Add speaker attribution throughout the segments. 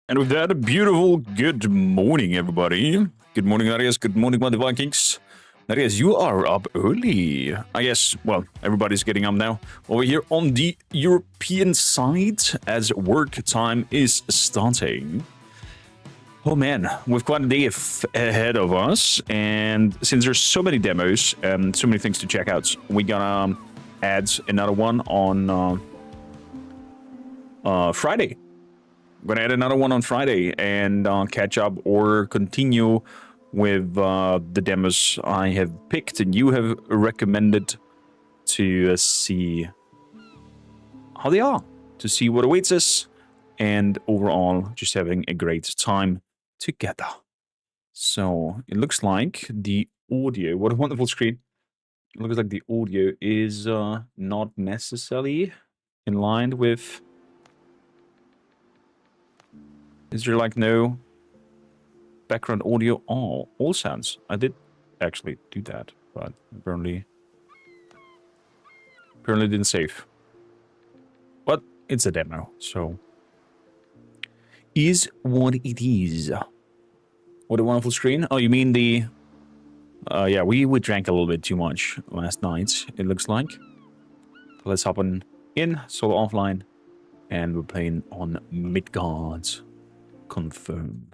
Speaker 1: And with that, a beautiful good morning, everybody. Good morning, Arias. Good morning, Mother Vikings. Arias, you are up early. I guess, well, everybody's getting up now. Over here on the European side, as work time is starting. Oh man, we've quite a day ahead of us. And since there's so many demos and so many things to check out, we're gonna add another one on Friday. I'm gonna add another one on Friday and catch up or continue with the demos I have picked and you have recommended to see how they are, to see what awaits us, and overall just having a great time together. So it looks like the audio, what a wonderful screen. It looks like the audio is not necessarily in line with... Is there like no background audio? Oh, all sounds. I did actually do that, but apparently didn't save. But it's a demo, so is what it is. What a wonderful screen. Oh, you mean the... yeah, we drank a little bit too much last night, it looks like. Let's hop on in, solo offline, and we're playing on Midgard. Confirm.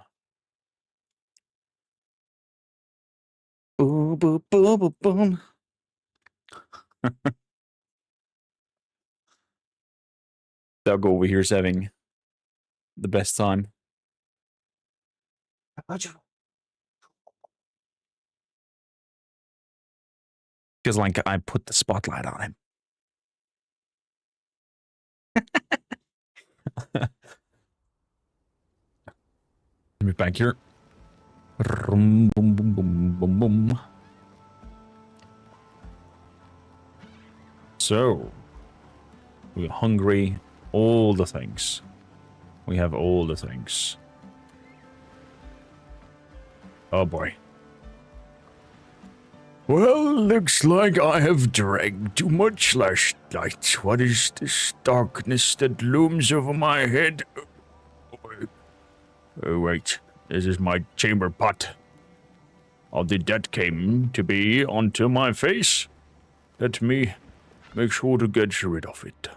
Speaker 1: Boom, boom, boom, boom, boom. Doug over here's having the best time. Feels like I put the spotlight on him. Let me back here. Boom, boom, boom, boom, boom, boom. So, we're hungry. All the things. We have all the things. Oh boy. Well, looks like I have drank too much last night. What is this darkness that looms over my head? Oh, wait. This is my chamber pot. How did that came to be onto my face? Let me make sure to get rid of it.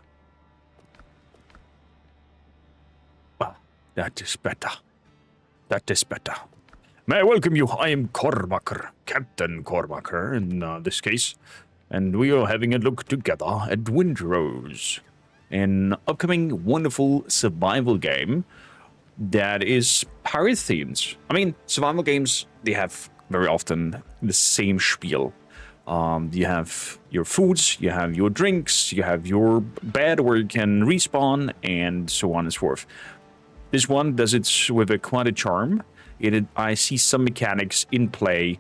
Speaker 1: Ah, that is better. That is better. May I welcome you? I am Kormakr, Captain Kormakr in this case. And we are having a look together at Windrose, an upcoming wonderful survival game that is pirate themed. I mean, survival games, they have very often the same spiel. You have your foods, you have your drinks, you have your bed where you can respawn, and so on and so forth. This one does it with quite a charm. I see some mechanics in play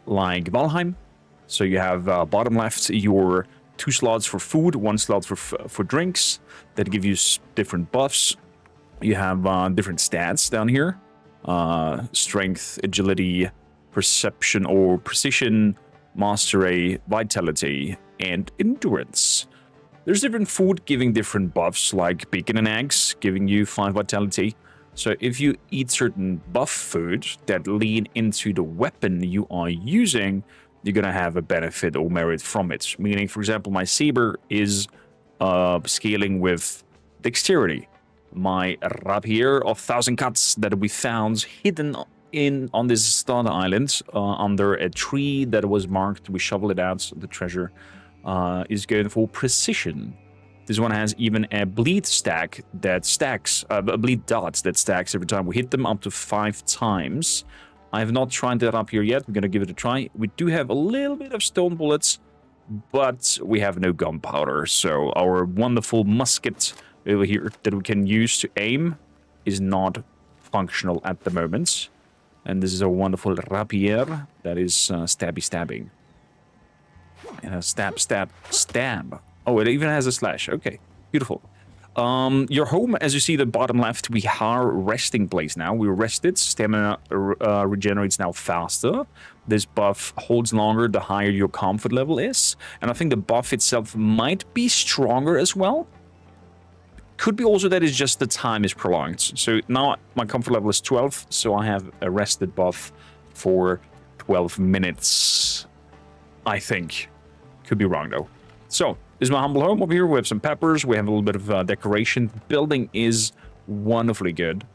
Speaker 1: like Valheim. So you have bottom left your 2 slots for food, 1 slot for drinks that give you different buffs. You have different stats down here. Strength, agility, perception or precision, mastery, vitality, and endurance. There's different food giving different buffs, like bacon and eggs giving you 5 vitality. So if you eat certain buff food that lean into the weapon you are using, you're gonna have a benefit or merit from it. Meaning, for example, my saber is scaling with dexterity. My rapier of 1,000 cuts that we found hidden on this starter island under a tree that was marked. We shoveled it out, the treasure. is going for precision. This one has even a bleed stack that stacks, a bleed dots that stacks every time we hit them up to 5 times. I have not tried that up here yet. We're going to give it a try. We do have a little bit of stone bullets, but we have no gunpowder. So our wonderful musket over here that we can use to aim is not functional at the moment. And this is a wonderful rapier that is stabbing. Stab, stab, stab. Oh, it even has a slash. Okay, beautiful. Your home, as you see the bottom left, we are resting place now. We're rested. Stamina regenerates now faster. This buff holds longer the higher your comfort level is. And I think the buff itself might be stronger as well. Could be also that it's just the time is prolonged. So now my comfort level is 12, so I have a rested buff for 12 minutes, I think. Could be wrong, though. So, this is my humble home over here. We have some peppers. We have a little bit of decoration. The building is wonderfully good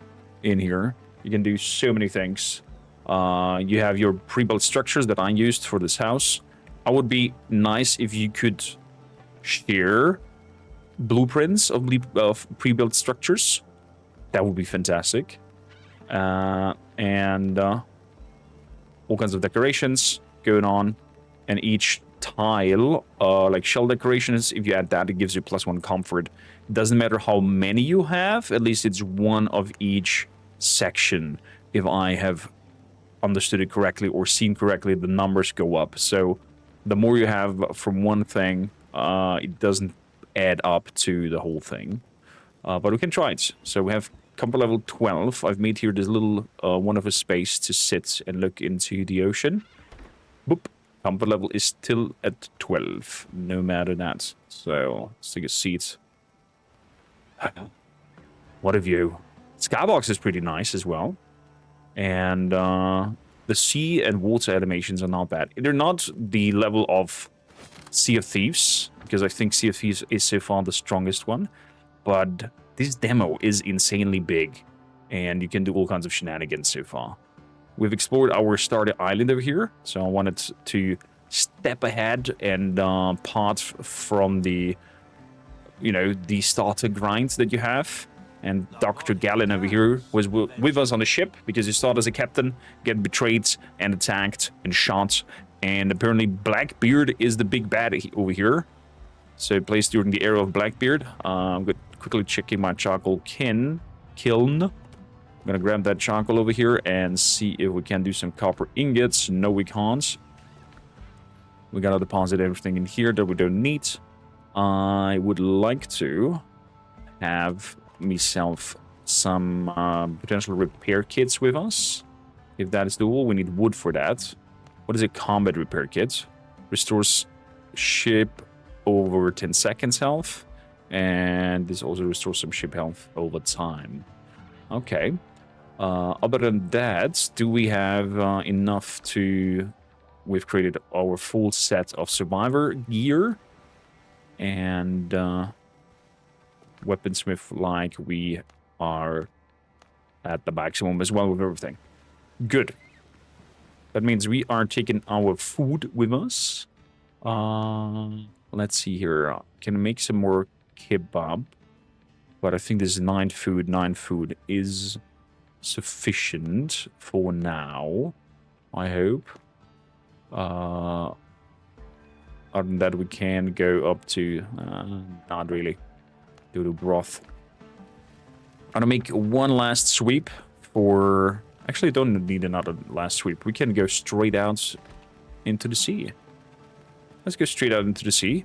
Speaker 1: in here. You can do so many things. You have your pre-built structures that I used for this house. I would be nice if you could share blueprints of pre-built structures. That would be fantastic. And all kinds of decorations going on. And each tile, like shell decorations, if you add that, it gives you +1 comfort. It doesn't matter how many you have, at least it's one of each section. If I have understood it correctly or seen correctly, the numbers go up. So the more you have from one thing, it doesn't add up to the whole thing. But we can try it. So we have comfort level 12. I've made here this little one of a space to sit and look into the ocean. Boop. Comfort level is still at 12, no matter that. So, let's take a seat. What a view. Skybox is pretty nice as well. And the sea and water animations are not bad. They're not the level of Sea of Thieves, because I think Sea of Thieves is so far the strongest one. But this demo is insanely big, and you can do all kinds of shenanigans so far. We've explored our starter island over here, so I wanted to step ahead and part from the, the starter grinds that you have. And Dr. Gallon over here was with us on the ship because he started as a captain, get betrayed and attacked and shot. And apparently Blackbeard is the big bad over here. So it plays during the era of Blackbeard. I'm quickly checking my charcoal kiln. I'm gonna grab that charcoal over here and see if we can do some copper ingots. No, we can't. We gotta deposit everything in here that we don't need. I would like to have myself some potential repair kits with us. If that is doable, we need wood for that. What is a combat repair kit? Restores ship over 10 seconds health. And this also restores some ship health over time. Okay. Other than that, do we have enough to... We've created our full set of survivor gear. And weaponsmith, like we are at the maximum as well with everything. Good. That means we are taking our food with us. Let's see here. Can make some more kebab. But I think this 9 food. 9 food is sufficient for now, I hope. Other than that, we can go up to not really do the broth. I'm gonna make one last sweep for... Actually, I don't need another last sweep. We can go straight out into the sea. Let's go straight out into the sea.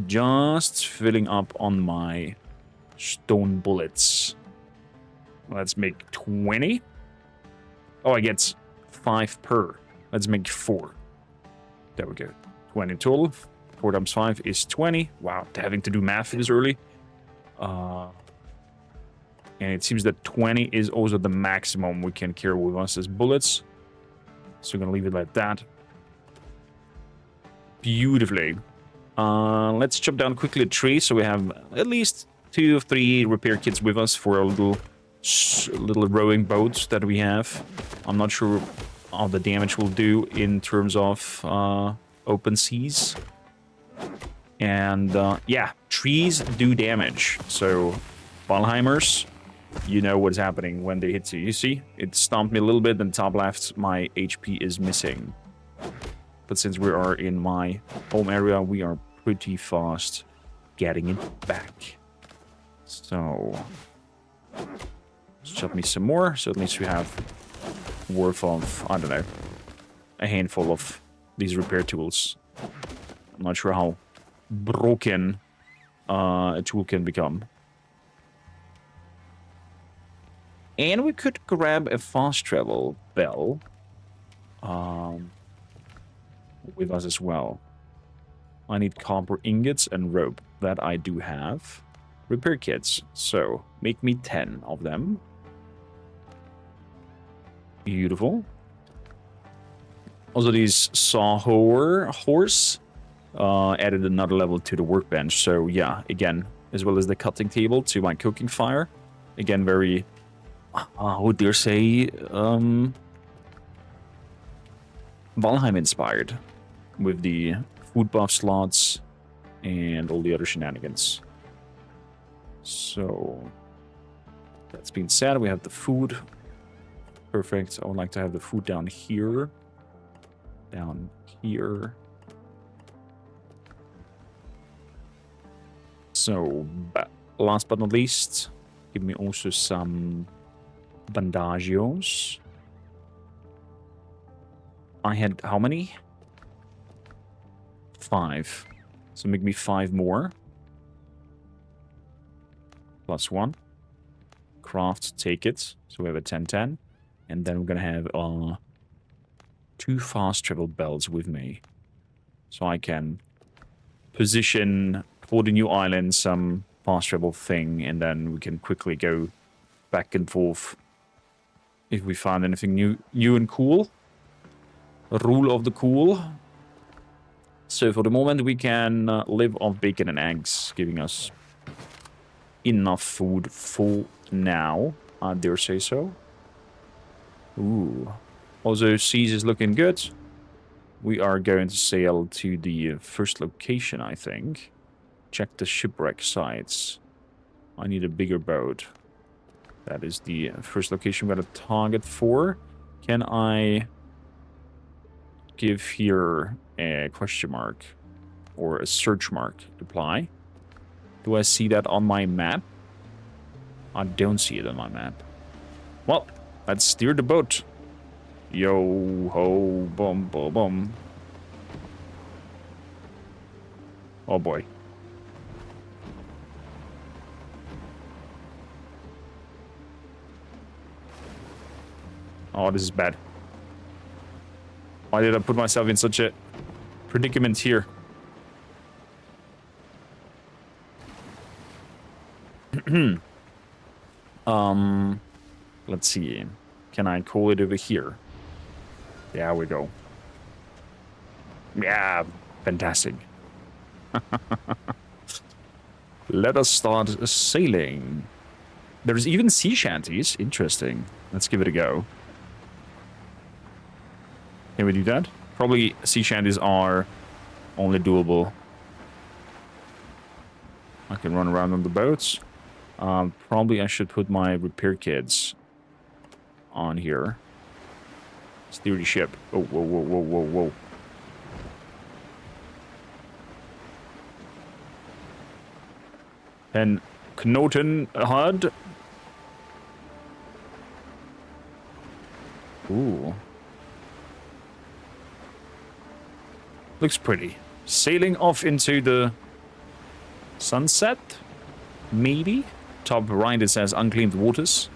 Speaker 1: Just filling up on my stone bullets. Let's make 20. Oh, I get 5 per. Let's make 4. There we go. 20 total. 4 times 5 is 20. Wow, having to do math this early. And it seems that 20 is also the maximum we can carry with us as bullets. So we're going to leave it like that. Beautifully. Let's chop down quickly a tree so we have at least 2 or 3 repair kits with us for a little rowing boat that we have. I'm not sure how the damage will do in terms of open seas. And yeah, trees do damage. So Valheimers, you know what's happening when they hit you. You see, it stomped me a little bit, and top left, my HP is missing. But since we are in my home area, we are pretty fast getting it back. So let's chop me some more. So at least we have worth of, I don't know, a handful of these repair tools. I'm not sure how broken a tool can become. And we could grab a fast travel bell with us as well. I need copper ingots and rope. That I do have. Repair kits. So, make me 10 of them. Beautiful. Also, these saw horse added another level to the workbench. So, yeah, again, as well as the cutting table to my cooking fire. Again, very, how dare say, Valheim inspired with the food buff slots and all the other shenanigans. So, that's being said, we have the food. Perfect. I would like to have the food down here. Down here. So, last but not least, give me also some bandagios. I had how many? 5. So make me 5 more. +1. Craft, take it. So we have a 10-10. And then we're going to have 2 fast travel bells with me. So I can position for the new island some fast travel thing. And then we can quickly go back and forth if we find anything new and cool. Rule of the cool. So for the moment we can live off bacon and eggs, giving us enough food for now. I dare say so. Ooh. Also, seas is looking good. We are going to sail to the first location, I think. Check the shipwreck sites. I need a bigger boat. That is the first location we're going to target for. Can I give here a question mark or a search mark apply? Do I see that on my map? I don't see it on my map. Well, let's steer the boat. Yo ho bum bum bum. Oh boy. Oh, this is bad. Why did I put myself in such a predicament here? Let's see. Can I call it over here? There we go. Yeah, fantastic. Let us start sailing. There's even sea shanties. Interesting. Let's give it a go. Can we do that? Probably sea shanties are only doable. I can run around on the boats. Probably I should put my repair kits on here. Steer the ship. Oh, whoa, whoa, whoa, whoa, whoa. And Knoten HUD. Ooh. Looks pretty. Sailing off into the sunset? Maybe? Top right it says unclaimed waters.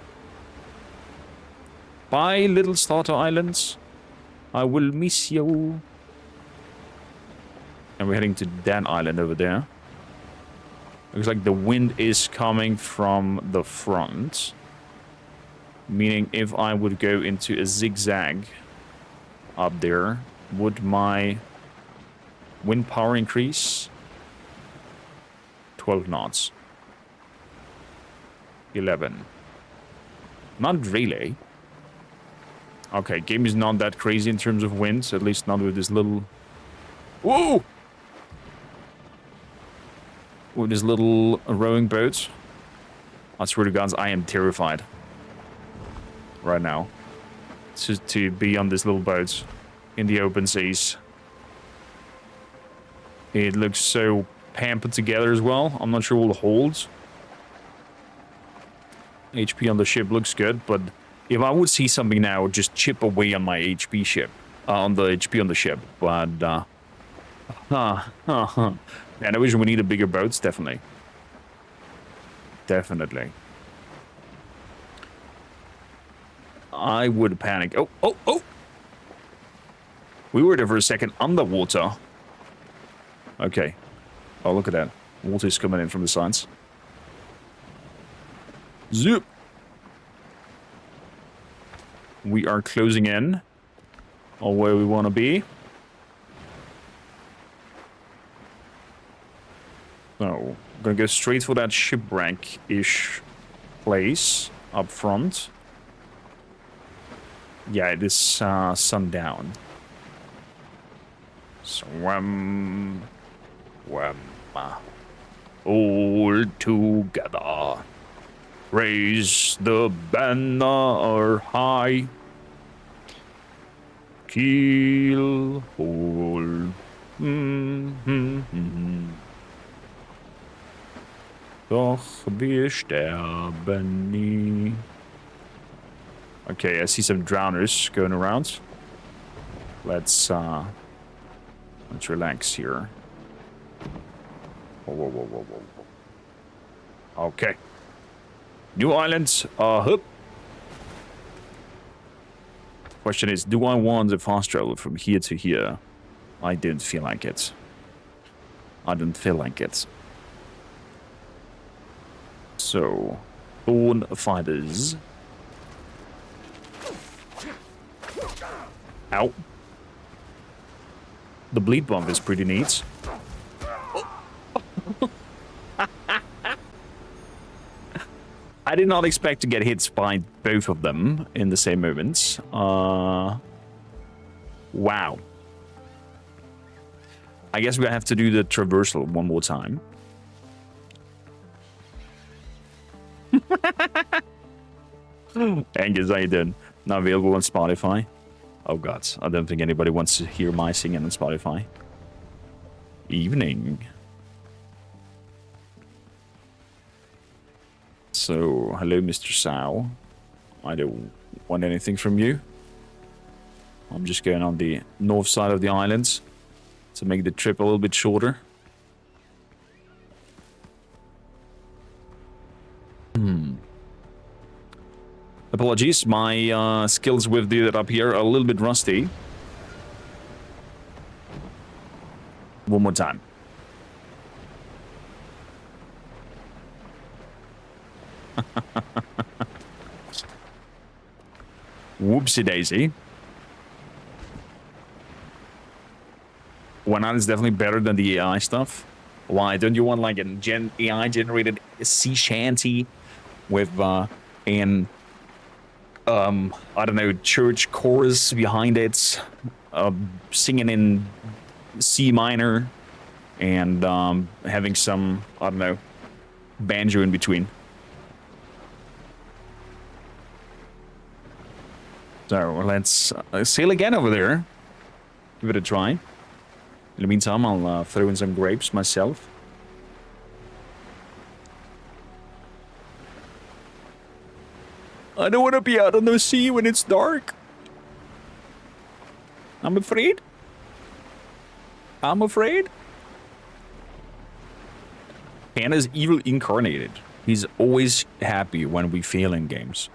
Speaker 1: Bye, little starter islands. I will miss you. And we're heading to that island over there. Looks like the wind is coming from the front. Meaning if I would go into a zigzag up there, would my wind power increase? 12 knots. 11. Not really. Okay, game is not that crazy in terms of winds, at least not with this little... Whoa! with his little rowing boat. I swear to God, I am terrified right now to be on this little boat in the open seas. It looks so pampered together as well. I'm not sure what it holds. HP on the ship looks good, but if I would see something now, it would just chip away on my HP ship, on the HP on the ship. But and I wish we needed bigger boats, definitely. Definitely. I would panic. Oh! We were there for a second underwater. Okay. Oh, look at that. Water is coming in from the sides. Zoop! We are closing in on where we want to be. So, I'm gonna go straight for that shipwreck-ish place up front. Yeah, it is sundown. Swim, all together. Raise the banner high. Keel, hold. Doch wir sterben nie. Okay, I see some drowners going around. Let's relax here. Whoa. Okay. New islands, hup. Question is, do I want a fast travel from here to here? I didn't feel like it. So, Born Fighters. Ow. The bleed bomb is pretty neat. I did not expect to get hit by both of them in the same moment. Wow. I guess we have to do the traversal one more time. Angus, how you doing? Not available on Spotify. Oh god, I don't think anybody wants to hear my singing on Spotify. Evening. So, hello, Mr. Sow. I don't want anything from you. I'm just going on the north side of the island to make the trip a little bit shorter. Apologies, my skills with the up here are a little bit rusty. One more time. Whoopsie daisy. One is definitely better than the AI stuff. Why don't you want like an AI generated sea shanty with an I don't know, church chorus behind it, singing in C minor, and having some, I don't know, banjo in between. So let's sail again over there. Give it a try. In the meantime, I'll throw in some grapes myself. I don't want to be out on the sea when it's dark. I'm afraid. Hannah's evil incarnated. He's always happy when we fail in games.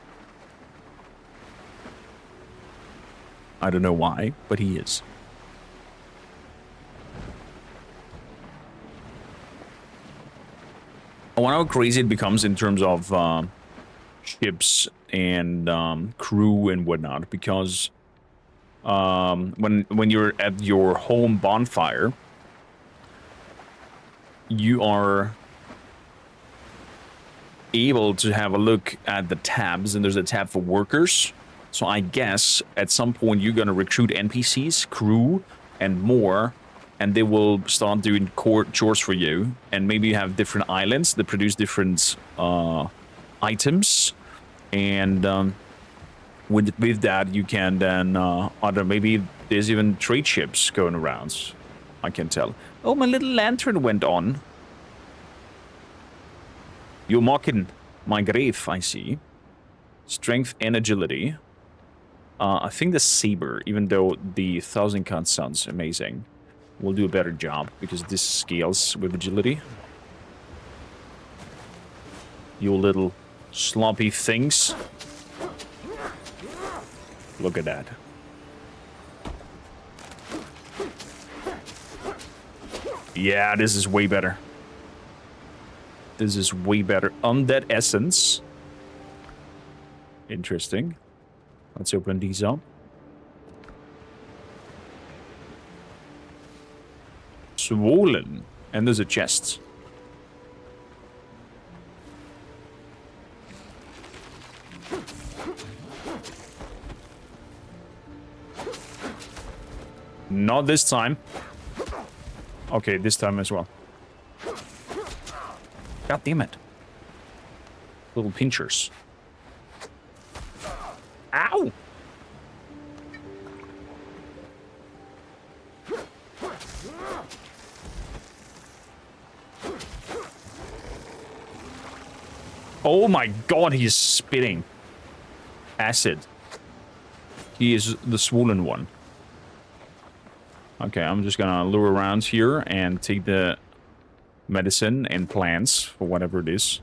Speaker 1: I don't know why, but he is. I wonder how crazy it becomes in terms of ships and crew and whatnot, because when you're at your home bonfire, you are able to have a look at the tabs, and there's a tab for workers. So I guess at some point you're gonna recruit NPCs, crew, and more, and they will start doing chores for you. And maybe you have different islands that produce different items. And with that, you can then, maybe there's even trade ships going around. I can tell. Oh, my little lantern went on. You're mocking my grave, I see. Strength and agility. I think the saber, even though the 1000 cut sounds amazing, will do a better job because this scales with agility. You little sloppy things. Look at that. Yeah, this is way better. This is way better. Undead essence. Interesting. Let's open these up. Swollen. And there's a chest. Not this time. Okay, this time as well. God damn it. Little pinchers. Ow! Oh my god, he's spitting acid. He is the swollen one. Okay, I'm just gonna lure around here and take the medicine and plants for whatever it is.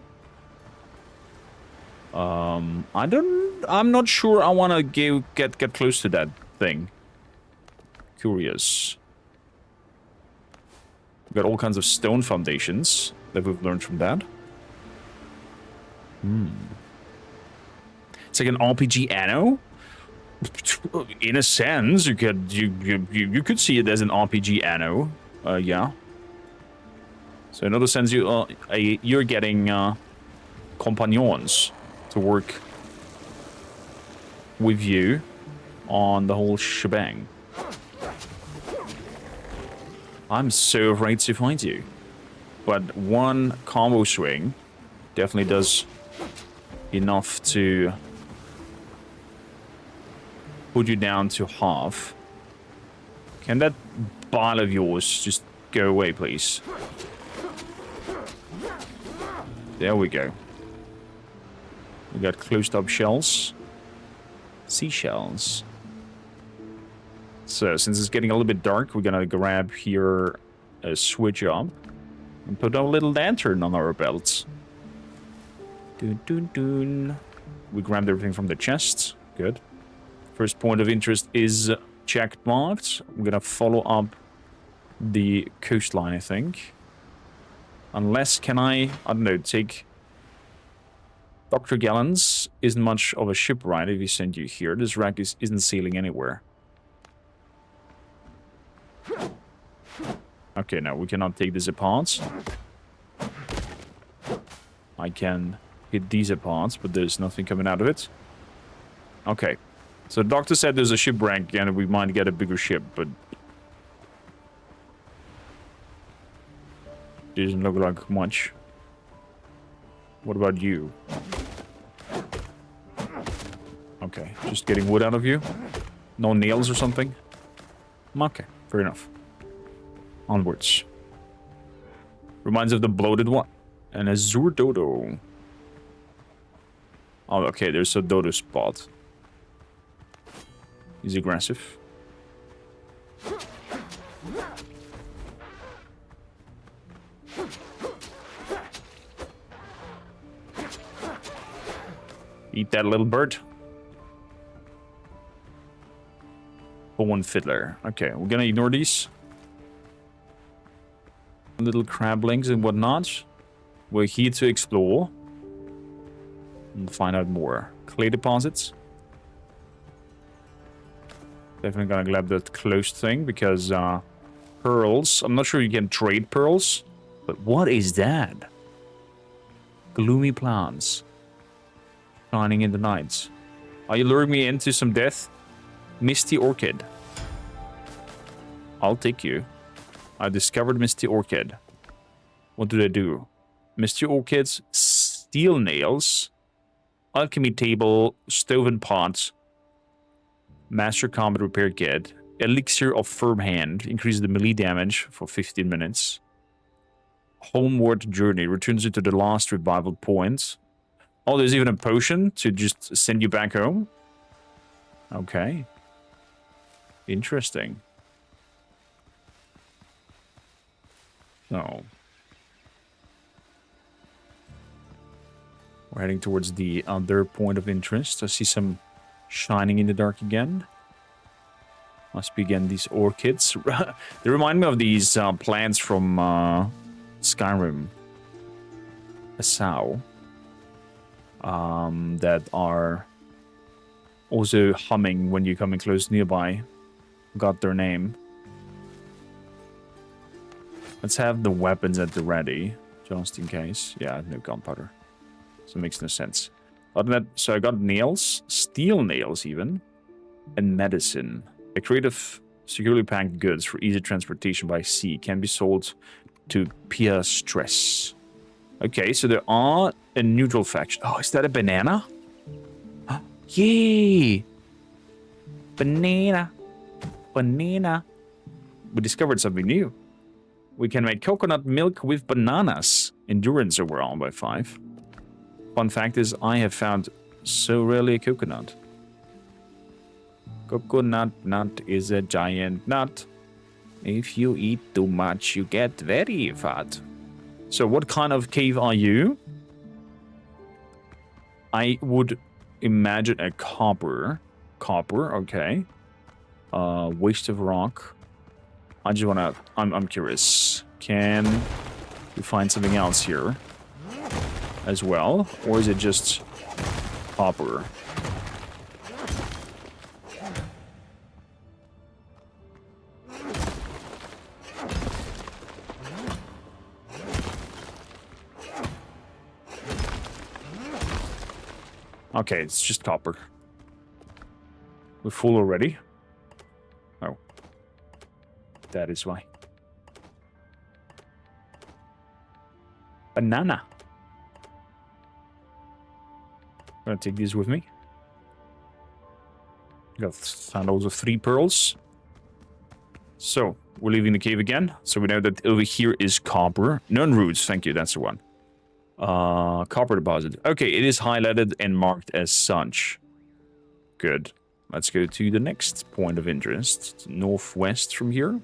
Speaker 1: I'm not sure I want to get close to that thing. Curious. We've got all kinds of stone foundations that we've learned from that. It's like an RPG anno. In a sense, you could see it as an RPG anno. Yeah. So in other sense, you're getting companions to work with you on the whole shebang. I'm so afraid to find you. But one combo swing definitely does enough to put you down to half. Can that bile of yours just go away, please? There we go. We got closed up shells. Seashells. So, since it's getting a little bit dark, we're gonna grab here a switch up and put a little lantern on our belts. Dun, dun, dun. We grabbed everything from the chest. Good. First point of interest is checked marked. I'm gonna follow up the coastline, I think. Unless, can I don't know, take... Dr. Gallons isn't much of a shipwright if he sent you here. This wreck isn't sailing anywhere. Okay, no, we cannot take this apart. I can hit these apart, but there's nothing coming out of it. Okay. So the doctor said there's a shipwreck and we might get a bigger ship, but... doesn't look like much. What about you? Okay, just getting wood out of you? No nails or something? Okay, fair enough. Onwards. Reminds of the bloated one. An azure dodo. Oh, okay, there's a dodo spot. He's aggressive. Eat that little bird. One fiddler. Okay, we're gonna ignore these. Little crablings and whatnot. We're here to explore. And find out more. Clay deposits. Definitely gonna grab that closed thing because pearls. I'm not sure you can trade pearls. But what is that? Gloomy plants. Shining in the night. Are you luring me into some death? Misty orchid. I'll take you. I discovered Misty Orchid. What do they do? Misty Orchids, steel nails, alchemy table, stove and pot, master combat repair kit, elixir of firm hand, increases the melee damage for 15 minutes. Homeward journey, returns you to the last revival point. Oh, there's even a potion to just send you back home. Okay. Interesting. So. We're heading towards the other point of interest. I see some shining in the dark again. Must be again these orchids. They remind me of these plants from Skyrim. A sow. That are also humming when you're coming close nearby. Got their name. Let's have the weapons at the ready, just in case. Yeah, no gunpowder. So it makes no sense. Other than that, so I got nails, steel nails even, and medicine. A crate of securely packed goods for easy transportation by sea can be sold to Pia Stress. Okay, so there are a neutral faction. Oh, is that a banana? Yay! Banana. Banana. We discovered something new. We can make coconut milk with bananas. Endurance overall by 5. Fun fact is, I have found so rarely a coconut. Coconut nut is a giant nut. If you eat too much, you get very fat. So what kind of cave are you? I would imagine a copper. Copper, okay. Waste of rock. I just wanna... I'm curious. Can we find something else here as well? Or is it just copper? Okay, it's just copper. We're full already. Oh. That is why. Banana. I'm gonna take these with me. Got sandals of 3 pearls. So, we're leaving the cave again. So we know that over here is copper. None roots, thank you, that's the one. Copper deposit. Okay, it is highlighted and marked as such. Good. Let's go to the next point of interest. Northwest from here.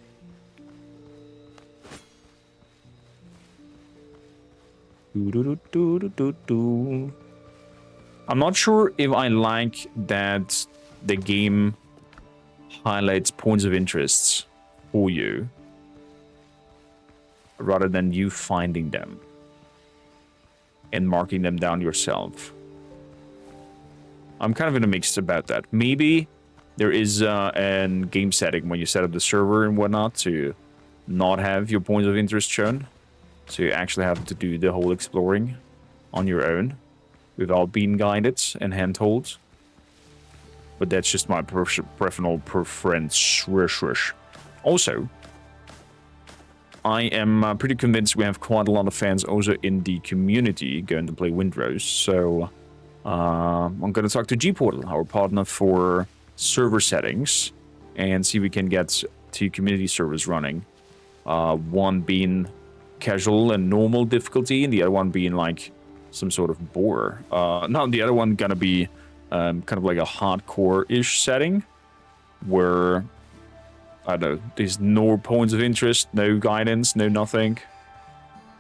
Speaker 1: I'm not sure if I like that the game highlights points of interest for you rather than you finding them and marking them down yourself. I'm kind of in a mix about that. Maybe there is a game setting when you set up the server and whatnot to not have your points of interest shown. So you actually have to do the whole exploring on your own without being guided and handholds. But that's just my personal preference. Also, I am pretty convinced we have quite a lot of fans also in the community going to play Windrose. So I'm going to talk to Gportal, our partner for server settings, and see if we can get 2 community servers running. One being casual and normal difficulty, and the other one being like some sort of bore. No, the other one gonna be kind of like a hardcore-ish setting where, I don't know, there's no points of interest, no guidance, no nothing.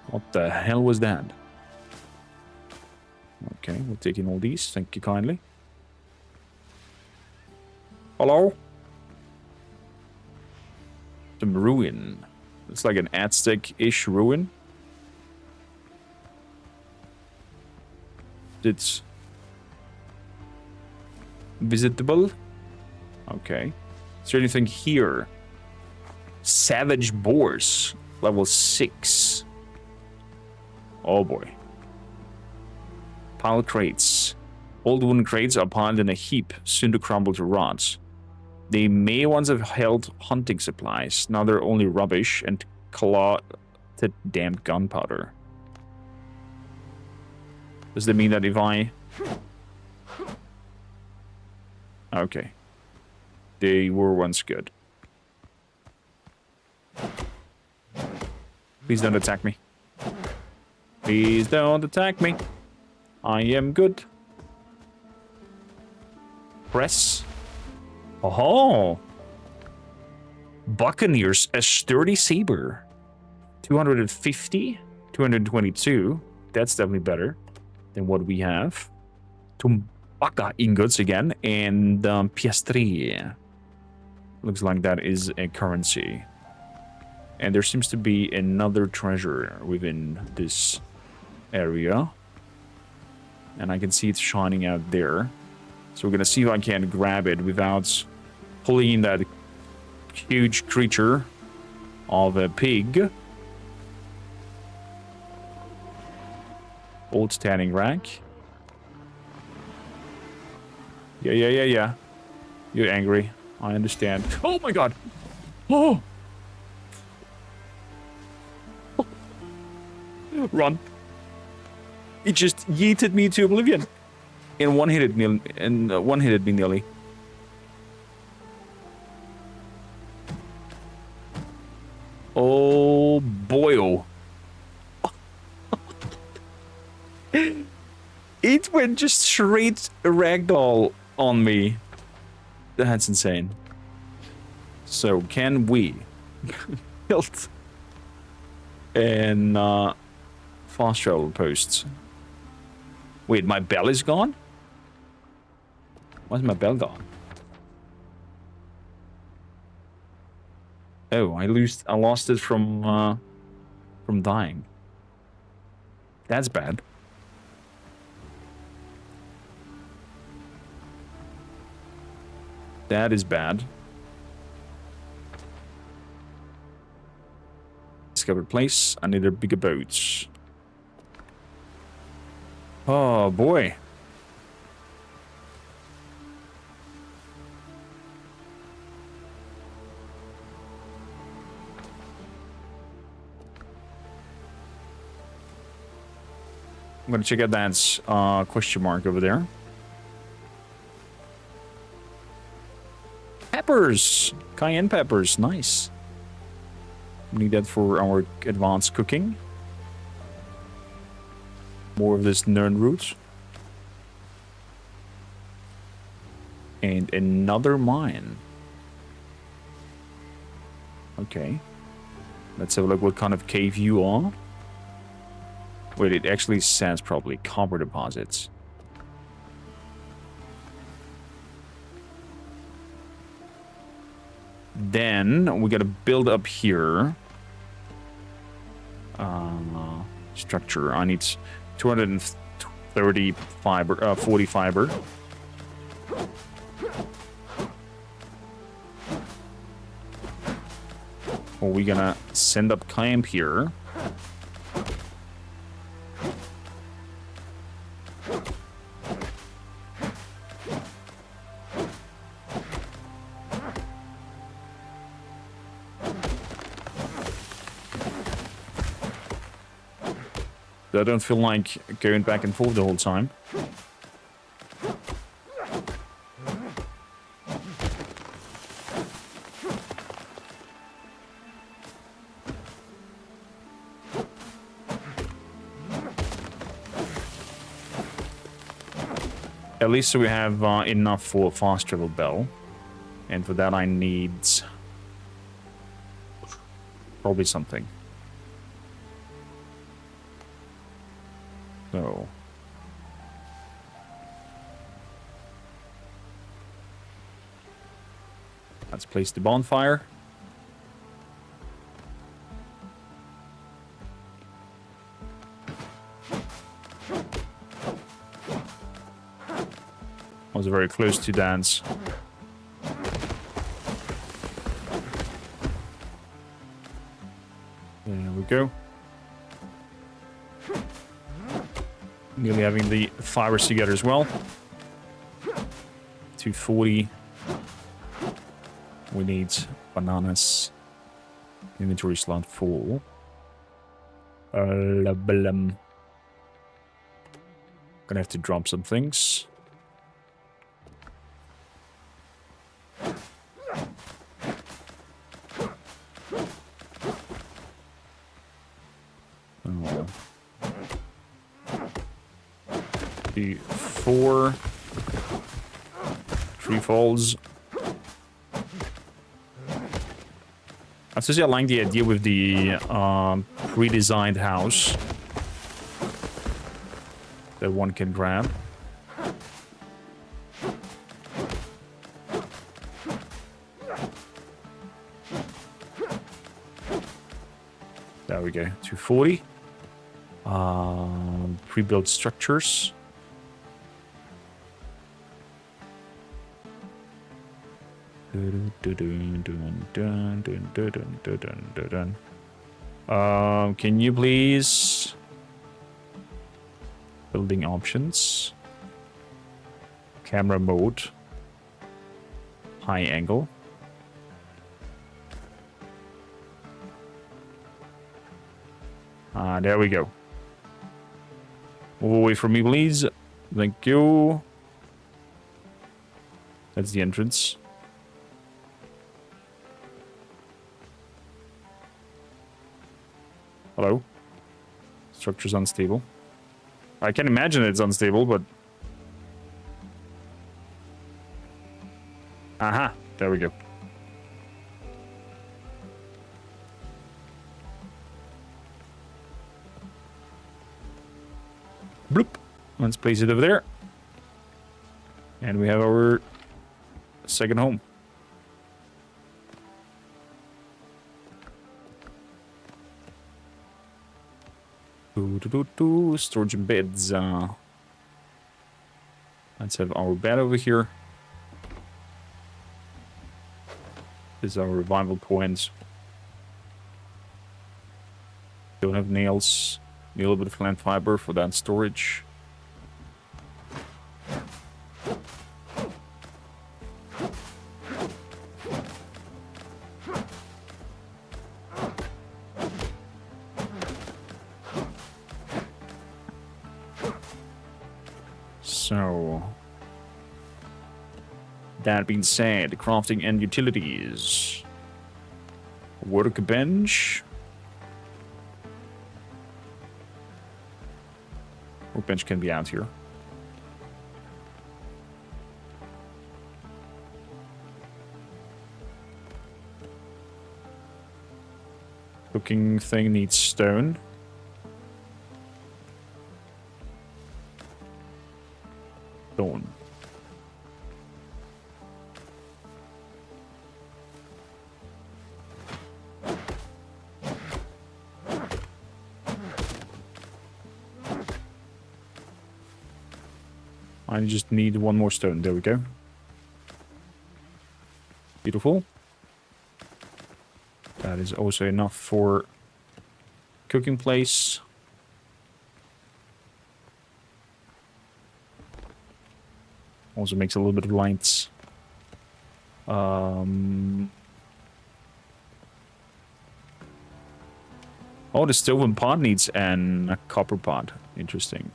Speaker 1: What the hell was that? Okay, we're taking all these. Thank you kindly. Hello? Some ruin. It's like an Aztec-ish ruin. It's visitable. Okay. Is there anything here? Savage boars. Level 6. Oh boy. Pile crates. Old wooden crates are piled in a heap, soon to crumble to rods. They may once have held hunting supplies. Now they're only rubbish and clotted damp gunpowder. Does that mean that if I... Okay. They were once good. Please don't attack me. Please don't attack me. I am good. Press. Oh. Buccaneers, a sturdy saber. 250, 222. That's definitely better than what we have. Tumbaka ingots again, and piastri. Looks like that is a currency. And there seems to be another treasure within this area. And I can see it shining out there. So we're gonna see if I can grab it without pulling in that huge creature of a pig. Old standing rack. Yeah. You're angry. I understand. Oh my god! Oh! Run. He just yeeted me to oblivion. And one-hitted me nearly. Oh boy. It went just straight ragdoll on me. That's insane. So can we build an fast travel post? Wait, my bell is gone? Why's my bell gone? Oh, I lost it from dying. That's bad. That is bad. Discovered place. I need a bigger boat. Oh boy. I'm gonna check out that question mark over there. Peppers! Cayenne peppers, nice. We need that for our advanced cooking. More of this nern root. And another mine. Okay. Let's have a look what kind of cave you are. Wait, it actually says probably copper deposits. Then we gotta build up here. Structure. I need 230 fiber, 40 fiber. Well, we're gonna send up camp here. I don't feel like going back and forth the whole time. At least we have enough for a fast travel bell. And for that I need probably something. So let's place the bonfire. I was very close to dance. There we go. Nearly having the fibers together as well. 240. We need bananas. Inventory slot full. Gonna have to drop some things. Oh. The 4 tree falls. I have to say I like the idea with the pre-designed house that one can grab. There we go, 240. Pre-built structures. Can you please... Building options. Camera mode. High angle. There we go. Move away from me, please. Thank you. That's the entrance. Hello? Structure's unstable. I can imagine it's unstable, but... Aha! There we go. Bloop! Let's place it over there. And we have our second home. Storage beds. Let's have our bed over here. This is our revival point. Don't have nails. Need a little bit of plant fiber for that storage. So, that being said, crafting and utilities. Workbench. Workbench can be out here. Cooking thing needs stone. Stone. I just need one more stone. There we go. Beautiful. That is also enough for cooking place. Also makes a little bit of lights. Oh, the stove and pot needs a copper pot. Interesting.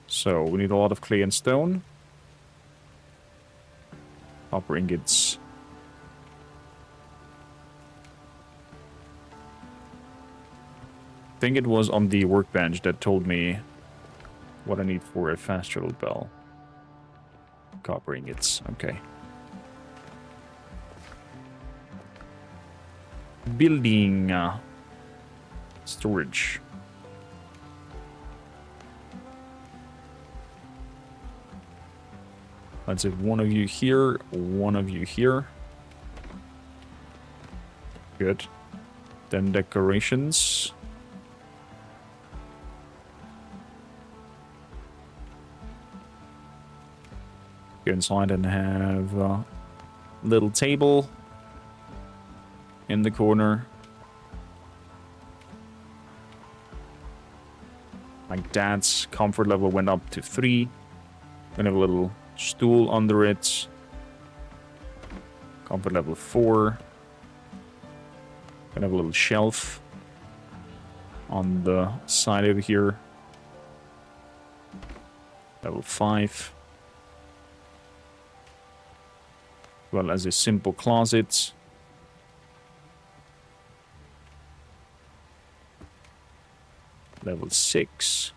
Speaker 1: So we need a lot of clay and stone. Copper ingots. I think it was on the workbench that told me what I need for a fast shuttle bell. Copper ingots, okay. Building storage. Let's have one of you here, one of you here. Good. Then decorations. Go inside and have a little table in the corner. Like that. Comfort level went up to 3. Gonna have a little stool under it. Comfort level 4. Gonna have a little shelf on the side over here. Level 5. As well as a simple closet. Level 6.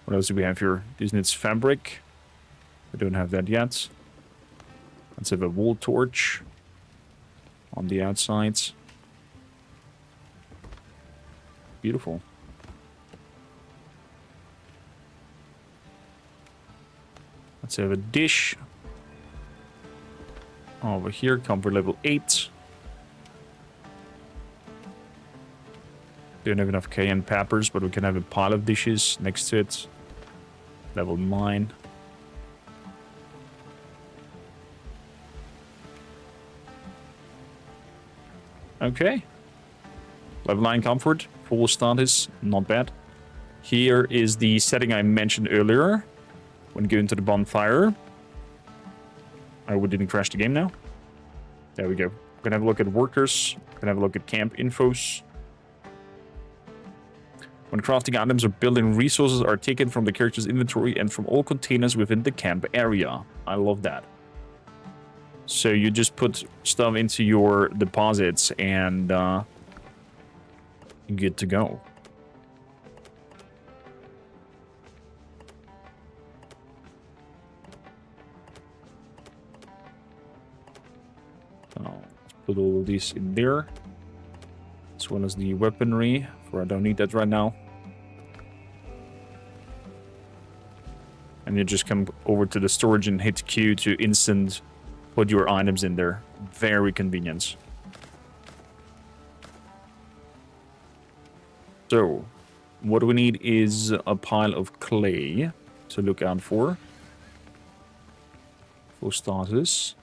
Speaker 1: What else do we have here? This needs fabric. We don't have that yet. Let's have a wall torch on the outsides. Beautiful. Let's have a dish over here, comfort level 8. Don't have enough cayenne peppers, but we can have a pile of dishes next to it. Level 9. Okay. Level 9 comfort, full status, not bad. Here is the setting I mentioned earlier when going to the bonfire. I didn't crash the game now. There we go. We're gonna have a look at workers. We're gonna have a look at camp infos. When crafting items or building, resources are taken from the character's inventory and from all containers within the camp area. I love that. So you just put stuff into your deposits and good to go. So let's put all of these in there. As well as the weaponry, for I don't need that right now. And you just come over to the storage and hit Q to instant put your items in there. Very convenient. So, what we need is a pile of clay to look out for starters.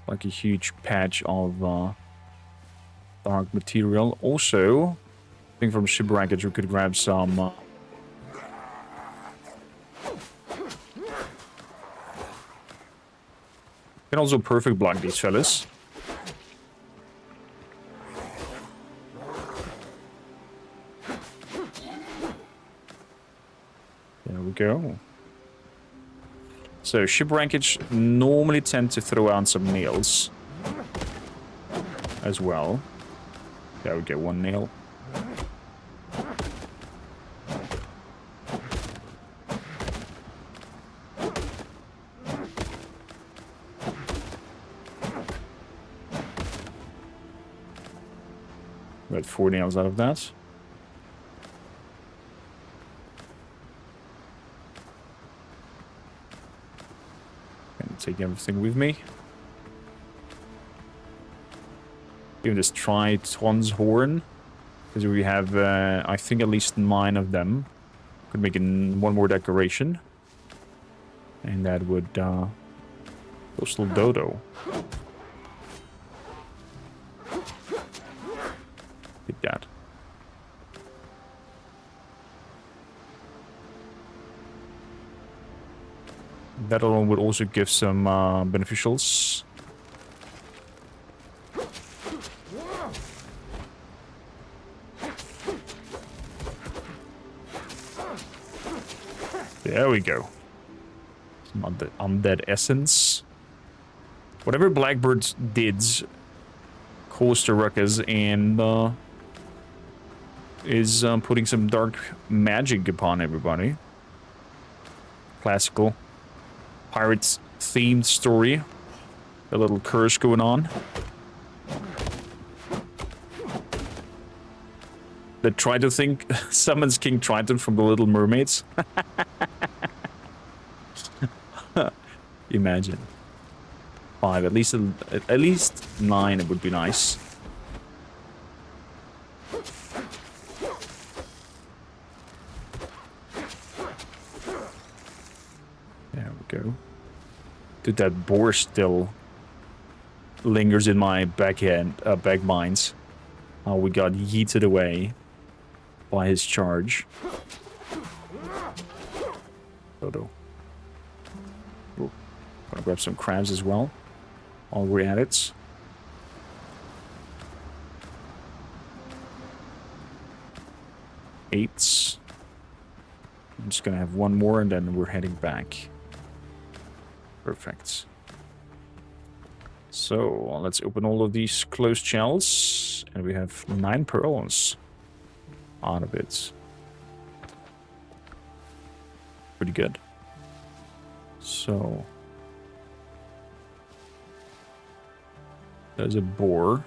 Speaker 1: Like a huge patch of dark material. Also, I think from shipwreckage we could grab some can also perfect block these fellas. There we go. So shipwreckage normally tend to throw out some nails as well. There we go, 1 nail. We got 4 nails out of that. Take everything with me. Even this Triton's horn, because we have, I think, at least 9 of them. Could make one more decoration, and that would coastal dodo. Take that. That alone would also give some beneficials. There we go. Some undead essence. Whatever Blackbird did caused a ruckus and is putting some dark magic upon everybody. Classical Pirates themed story. A little curse going on. The Triton thing summons King Triton from the Little Mermaids. Imagine. 5, at least 9 it would be nice. There we go. Dude, that boar still lingers in my back minds. Oh, we got yeeted away by his charge. Dodo. Ooh. Gonna grab some crabs as well while we're at it. Eight. I'm just gonna have one more and then we're heading back. Perfect. So let's open all of these closed shells, and we have 9 pearls out of it. Pretty good. So there's a boar.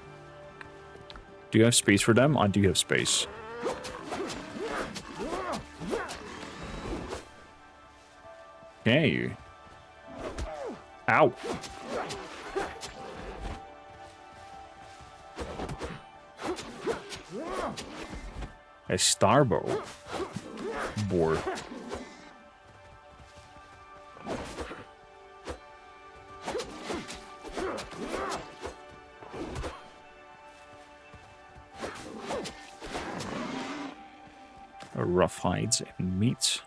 Speaker 1: Do you have space for them? I do have space. Okay. Ow. A starbow boar. Rough hides and meat.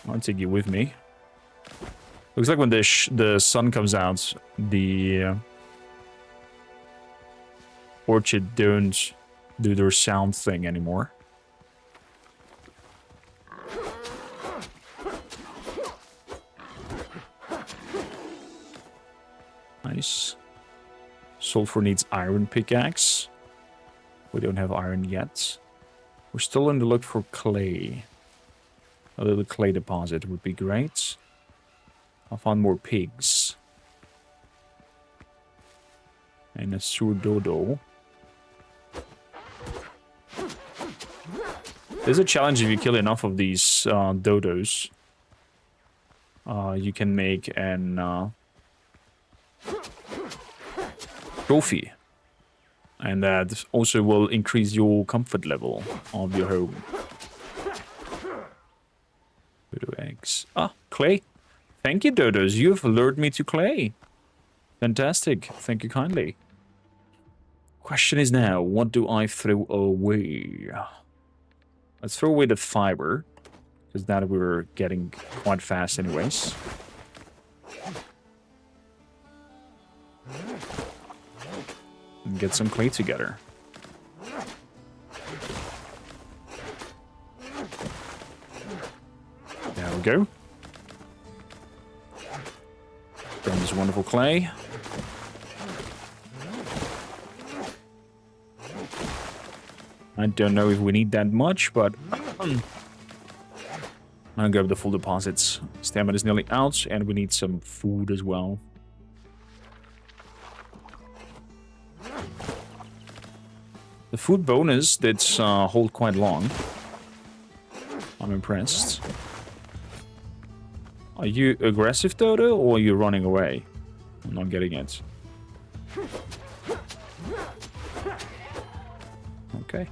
Speaker 1: I'll take you with me. Looks like when the sun comes out, the orchid don't do their sound thing anymore. Nice. Sulfur needs iron pickaxe. We don't have iron yet. We're still in the look for clay. A little clay deposit would be great. I'll find more pigs. And a surdodo. There's a challenge if you kill enough of these dodos. You can make an trophy. And that also will increase your comfort level of your home. Dodo eggs. Ah, clay. Thank you, dodos. You've lured me to clay. Fantastic. Thank you kindly. Question is now, what do I throw away? Let's throw away the fiber, because that we're getting quite fast anyways. And get some clay together. There we go. From this wonderful clay. I don't know if we need that much, but I'll grab the full deposits. Stamina is nearly out, and we need some food as well. The food bonus did hold quite long. I'm impressed. Are you aggressive, Dodo, or are you running away? I'm not getting it. Okay.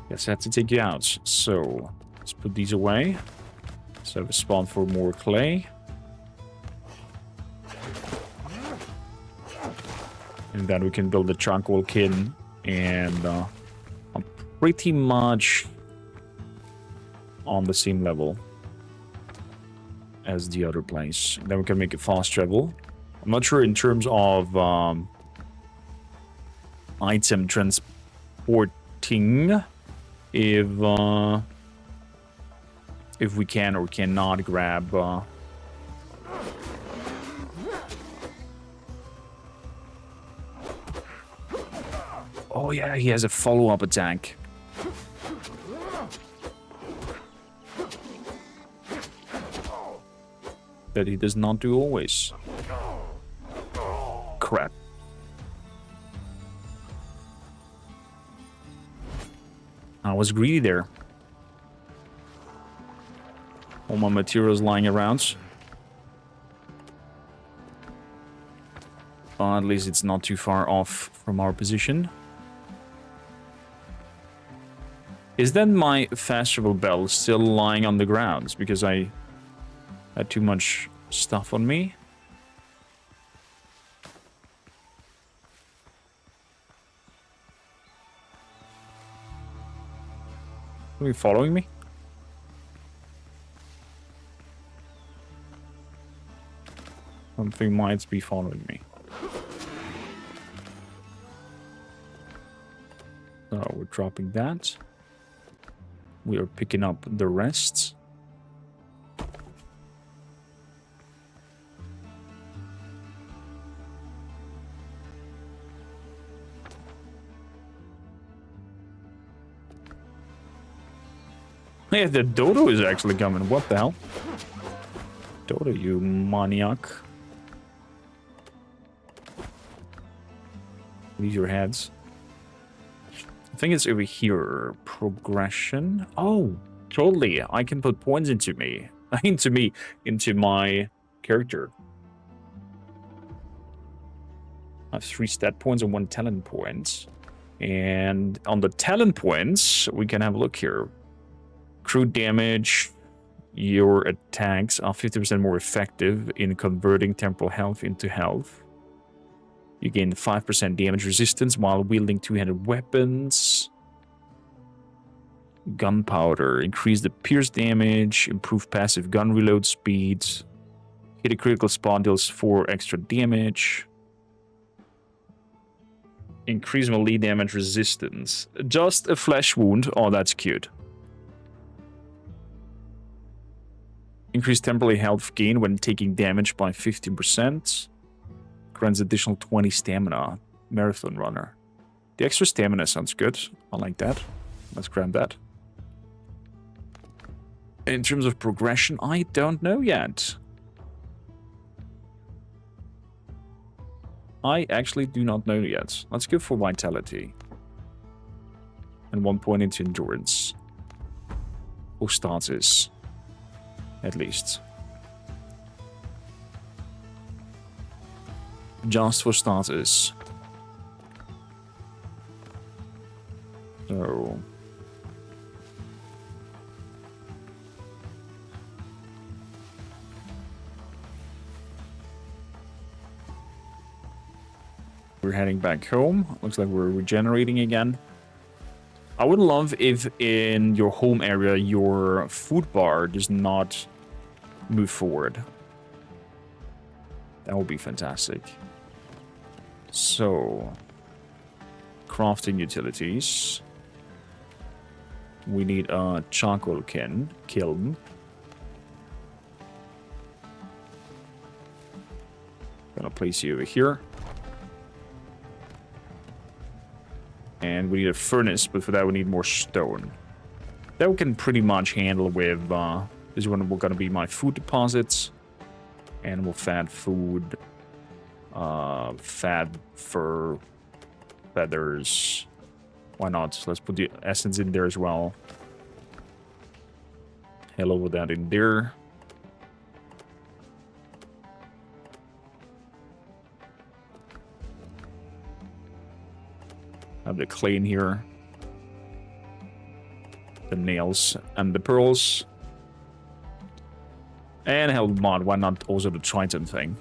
Speaker 1: Guess I have to take you out. So, let's put these away. Let's have a spawn for more clay. And then we can build a charcoal kiln. And I'm pretty much on the same level as the other place. Then we can make it fast travel. I'm not sure in terms of item transporting if we can or cannot grab oh yeah, he has a follow-up attack. That he does not do always. Crap. I was greedy there. All my materials lying around. But at least it's not too far off from our position. Is then my fast travel bell still lying on the ground? Because I had too much stuff on me. Are you following me? Something might be following me. So we're dropping that. We are picking up the rest. Yeah, the dodo is actually coming. What the hell? Dodo, you maniac. These are your heads. I think it's over here. Progression. Oh, totally. I can put points into me. Into my character. I have 3 stat points and 1 talent point. And on the talent points, we can have a look here. Crude damage. Your attacks are 50% more effective in converting temporal health into health. You gain 5% damage resistance while wielding two-handed weapons. Gunpowder. Increase the pierce damage. Improve passive gun reload speed. Hit a critical spot deals 4 extra damage. Increase melee damage resistance. Just a flesh wound. Oh, that's cute. Increase temporary health gain when taking damage by 15%. Grants additional 20 stamina. Marathon runner. The extra stamina sounds good. I like that. Let's grab that. In terms of progression, I don't know yet. I actually do not know yet. Let's go for vitality. And 1 point into endurance. For starters. At least. Just for starters. So. We're heading back home. Looks like we're regenerating again. I would love if in your home area your food bar does not move forward. That would be fantastic. So, crafting utilities. We need a charcoal kiln. Gonna place you over here. And we need a furnace, but for that we need more stone. That we can pretty much handle with, this is going to be my food deposits. Animal fat, food, fat, fur, feathers. Why not? Let's put the essence in there as well. Hello with that in there. Have the clay in here. The nails and the pearls. And hell mod, why not also the Triton thing?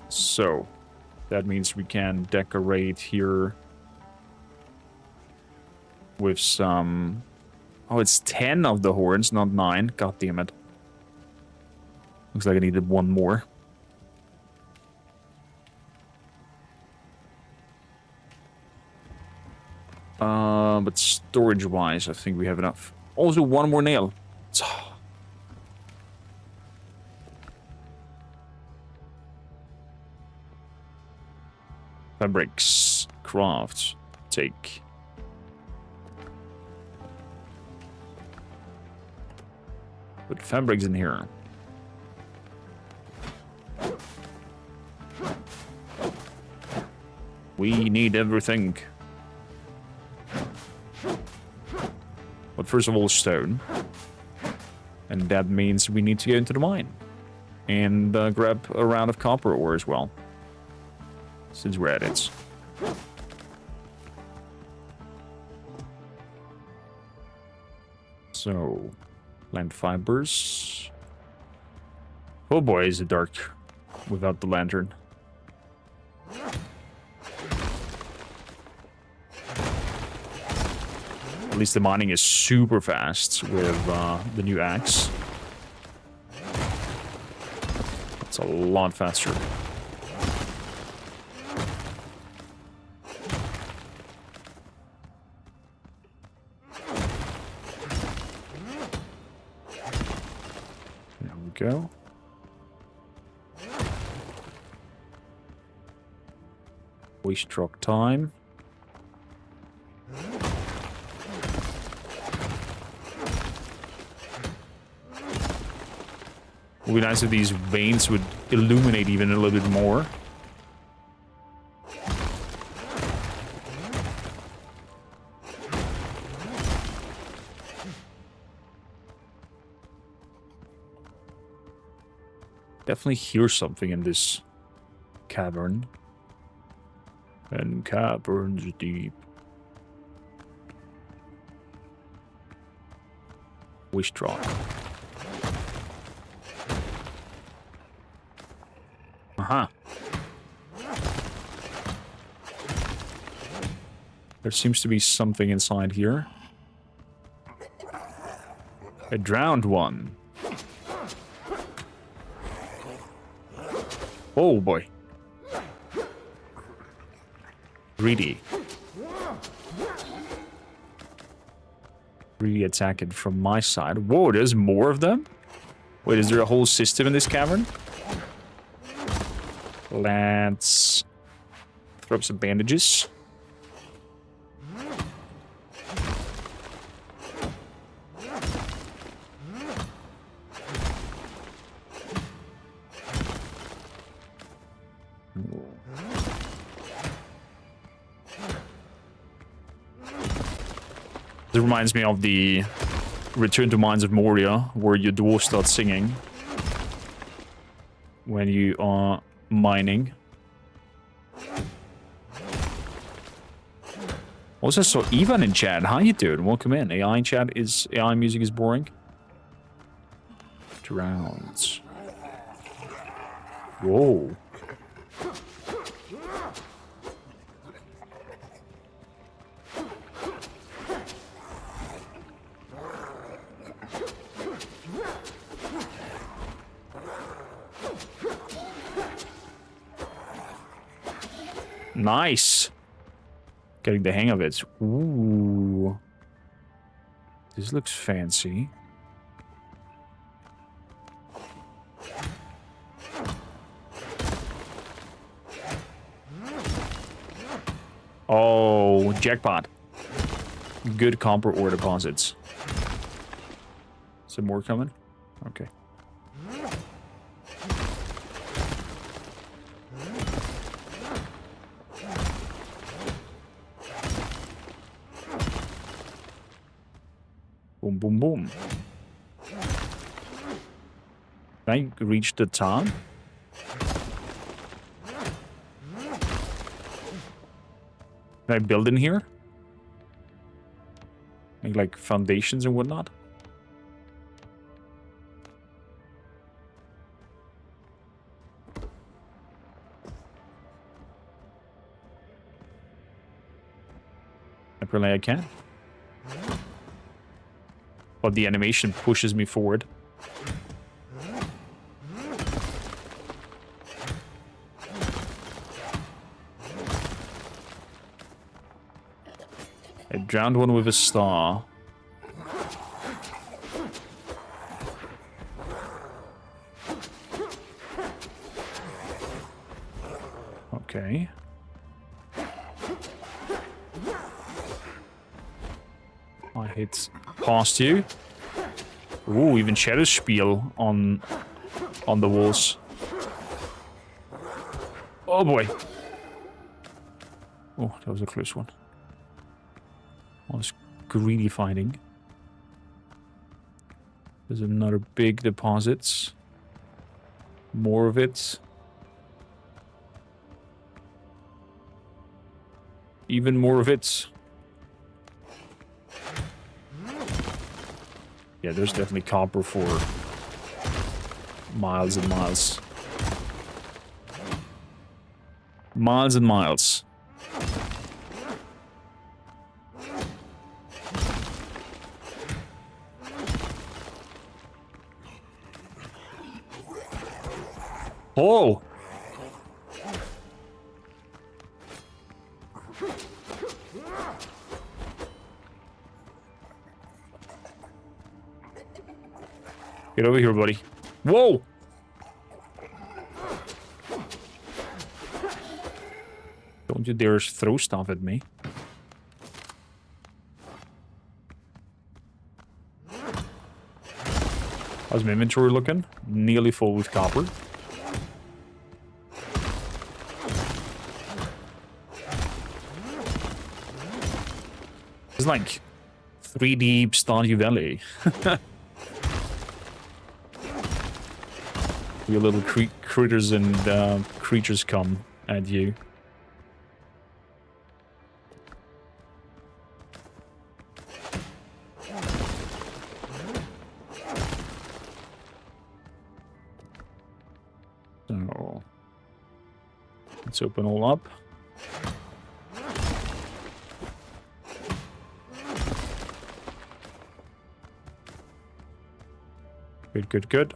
Speaker 1: So, that means we can decorate here with some... Oh, it's 10 of the horns, not 9. God damn it. Looks like I needed 1 more. But storage-wise, I think we have enough. Also, 1 more nail. Fabrics, crafts, take. Put fabrics in here. We need everything. But first of all, stone. And that means we need to go into the mine. And grab a round of copper ore as well. Since we're at it. So, plant fibers. Oh boy, is it dark without the lantern. At least the mining is super fast with the new axe. It's a lot faster. We struck time. It would be nice if these veins would illuminate even a little bit more. Definitely hear something in this cavern. And caverns deep. Wish drop. There seems to be something inside here. A drowned one. Oh boy. Greedy. Really attacking from my side. Whoa, there's more of them? Wait, is there a whole system in this cavern? Let's throw up some bandages. This reminds me of the Return to Mines of Moria, where your dwarf starts singing when you are mining. Also saw Ivan in chat. How you doing? Welcome in. AI in chat is AI music is boring. Drowns. Whoa. Nice. Getting the hang of it. Ooh. This looks fancy. Oh, jackpot. Good copper ore deposits. Some more coming? Okay. Boom, boom, boom. Can I reach the top? Can I build in here? Make like foundations and whatnot? Apparently I can. But the animation pushes me forward. I drowned one with a star. Okay. I hit past you. Ooh, even shadow spiel on the walls. Oh boy. Oh, that was a close one. I was greedy fighting. There's another big deposit. More of it. Even more of it. Yeah, there's definitely copper for miles and miles. Miles and miles. Oh! Get over here, buddy. Whoa! Don't you dare throw stuff at me. How's my inventory looking? Nearly full with copper. It's like 3D Stardew Valley. Your little critters and creatures come at you. So let's open all up. Good, good, good.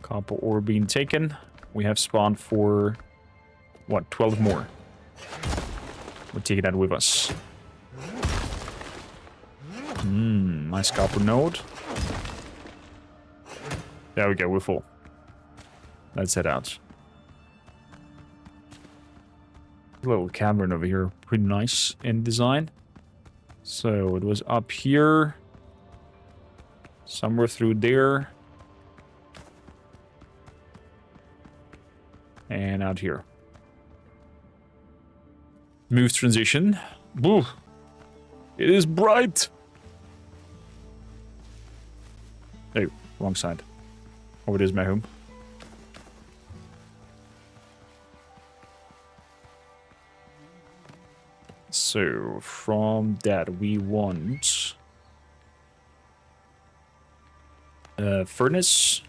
Speaker 1: Copper ore being taken. We have spawned for, what, 12 more. We're taking that with us. Nice copper node. There we go, we're full. Let's head out. Little cavern over here, pretty nice in design. So it was up here. Somewhere through there. And out here. Smooth transition. Boo! It is bright! Oh, wrong side. Oh, it is my home. So, from that we want... furnace.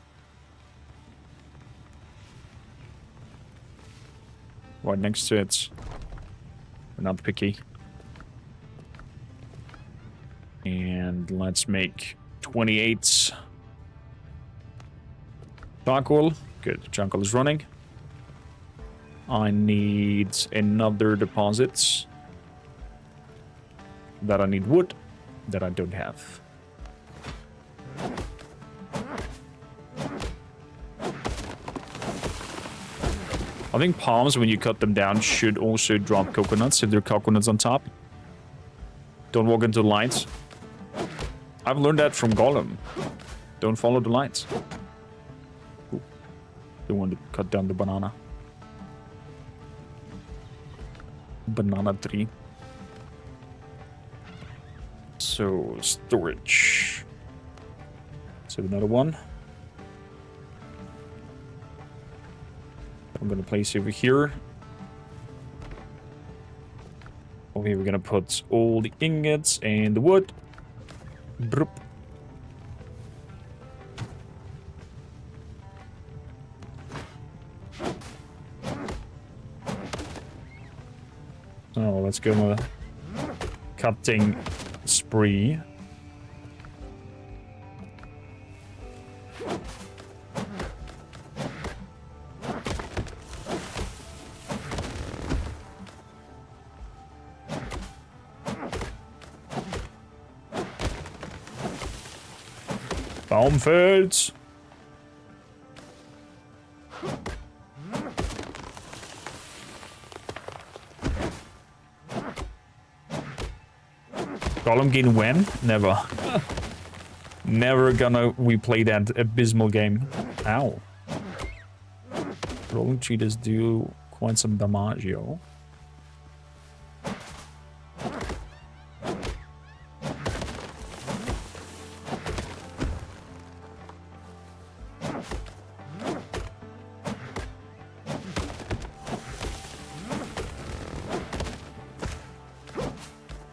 Speaker 1: Right next to it. We're not picky. And let's make 28 charcoal. Good, charcoal is running. I need another deposit. That I need wood. That I don't have. I think palms, when you cut them down, should also drop coconuts if there are coconuts on top. Don't walk into the lights. I've learned that from Gollum. Don't follow the lights. Ooh. They want to cut down the banana. Banana tree. So, storage. So another one. I'm gonna place over here. Over here we're gonna put all the ingots and the wood. Broop. So let's go on a cutting spree. Baumfeld. Gollum gain when? Never. Never gonna replay that abysmal game. Ow. Rolling cheetahs do quite some damage, yo.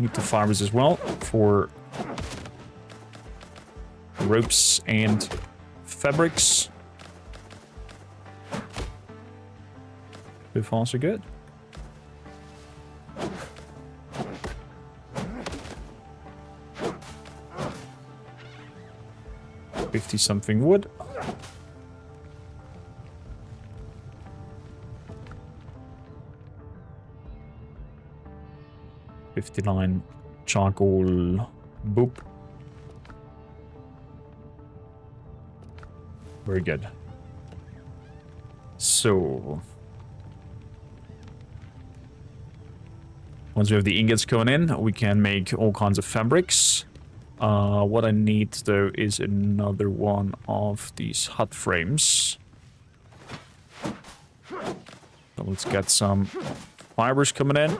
Speaker 1: Need the fibers as well for ropes and fabrics. Both also good. $50-something wood. $59 charcoal. Boop. Very good. So Once we have the ingots coming in, we can make all kinds of fabrics. What I need, though, is another one of these hut frames. So let's get some fibers coming in.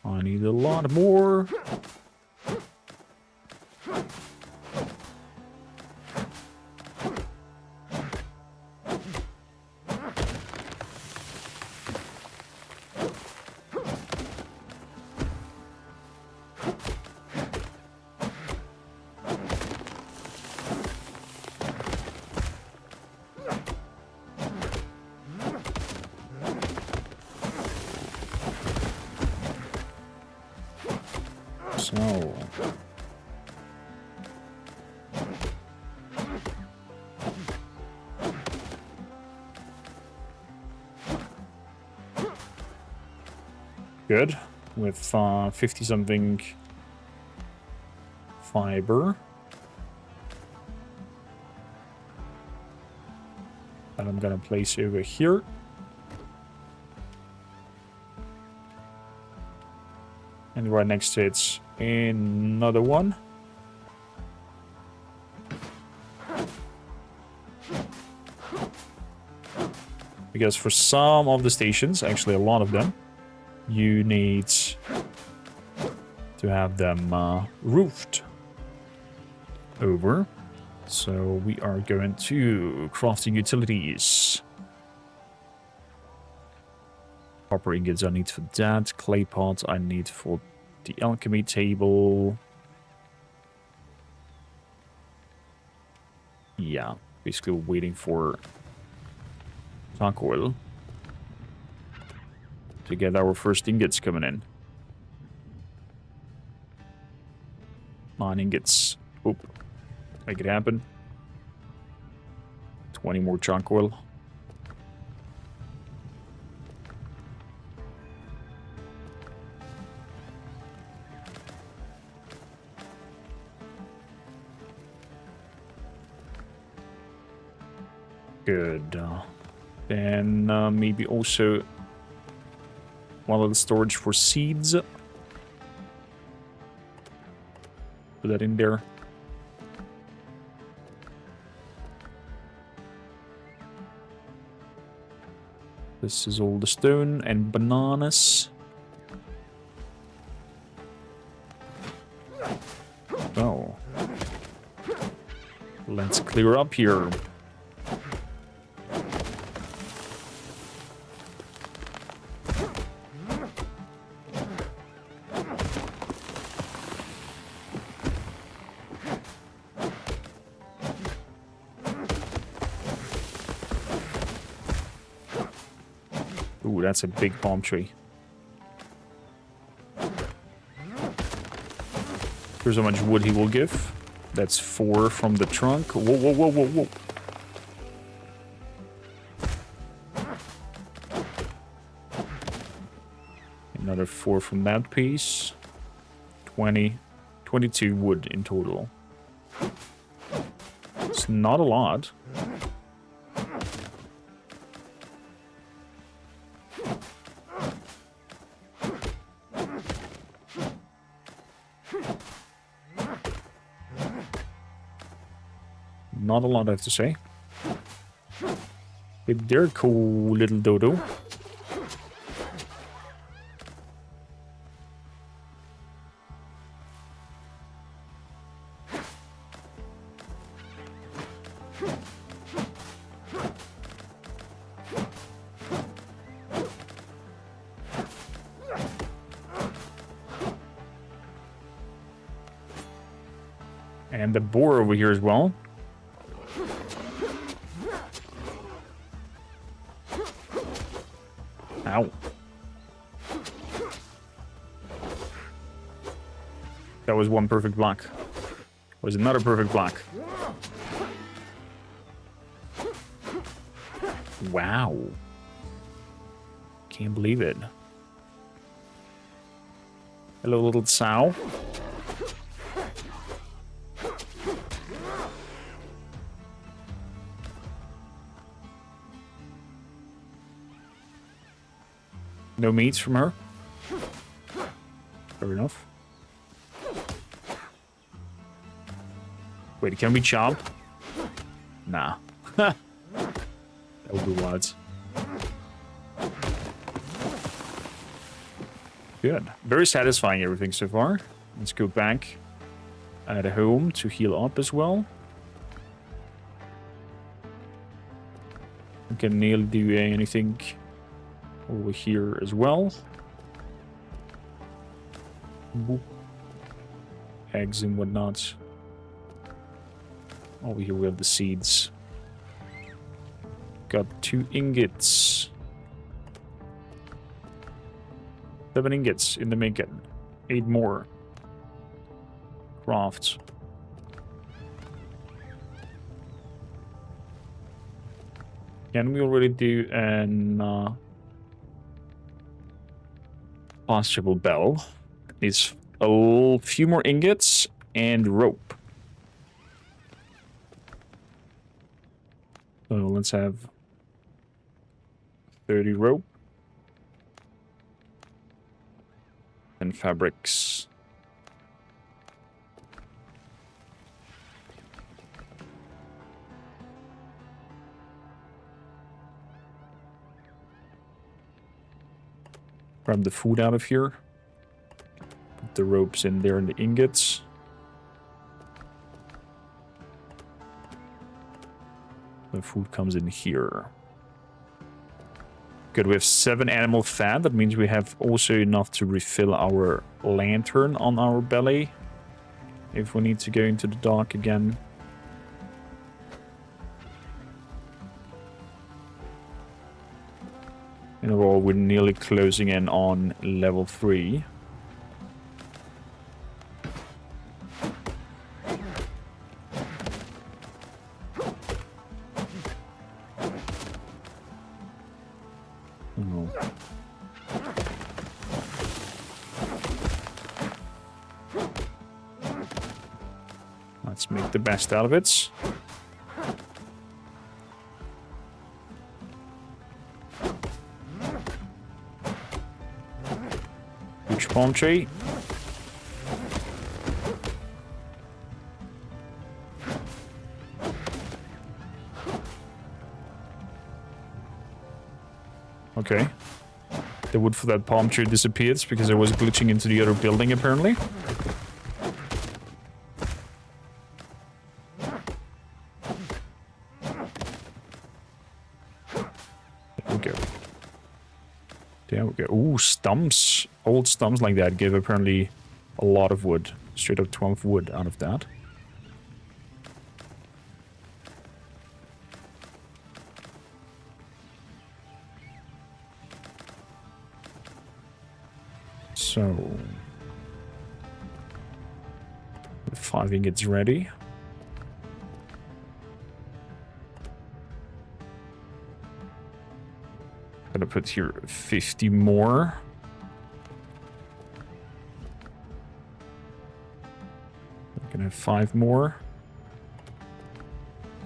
Speaker 1: I need a lot more. So good with 50 something fiber. That I'm gonna place over here. And right next to it's another one. Because for some of the stations, actually a lot of them, you need to have them roofed over. So we are going to crafting utilities. Copper ingots I need for that. Clay pots I need for the alchemy table. Yeah, basically waiting for tank oil to get our first ingots coming in. 9 ingots. Oop. Make it happen. 20 more chunk oil. Good. Then maybe also one little storage for seeds. Put that in there. This is all the stone and bananas. Oh. Let's clear up here. Ooh, that's a big palm tree. Here's how much wood he will give. That's 4 from the trunk. Whoa, whoa, whoa, whoa, whoa. Another 4 from that piece. 22 wood in total. It's not a lot. Not a lot, I have to say. But they're cool little dodo. And the boar over here as well. Ow. That was one perfect block. Was another perfect block. Wow. Can't believe it. Hello, little sow. No meats from her. Fair enough. Wait, can we chomp? Nah. That would be wild. Good. Very satisfying everything so far. Let's go back at home to heal up as well. We can nearly do anything over here as well. Boop. Eggs and whatnot. Over here we have the seeds. Got 2 ingots. 7 ingots in the making. 8 more. Craft. Can we already do an possible bell? It's a few more ingots and rope. So let's have 30 rope. And fabrics. Grab the food out of here. Put the ropes in there and the ingots. The food comes in here. Good, we have 7 animal fat. That means we have also enough to refill our lantern on our belly. If we need to go into the dark again. And overall, we're nearly closing in on level 3. Let's make the best out of it. Huge palm tree. Okay. The wood for that palm tree disappeared because I was glitching into the other building apparently. There we go. Ooh, stumps. Old stumps like that give apparently a lot of wood. Straight up 12 wood out of that. So... the 5 ingots ready. Gonna put here 50 more. I'm gonna have 5 more.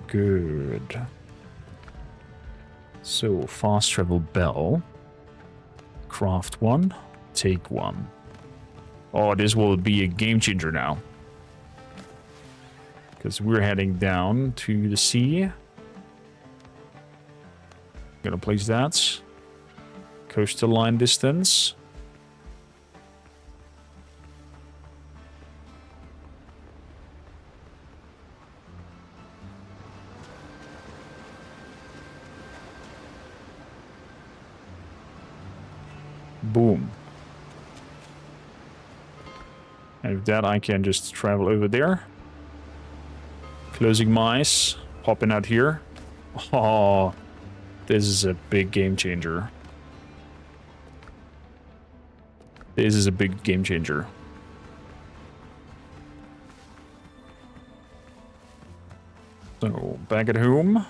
Speaker 1: Good. So, fast travel bell. Craft 1. Take 1. Oh, this will be a game changer now. Because we're heading down to the sea. Gonna place that. Coastal line distance. Boom. And with that, I can just travel over there. Closing my eyes. Popping out here. Oh, this is a big game changer. This is a big game changer. So, back at home.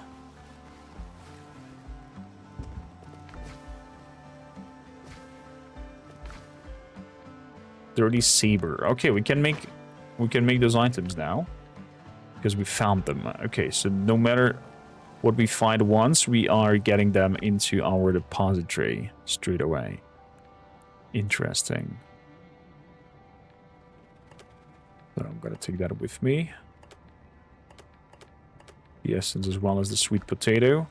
Speaker 1: Dirty saber. Okay, we can make those items now. Because we found them. Okay, so no matter what we find once, we are getting them into our depository straight away. Interesting. So I'm gonna take that with me. The essence as well as the sweet potato.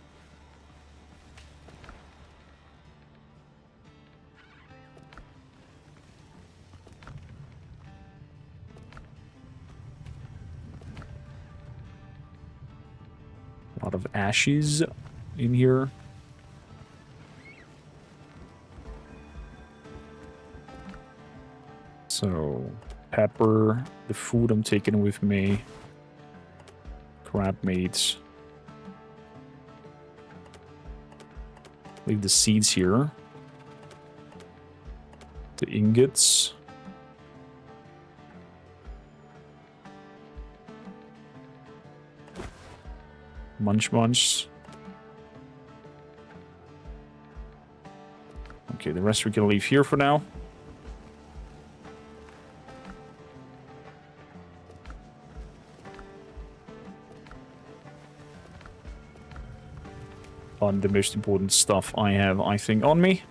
Speaker 1: A lot of ashes in here. So, pepper, the food I'm taking with me, crab meats. Leave the seeds here. The ingots. Munch munch. Okay, the rest we can leave here for now. On the most important stuff I have, I think, on me.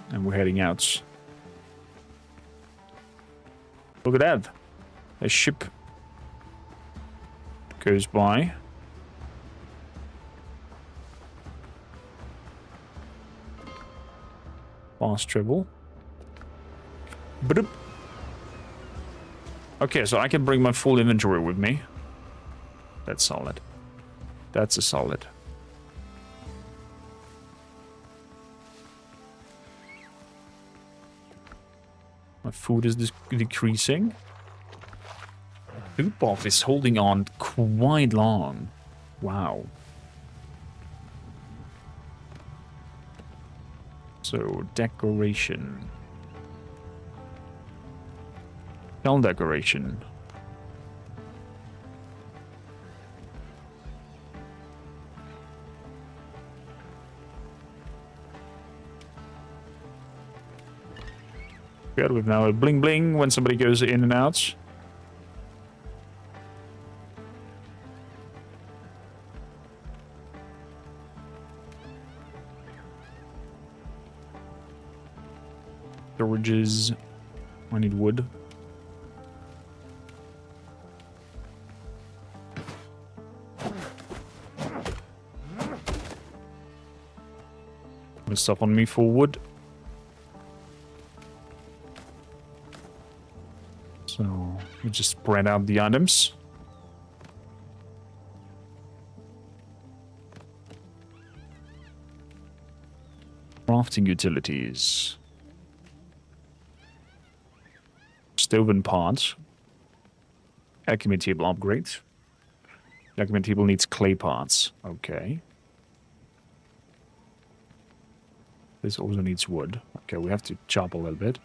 Speaker 1: And we're heading out. Look at that. A ship goes by. Fast travel. Bloop. Okay, so I can bring my full inventory with me. That's solid. That's a solid. My food is decreasing. Food buff is holding on quite long. Wow. So, decoration. Shell decoration. Good, we've now a bling bling when somebody goes in and out. Storages. I need wood. Stuff on me for wood. So we just spread out the items. Crafting utilities. Stove and parts. Alchemy table upgrade. Alchemy table needs clay parts. Okay. This also needs wood. Okay, we have to chop a little bit.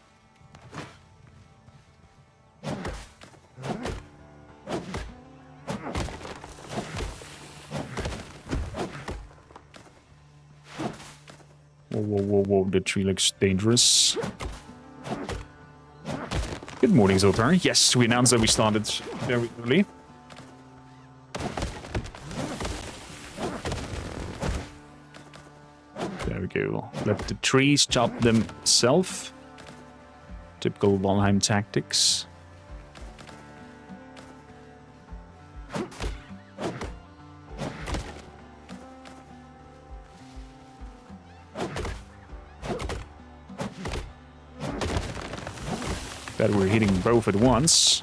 Speaker 1: Whoa, whoa, whoa, whoa, the tree looks dangerous. Good morning, Zoltar. Yes, we announced that we started very early. There we go. Let the trees chop themselves. Typical Valheim tactics. That we're hitting both at once.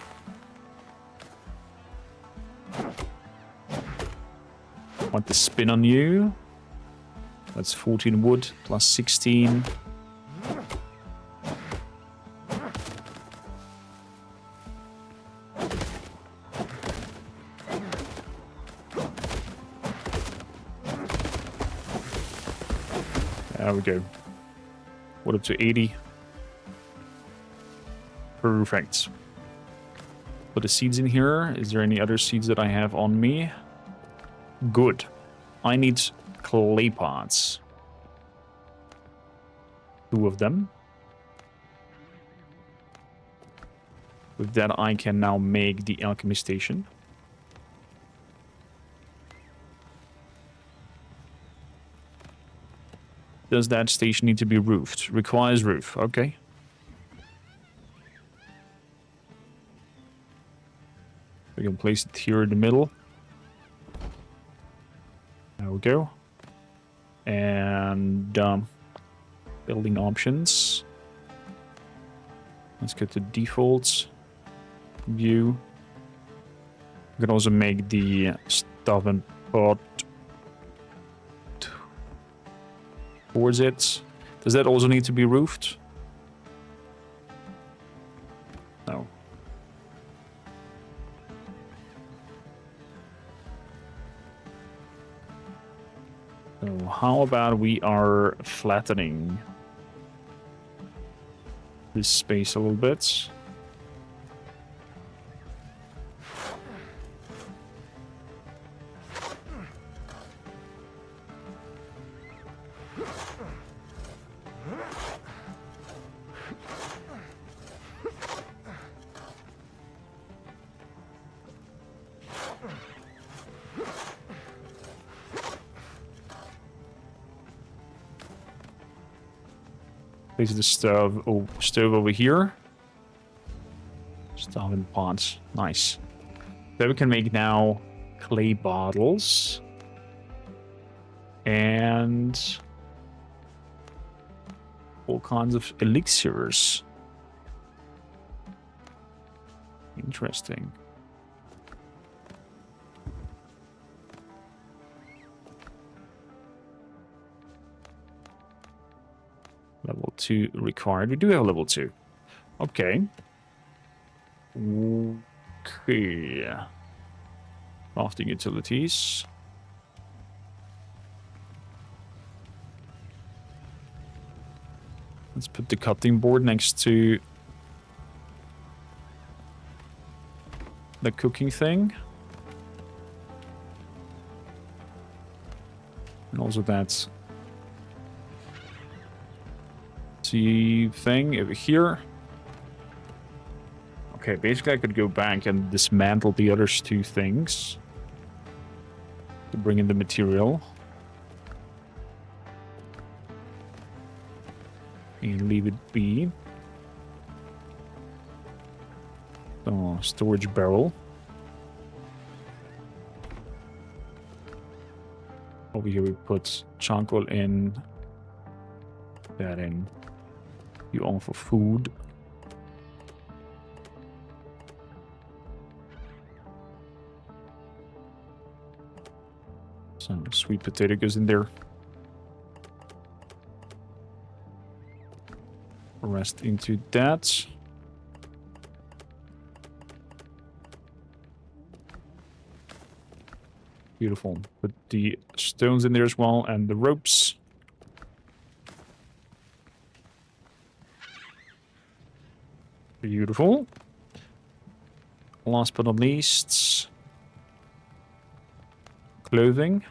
Speaker 1: Want the spin on you. That's 14 wood plus 16. There we go. What up to 80? Perfect. Put the seeds in here. Is there any other seeds that I have on me? Good. I need clay pots. 2 of them. With that, I can now make the alchemy station. does that station need to be roofed? Requires roof. Okay. We can place it here in the middle. There we go. And building options. Let's get to defaults. View. We can also make the stuff and pot towards it. Does that also need to be roofed? No. So how about we are flattening this space a little bit? Place the stove over here. Stove and pots. Nice. Then we can make now clay bottles. And all kinds of elixirs. Interesting. Level 2 required. We do have level 2. Okay. Okay. Crafting utilities. Let's put the cutting board next to the cooking thing. And also that thing over here. Okay, basically I could go back and dismantle the other two things to bring in the material. And leave it be. Oh, storage barrel. Over here we put charcoal in. Put that in. You all for food. Some sweet potato goes in there. Rest into that. Beautiful. Put the stones in there as well and the ropes. Beautiful. Last but not least, clothing.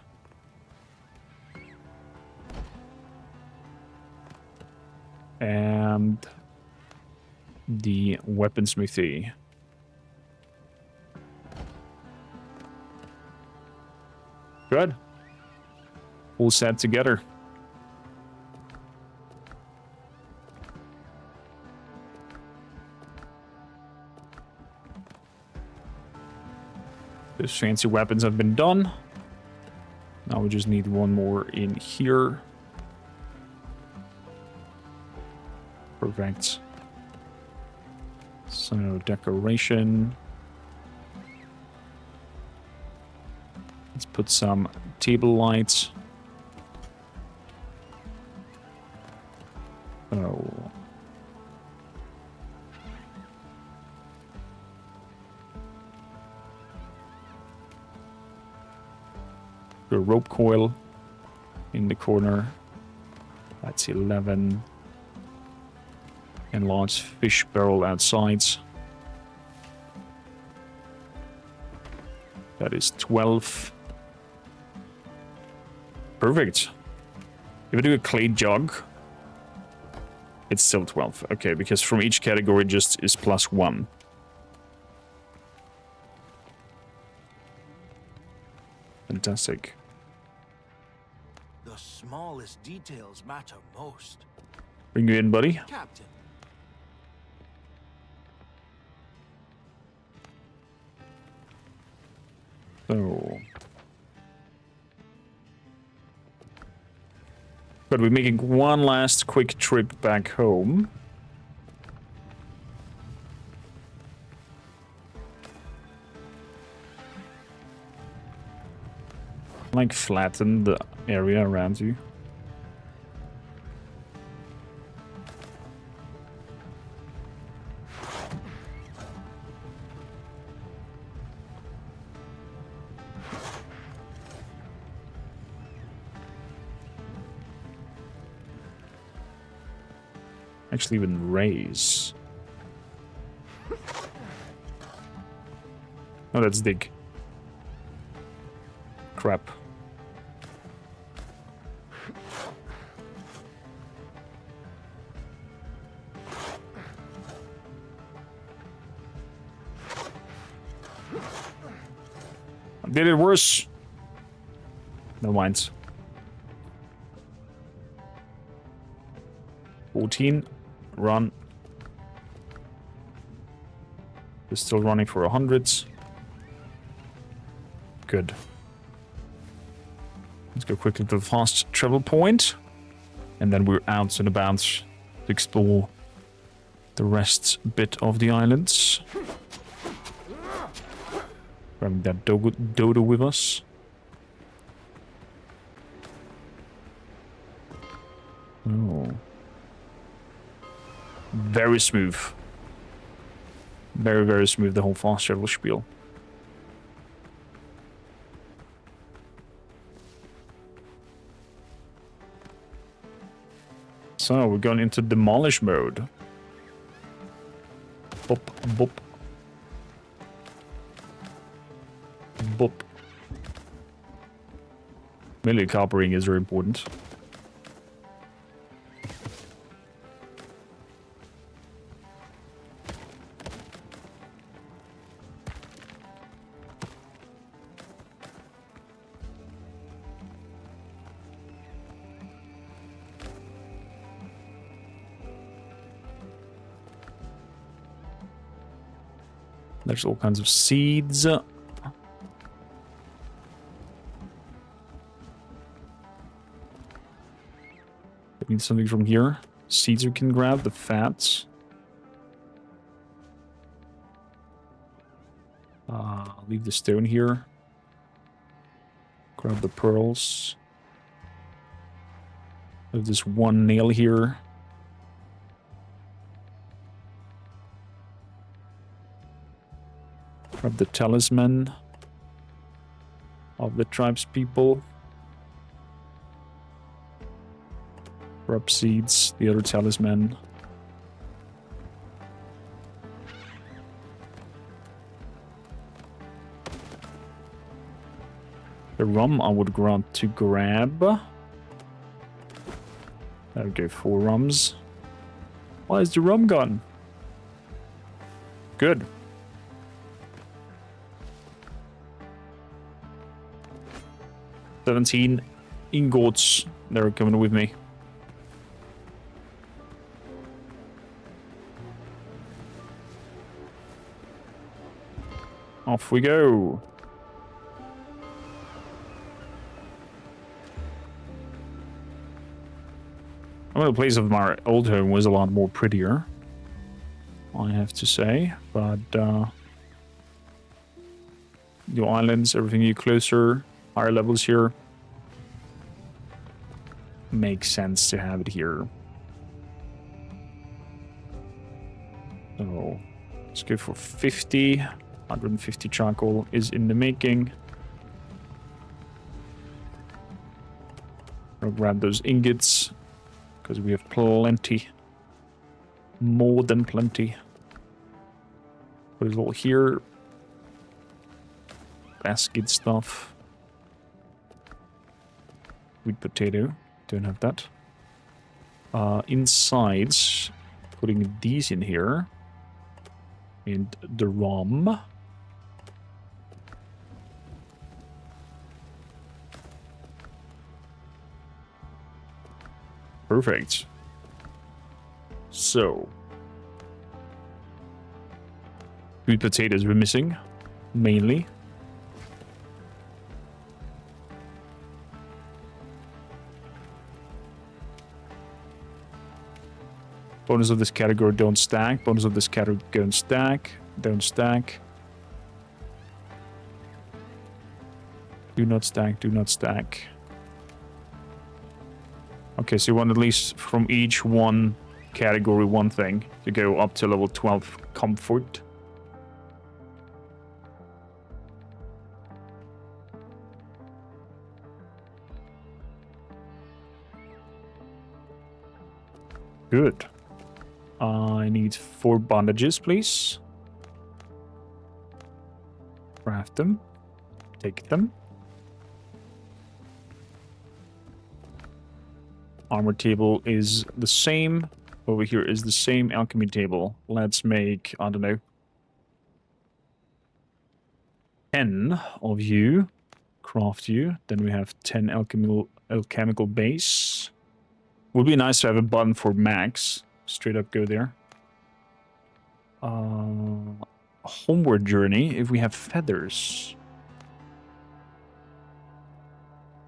Speaker 1: And the weaponsmithy. Good. All set together. Those fancy weapons have been done. Now we just need one more in here. Perfect. So, decoration. Let's put some table lights. Oh. The rope coil in the corner. That's 11. And large fish barrel outside. That is 12. Perfect. If I do a clay jug, it's still 12. Okay, because from each category just is +1. Fantastic.
Speaker 2: The smallest details matter most.
Speaker 1: Bring you in, buddy.
Speaker 2: Captain,
Speaker 1: So... But we're making one last quick trip back home. Like flatten the area around you. Actually even raise. Oh, that's dig. Crap. I did it worse. No minds. 14. Run. We're still running for 100s. Good. Let's go quickly to the fast travel point. And then we're out and about to explore the rest bit of the islands. Grabbing that dodo with us. Oh. Very smooth. Very, very smooth, the whole fast travel spiel. So, we're going into demolish mode. Bop, bop. Bop. Melee coppering is very important. There's all kinds of seeds. We need something from here. Seeds we can grab, the fats. Leave the stone here. Grab the pearls. Have this one nail here. Grab the talisman of the tribe's people. Grab seeds, the other talisman. The rum I would grant to grab. Okay, 4 rums. Why is the rum gone? Good. $17 ingots. They're coming with me. Off we go. Well, the place of my old home was a lot more prettier, I have to say, but the islands, everything you closer, higher levels here, makes sense to have it here. So let's go for 50. 150 charcoal is in the making. I'll grab those ingots because we have plenty. More than plenty. Put it all here. Basket stuff. Sweet potato. Don't have that. Inside, putting these in here. And the rum. Perfect. So. Sweet potatoes we're missing, mainly. Bonus of this category, don't stack. Bonus of this category, don't stack. Don't stack. Do not stack, do not stack. Okay, so you want at least from each one category one thing to go up to level 12 comfort. Good. I need 4 bandages, please. Craft them. Take them. Armor table is the same. Over here is the same alchemy table. Let's make, I don't know, 10 of you. Craft you. Then we have 10 alchemical base. Would be nice to have a button for max. Straight up go there. Homeward journey, if we have feathers.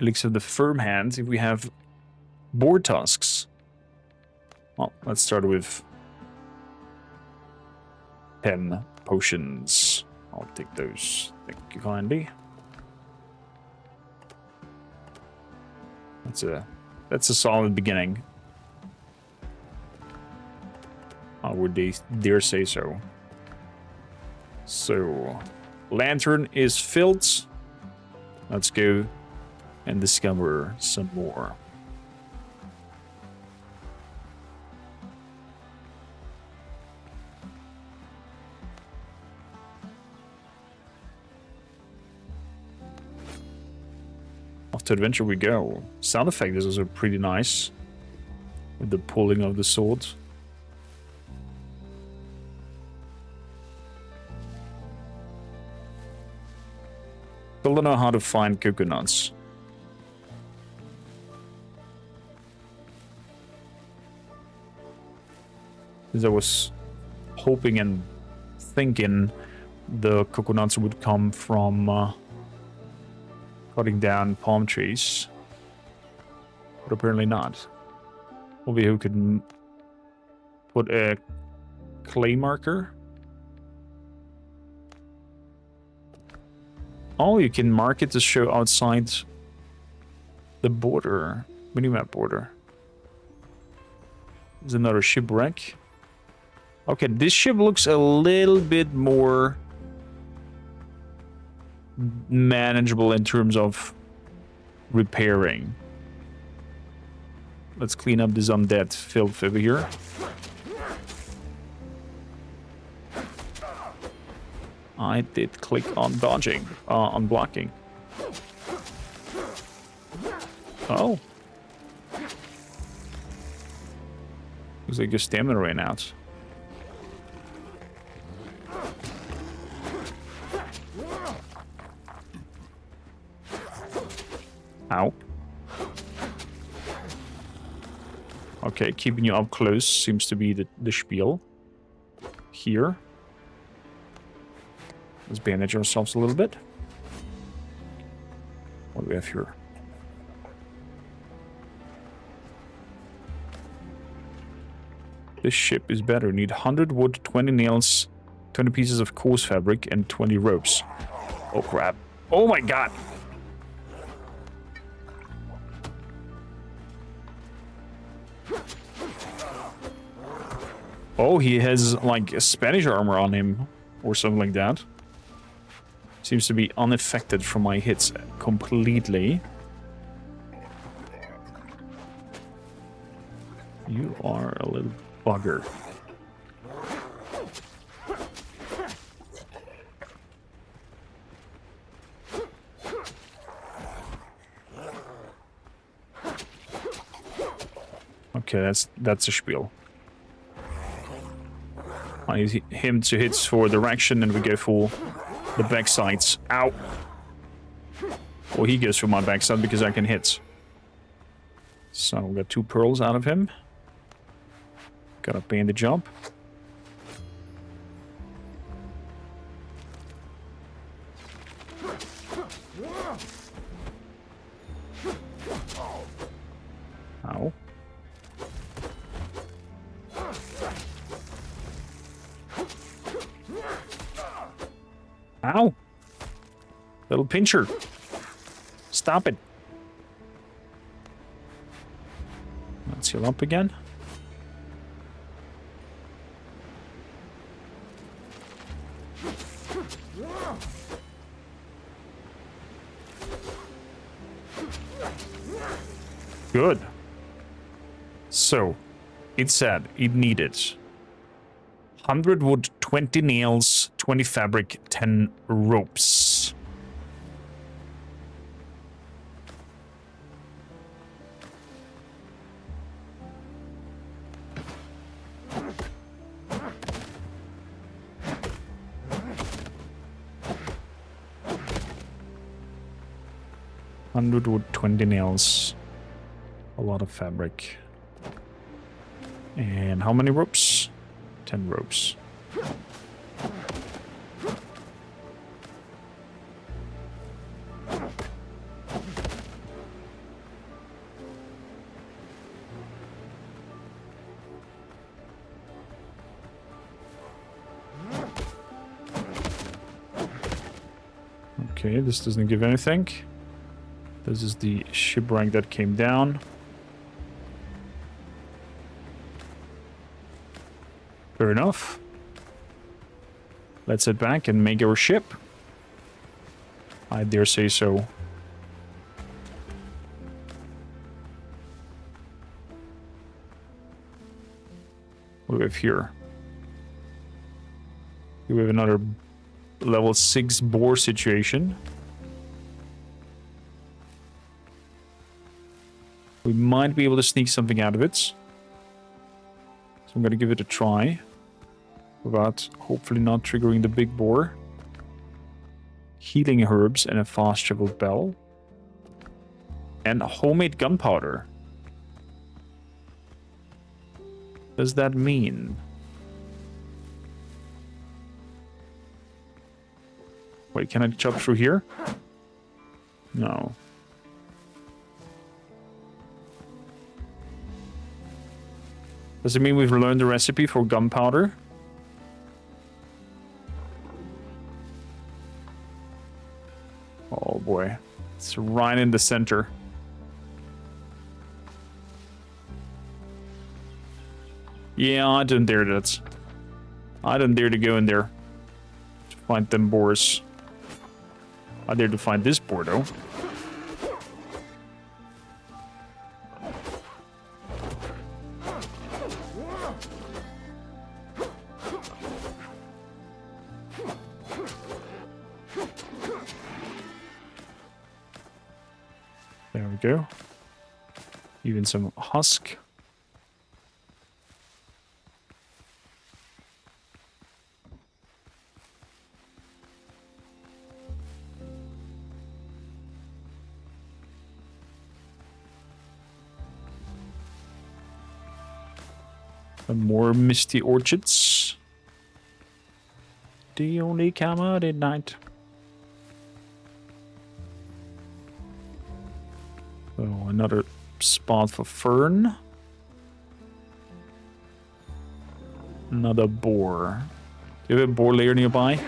Speaker 1: Elixir of the firm hand, if we have boar tusks. Well, let's start with 10 potions. I'll take those. Thank you kindly. That's a solid beginning. I would dare say so. So, lantern is filled. Let's go and discover some more. Off to adventure we go. Sound effect is also pretty nice. With the pulling of the sword. Still don't know how to find coconuts. Because I was hoping and thinking the coconuts would come from cutting down palm trees. But apparently not. Over here we could put a clay marker. Oh, you can mark it to show outside the border. Minimap border. There's another shipwreck. Okay, this ship looks a little bit more manageable in terms of repairing. Let's clean up this undead filth over here. I did click on dodging, on blocking. Oh. Looks like your stamina ran out. Ow. Okay, keeping you up close seems to be the spiel. Here. Let's bandage ourselves a little bit. What do we have here? This ship is better. Need 100 wood, 20 nails, 20 pieces of coarse fabric, and 20 ropes. Oh crap. Oh my god! Oh, he has like a Spanish armor on him or something like that. Seems to be unaffected from my hits completely. You are a little bugger. Okay, that's a spiel. I need him to hit for direction and we go for the backsides. Ow! Well, he goes for my backside because I can hit. So we got 2 pearls out of him. Got a bandage up. Ow. Ow! Little pincher. Stop it. Let's heal up again. Good. So, it said it needed 100 wood, 20 nails, 20 fabric, 10 ropes. Hundred wood, 20 nails, a lot of fabric. And how many ropes? 10 ropes. Okay, this doesn't give anything. This is the shipwreck that came down. Fair enough. Let's head back and make our ship. I dare say so. What do we have here? Here we have another level 6 boar situation. We might be able to sneak something out of it. So I'm going to give it a try. Without hopefully not triggering the big boar. Healing herbs and a fast travel bell. And homemade gunpowder. What does that mean? Wait, can I chop through here? No. Does it mean we've learned the recipe for gunpowder? Oh boy. It's right in the center. Yeah, I didn't dare that. I didn't dare to go in there to find them boars. I dare to find this boar though. There we go. Even some husk. And more misty orchards. They only come out at night. Oh, another spot for fern. Another boar. Do you have a boar lair nearby?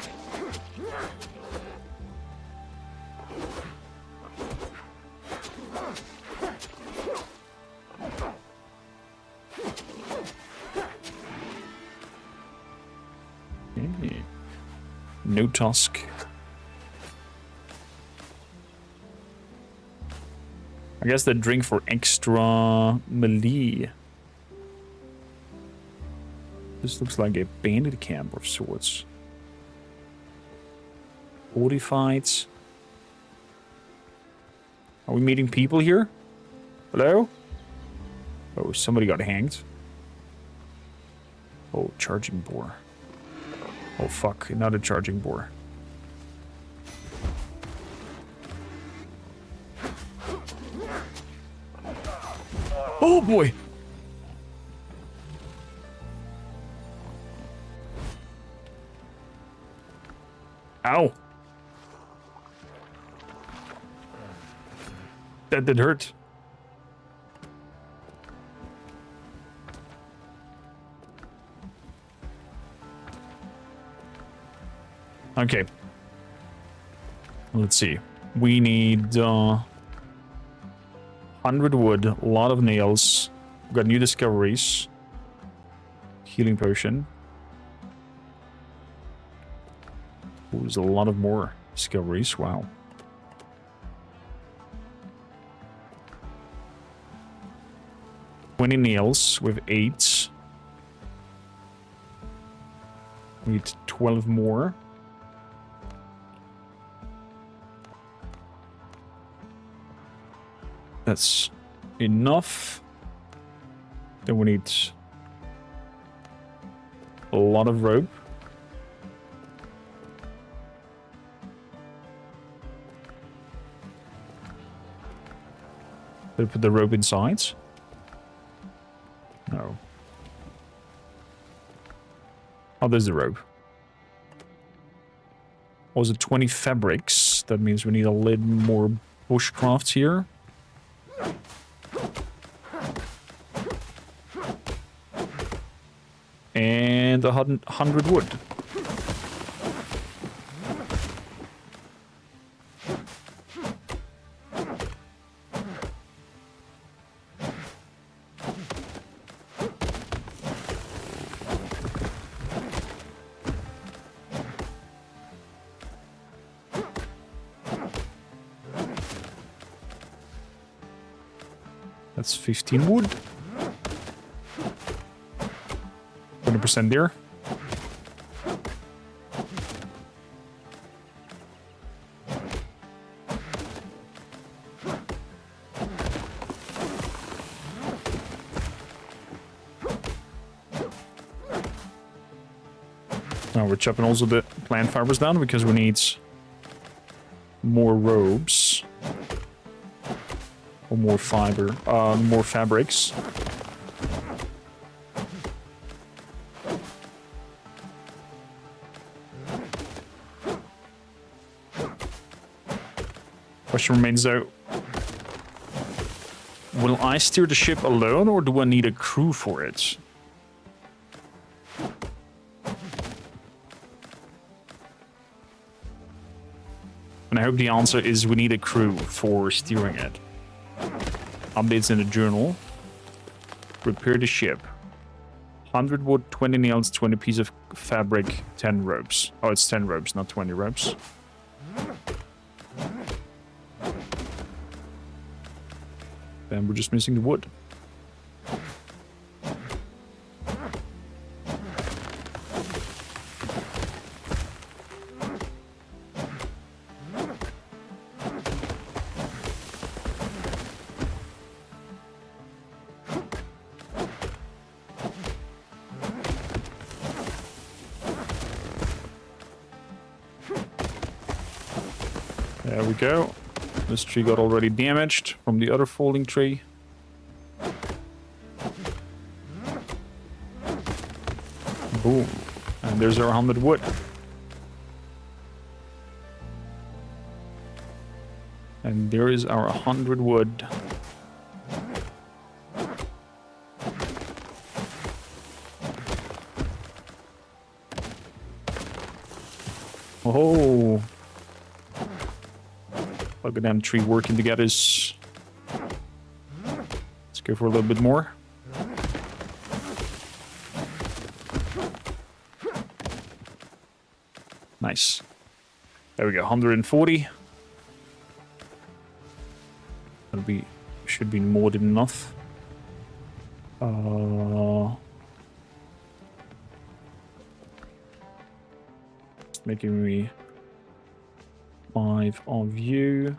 Speaker 1: Okay. No tusk. I guess the drink for extra melee. This looks like a bandit camp of sorts. Fortified. Are we meeting people here? Hello? Oh, somebody got hanged. Oh, charging boar. Oh fuck, another charging boar. Oh boy! Ow! That did hurt. Okay. Let's see. We need 100 wood, a lot of nails. We've got new discoveries. Healing potion. Ooh, there's a lot of more discoveries. Wow. Twenty nails with 8. We need 12 more. That's enough. Then we need a lot of rope. Did I put the rope inside? No. Oh, there's the rope. Was it 20 fabrics? That means we need a little more bushcrafts here. And 100 wood. That's 15 wood. 100% there. Now we're chopping also the plant fibers down because we need more robes. Or more fiber, more fabrics. Question remains though, will I steer the ship alone or do I need a crew for it? And I hope the answer is we need a crew for steering it. Updates in the journal. Repair the ship. 100 wood, 20 nails, 20 pieces of fabric, 10 ropes. Oh, it's 10 ropes, not 20 ropes. Then we're just missing the wood. There we go. This tree got already damaged from the other falling tree. Boom. And there's our 100 wood. And there is our 100 wood. Oh. Look at them tree working together. Let's go for a little bit more. Nice. There we go, 140. That'll be, should be more than enough. Making me 5 of you.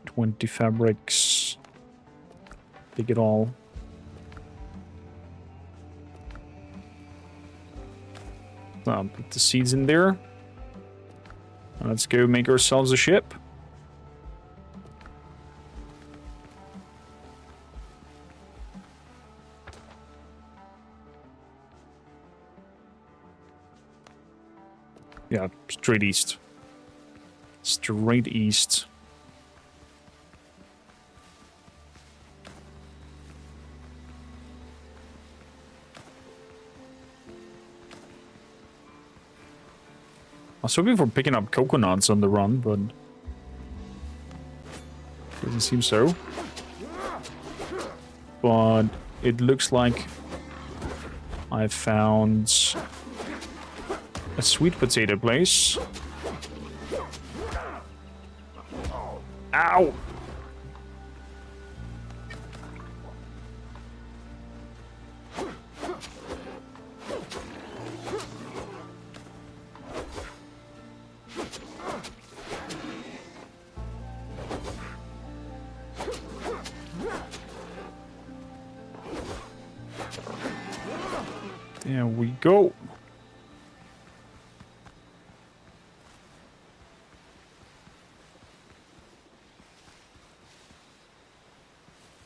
Speaker 1: 20 fabrics. Take it all. Put the seeds in there. And let's go make ourselves a ship. Yeah, straight east. Straight east. I was hoping for picking up coconuts on the run, but doesn't seem so. But it looks like I found a sweet potato place. Ow! There we go.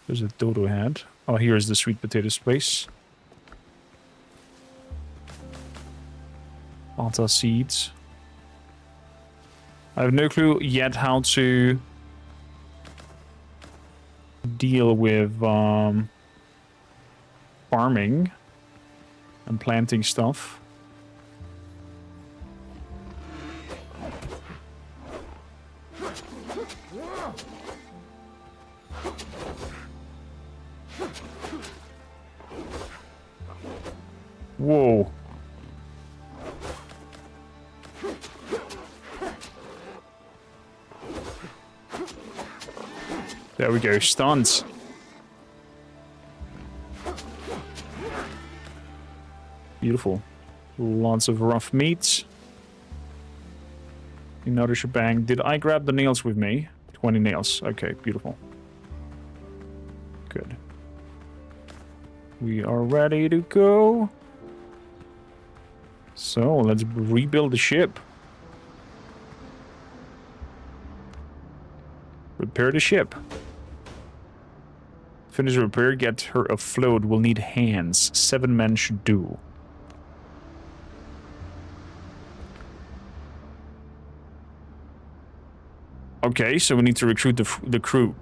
Speaker 1: There's a dodo head. Oh, here's the sweet potato space. Alta seeds. I have no clue yet how to deal with farming and planting stuff. Whoa. There we go, stunts. Beautiful. Lots of rough meat. Another shebang. Did I grab the nails with me? 20 nails. Okay, beautiful. Good. We are ready to go. So, let's rebuild the ship. Repair the ship. Finish repair, get her afloat. We'll need hands. 7 men should do. Okay, so we need to recruit the crew.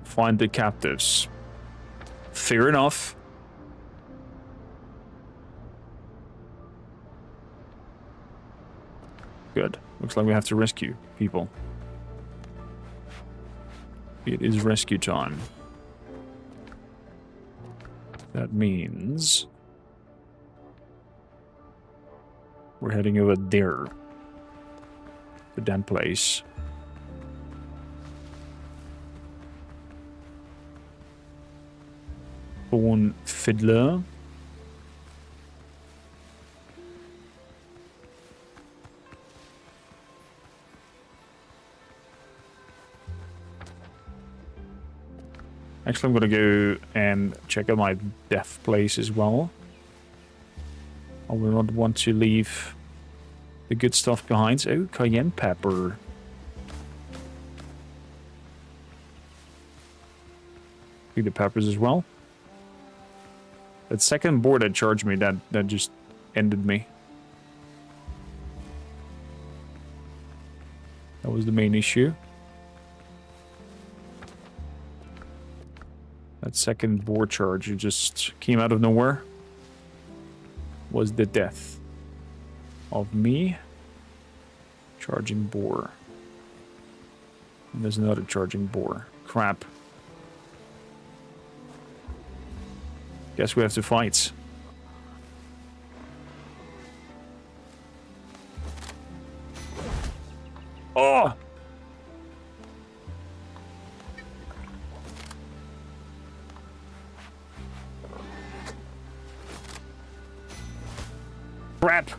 Speaker 1: Find the captives. Fair enough. Good. Looks like we have to rescue people. It is rescue time. That means we're heading over there. To that place. Born Fiddler. Actually, I'm gonna go and check out my death place as well. I will not want to leave the good stuff behind. Oh, cayenne pepper. Take the peppers as well. That second board that charged me, that just ended me. That was the main issue. That second board charge, it just came out of nowhere. Was the death of me. Charging boar. And there's another charging boar. Crap. Guess we have to fight. Oh! Crap!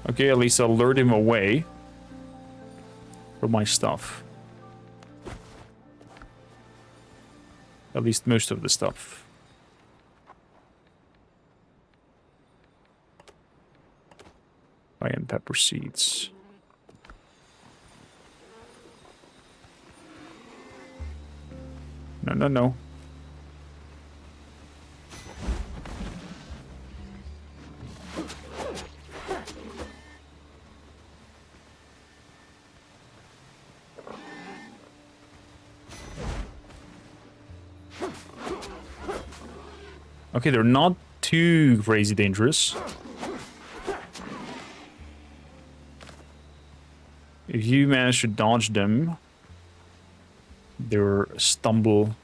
Speaker 1: Okay, at least I'll lure him away from my stuff. At least most of the stuff. Cayenne pepper seeds. No, no, no. Okay, they're not too crazy dangerous. If you manage to dodge them, they'll stumble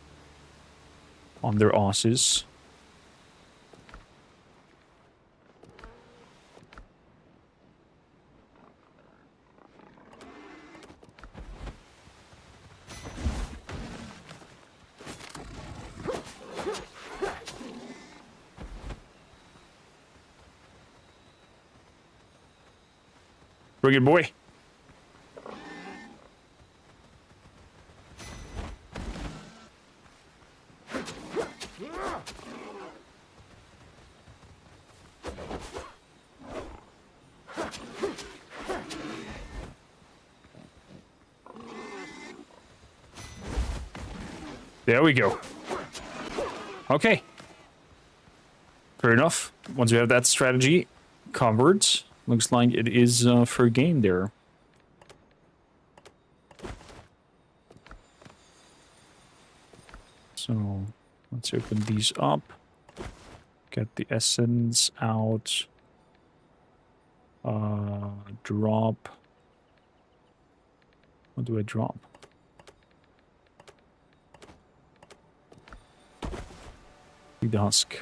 Speaker 1: on their asses. Bring it, boy. There we go. Okay. Fair enough. Once we have that strategy covered, looks like it is fair game there. So let's open these up. Get the essence out. Drop. What do I drop? The husk.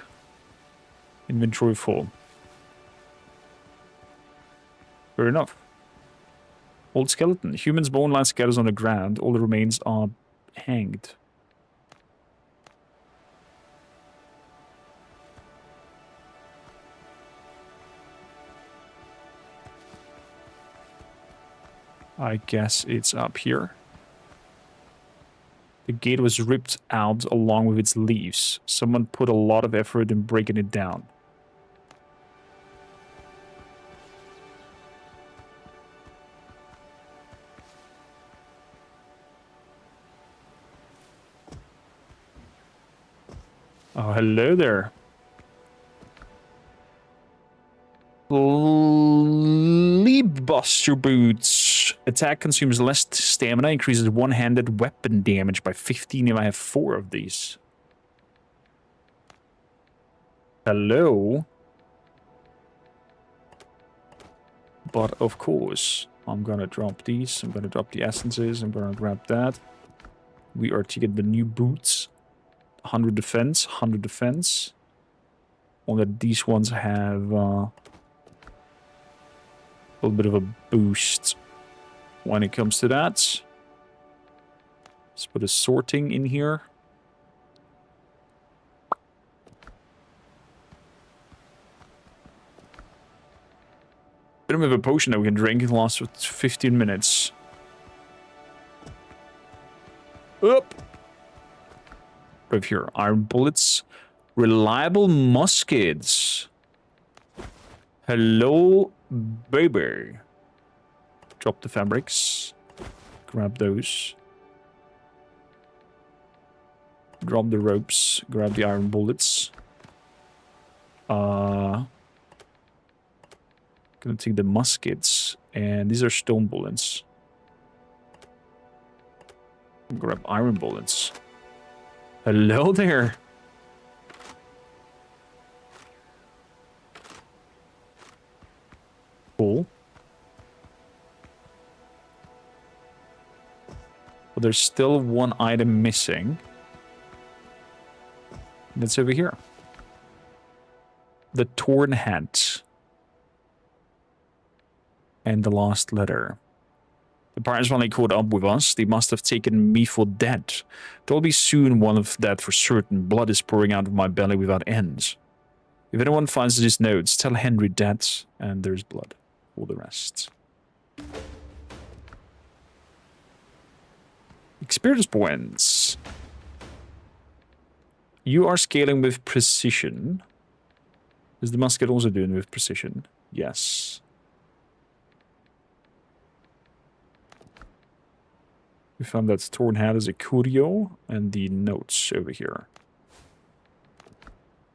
Speaker 1: Inventory full. Fair enough. Old skeleton. Human's bone line scatters on the ground. All the remains are hanged. I guess it's up here. The gate was ripped out along with its leaves. Someone put a lot of effort in breaking it down. Oh, hello there. Leap Buster Boots. Attack consumes less stamina, increases one-handed weapon damage by 15 if I have 4 of these. Hello? But of course, I'm gonna drop these. I'm gonna drop the essences. I'm gonna grab that. We are to get the new boots. 100 defense, 100 defense. Only these ones have a little bit of a boost when it comes to that. Let's put a sorting in here. Bit of a potion that we can drink. It lasts for 15 minutes. Up. Right here. Iron bullets. Reliable muskets. Hello, baby. Drop the fabrics. Grab those. Drop the ropes. Grab the iron bullets. Gonna take the muskets. And these are stone bullets. Grab iron bullets. Hello there. Cool. But there's still one item missing. That's over here. The torn hat. And the last letter. The pirates finally caught up with us. They must have taken me for dead. There'll be soon one of that for certain. Blood is pouring out of my belly without end. If anyone finds these notes, tell Henry that, and there's blood. All the rest. Experience points. You are scaling with precision. Is the musket also doing with precision? Yes. We found that Torn Hat is a curio, and the notes over here.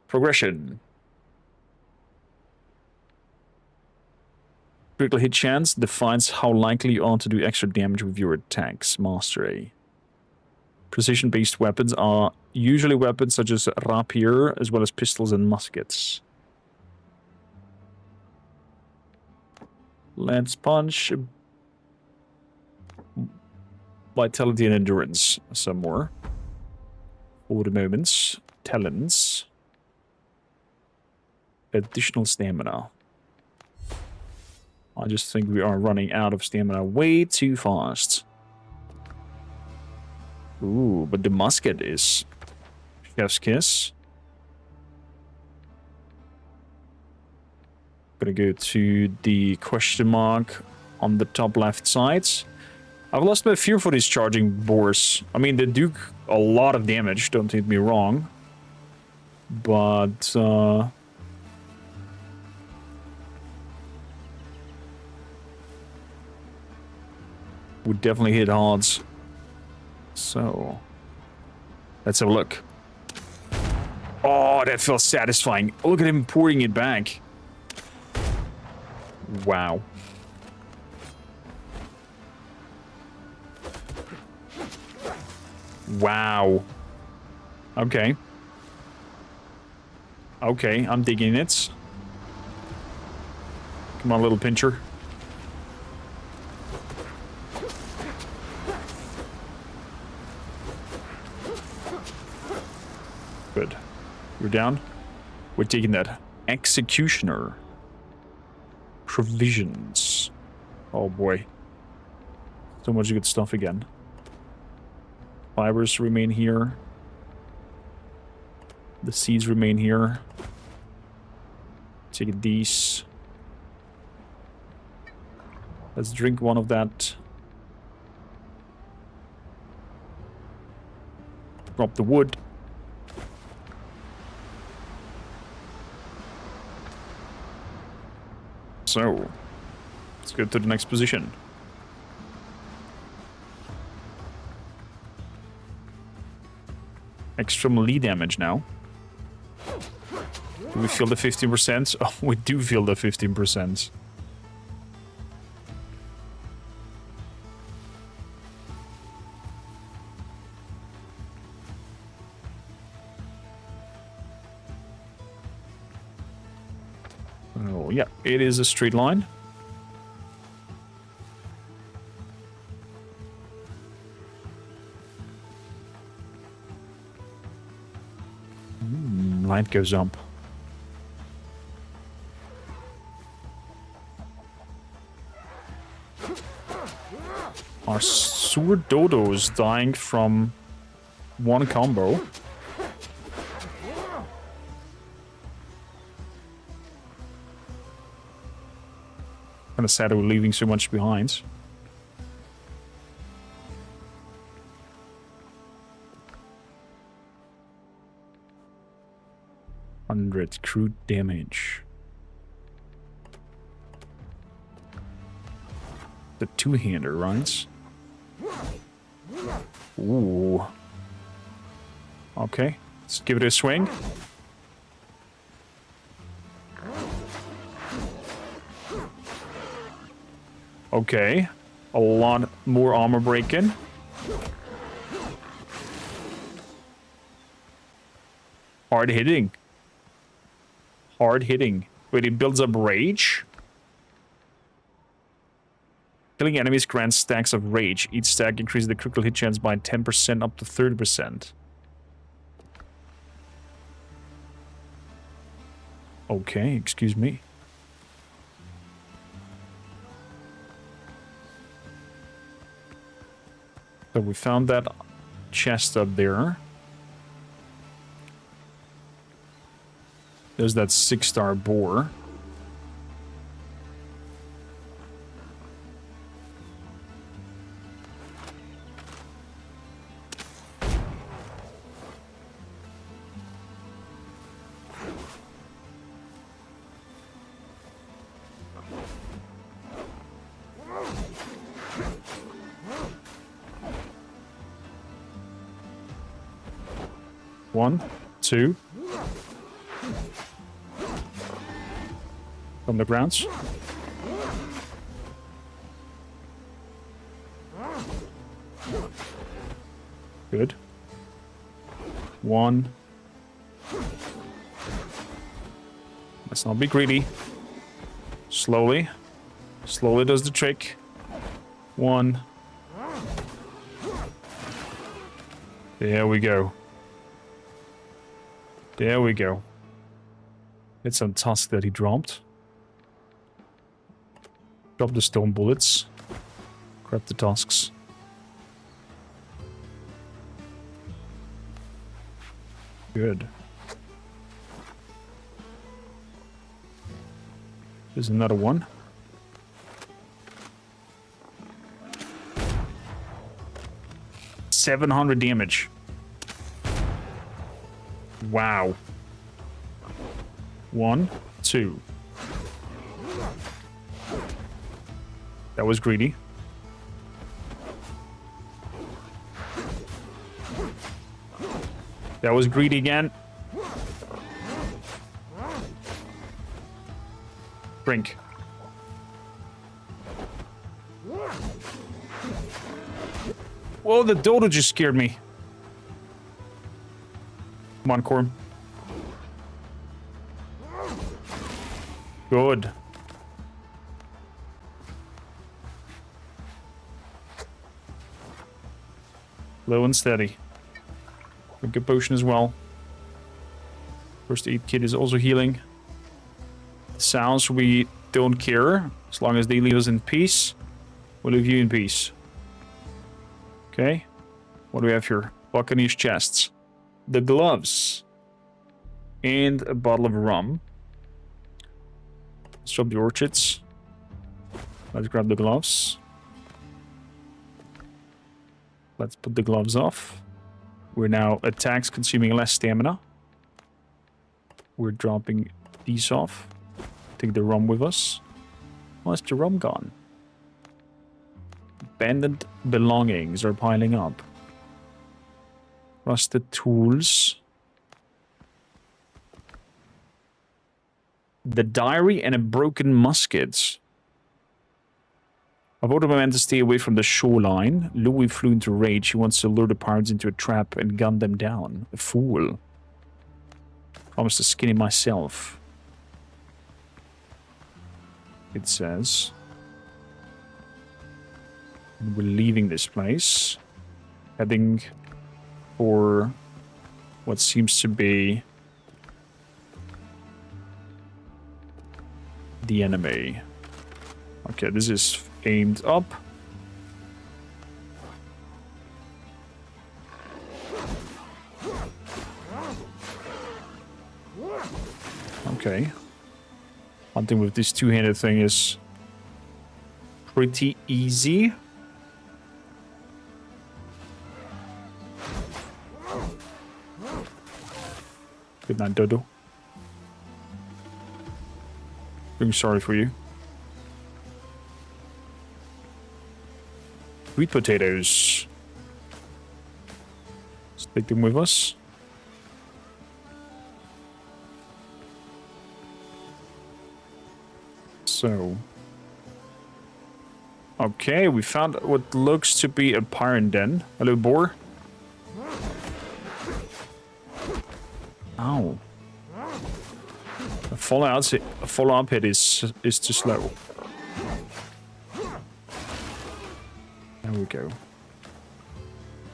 Speaker 1: Progression. Critical hit chance defines how likely you are to do extra damage with your attacks. Mastery. Precision-based weapons are usually weapons such as rapier, as well as pistols and muskets. Lance punch. Vitality and endurance. Some more. For the moments. Talents. Additional stamina. I just think we are running out of stamina way too fast. Ooh, but the musket is chef's kiss. Gonna go to the question mark on the top left side. I've lost my fear for these charging boars. I mean, they do a lot of damage, don't get me wrong. But, would definitely hit hard. So, let's have a look. Oh, that feels satisfying. Look at him pouring it back. Wow. Wow. Okay. Okay, I'm digging it. Come on, little pincher. Good. You're down. We're taking that. Executioner. Provisions. Oh boy. So much good stuff again. Fibers remain here. The seeds remain here. Take these. Let's drink one of that. Drop the wood. So, let's go to the next position. Extra melee damage now. Do we feel the 15%? Oh, we do feel the 15%. Oh, yeah, it is a straight line. Light goes up. Our sewer dodos dying from one combo. Kinda sad that we're leaving so much behind. Crude damage. The two-hander, right? Ooh. Okay, let's give it a swing. Okay, a lot more armor break-in. Hard hitting. Hard hitting. Wait, it builds up rage? Killing enemies grants stacks of rage. Each stack increases the critical hit chance by 10% up to 30%. Okay, excuse me. So we found that chest up there. There's that 6-star boar. 1, 2. From the grounds. Good. 1. Let's not be greedy. Slowly. Slowly does the trick. 1. There we go. There we go. It's some tusk that he dropped. Drop the stone bullets. Grab the tusks. Good. There's another one. $700 damage. Wow. 1, 2. That was greedy. That was greedy again. Drink. Whoa, the dodo just scared me. Come on, Corm. Good. Low and steady. Drink a potion as well. First aid kit is also healing. Sounds we don't care. As long as they leave us in peace, we'll leave you in peace. Okay. What do we have here? Buccaneers chests. The gloves. And a bottle of rum. Let's drop the orchids. Let's grab the gloves. Let's put the gloves off. We're now attacks consuming less stamina. We're dropping these off. Take the rum with us. Where's the rum gone? Abandoned belongings are piling up. Rusted tools. The diary and a broken musket. I've ordered my men to stay away from the shoreline. Louis flew into rage. He wants to lure the pirates into a trap and gun them down. A fool. Promised to skin him myself. It says. And we're leaving this place. Heading for what seems to be the enemy. Okay, this is aimed up. Okay. Hunting with this two-handed thing is pretty easy. Good night, Dodo. I'm sorry for you. Sweet potatoes. Let's take them with us. So. Okay, we found what looks to be a pirate den. Hello, boar. Ow. A follow-up hit is too slow. There we go.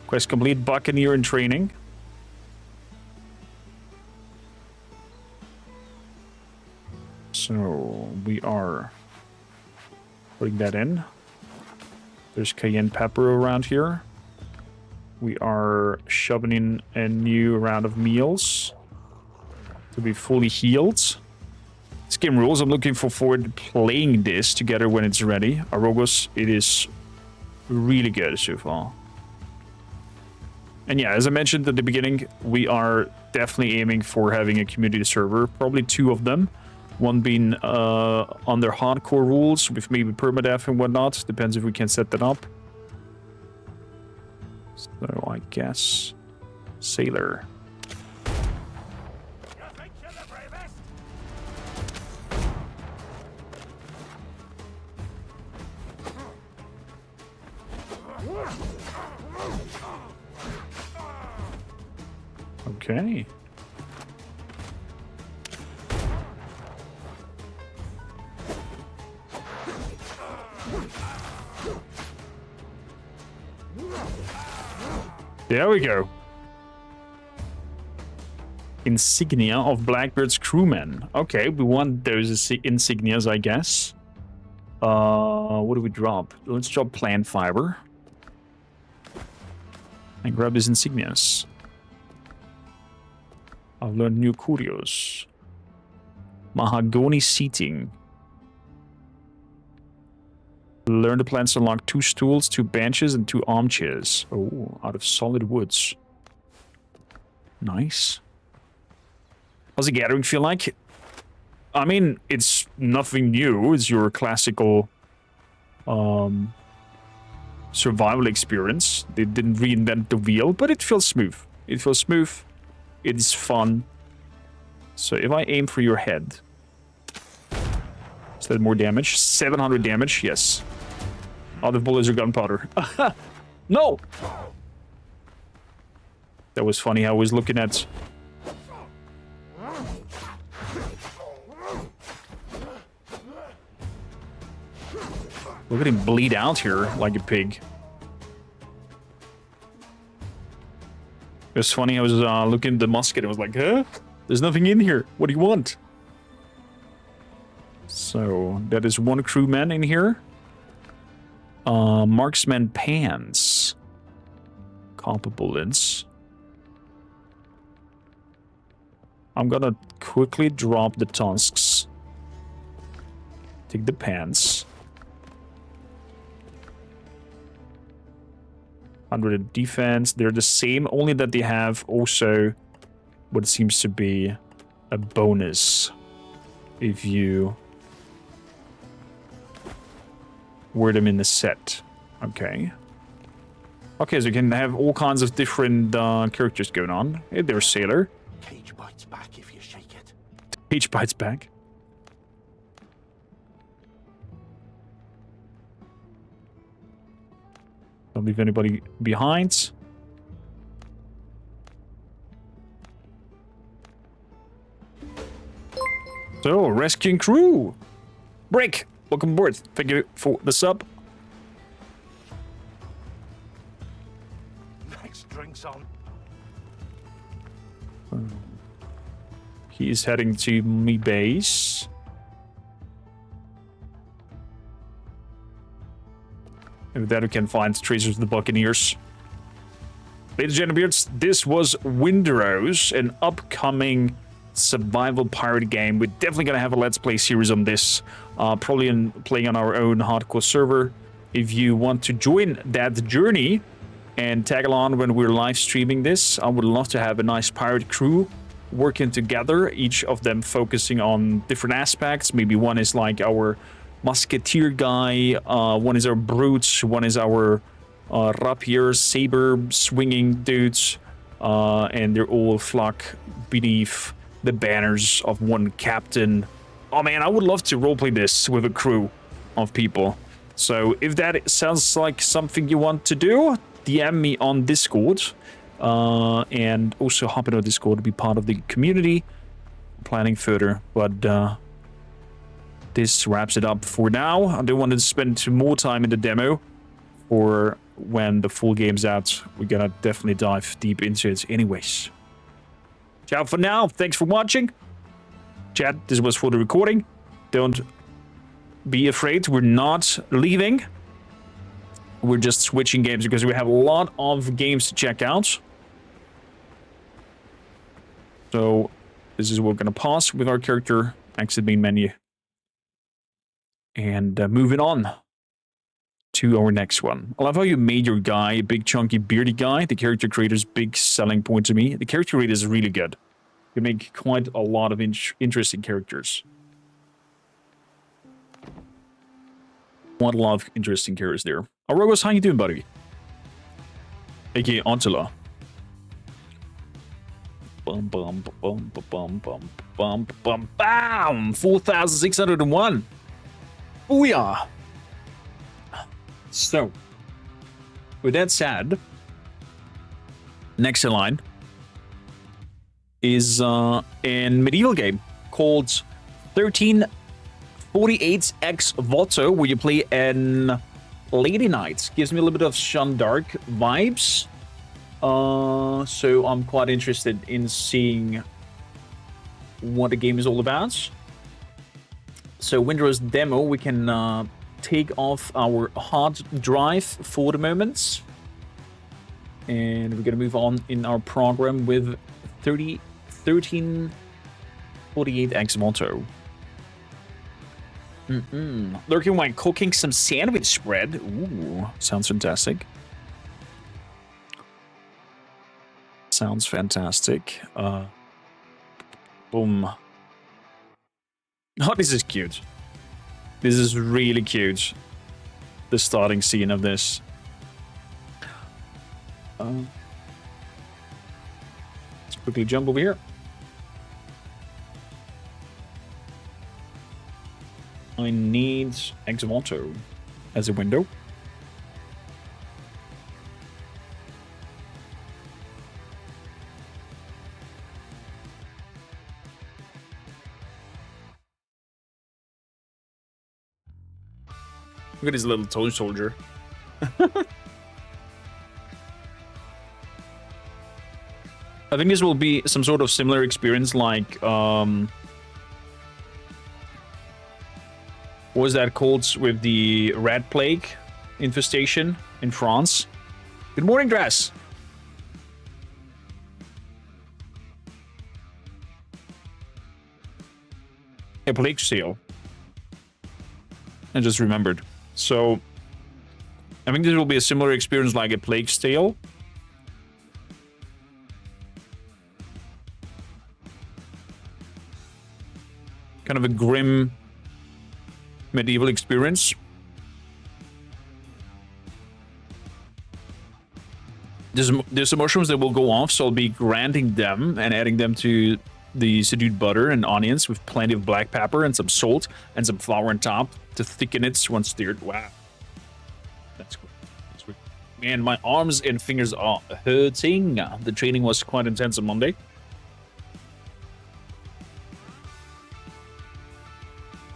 Speaker 1: Quest complete. Buccaneer in training. So we are putting that in. There's cayenne pepper around here. We are shoving in a new round of meals to be fully healed. Skim rules. I'm looking forward to playing this together when it's ready. Arogos, it is really good so far. And yeah, as I mentioned at the beginning, we are definitely aiming for having a community server. Probably 2 of them. One being under hardcore rules with maybe permadeath and whatnot. Depends if we can set that up. So I guess sailor. Okay. There we go. Insignia of Blackbird's crewmen. Okay, we want those insignias, I guess. What do we drop? Let's drop plant fiber. And grab his insignias. I've learned new curios. Mahogany seating. Learn the plants to unlock 2 stools, 2 benches, and 2 armchairs. Oh, out of solid woods. Nice. How's the gathering feel like? I mean, it's nothing new. It's your classical survival experience. They didn't reinvent the wheel, but it feels smooth. It feels smooth. It is fun. So if I aim for your head... Is that more damage? 700 damage, yes. All the bullets are gunpowder. No! That was funny. I was looking at... Look at him bleed out here like a pig. It was funny. I was looking at the musket. I was like, huh? There's nothing in here. What do you want? So, that is 1 crewman in here. Marksman pants. Copper bullets. I'm gonna quickly drop the tusks. Take the pants. 100 defense. They're the same, only that they have also what seems to be a bonus if you wear them in the set. Okay. Okay, so you can have all kinds of different characters going on. Hey, there's Sailor.
Speaker 2: Cage bites back if you shake it.
Speaker 1: Cage bites back. Don't leave anybody behind. So, rescuing crew. Break. Welcome aboard. Thank you for the sub.
Speaker 2: Next drink's on.
Speaker 1: He is heading to me base. And with that, we can find tracers of the Buccaneers. Ladies and gentlemen, this was Windrose, an upcoming survival pirate game. We're definitely going to have a Let's Play series on this, probably playing on our own hardcore server. If you want to join that journey and tag along when we're live streaming this, I would love to have a nice pirate crew working together, each of them focusing on different aspects. Maybe one is like our musketeer guy, one is our brutes, one is our rapier, saber swinging dudes, and they're all flock beneath the banners of one captain. Oh man, I would love to roleplay this with a crew of people. So if that sounds like something you want to do, DM me on Discord, and also hop into Discord to be part of the community. Planning further, but this wraps it up for now. I don't want to spend more time in the demo, or when the full game's out, we're gonna definitely dive deep into it anyways. Ciao for now. Thanks for watching. Chat, this was for the recording. Don't be afraid. We're not leaving. We're just switching games because we have a lot of games to check out. So this is what we're going to pause with our character. Exit main menu. And moving on to our next one. I love how you made your guy a big, chunky, beardy guy. The character creator's big selling point to me. The character creator is really good. You make quite a lot of interesting characters. Quite a lot of interesting characters there. Arogos, how you doing, buddy? AKA Antela. Bum bum bum bum bum bum bum bam! 4,601. Booyah! So, with that said, next in line, is a medieval game called 1348X Voto, where you play an lady knight. Gives me a little bit of Jeanne d'Arc vibes. So I'm quite interested in seeing what the game is all about. So Windrose demo, we can take off our hard drive for the moment. And we're going to move on in our program with 1348X Voto. Lurking while cooking some sandwich spread. Ooh, sounds fantastic. Sounds fantastic. Boom. Oh, this is cute. This is really cute. The starting scene of this. Let's quickly jump over here. I need Exvoto as a window. Look at his little toe soldier. I think this will be some sort of similar experience like, what was that called with the rat plague infestation in France? Good morning, Dress. A plague seal. I just remembered. So, I think this will be a similar experience like a plague tale. Kind of a grim medieval experience. There's some mushrooms that will go off, so I'll be grinding them and adding them to the stewed butter and onions with plenty of black pepper and some salt and some flour on top to thicken it once stirred. Wow. That's cool. That's cool. Man, my arms and fingers are hurting. The training was quite intense on Monday.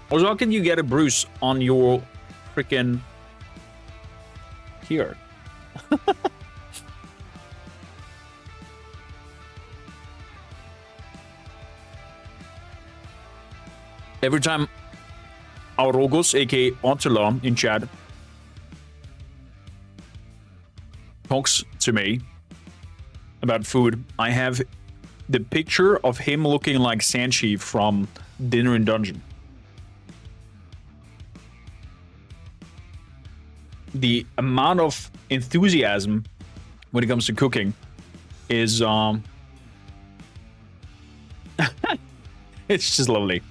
Speaker 1: Also, how can you get a bruise on your freaking here? Every time our Rogos, aka Ontula in chat, talks to me about food, I have the picture of him looking like Sanchi from Dinner in Dungeon. The amount of enthusiasm when it comes to cooking is it's just lovely.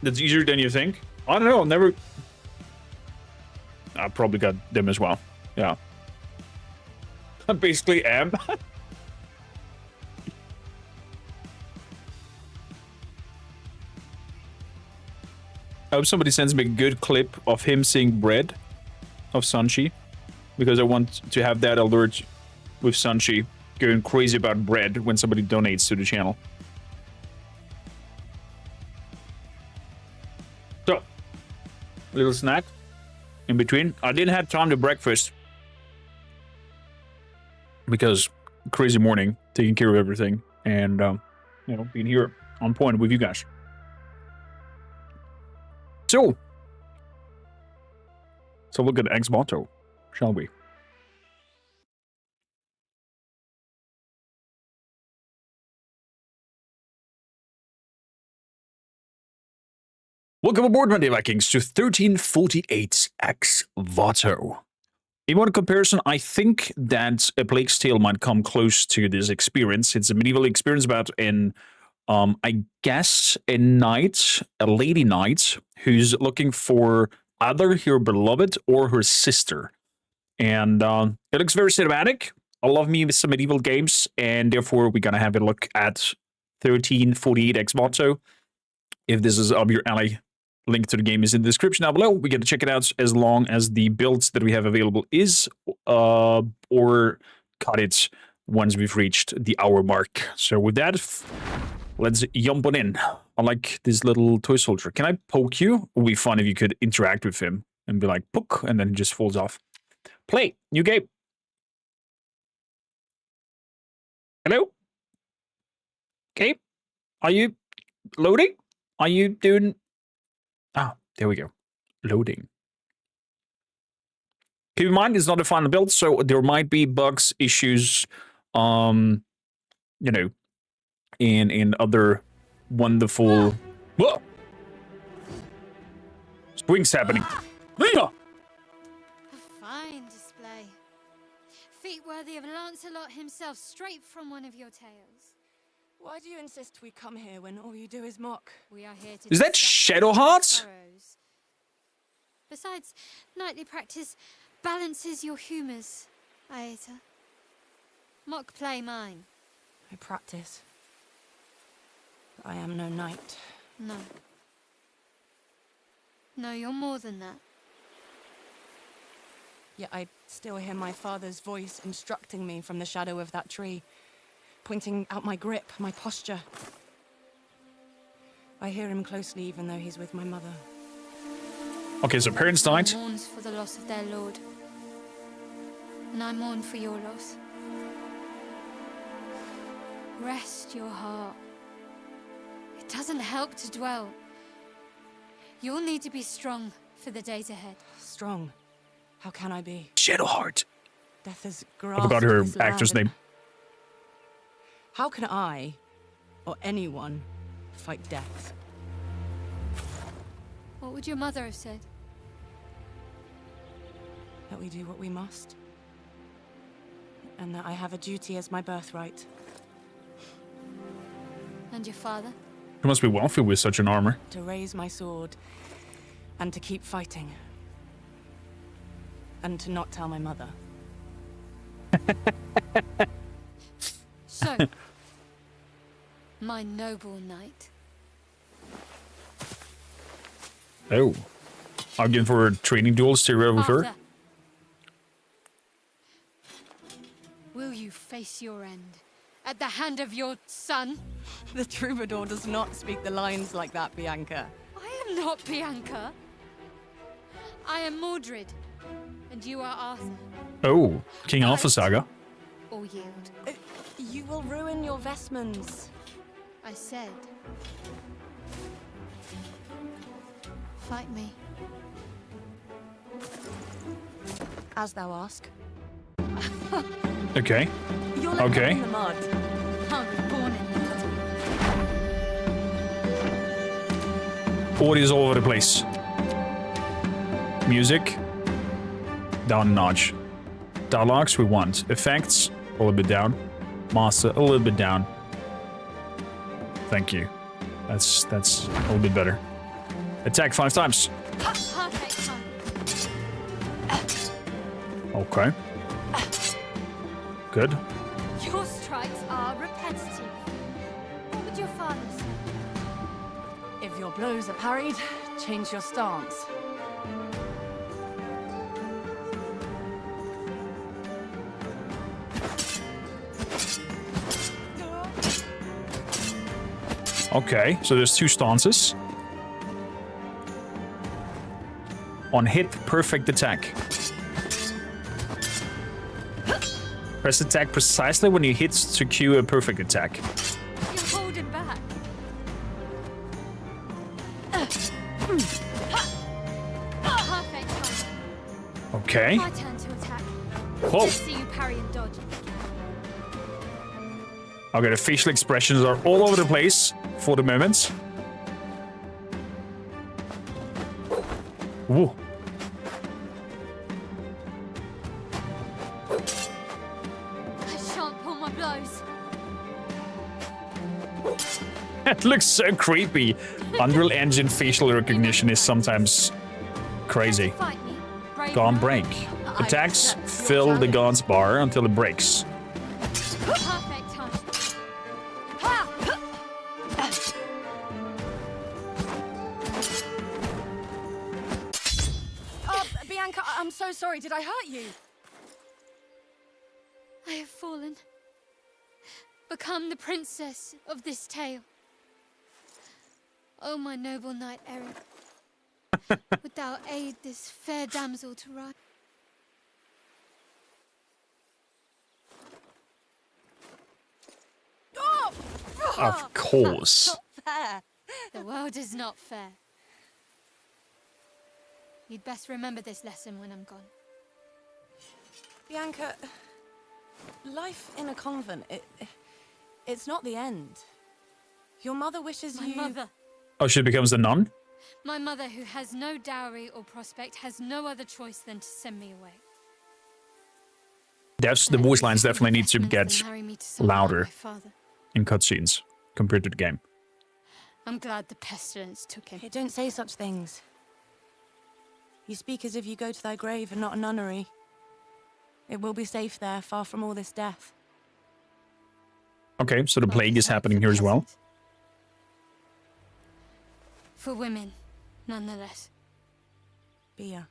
Speaker 1: That's easier than you think. I don't know, never. I probably got them as well. Yeah. I basically am. I hope somebody sends me a good clip of him seeing bread of Sanchi, because I want to have that alert with Sanchi going crazy about bread when somebody donates to the channel. So, a little snack in between. I didn't have time to breakfast because crazy morning, taking care of everything, and you know, being here on point with you guys. So look at Exvoto, shall we? Welcome aboard, my dear Vikings, to 1348X Voto. In one comparison, I think that A Plague's Tale might come close to this experience. It's a medieval experience about an, I guess, a knight, a lady knight, who's looking for either her beloved or her sister. And it looks very cinematic. I love me with some medieval games, and therefore we're going to have a look at 1348X Voto. If this is up your alley, link to the game is in the description down below. We get to check it out as long as the builds that we have available is, or cut it once we've reached the hour mark. So with that, let's jump on in. I like this little toy soldier. Can I poke you? It would be fun if you could interact with him and be like, poke, and then he just falls off. Play, new game. Hello? Okay. Are you loading? Are you doing... Ah, there we go. Loading. Keep in mind, it's not a final build, so there might be bugs, issues, you know, in other wonderful... Whoa! Spring's happening.
Speaker 3: A fine display. Feat worthy of Lancelot himself, straight from one of your tales.
Speaker 4: Why do you insist we come here when all you do is mock?
Speaker 3: We are here to...
Speaker 1: Is that Shadowheart?
Speaker 3: sorrows. Besides, nightly practice balances your humors, Aeta. Mock play mine.
Speaker 4: I practice. But I am no knight.
Speaker 3: No. No, you're more than that.
Speaker 4: Yet I still hear my father's voice instructing me from the shadow of that tree, pointing out my grip, my posture. I hear him closely even though he's with my mother.
Speaker 1: Okay, so parents died.
Speaker 3: Mourns for the loss of their lord. And I mourn for your loss. Rest your heart. It doesn't help to dwell. You'll need to be strong for the days ahead.
Speaker 4: Strong? How can I be?
Speaker 1: Shadowheart.
Speaker 4: Death is
Speaker 1: I
Speaker 4: grasped
Speaker 1: forgot her
Speaker 4: this land
Speaker 1: actor's
Speaker 4: and-
Speaker 1: name.
Speaker 4: How can I, or anyone, fight death?
Speaker 3: What would your mother have said?
Speaker 4: That we do what we must. And that I have a duty as my birthright.
Speaker 3: And your father?
Speaker 1: He must be wealthy with such an armor.
Speaker 4: To raise my sword, and to keep fighting. And to not tell my mother.
Speaker 3: So, my noble knight.
Speaker 1: Oh. Arguing for training duels to with her?
Speaker 3: Arthur, will you face your end at the hand of your son?
Speaker 4: The troubadour does not speak the lines like that, Bianca.
Speaker 3: I am not Bianca. I am Mordred, and you are Arthur.
Speaker 1: Oh, King Alpha Saga.
Speaker 3: Or yield.
Speaker 4: You will ruin your vestments.
Speaker 3: I said. Fight me.
Speaker 4: As thou ask.
Speaker 1: Okay.
Speaker 4: You're like
Speaker 1: Okay.
Speaker 4: in the mud.
Speaker 3: I was born in that.
Speaker 1: Audio is all over the place. Music. Down a notch. Dialogues we want. Effects a little bit down. Master a little bit down. Thank you. That's a little bit better. Attack 5 times.
Speaker 3: Perfect time.
Speaker 1: Okay. Good.
Speaker 3: Your strikes are repetitive. What would your father say?
Speaker 4: If your blows are parried, change your stance.
Speaker 1: Okay, so there's 2 stances. On hit, perfect attack. Press attack precisely when you hit to cue a perfect attack.
Speaker 3: You're holding back. Perfect time.
Speaker 1: Okay.
Speaker 3: My turn to attack.
Speaker 1: Whoa.
Speaker 3: Let's see you parry and dodge.
Speaker 1: Okay, the facial expressions are all over the place for the moment. Whoa.
Speaker 3: I shan't pull my blows.
Speaker 1: That looks so creepy. Unreal Engine facial recognition is sometimes crazy.
Speaker 3: Fight me. Brave
Speaker 1: Go on
Speaker 3: man.
Speaker 1: break. Attacks fill the guard's bar until it breaks.
Speaker 3: Perfect time. Ha!
Speaker 4: Bianca, I'm so sorry. Did I hurt you?
Speaker 3: I have fallen. Become the princess of this tale. O my noble knight Eric, would thou aid this fair damsel to rise?
Speaker 4: Oh!
Speaker 1: Of course.
Speaker 4: Not fair.
Speaker 3: The world is not fair. You'd best remember this lesson when I'm gone.
Speaker 4: Bianca, life in a convent, it's not the end. Your mother wishes
Speaker 3: My
Speaker 4: you...
Speaker 3: mother.
Speaker 1: Oh, she becomes a nun?
Speaker 3: My mother, who has no dowry or prospect, has no other choice than to send me away.
Speaker 1: That's the voice lines definitely need to get louder in cutscenes compared to the game.
Speaker 3: I'm glad the pestilence took him.
Speaker 4: Hey, don't say such things. You speak as if you go to thy grave and not a nunnery. It will be safe there, far from all this death.
Speaker 1: Okay, so the plague is happening here as well.
Speaker 3: For women, nonetheless.
Speaker 4: Bia.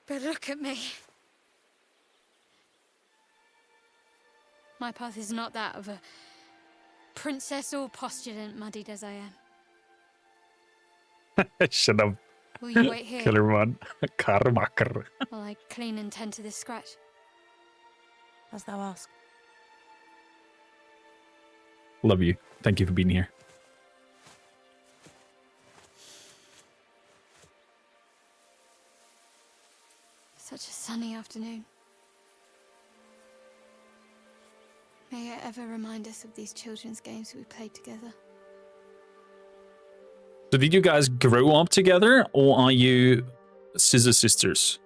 Speaker 3: But look at me. My path is not that of a princess or postulant, muddied as I am.
Speaker 1: Shut up.
Speaker 3: Will you wait here
Speaker 1: Killer one. Kormakr.
Speaker 3: while I clean and tend to this scratch?
Speaker 4: As thou ask.
Speaker 1: Love you. Thank you for being here.
Speaker 3: Such a sunny afternoon. May it ever remind us of these children's games we played together.
Speaker 1: So did you guys grow up together, or are you scissor sisters?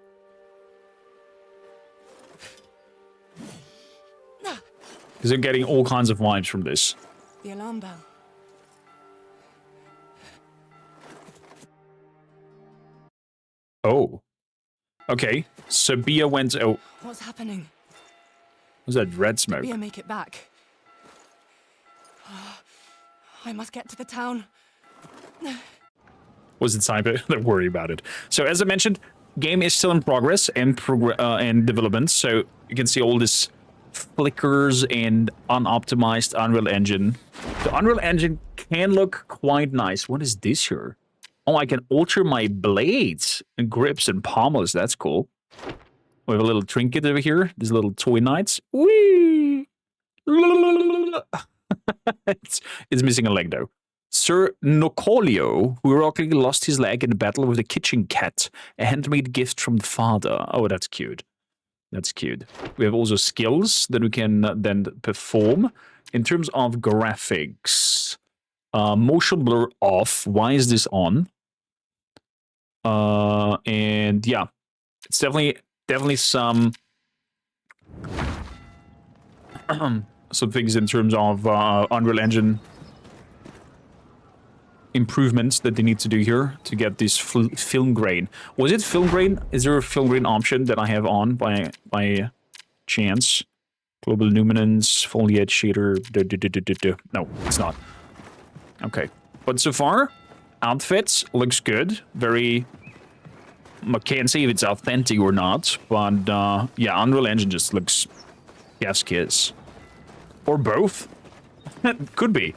Speaker 1: Because I'm getting all kinds of vibes from this.
Speaker 4: The alarm bell.
Speaker 1: Oh. Okay, so Bia went... Oh,
Speaker 4: What's happening?
Speaker 1: was that red smoke?
Speaker 4: Bia, make it back. I must get to the town.
Speaker 1: Was it cyber? Don't worry about it. So as I mentioned, game is still in progress and development. So you can see all this flickers and unoptimized Unreal Engine. The Unreal Engine can look quite nice. What is this here? Oh, I can alter my blades and grips and pommels. That's cool. We have a little trinket over here. These little toy knights. Whee! It's missing a leg though. Sir Nocolio, who heroically lost his leg in a battle with a kitchen cat, a handmade gift from the father. Oh, that's cute. That's cute. We have also skills that we can then perform. In terms of graphics, motion blur off. Why is this on? And yeah, it's definitely some some things in terms of Unreal Engine improvements that they need to do here to get this film grain. Was it film grain? Is there a film grain option that I have on by chance? Global luminance, foliage shader. No, it's not. Okay, but so far, outfits looks good. Very. I can't say if it's authentic or not, but yeah, Unreal Engine just looks yes kiss. Or both. Could be.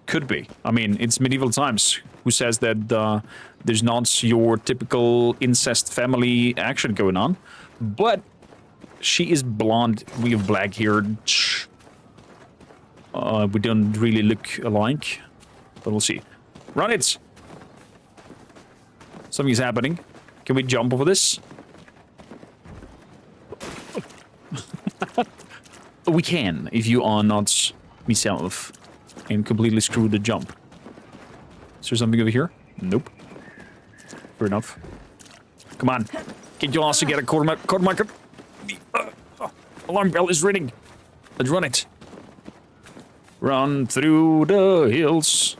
Speaker 1: Could be. I mean, it's medieval times. Who says that there's not your typical incest family action going on? But she is blonde. We have black hair. We don't really look alike. But we'll see. Run it! Something's happening. Can we jump over this? We can, if you are not myself and completely screw the jump. Is there something over here? Nope. Fair enough. Come on. Get your ass to get a kormakrtv. Alarm bell is ringing. Let's run it. Run through the hills.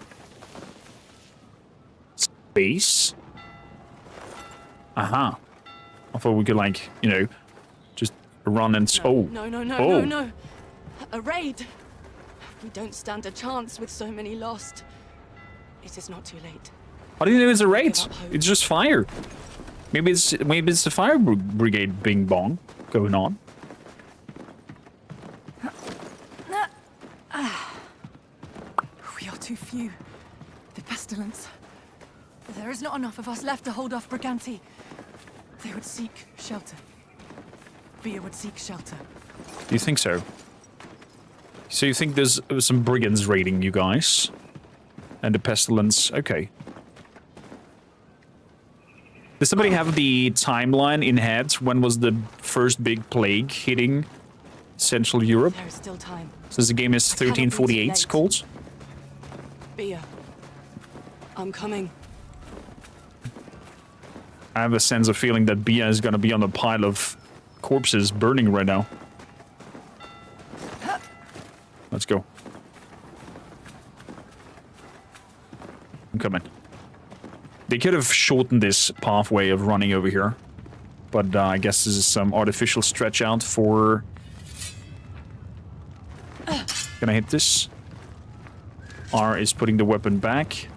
Speaker 1: Space. Aha. I thought we could, like, you know, just run and...
Speaker 4: No. A raid. We don't stand a chance with so many lost. It is not too late.
Speaker 1: How do you know it's a raid? It's just fire. Maybe it's the fire brigade bing bong going on.
Speaker 4: We are too few. The pestilence. There is not enough of us left to hold off Briganti. They would seek shelter. Via would seek shelter.
Speaker 1: Do you think so? So you think there's some brigands raiding you guys? And the pestilence, okay. Does somebody have the timeline in head? When was the first big plague hitting Central Europe?
Speaker 4: There is still time.
Speaker 1: Since the game is 1348, it's called.
Speaker 4: Via. I'm coming.
Speaker 1: I have a sense of feeling that Bia is gonna be on a pile of corpses burning right now. Let's go. I'm coming. They could have shortened this pathway of running over here. But I guess this is some artificial stretch out for... Can I hit this? R is putting the weapon back.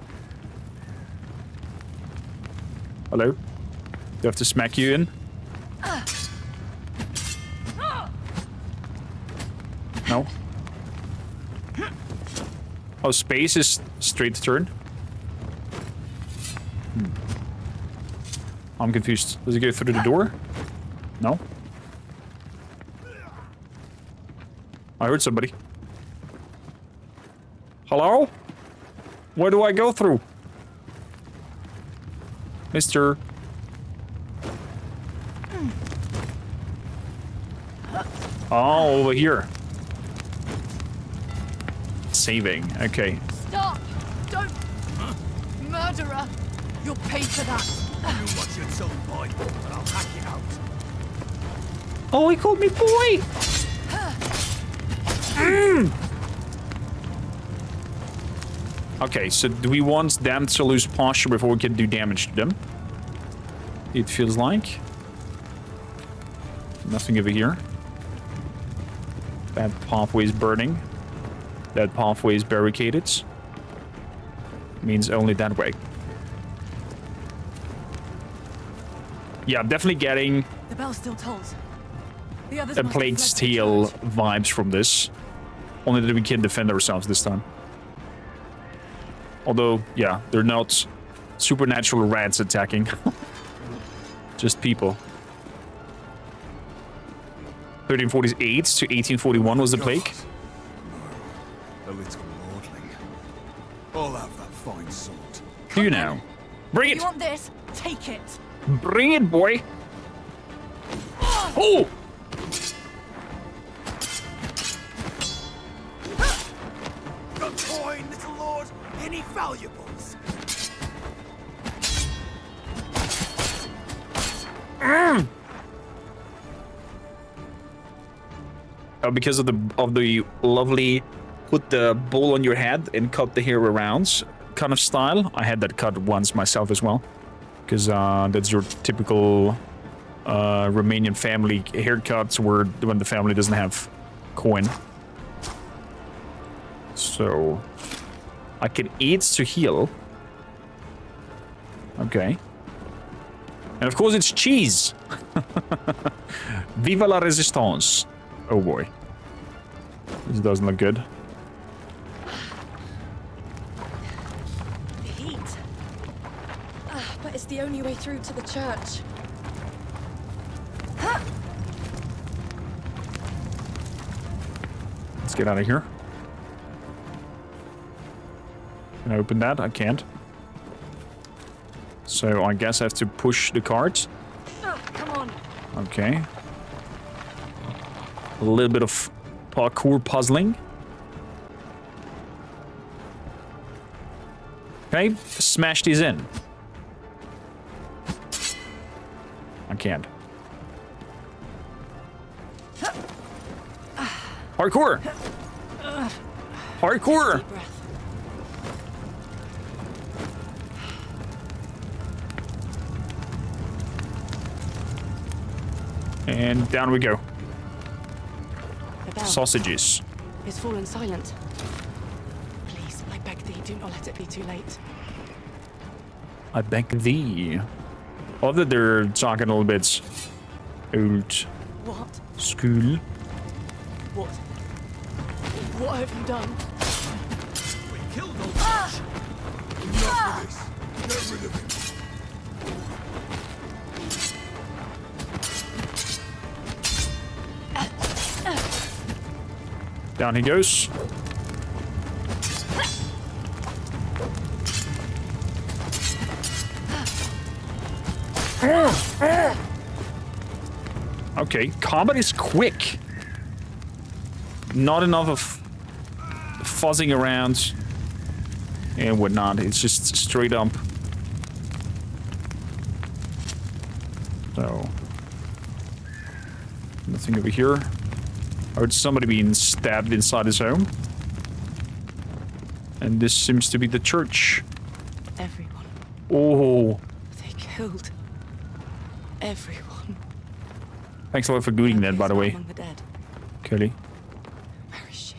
Speaker 1: Hello? Do I have to smack you in? No? Oh, space is straight turn? I'm confused. Does it go through the door? No? I heard somebody. Hello? Where do I go through? Mister. Oh, over here. Saving, okay.
Speaker 4: Stop! Don't! Murderer! You'll pay for that!
Speaker 2: You watch your tongue, boy, and I'll hack it out.
Speaker 1: Oh, he called me boy! Okay, so do we want them to lose posture before we can do damage to them? It feels like. Nothing over here. That pathway is burning. That pathway is barricaded. Means only that way. Yeah, I'm definitely getting
Speaker 4: The bell still tolls. The others
Speaker 1: a
Speaker 4: must have
Speaker 1: Plague
Speaker 4: fled to
Speaker 1: Steel
Speaker 4: church.
Speaker 1: vibes from this. Only that we can defend ourselves this time. Although, yeah, they're not supernatural rats attacking. Just people. 1348 to 1841 was the plague.
Speaker 2: A little lordling. I'll have that fine sword.
Speaker 1: Do you now? Bring it!
Speaker 4: You want this? Take it!
Speaker 1: Bring it, boy! Oh!
Speaker 2: Got coin, little lord? Any valuables?
Speaker 1: Oh, because of the lovely put the bowl on your head and cut the hair around kind of style. I had that cut once myself as well. Because that's your typical Romanian family haircuts where when the family doesn't have coin. So I can eat to heal. Okay. And of course it's cheese. Viva la resistance. Oh boy. This doesn't look good.
Speaker 5: The heat. But it's the only way through to the church.
Speaker 1: Let's get out of here. Can I open that? I can't. So I guess I have to push the cart.
Speaker 5: Come on.
Speaker 1: Okay. A little bit of parkour puzzling. Okay, smash these in. I can't. Parkour! Parkour!
Speaker 4: Deep breath.
Speaker 1: And down we go.
Speaker 4: The bell
Speaker 1: Sausages.
Speaker 4: is fallen silent. Please, I beg thee, do not let it be too late.
Speaker 1: I beg thee. Although they're talking a little bit old
Speaker 4: What?
Speaker 1: school.
Speaker 4: What? What have you done?
Speaker 2: We killed old Josh. Enough of this. Get rid of him.
Speaker 1: Down he goes. Okay, combat is quick. Not enough of fuzzing around and whatnot. It's just straight up. So, nothing over here. I heard somebody being stabbed inside his home. And this seems to be the church.
Speaker 4: Everyone.
Speaker 1: Oh,
Speaker 4: They killed everyone.
Speaker 1: thanks a lot for doing that, by the way,
Speaker 4: Among the dead.
Speaker 1: Kelly.
Speaker 4: Where is she?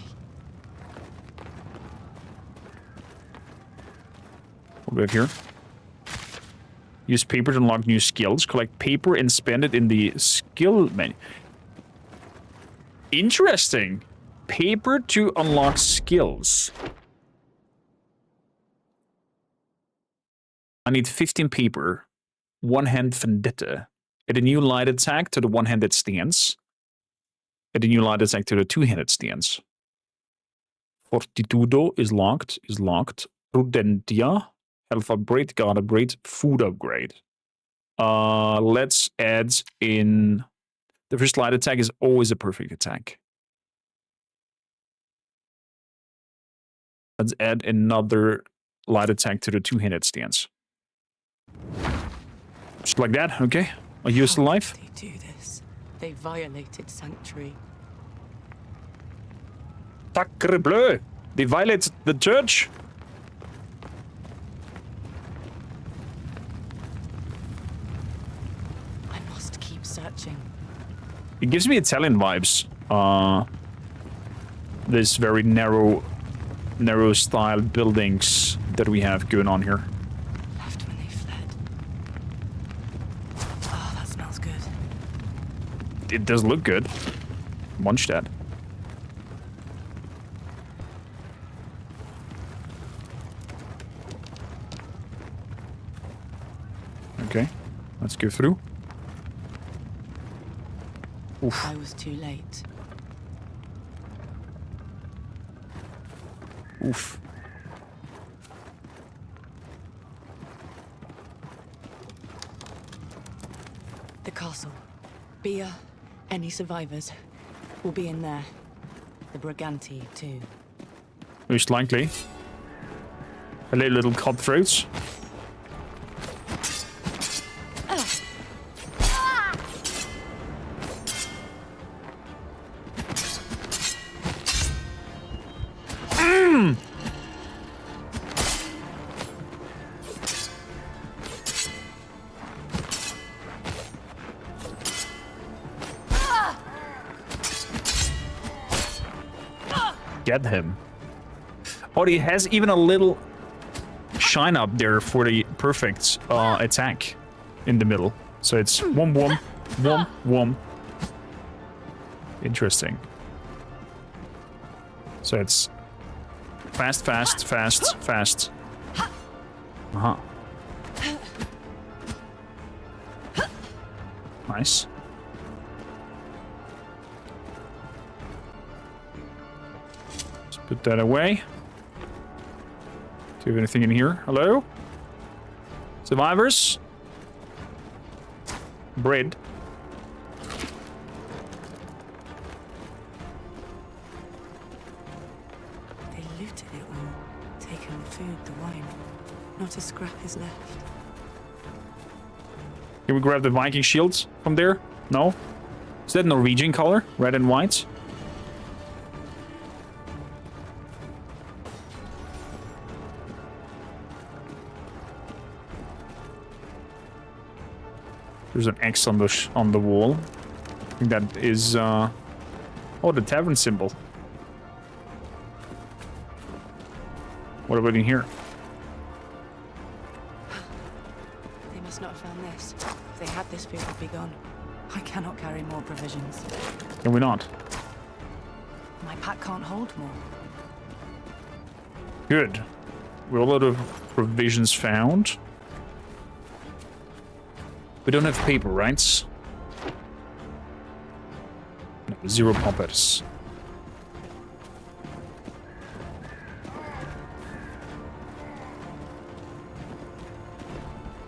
Speaker 1: What about here? Use paper to unlock new skills. Collect paper and spend it in the skill menu. Interesting. Paper to unlock skills. I need 15 paper. One-hand vendetta. Add a new light attack to the one-handed stance. Add a new light attack to the two-handed stance. Fortitudo is locked. Prudentia. Health upgrade, guard upgrade, food upgrade. Let's add in... The first light attack is always a perfect attack. Let's add another light attack to the two-handed stance. Just like that, okay? I'll use the
Speaker 4: How
Speaker 1: life.
Speaker 4: did they do this? They violated Sanctuary.
Speaker 1: Sacre bleu! They violated the church?
Speaker 4: I must keep searching.
Speaker 1: It gives me Italian vibes. This very narrow style buildings that we have going on here.
Speaker 4: Left when they fled. Oh, that smells good.
Speaker 1: It does look good. Munch that. Okay, let's go through. Oof.
Speaker 4: I was too late.
Speaker 1: Oof.
Speaker 4: The castle. Bia, any survivors, will be in there. The Briganti, too.
Speaker 1: Most likely. Hello, little cutthroats. Get him. Oh, he has even a little shine up there for the perfect attack in the middle. So it's wom wom, wom wom. Interesting. So it's fast, fast, fast, fast. Uh-huh. Nice. Put that away. Do you have anything in here? Hello? Survivors? Bread.
Speaker 4: They looted it all, taken the food, the wine. Not a scrap is left.
Speaker 1: Can we grab the Viking shields from there? No? Is that Norwegian color? Red and white? There's an X on the wall. I think that is oh, the tavern symbol. What about in here?
Speaker 4: They must
Speaker 5: not have found this. If they had this, food would be gone.
Speaker 4: I cannot carry more provisions.
Speaker 1: Can we not?
Speaker 4: My pack can't hold more.
Speaker 1: Good. We have a lot of provisions found. We don't have paper, right? No, 0 poppers.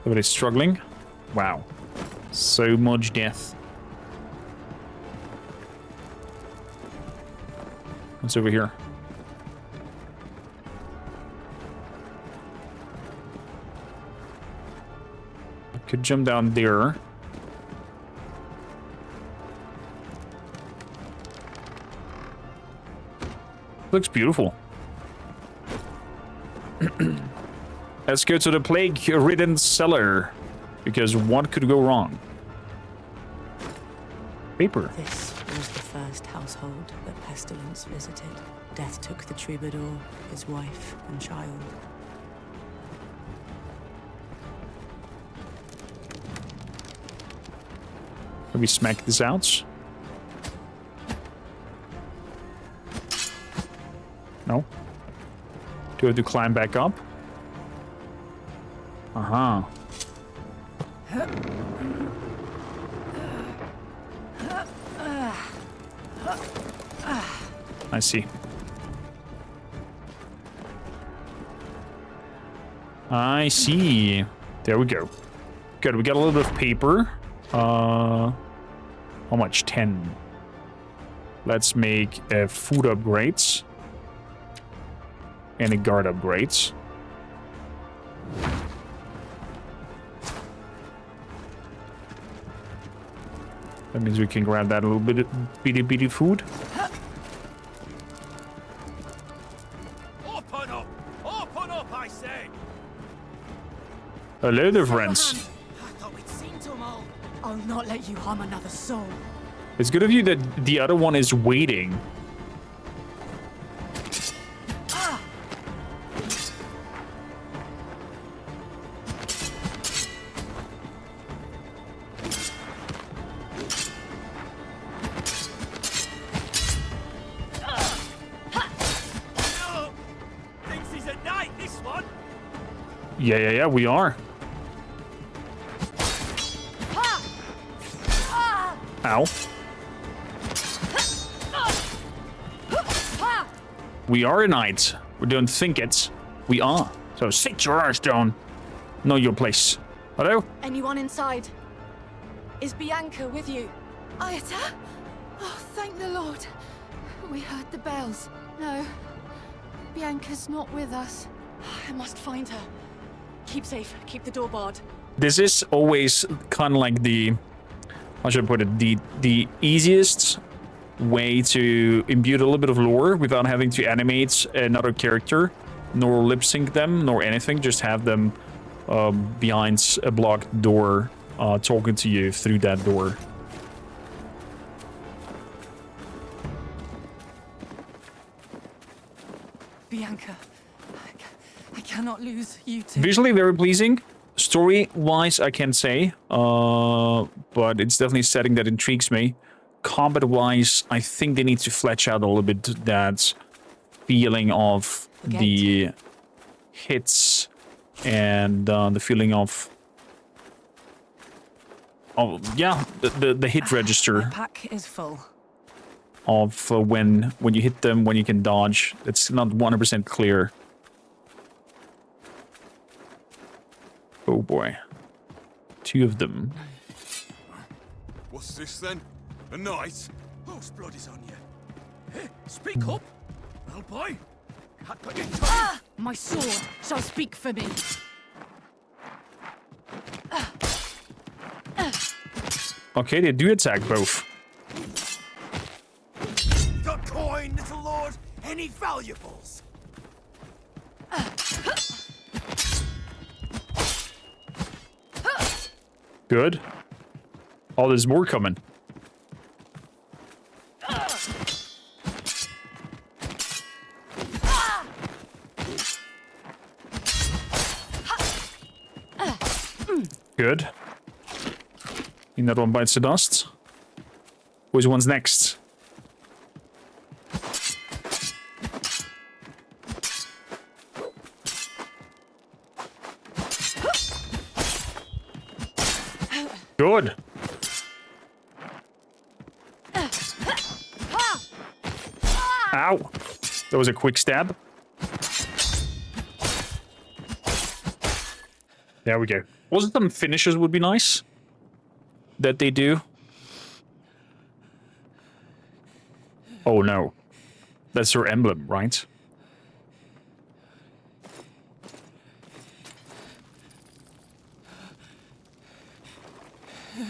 Speaker 1: Everybody's struggling. Wow. So much death. What's over here? I could jump down there. Looks beautiful. Let's go to the plague-ridden cellar, because what could go wrong? Paper.
Speaker 5: This was the first household that pestilence visited. Death took the troubadour, his wife and child.
Speaker 1: Can we smack this out? No. Do I have to climb back up? Uh-huh. I see. I see. There we go. Good, we got a little bit of paper. How much? 10. Let's make food upgrades. And a guard upgrades. That means we can grab that little bit of bitty food.
Speaker 2: Open up! Open up, I say!
Speaker 1: Hello there, friends.
Speaker 2: I thought we'd seen to 'em all.
Speaker 4: I'll not let you harm another soul.
Speaker 1: It's good of you that the other one is waiting.
Speaker 2: Thinks he's a knight, this one.
Speaker 1: Yeah, we are. Ow. We are a knight. We don't think it. We are. So sit your ass down. Know your place. Hello?
Speaker 5: Anyone inside? Is Bianca with you?
Speaker 3: Ayata? Oh, thank the Lord. We heard the bells. No, Bianca's not with us.
Speaker 5: I must find her. Keep safe. Keep the door barred.
Speaker 1: This is always kind of like the... How should I put it? The easiest way to imbue a little bit of lore without having to animate another character, nor lip sync them, nor anything. Just have them behind a blocked door, talking to you through that door.
Speaker 4: Bianca, I cannot lose you two.
Speaker 1: Visually very pleasing. Story-wise, I can't say, but it's definitely a setting that intrigues me. Combat-wise, I think they need to flesh out a little bit that feeling of the hits and the feeling of... Oh, yeah, the hit register
Speaker 4: My pack is full.
Speaker 1: of when you hit them, when you can dodge. It's not 100% clear. Oh boy. 2 of them.
Speaker 2: What's this then? A knight? Whose blood is on you? Hey, speak up, little boy. I've got your tongue.
Speaker 4: My sword shall speak for me.
Speaker 1: Okay, they do attack both.
Speaker 2: Got coin, little lord? Any valuables?
Speaker 1: Good. Oh, there's more coming. Good. And that one bites the dust. Which one's next? Good. Ow. That was a quick stab. There we go. Wasn't some finishes would be nice? That they do? Oh no. That's her emblem, right?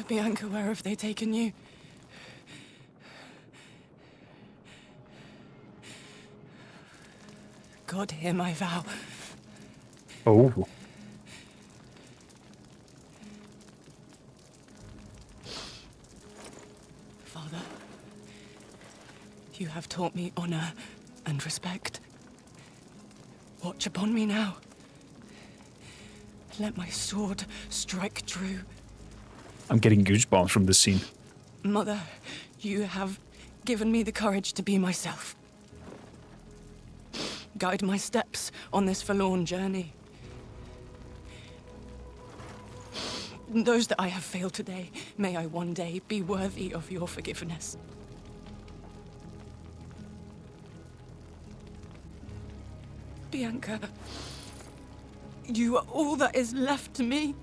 Speaker 4: Bianca, where have they taken you? God, hear my vow.
Speaker 1: Oh.
Speaker 4: Father, you have taught me honor and respect. Watch upon me now. Let my sword strike true.
Speaker 1: I'm getting goosebumps from this scene.
Speaker 4: Mother, you have given me the courage to be myself. Guide my steps on this forlorn journey. Those that I have failed today, may I one day be worthy of your forgiveness. Bianca, you are all that is left to me.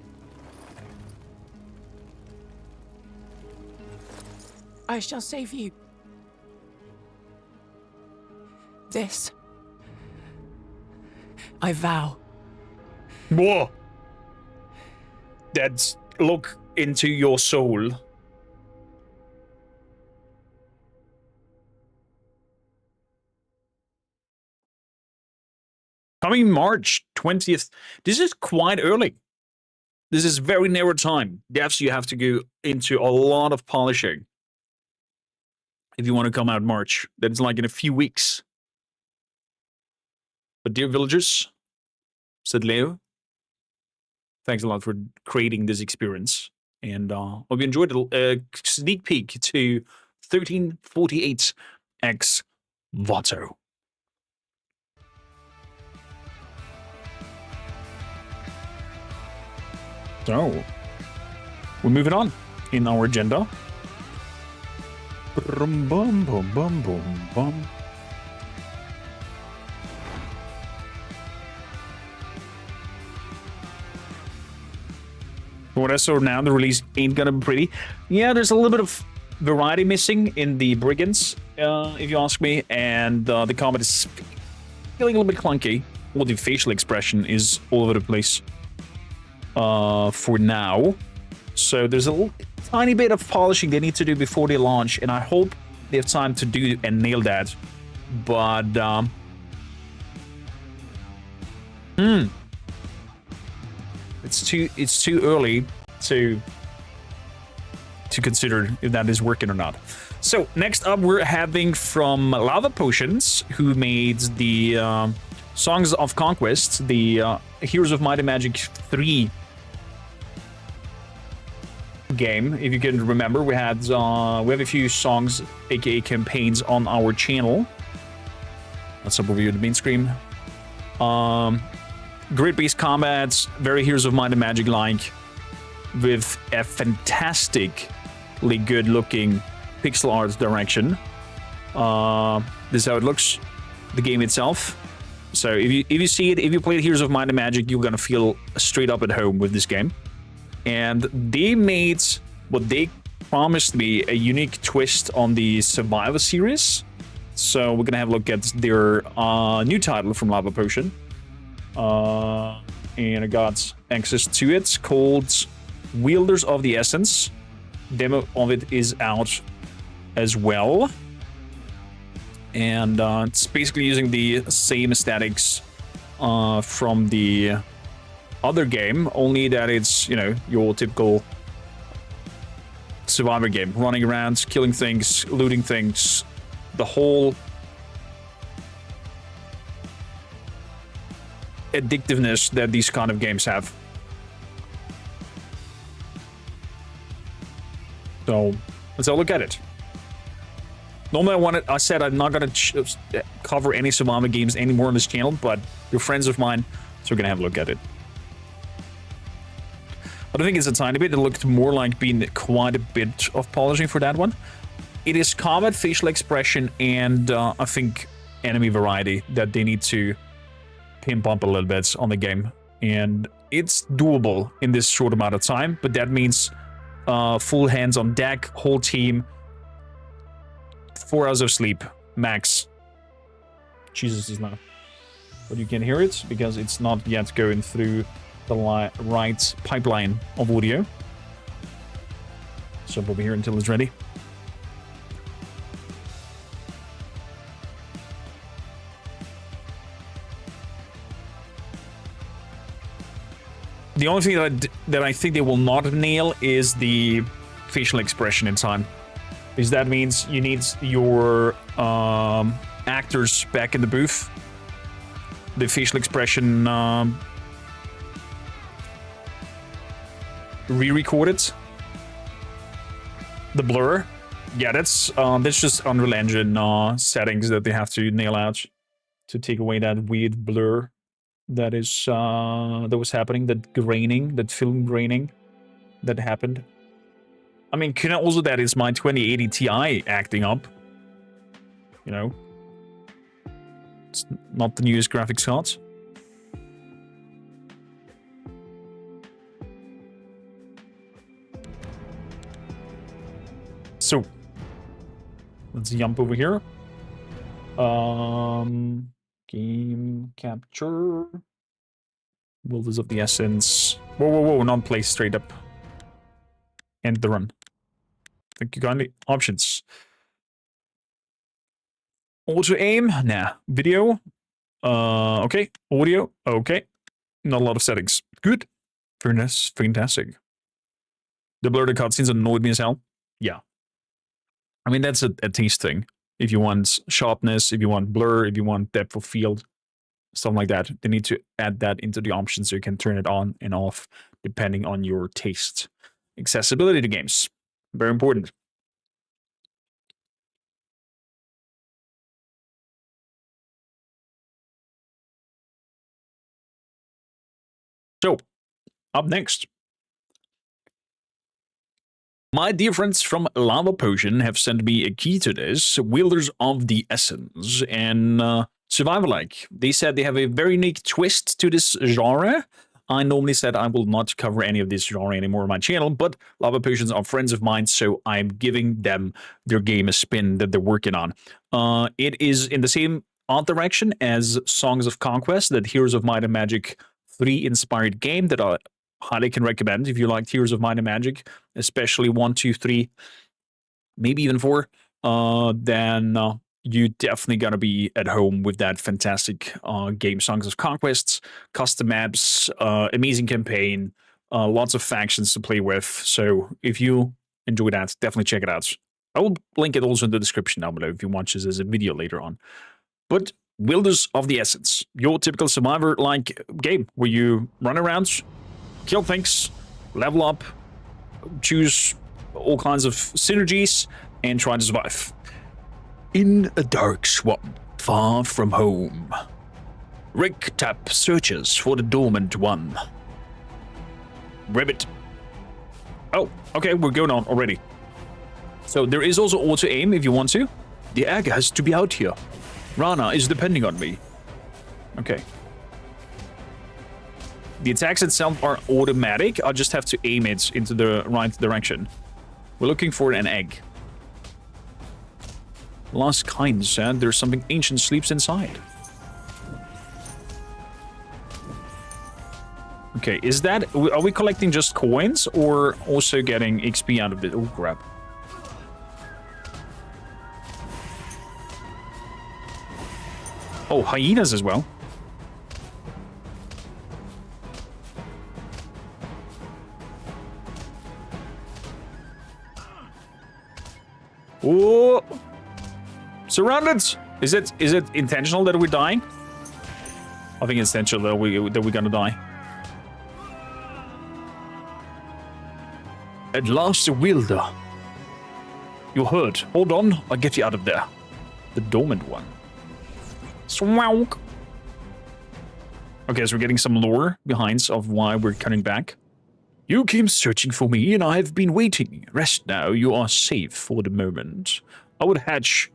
Speaker 4: I shall save you. This, I vow.
Speaker 1: Whoa! That's look into your soul. Coming March 20th. This is quite early. This is very narrow time. Devs, you have to go into a lot of polishing if you want to come out March. That's like in a few weeks. But dear villagers, said Leo, thanks a lot for creating this experience. And hope you enjoyed a sneak peek to 1348X Vato. So, we're moving on in our agenda. Bum, bum, bum, bum, bum, bum. What I saw now, the release ain't gonna be pretty. Yeah, there's a little bit of variety missing in the Brigands, if you ask me, and the combat is feeling a little bit clunky. Well, the facial expression is all over the place for now. So there's a tiny bit of polishing they need to do before they launch, and I hope they have time to do and nail that. But it's too early to consider if that is working or not. So next up, we're having from Lava Potions, who made the Songs of Conquest, the Heroes of Might and Magic 3 game. If you can remember, we have a few songs, aka campaigns, on our channel. Let's overview the main screen. Grid-based combats, very Heroes of Might and Magic like, with a fantastically good-looking pixel art direction. This is how it looks, the game itself. So if you see it, if you play Heroes of Might and Magic, you're gonna feel straight up at home with this game. And they made what they promised me, a unique twist on the Survivor series. So we're gonna have a look at their new title from Lava Potion. And I got access to it, called Wielders of the Essence. Demo of it is out as well. And it's basically using the same aesthetics from the other game, only that it's, you know, your typical Survivor game. Running around, killing things, looting things, the whole addictiveness that these kind of games have. So let's have a look at it. Normally I said I'm not gonna cover any survival games anymore on this channel, but you're friends of mine, so we're gonna have a look at it. But I think it's a tiny bit. It looked more like being quite a bit of polishing for that one. It is combat, facial expression, and I think enemy variety that they need to pimp up a little bit on the game. And it's doable in this short amount of time, but that means full hands on deck, whole team, 4 hours of sleep, max. Jesus is not. But you can hear it because it's not yet going through the right pipeline of audio. So we'll be here until it's ready. The only thing that I think they will not nail is the facial expression in time. Because that means you need your actors back in the booth. The facial expression re-recorded. The blur. Yeah, that's just Unreal Engine settings that they have to nail out to take away that weird blur that is that was happening, that graining, that film graining that happened. I mean, also that is my 2080 Ti acting up. You know, it's not the newest graphics cards. So let's jump over here. Game capture. Wielders of the Essence. Whoa, whoa, whoa, not play straight up. End the run. Thank you kindly. Options. Auto aim. Nah. Video. Okay. Audio. Okay. Not a lot of settings. Good. Very nice. Fantastic. The blurred cutscenes annoyed me as hell. Yeah. I mean, that's a taste thing. If you want sharpness, if you want blur, if you want depth of field, stuff like that, they need to add that into the options so you can turn it on and off depending on your taste. Accessibility to games. Very important. So, up next. My dear friends from Lava Potion have sent me a key to this, Wielders of the Essence, and survival-like. They said they have a very unique twist to this genre. I normally said I will not cover any of this genre anymore on my channel, but Lava Potions are friends of mine, so I'm giving them their game a spin that they're working on. It is in the same art direction as Songs of Conquest, that Heroes of Might and Magic 3 inspired game that I highly can recommend if you liked Heroes of Might and Magic, especially 1, 2, 3, maybe even 4. Then you definitely gotta be at home with that fantastic game, Songs of Conquest, custom maps, amazing campaign, lots of factions to play with. So if you enjoy that, definitely check it out. I will link it also in the description down below if you watch this as a video later on. But Wielders of the Essence, your typical survivor-like game where you run around, kill things, level up, choose all kinds of synergies, and try to survive. In a dark swamp, far from home, Rick Tap searches for the dormant one. Ribbit. Oh, okay, we're going on already. So there is also auto-aim if you want to. The egg has to be out here. Rana is depending on me. Okay. The attacks itself are automatic. I just have to aim it into the right direction. We're looking for an egg. Last kind said there's something ancient sleeps inside. Okay, is that... Are we collecting just coins or also getting XP out of it? Oh, crap. Oh, hyenas as well. Oh! Surrounded! Is it intentional that we're dying? I think it's intentional that we're gonna die. At last a wielder. You're hurt. Hold on, I'll get you out of there. The dormant one. Swank. Okay, so we're getting some lore behind of why we're coming back. You came searching for me, and I have been waiting. Rest now, you are safe for the moment. I would hatch,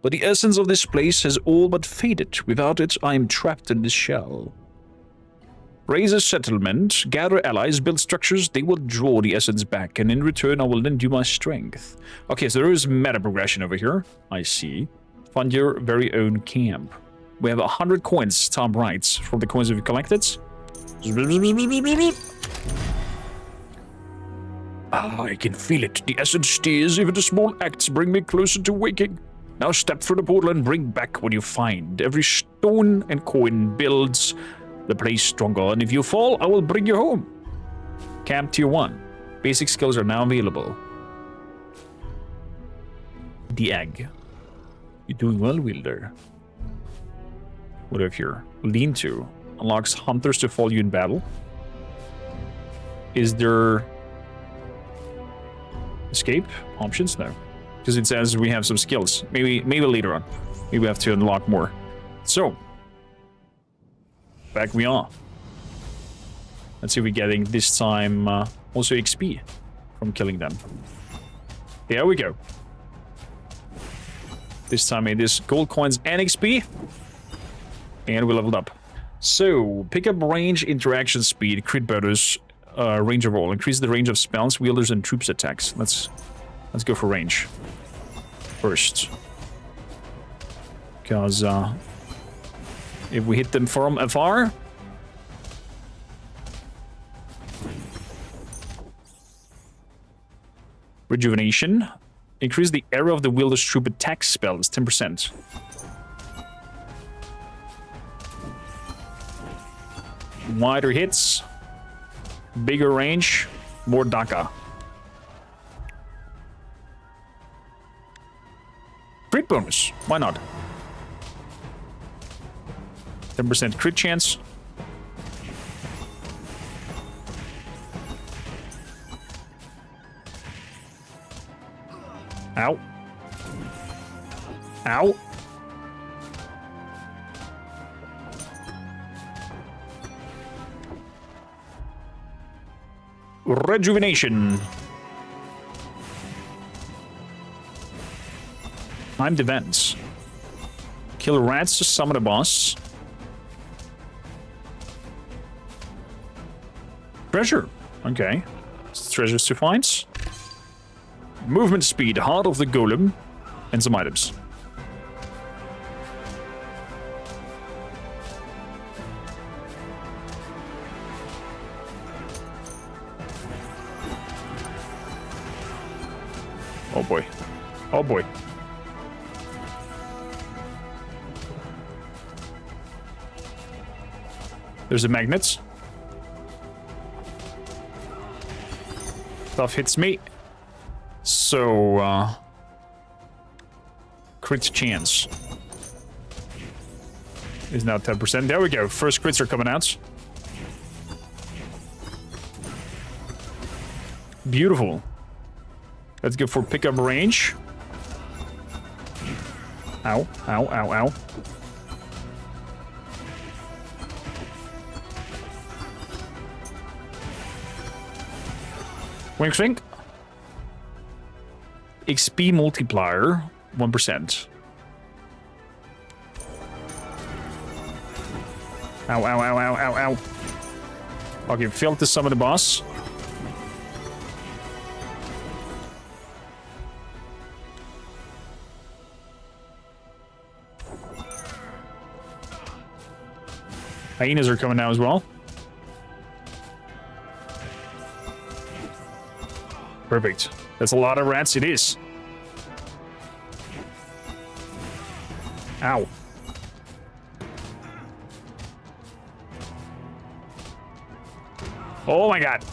Speaker 1: but the essence of this place has all but faded. Without it, I am trapped in this shell. Raise a settlement, gather allies, build structures, they will draw the essence back, and in return I will lend you my strength. Okay, so there is meta progression over here. I see. Find your very own camp. We have 100 coins, top right, from the coins we've collected. Ah, I can feel it. The essence steers, even the small acts bring me closer to waking. Now step through the portal and bring back what you find. Every stone and coin builds the place stronger, and if you fall, I will bring you home. Camp Tier 1. Basic skills are now available. The egg. You're doing well, Wielder. What have here? Lean to. Unlocks hunters to follow you in battle. Is there escape options? No. Because it says we have some skills. Maybe later on. Maybe we have to unlock more. So, back we are. Let's see if we're getting this time also XP from killing them. There we go. This time it is gold coins and XP. And we leveled up. So, pick up range, interaction speed, crit bonus, range of all. Increase the range of spells, wielders, and troops attacks. Let's go for range first. Because if we hit them from afar, rejuvenation. Increase the area of the wielder's troop attack spells 10%. Wider hits, bigger range, more Daka. Crit bonus, why not? 10% crit chance. Ow. Ow. Rejuvenation. Timed events. Kill rats to summon a boss. Treasure. Okay. Treasures to find. Movement speed, heart of the golem, and some items. Oh boy. Oh boy. There's the magnets. Stuff hits me. So, crit chance is now 10%. There we go. First crits are coming out. Beautiful. Let's go for pickup range. Ow, ow, ow, ow. Wink, wink. XP multiplier, 1%. Ow, ow, ow, ow, ow, ow. Okay, failed to summon the boss. Hyenas are coming now as well. Perfect. That's a lot of rats, it is. Ow. Oh my god.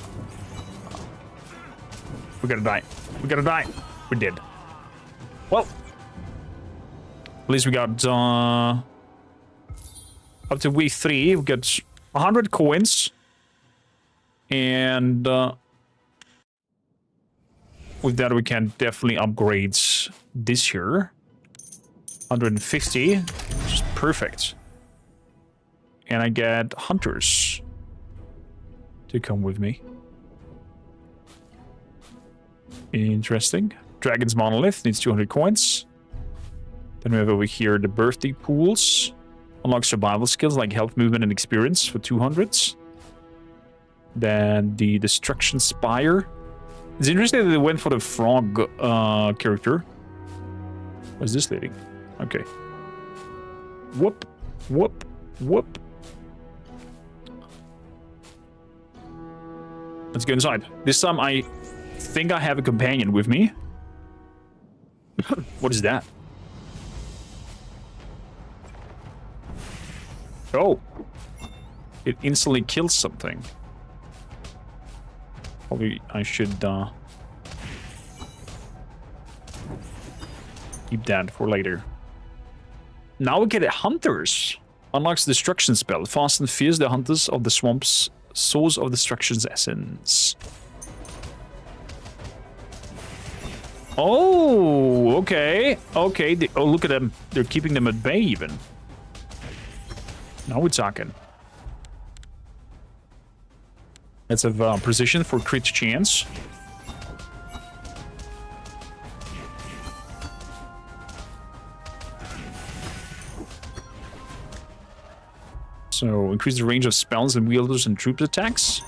Speaker 1: We're gonna die. We're gonna die. We did. Well. At least we got, up to week 3, we got 100 coins. And, With that, we can definitely upgrade this here. 150, which is perfect. And I get hunters to come with me. Interesting. Dragon's Monolith needs 200 coins. Then we have over here the birthday pools. Unlock survival skills like health, movement, and experience for 200s. Then the Destruction Spire. It's interesting that they went for the frog character. What's this lady? Okay. Whoop, whoop, whoop. Let's go inside. This time I think I have a companion with me. What is that? Oh. It instantly kills something. Probably I should keep that for later. Now we get a Hunters. Unlocks destruction spell. Fast and fierce, the hunters of the swamps. Source of destruction's essence. Oh, okay. Okay. Oh, look at them. They're keeping them at bay even. Now we're talking. Let's have precision for crit chance. So, increase the range of spells and wielders and troops attacks.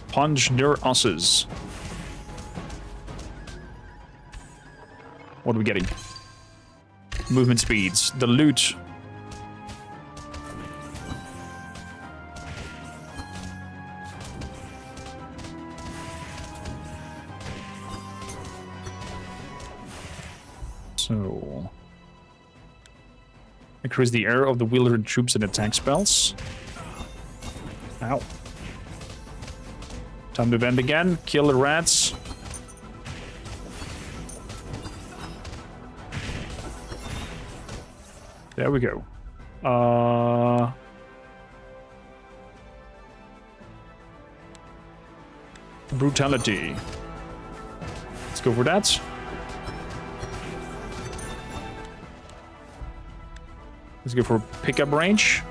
Speaker 1: Punch their asses. What are we getting? Movement speeds. The loot. So, increase the area of the wielder and troops and attack spells. Ow. Time to bend again. Kill the rats. There we go. Brutality. Let's go for that. Let's go for pickup range.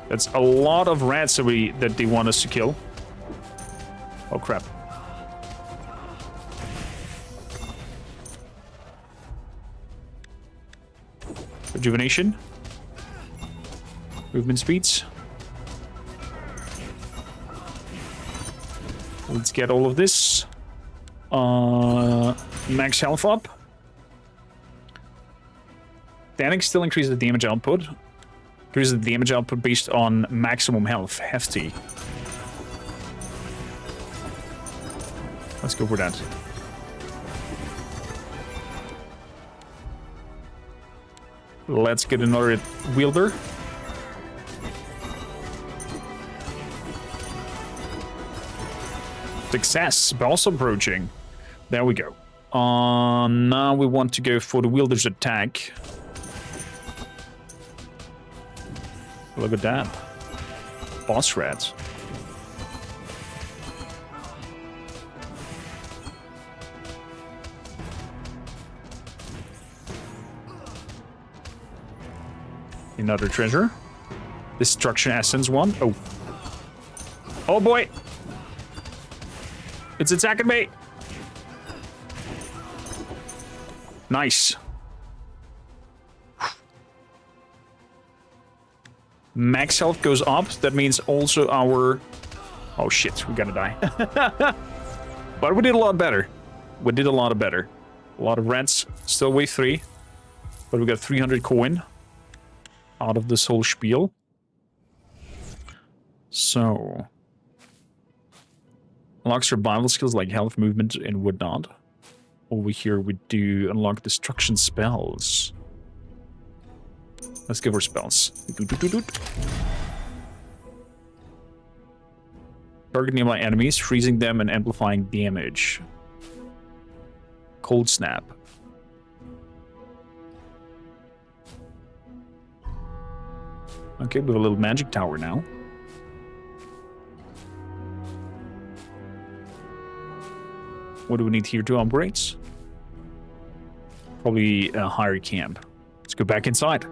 Speaker 1: That's a lot of rats that they want us to kill. Oh crap. Rejuvenation. Movement speeds. Let's get all of this. Max health up. Danik still increases the damage output. Increases the damage output based on maximum health. Hefty. Let's go for that. Let's get another wielder. Success. Boss approaching. There we go. Now we want to go for the wielder's attack. Look at that. Boss rats. Another treasure. Destruction essence one. Oh. Oh boy. It's attacking me. Nice. Max health goes up. That means also our... Oh shit, we gotta die. But we did a lot better. We did a lot better. A lot of rents. Still wave 3. But we got 300 coin out of this whole spiel. So... Unlock survival skills like health, movement, and whatnot. Over here we do unlock destruction spells. Let's give her spells. Target nearby enemies, freezing them and amplifying damage. Cold snap. Okay, we have a little magic tower now. What do we need here to upgrade? Probably a higher camp. Let's go back inside.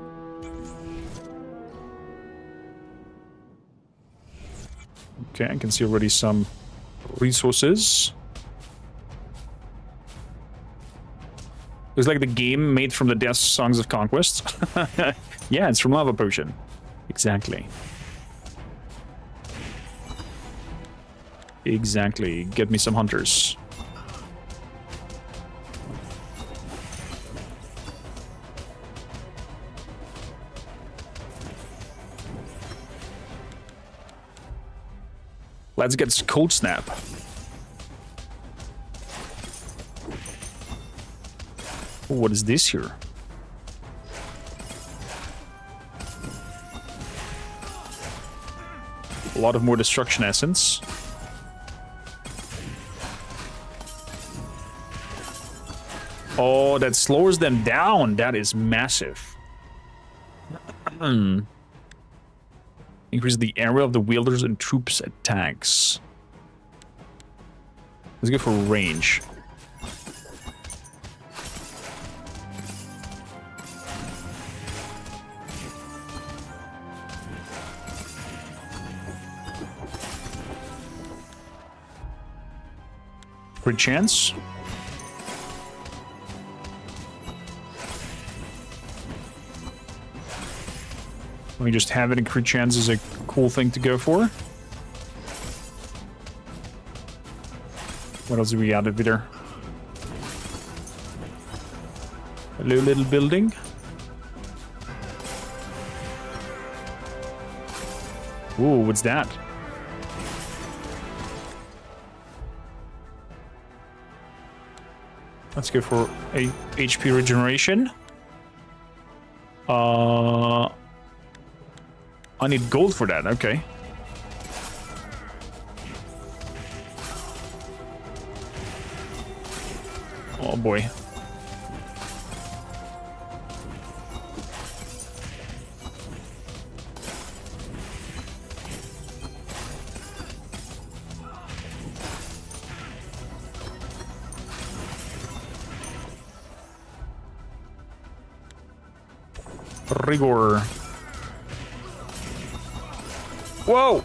Speaker 1: Okay, I can see already some resources. Looks like the game made from the Death Songs of Conquest. Yeah, it's from Lava Potion. Exactly. Exactly. Get me some hunters. Let's get Cold Snap. Oh, what is this here? A lot of more destruction essence. Oh, that slows them down. That is massive. Increase the area of the wielders and troops attacks. Let's go for range. Crit chance. We just have it in crit chance is a cool thing to go for. What else do we got over there? Hello, little building. Ooh, what's that? Let's go for a HP regeneration. I need gold for that, okay. Oh boy. Rigor. Whoa!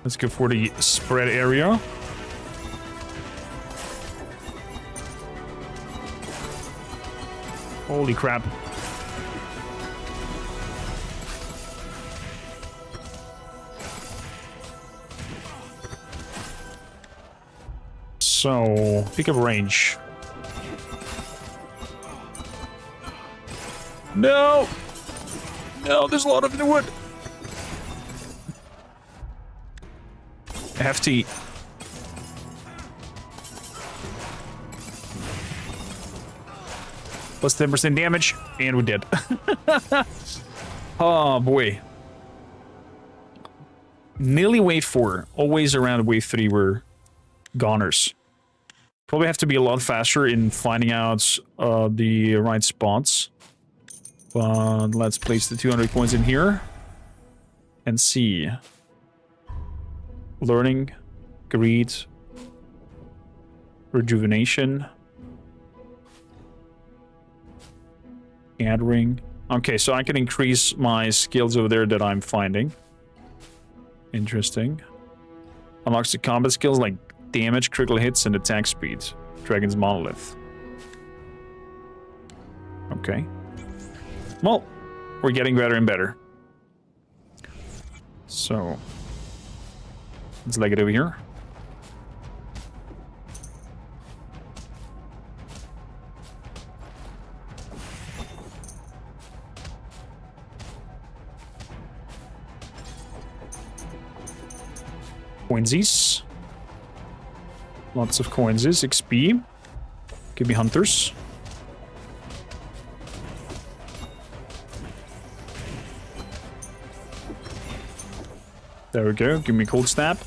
Speaker 1: Let's go for the spread area. Holy crap. So, pick up range. No! No, there's a lot of the wood. Hefty. Plus 10% damage, and we're dead. Oh boy. Nearly wave 4. Always around wave 3 we're goners. Probably have to be a lot faster in finding out the right spots. But let's place the 200 coins in here. And see. Learning. Greed. Rejuvenation. Gathering. Okay, so I can increase my skills over there that I'm finding. Interesting. Unlocks the combat skills like damage, critical hits, and attack speed. Dragon's Monolith. Okay. Well, we're getting better and better. So, let's leg it over here. Coinsies. Lots of coinsies. XP. Give me hunters. There we go. Give me a cold stab.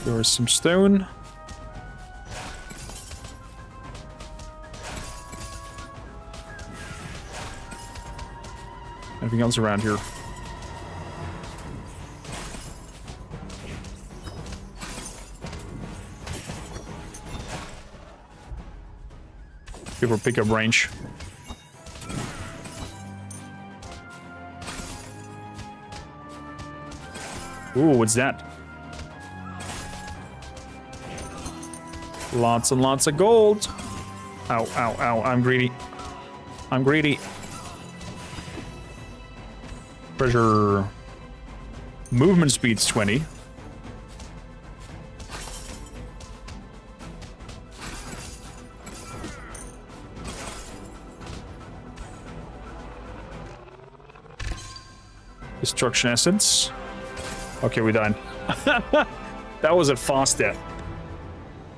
Speaker 1: There is some stone. Anything else around here? Give her pickup range. Ooh, what's that? Lots and lots of gold. Ow, ow, ow. I'm greedy. I'm greedy. Pressure. Movement speed's 20. Destruction essence. Okay, we died. That was a fast death.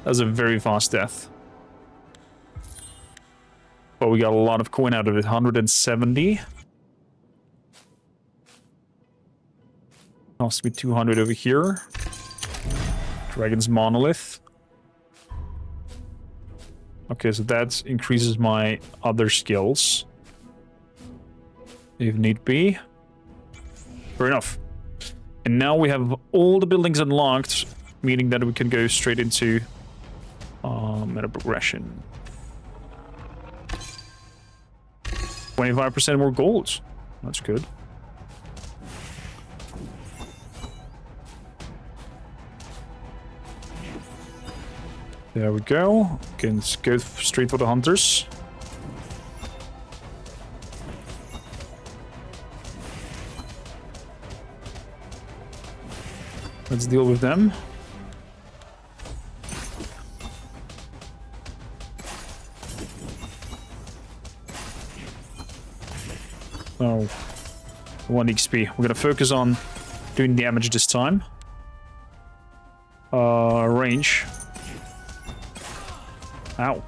Speaker 1: That was a very fast death. But we got a lot of coin out of it. 170. Cost me 200 over here. Dragon's Monolith. Okay, so that increases my other skills. If need be. Fair enough. And now we have all the buildings unlocked, meaning that we can go straight into meta progression. 25% more gold. That's good. There we go. Can go straight for the hunters. Let's deal with them. Oh, 1 XP. We're gonna focus on doing damage this time. Range. Ow.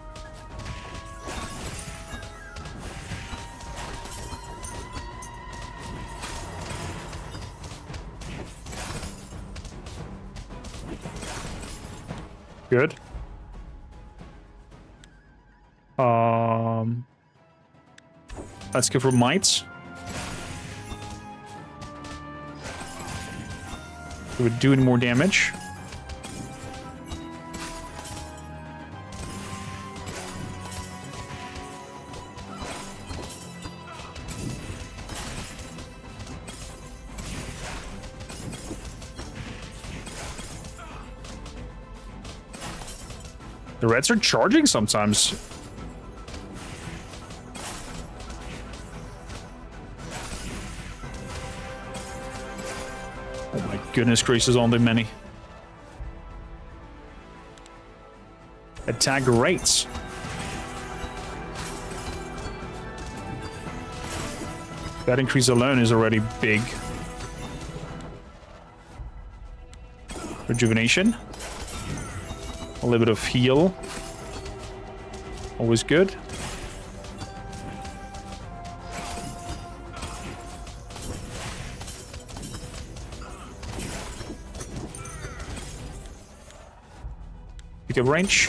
Speaker 1: Good. Let's go for mites. We're doing more damage. The reds are charging sometimes. Oh my goodness gracious, on the many. Attack rates. That increase alone is already big. Rejuvenation. A little bit of heal. Always good. Pick up range.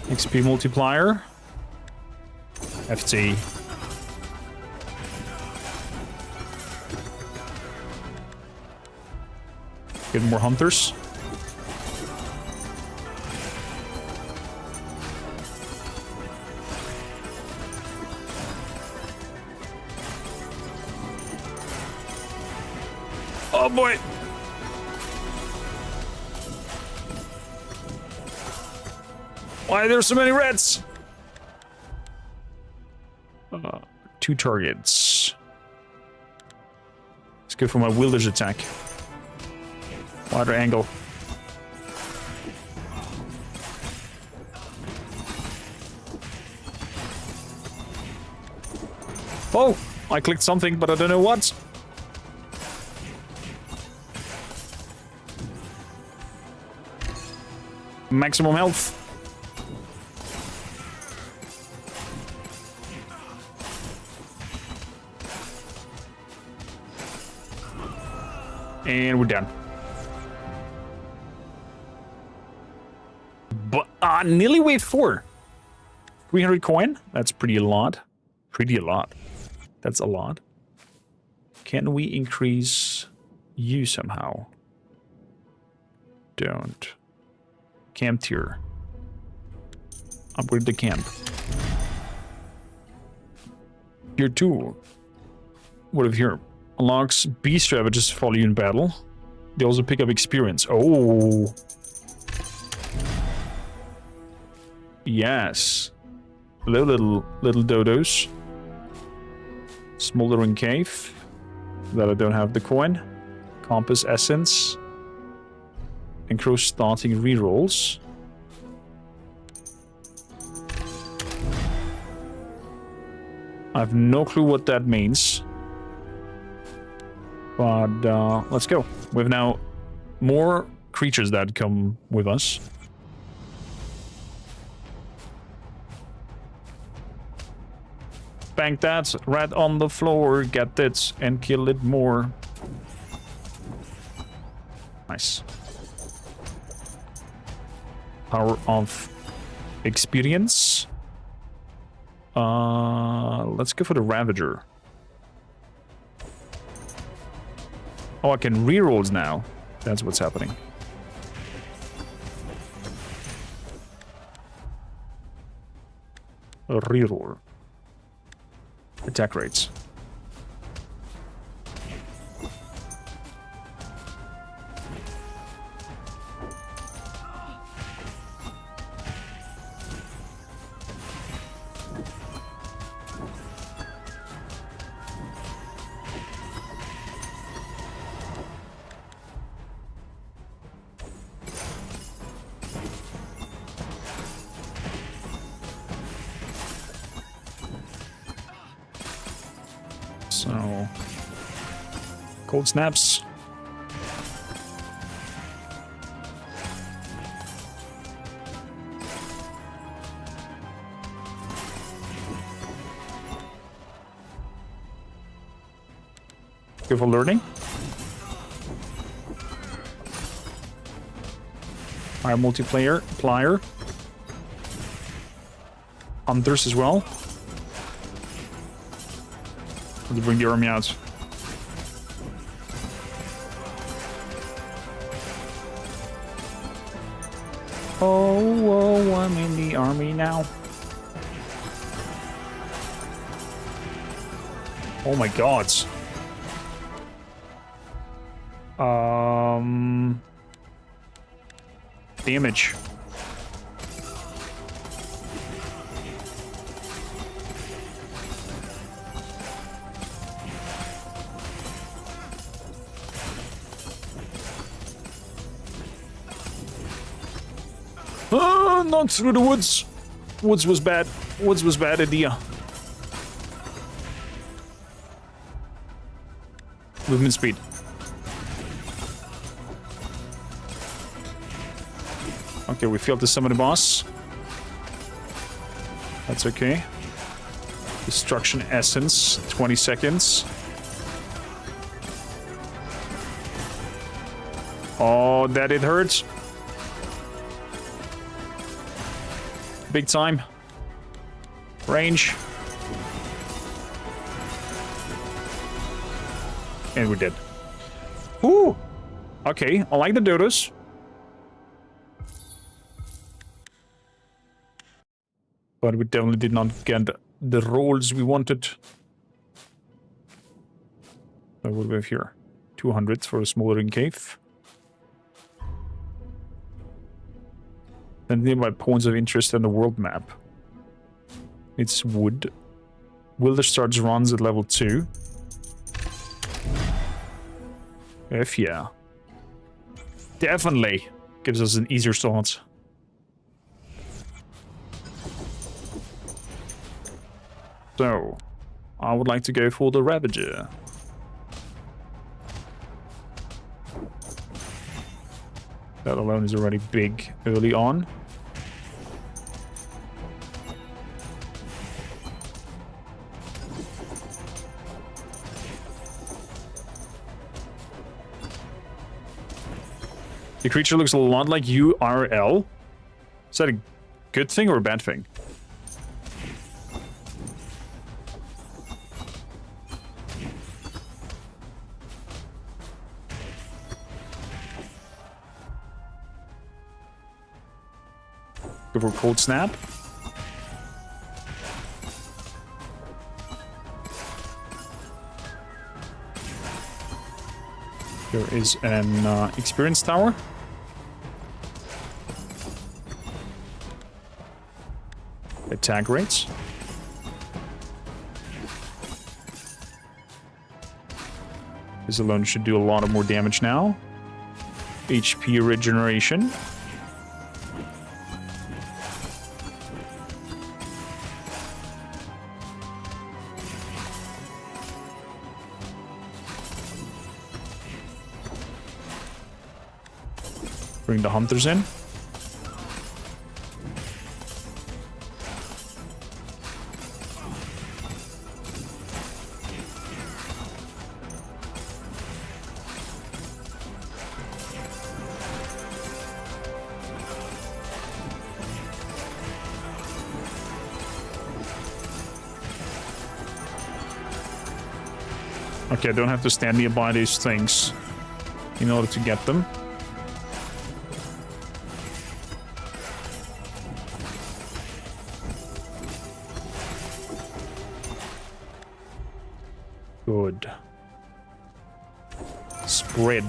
Speaker 1: XP multiplier. FT. Get more hunters. Oh boy. Why are there so many reds? 2 targets. Let's go for my Wielders attack. Wider angle. Oh, I clicked something, but I don't know what. Maximum health. And we're done. But nearly wave 4. 300 coin? That's pretty a lot. Pretty a lot. That's a lot. Can we increase you somehow? Don't. Camp tier. Upgrade the camp. Tier 2. What have here? Unlocks beast ravages follow you in battle. They also pick up experience. Oh. Yes. Hello, little dodos. Smoldering cave. That I don't have the coin. Compass essence. Increase starting rerolls. I have no clue what that means. But let's go. We have now more creatures that come with us. Bank that rat on the floor, get it and kill it more. Nice. Power of experience. Let's go for the Ravager. Oh, I can rerolls now. That's what's happening. A reroll. Attack rates. So, cold snaps. Good for learning. Our multiplayer plier. Hunters as well. To bring the army out. Oh, I'm in the army now. Oh my god. Damage. Not through the woods. Woods was bad. Woods was bad idea. Movement speed. Okay, we failed to summon the boss. That's okay. Destruction essence, 20 seconds. Oh, that it hurts. Big time. Range. And we're dead. Ooh! Okay, I like the dodos. But we definitely did not get the rolls we wanted. So what do we have here? 200 for a smoldering cave. And nearby points of interest on the world map. It's wood. Wielders starts runs at level 2. If yeah. Definitely gives us an easier start. So, I would like to go for the Ravager. That alone is already big early on. The creature looks a lot like you IRL. Is that a good thing or a bad thing? Go for Cold Snap. There is an experience tower. Attack rates. This alone should do a lot of more damage now. HP regeneration. Bring the hunters in. Okay, I don't have to stand nearby these things in order to get them. Good. Spread.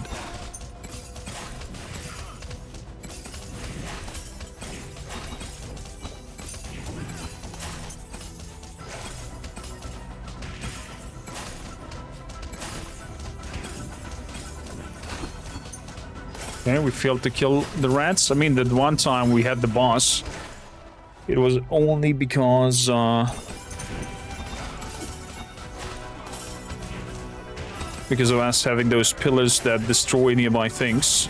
Speaker 1: Okay, we failed to kill the rats. I mean, that one time we had the boss, it was only because of us having those pillars that destroy nearby things.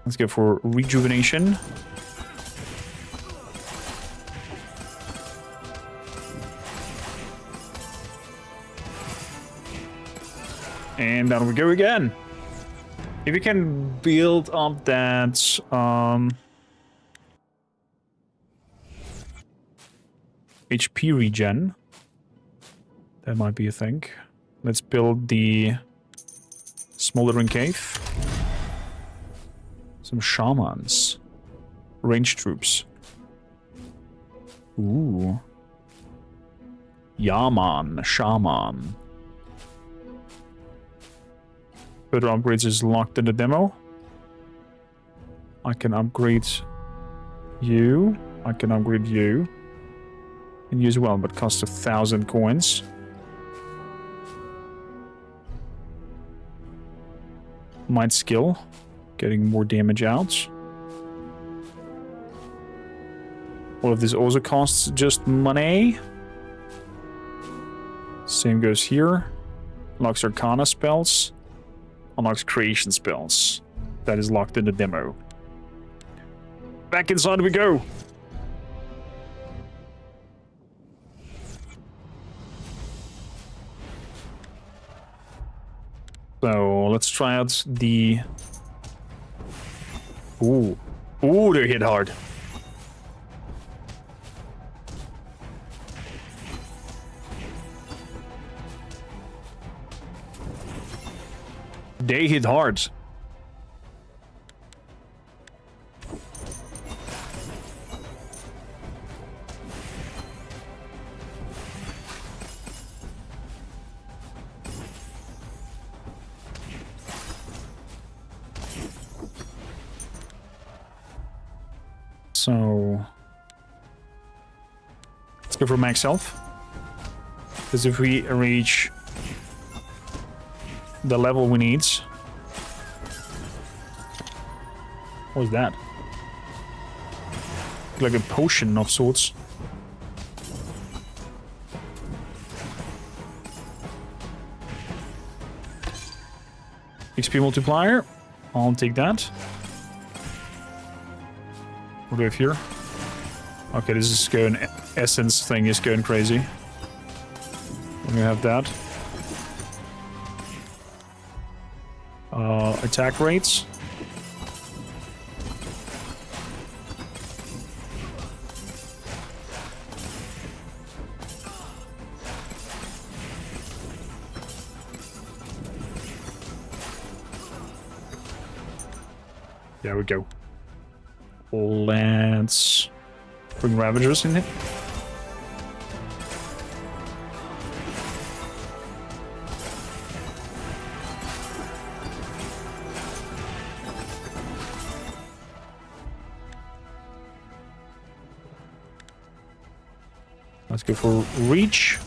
Speaker 1: Let's go for rejuvenation. And down we go again. If you can build up that HP regen, that might be a thing. Let's build the smoldering cave. Some shamans. Range troops. Ooh. Yaman, shaman. Further upgrades is locked in the demo. I can upgrade you. I can upgrade you. And you as well, but costs 1,000 coins. Might skill. Getting more damage out. All of this also costs just money. Same goes here. Unlocks Arcana spells. Unlocks creation spells. That is locked in the demo. Back inside we go. So let's try out the... Ooh. Ooh, they hit hard. They hit hard. So let's go for max health. Because if we reach the level we need... What was that? Like a potion of sorts. XP multiplier. I'll take that. What do we have here? Okay, this is going... Essence thing is going crazy. We have that. Attack rates. There we go. Let's bring Ravagers in here. Let's go for reach.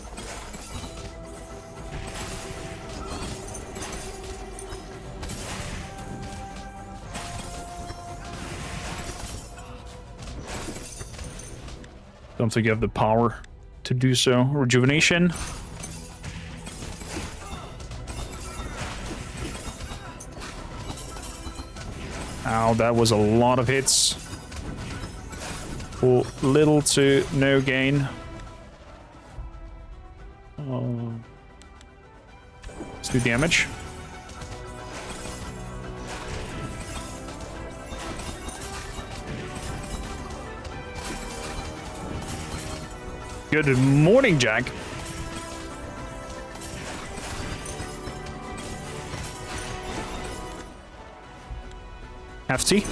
Speaker 1: Don't think you have the power to do so. Rejuvenation. Ow, that was a lot of hits. For little to no gain. Let's do damage. Good morning, Jack. Hefty.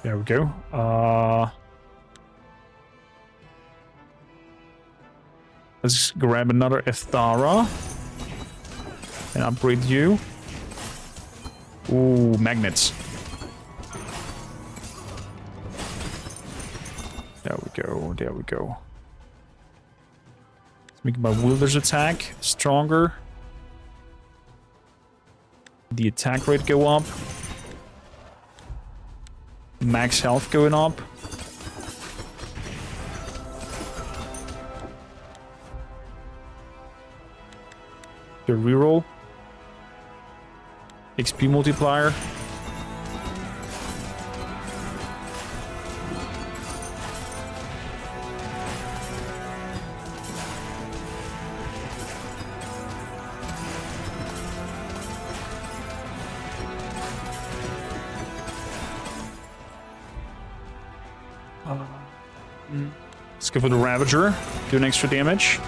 Speaker 1: There we go. Let's grab another Ethara and upgrade you. Ooh, magnets. There we go, there we go. Let's make my Wielders attack stronger. The attack rate go up. Max health going up. The reroll. XP multiplier. Let's go for the Ravager. Do an extra damage.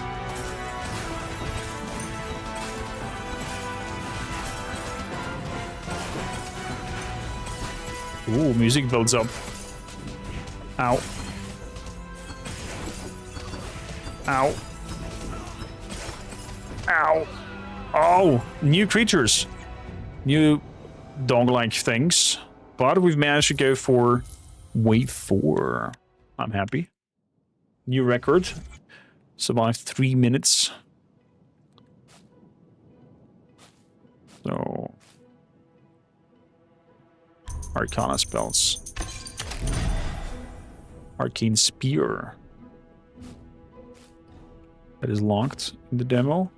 Speaker 1: Ooh, music builds up. Ow. Ow. Ow. Oh, new creatures. New dog-like things. But we've managed to go for wave 4. I'm happy. New record. Survived 3 minutes. So... Arcana spells. Arcane Spear. That is locked in the demo.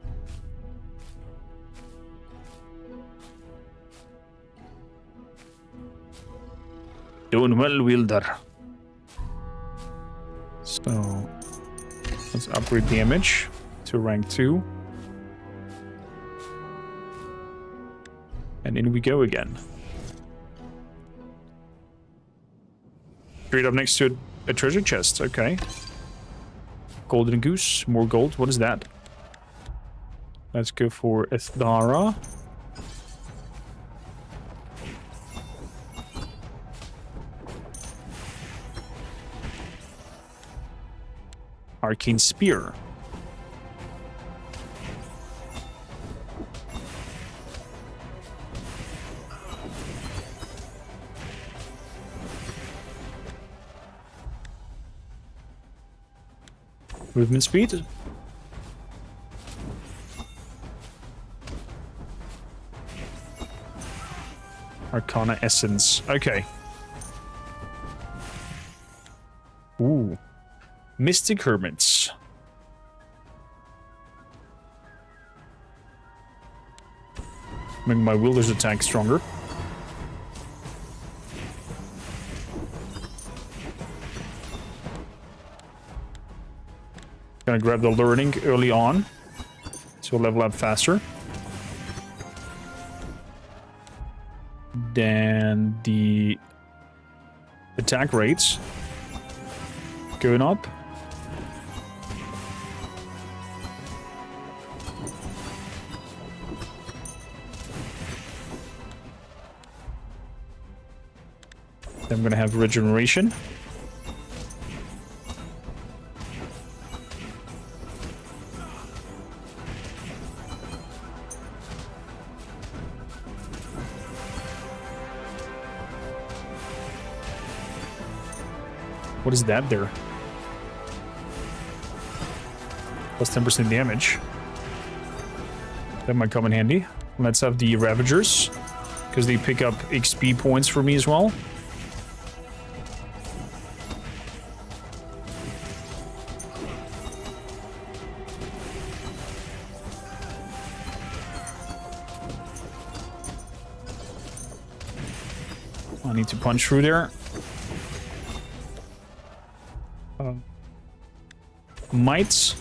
Speaker 1: Doing well, Wielder. So, let's upgrade damage to rank 2. And in we go again. Straight up next to a treasure chest, okay. Golden Goose, more gold, what is that? Let's go for Ethara. Arcane Spear. Movement speed. Arcana Essence. Okay. Ooh. Mystic Hermits. Make my Wielders attack stronger. Gonna grab the learning early on, so level up faster. Then the attack rates going up. Then I'm gonna have regeneration. What is that there? Plus 10% damage. That might come in handy. Let's have the Ravagers, because they pick up XP points for me as well. I need to punch through there. Mites.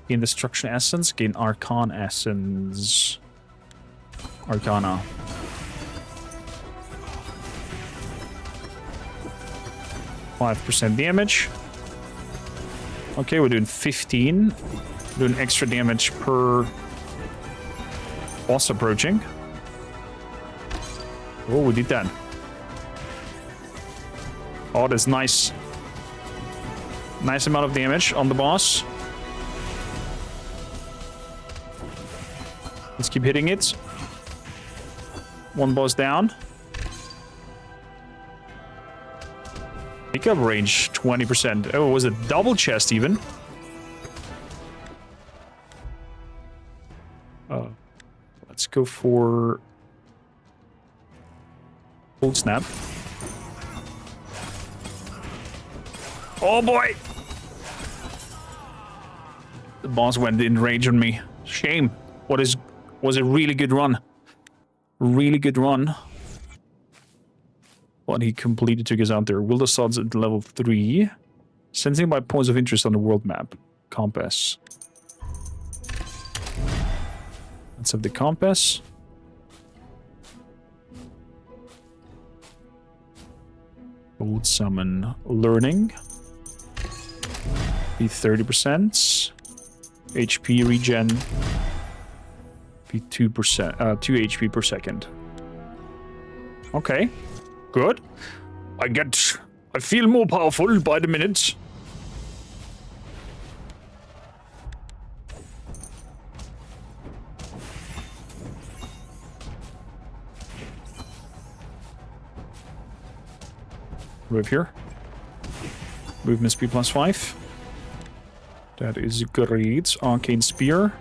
Speaker 1: Gain Destruction Essence. Gain Arcana Essence. Arcana. %5 damage. Okay, we're doing 15. Doing extra damage per boss approaching. Oh, we did that. Oh, that's nice. Nice amount of damage on the boss. Let's keep hitting it. One boss down. Pickup range, 20%. Oh, it was a double chest even. Let's go for Cold Snap. Oh boy! The boss went in rage on me. Shame. Was a really good run. Really good run. But he completely took us out there. Wielders swords at level 3. Sensing by points of interest on the world map. Compass. Let's have the compass. Old summon learning. Be 30%. HP regen. Be 2%. 2 HP per second. Okay. Good. I feel more powerful by the minute. Move here. Movement speed +5. That is great. Arcane Spear.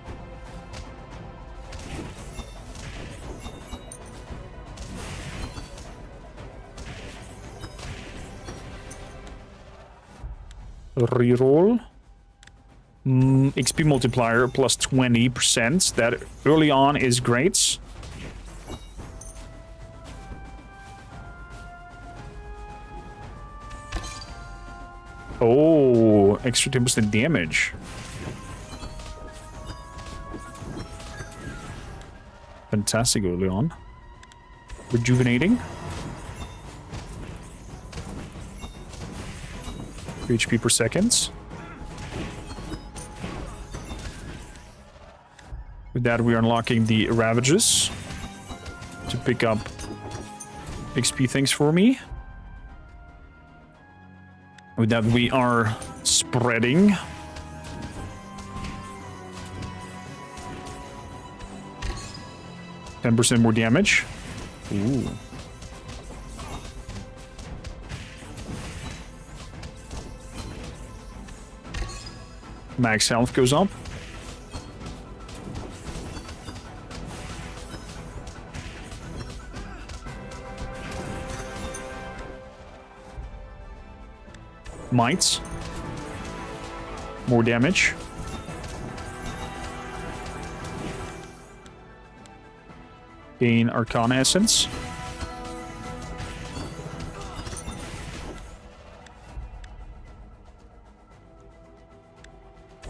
Speaker 1: Reroll. XP multiplier +20%. That early on is great. Oh, extra 10% damage. Fantastic early on. Rejuvenating. HP per second. With that, we are unlocking the Ravages to pick up XP things for me. With that, we are spreading. %10 more damage. Ooh. Max health goes up. Mites. More damage. Gain Arcana Essence.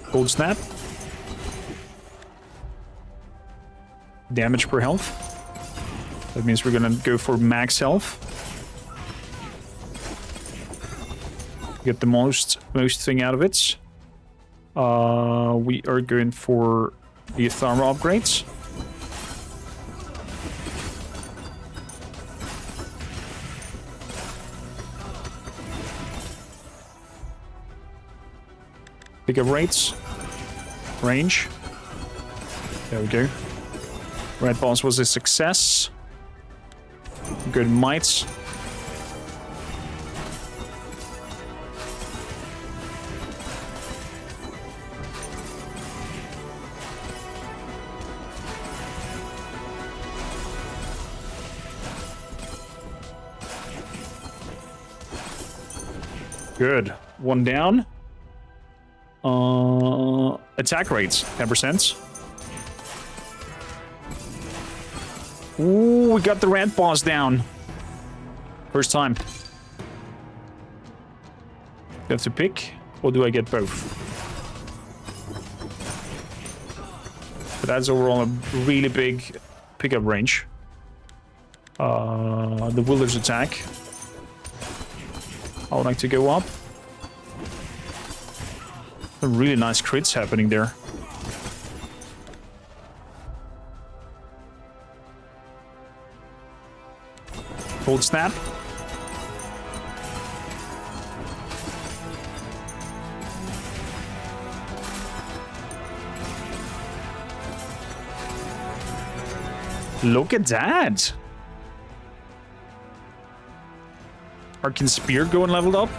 Speaker 1: Cold Snap. Damage per health. That means we're gonna go for max health. Get the most thing out of it. We are going for the thermal upgrades. Pickup rates. Range. There we go. Red boss was a success. Good mites. Good. One down. Attack rates, 10%. Ooh, we got the red boss down. First time. Do I have to pick, or do I get both? But that's overall a really big pickup range. The Wielders attack. I would like to go up. Some really nice crits happening there. Cold Snap. Look at that! Arcane Spear going leveled up.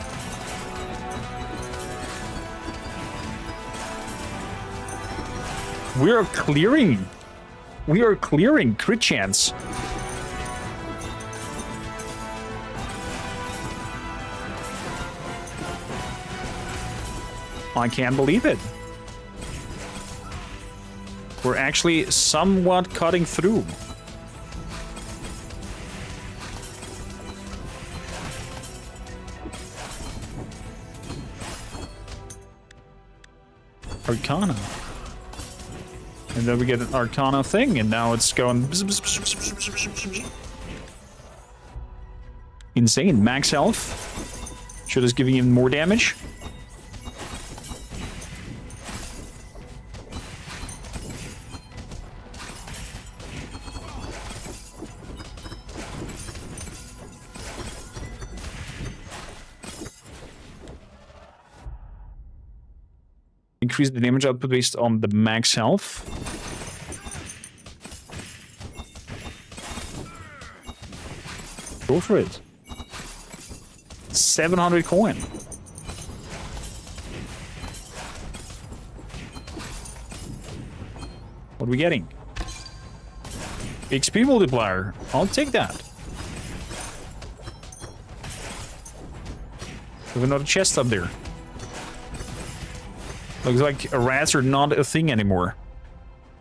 Speaker 1: We are clearing. We are clearing crit chance. I can't believe it. We're actually somewhat cutting through. Arcana. And then we get an Arcana thing, and now it's going... Insane. Max health. Should is giving him more damage. Increase the damage output based on the max health. Go for it. 700 coin. What are we getting? XP multiplier. I'll take that. We have another chest up there. Looks like rats are not a thing anymore.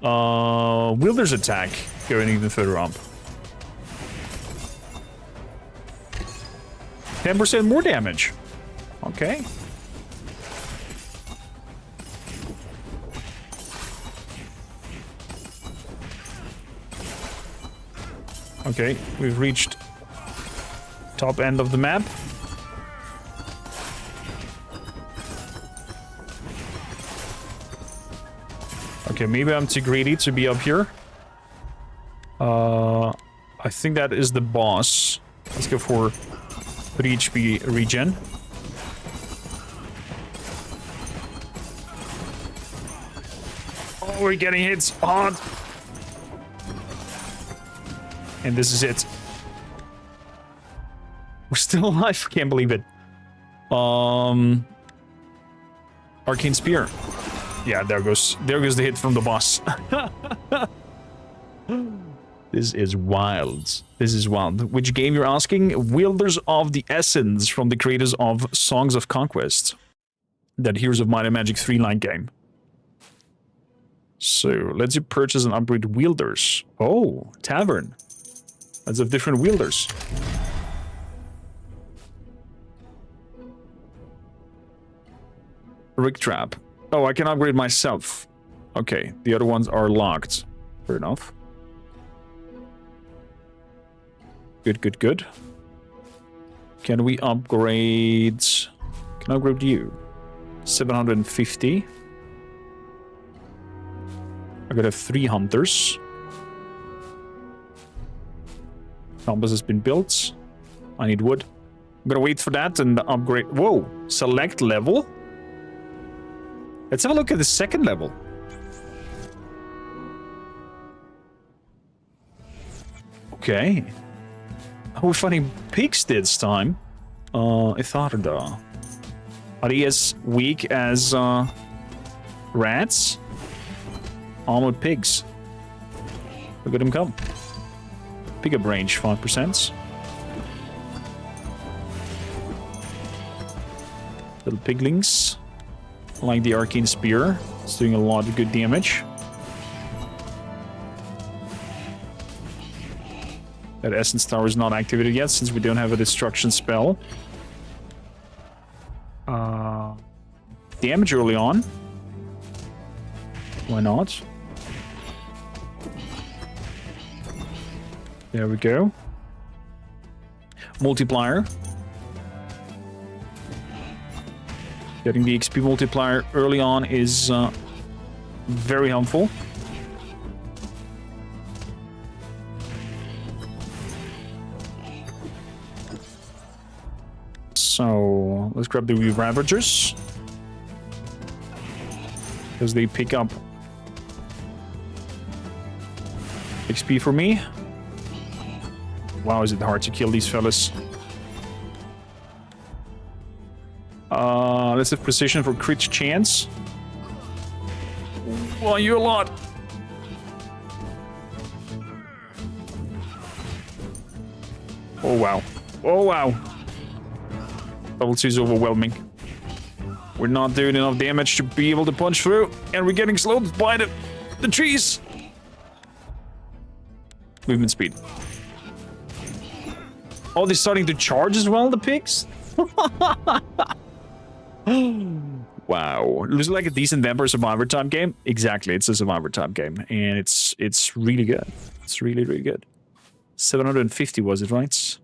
Speaker 1: Wielders attack going even further up. 10% more damage. Okay. Okay, we've reached top end of the map. Okay, maybe I'm too greedy to be up here. I think that is the boss. Let's go for 3 HP regen. Oh, we're getting hits hard. And this is it. We're still alive. Can't believe it. Arcane Spear. Yeah, there goes the hit from the boss. This is wild. This is wild. Which game you're asking? Wielders of the Essence, from the creators of Songs of Conquest. That Heroes of Might and Magic 3-line game. So, let's you purchase and upgrade Wielders. Oh, Tavern. Let's have different Wielders. Rick Trap. Oh, I can upgrade myself. Okay, the other ones are locked. Fair enough. Good, good, good. Can we upgrade... Can I upgrade you? 750. I gotta have 3 hunters. Compass has been built. I need wood. I'm gonna wait for that and upgrade... Whoa! Select level? Let's have a look at the second level. Okay. Oh, we're fighting pigs this time. Itharda. Are they as weak as rats? Armored pigs. Look at them come. Pickup range 5%. Little piglings. Like the Arcane Spear. It's doing a lot of good damage. That Essence Tower is not activated yet since we don't have a destruction spell. Damage early on. Why not? There we go. Multiplier. Getting the XP multiplier early on is very helpful. So let's grab the Ravagers. Because they pick up XP for me. Wow, is it hard to kill these fellas. Let's have precision for crit chance. Well, you're a lot. Oh, wow. Oh, wow. Level 2 is overwhelming. We're not doing enough damage to be able to punch through, and we're getting slowed by the trees. Movement speed. Oh, they're starting to charge as well, the pigs? Wow. Looks like a decent vampire survivor type game. Exactly, it's a survivor type game, and it's really good. It's really, really good. 750 was it, right?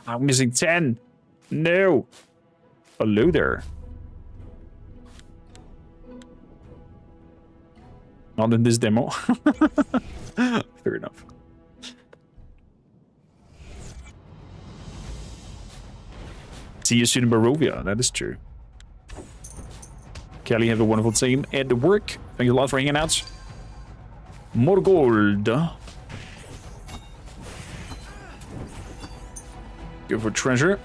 Speaker 1: I'm missing 10. No. Hello there. Not in this demo. Fair enough. See you soon in Barovia. That is true. Kelly, have a wonderful team at the work. Thank you a lot for hanging out. More gold. Go for treasure.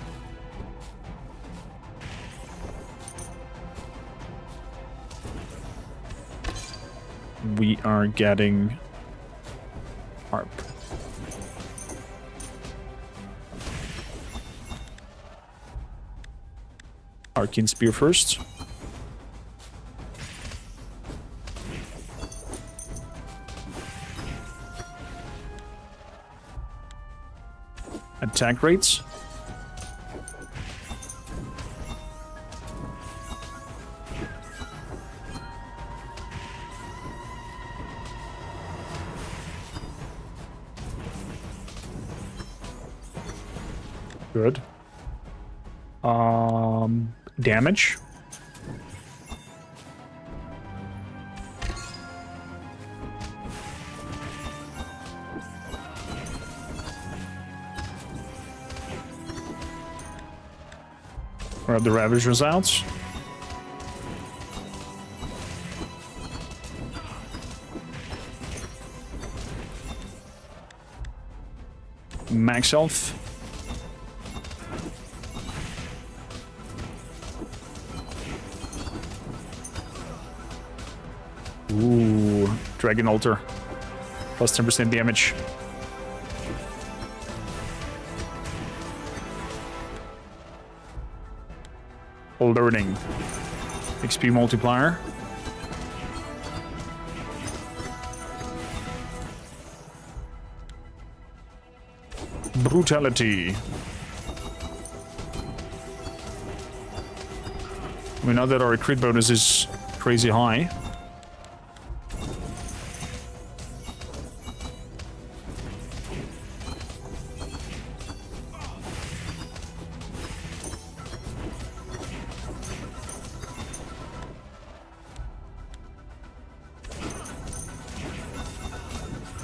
Speaker 1: We are getting harp. Arcane Spear first. Attack rates. Good. Damage. Grab the Ravagers out. Max health. Ooh, Dragon Altar. Plus 10% damage. Learning. XP multiplier. Brutality. We know that our crit bonus is crazy high.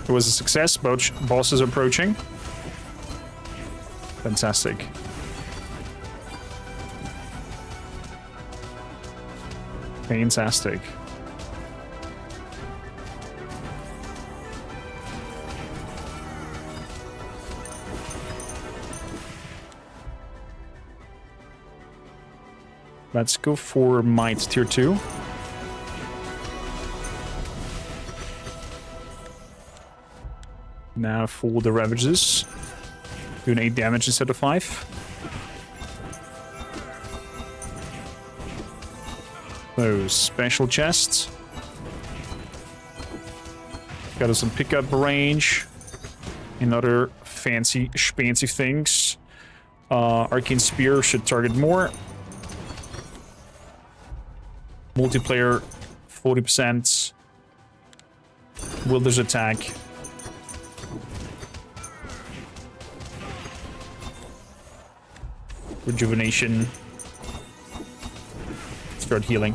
Speaker 1: It was a success. Both bosses approaching. Fantastic. Fantastic. Let's go for Might tier 2. Now for the Ravages. Doing 8 damage instead of 5. Those special chests. Got us some pickup range. And other fancy things. Arcane Spear should target more. Multiplayer 40%. Wielders attack. Rejuvenation. Start healing.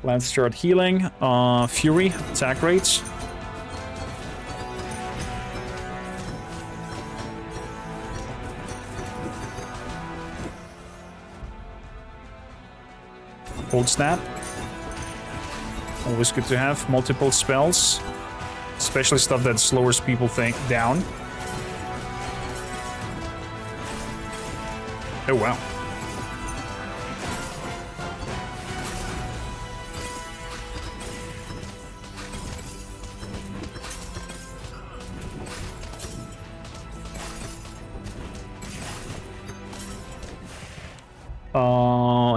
Speaker 1: Let's start healing. Fury, attack rates. Cold Snap. Always good to have multiple spells, especially stuff that slows people down. Oh wow.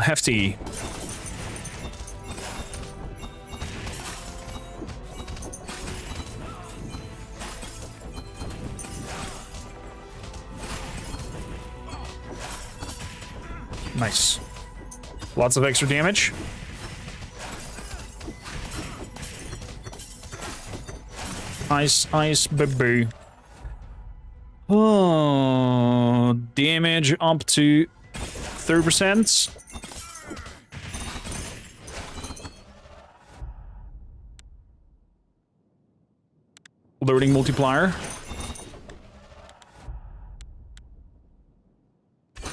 Speaker 1: Hefty. Nice. Lots of extra damage. Ice, baby. Oh, damage up to 30%. Loading multiplier.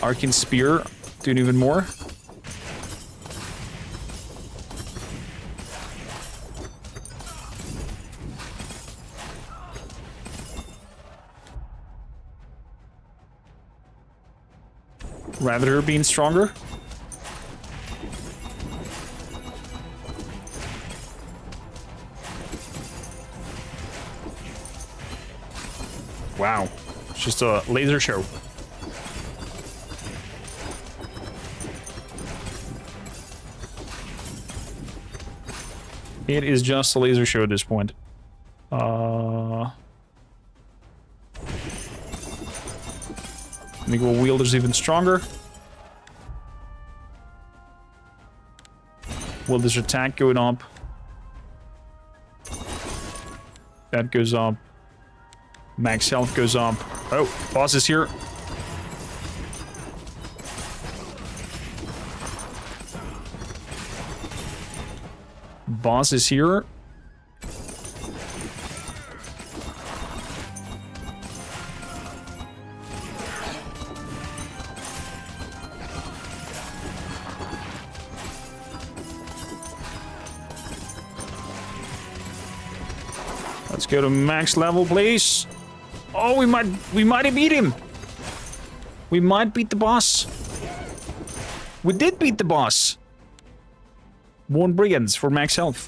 Speaker 1: Arcane Spear, doing even more. Ravager being stronger. Wow, it's just a laser show. It is just a laser show at this point. Make Wielders even stronger. Wielders attack going up. That goes up. Max health goes up. Oh, boss is here. Boss is here. Let's go to max level, please. Oh, we might have beat him. We might beat the boss. We did beat the boss. 1 brigands for max health.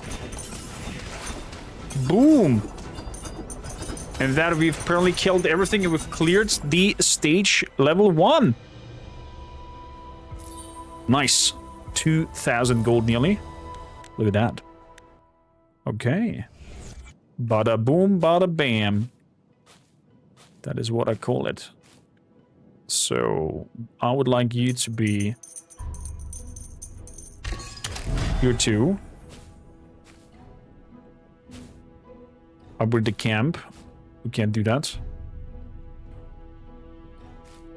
Speaker 1: Boom. And that we've apparently killed everything and we've cleared the stage level 1. Nice. 2,000 gold nearly. Look at that. Okay. Bada boom, bada bam. That is what I call it. So, I would like you to be... Here too. Upgrade the camp. We can't do that.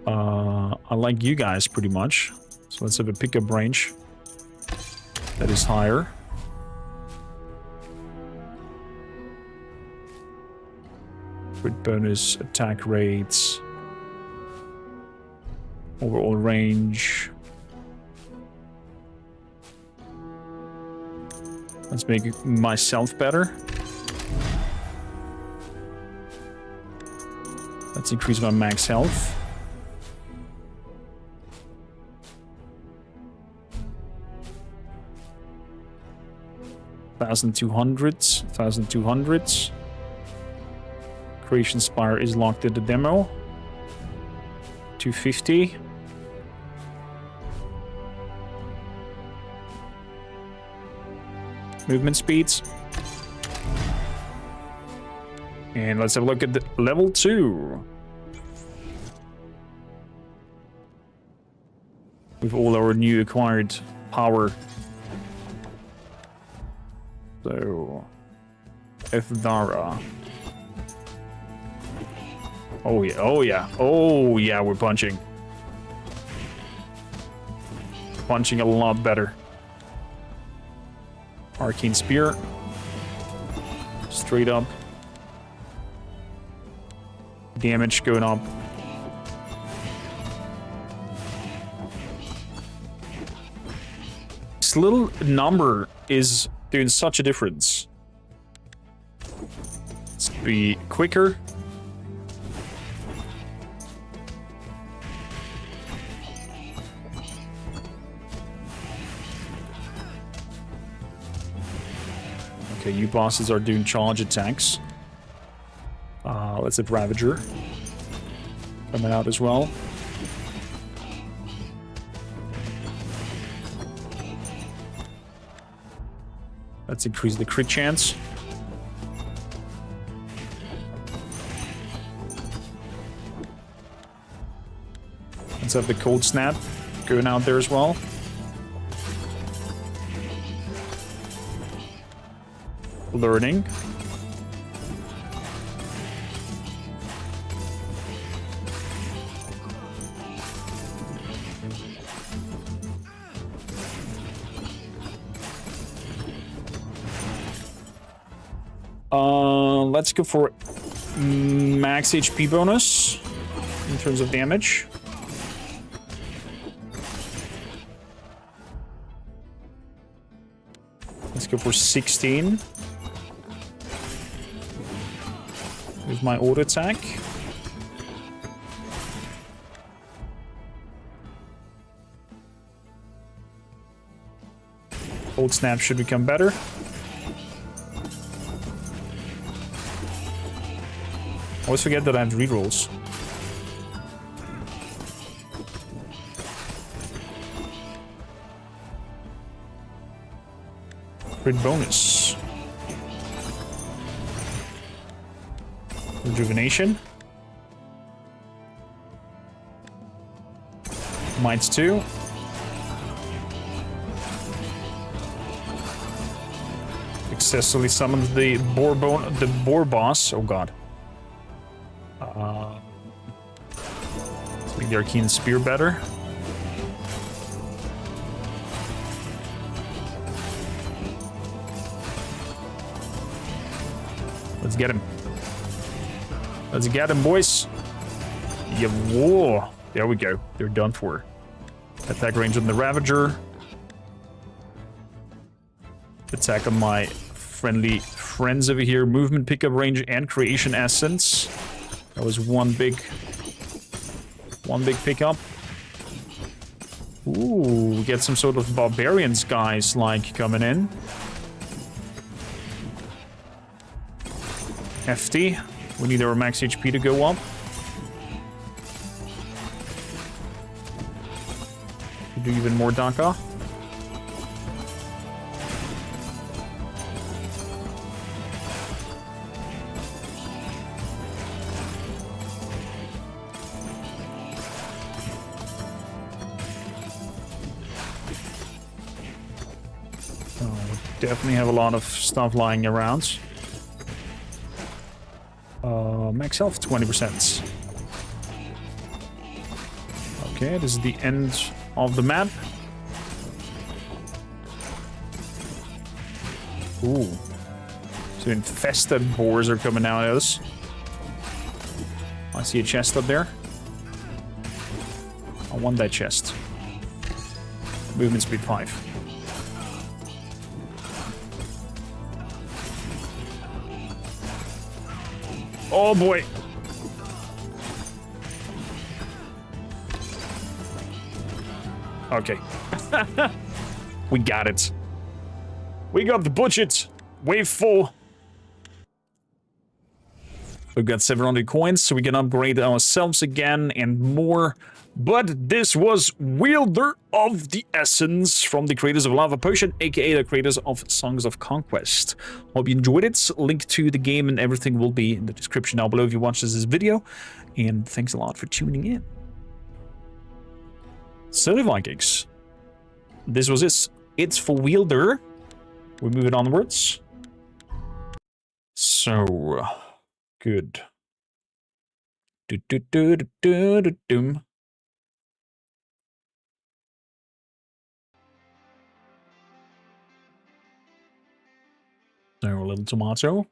Speaker 1: I like you guys pretty much. So let's have a pickup range that is higher. Crit bonus, attack rates, overall range. Let's make myself better. Let's increase my max health. $1,200. Creation Spire is locked in the demo. 250. Movement speeds. And let's have a look at the level 2. With all our new acquired power. So, Ethdara. Oh yeah, oh yeah, oh yeah, we're punching. Punching a lot better. Arcane Spear. Straight up. Damage going up. This little number is doing such a difference. Let's be quicker. Okay, you bosses are doing charge attacks. Let's have Ravager coming out as well. Let's increase the crit chance. Let's have the Cold Snap going out there as well. Learning. Let's go for max HP bonus in terms of damage. Let's go for 16 with my auto attack. Cold Snap should become better. I always forget that I have rerolls. Crit bonus. Rejuvenation. Mites 2. Successfully summoned the boar boss. Oh god. Let's make the Arcane Spear better. Let's get him. Let's get him, boys. Yeah, whoa. There we go. They're done for. Attack range on the Ravager. Attack on my friendly friends over here. Movement, pickup range, and creation essence. That was one big pickup. Ooh, we get some sort of barbarians guys like coming in. Hefty. We need our max HP to go up. Do even more Daka. Definitely have a lot of stuff lying around. Max health 20%. Okay, this is the end of the map. Ooh. So infested boars are coming out at us. I see a chest up there. I want that chest. Movement speed 5. Oh boy. Okay. We got it. We got the budget. Wave 4. We've got 700 coins, so we can upgrade ourselves again and more. But this was Wielder of the Essence from the creators of Lava Potion, aka the creators of Songs of Conquest. Hope you enjoyed it. Link to the game and everything will be in the description down below if you watched this video. And thanks a lot for tuning in. So the Vikings. This was it. It's for Wielder. We're moving onwards. So good. Do-do-do-do-do-do-do. So a little tomato.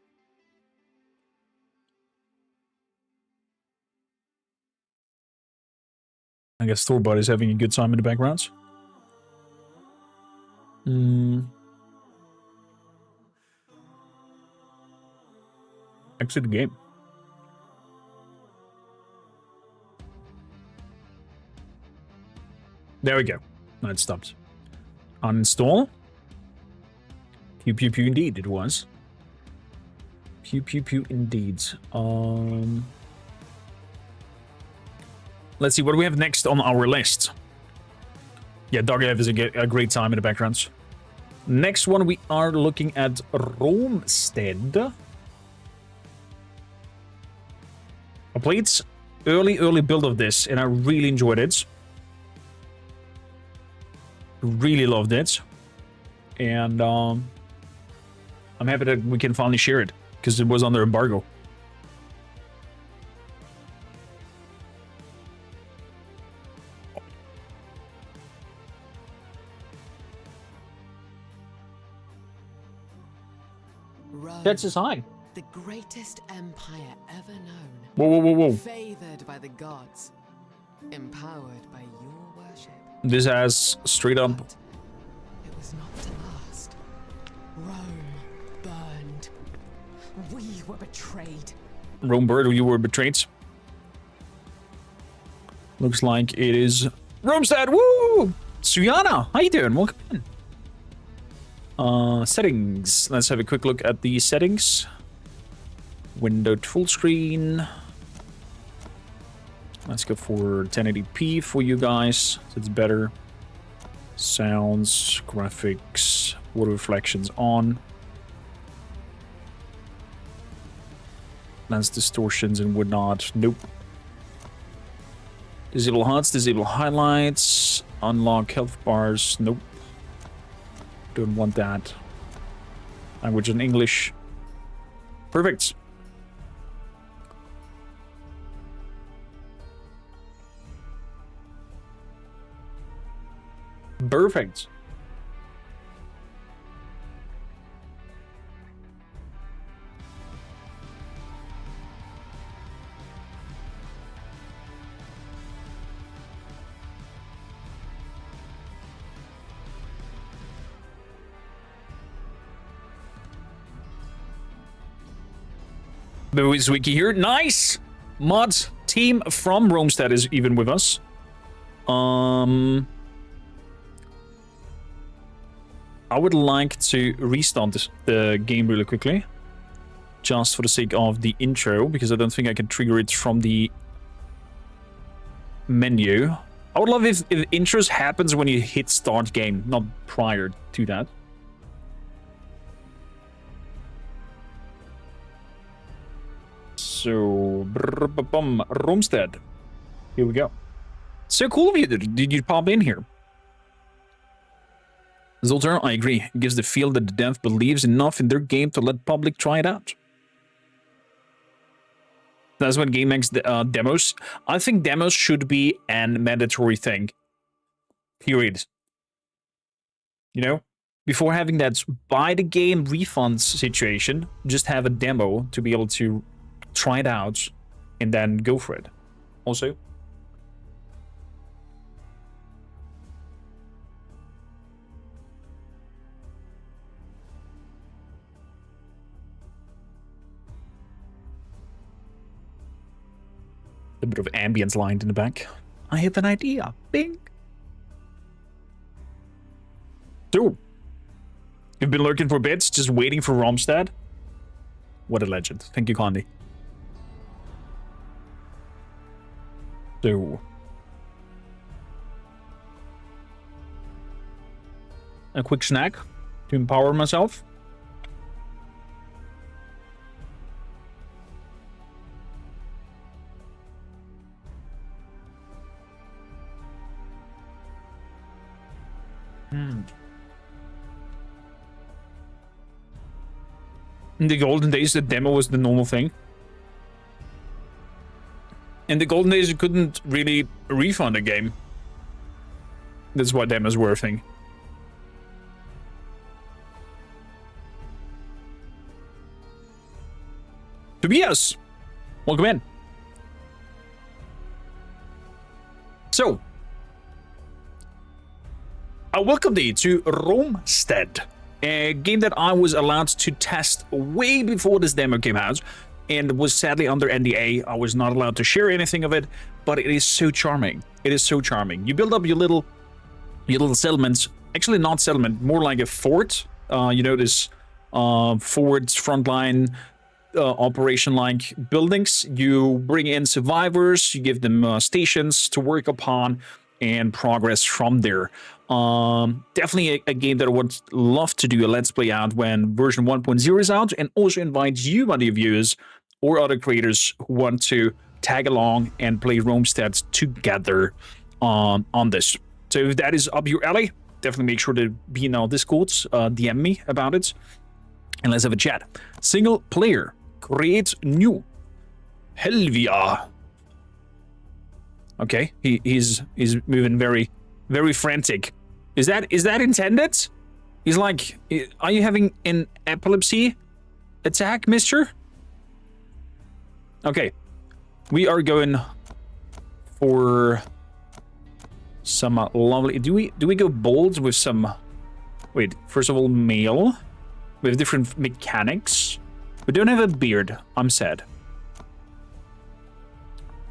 Speaker 1: I guess Thorbud is having a good time in the background. Exit the game. There we go. Now it stopped. Uninstall. Pew pew pew indeed it was. Pew pew pew indeed. Let's see what do we have next on our list. Yeah, Doghead is a great time in the background. Next one we are looking at Romstead. I played early build of this and I really enjoyed it. Really loved it. And I'm happy that we can finally share it, because it was under embargo.
Speaker 6: Rome,
Speaker 1: That's his high.
Speaker 6: the greatest empire ever known.
Speaker 1: Whoa, whoa, whoa, whoa.
Speaker 6: Favored by the gods, empowered by your worship.
Speaker 1: This has straight up.
Speaker 6: But it was not to last. Rome burned. We were betrayed.
Speaker 1: Rome Bird, you were betrayed. Looks like it is Romstead. Woo! Suyana, how you doing? Welcome in. Settings. Let's have a quick look at the settings. Windowed full screen. Let's go for 1080p for you guys, so it's better. Sounds, graphics, water reflections on. Lens distortions and whatnot. Nope. Disable HUDs, disable highlights, unlock health bars. Nope. Don't want that. Language in English. Perfect. Perfect. Movies Wiki here. Nice! mod team from Romestead is even with us. I would like to restart the game really quickly. Just for the sake of the intro, because I don't think I can trigger it from the menu. I would love if intros happens when you hit start game, not prior to that. So, Romestead. Here we go. So cool of you. Did you pop in here? Zoltar, I agree. It gives the feel that the dev believes enough in their game to let public try it out. That's what game makes demos. I think demos should be an mandatory thing. Period. You know? Before having that buy the game refunds situation, just have a demo to be able to try it out and then go for it. Also. A bit of ambience lined in the back. I have an idea. Bing. So, you've been lurking for bits, just waiting for Romstead? What a legend. Thank you, Condi. So, a quick snack to empower myself. In the golden days, the demo was the normal thing. In the golden days, you couldn't really refund a game. That's why demos were a thing. Tobias, welcome in. So, I welcome thee to Romestead, a game that I was allowed to test way before this demo came out, and was sadly under NDA. I was not allowed to share anything of it, but it is so charming. It is so charming. You build up your little settlements. Actually, not settlement, more like a fort. You know, this forward frontline operation-like buildings. You bring in survivors. You give them stations to work upon and progress from there. Definitely a game that I would love to do a Let's Play out when version 1.0 is out, and also invite you, my dear viewers, or other creators who want to tag along and play Romestead together on this. So if that is up your alley, definitely make sure to be in our Discords, DM me about it, and let's have a chat. Single player, create new. Helvia. Okay, he's moving very, very frantic. Is that intended? He's like, are you having an epilepsy attack, mister? Okay, we are going for some lovely. Do we go bold with some? Wait, first of all, male. We have different mechanics. We don't have a beard. I'm sad.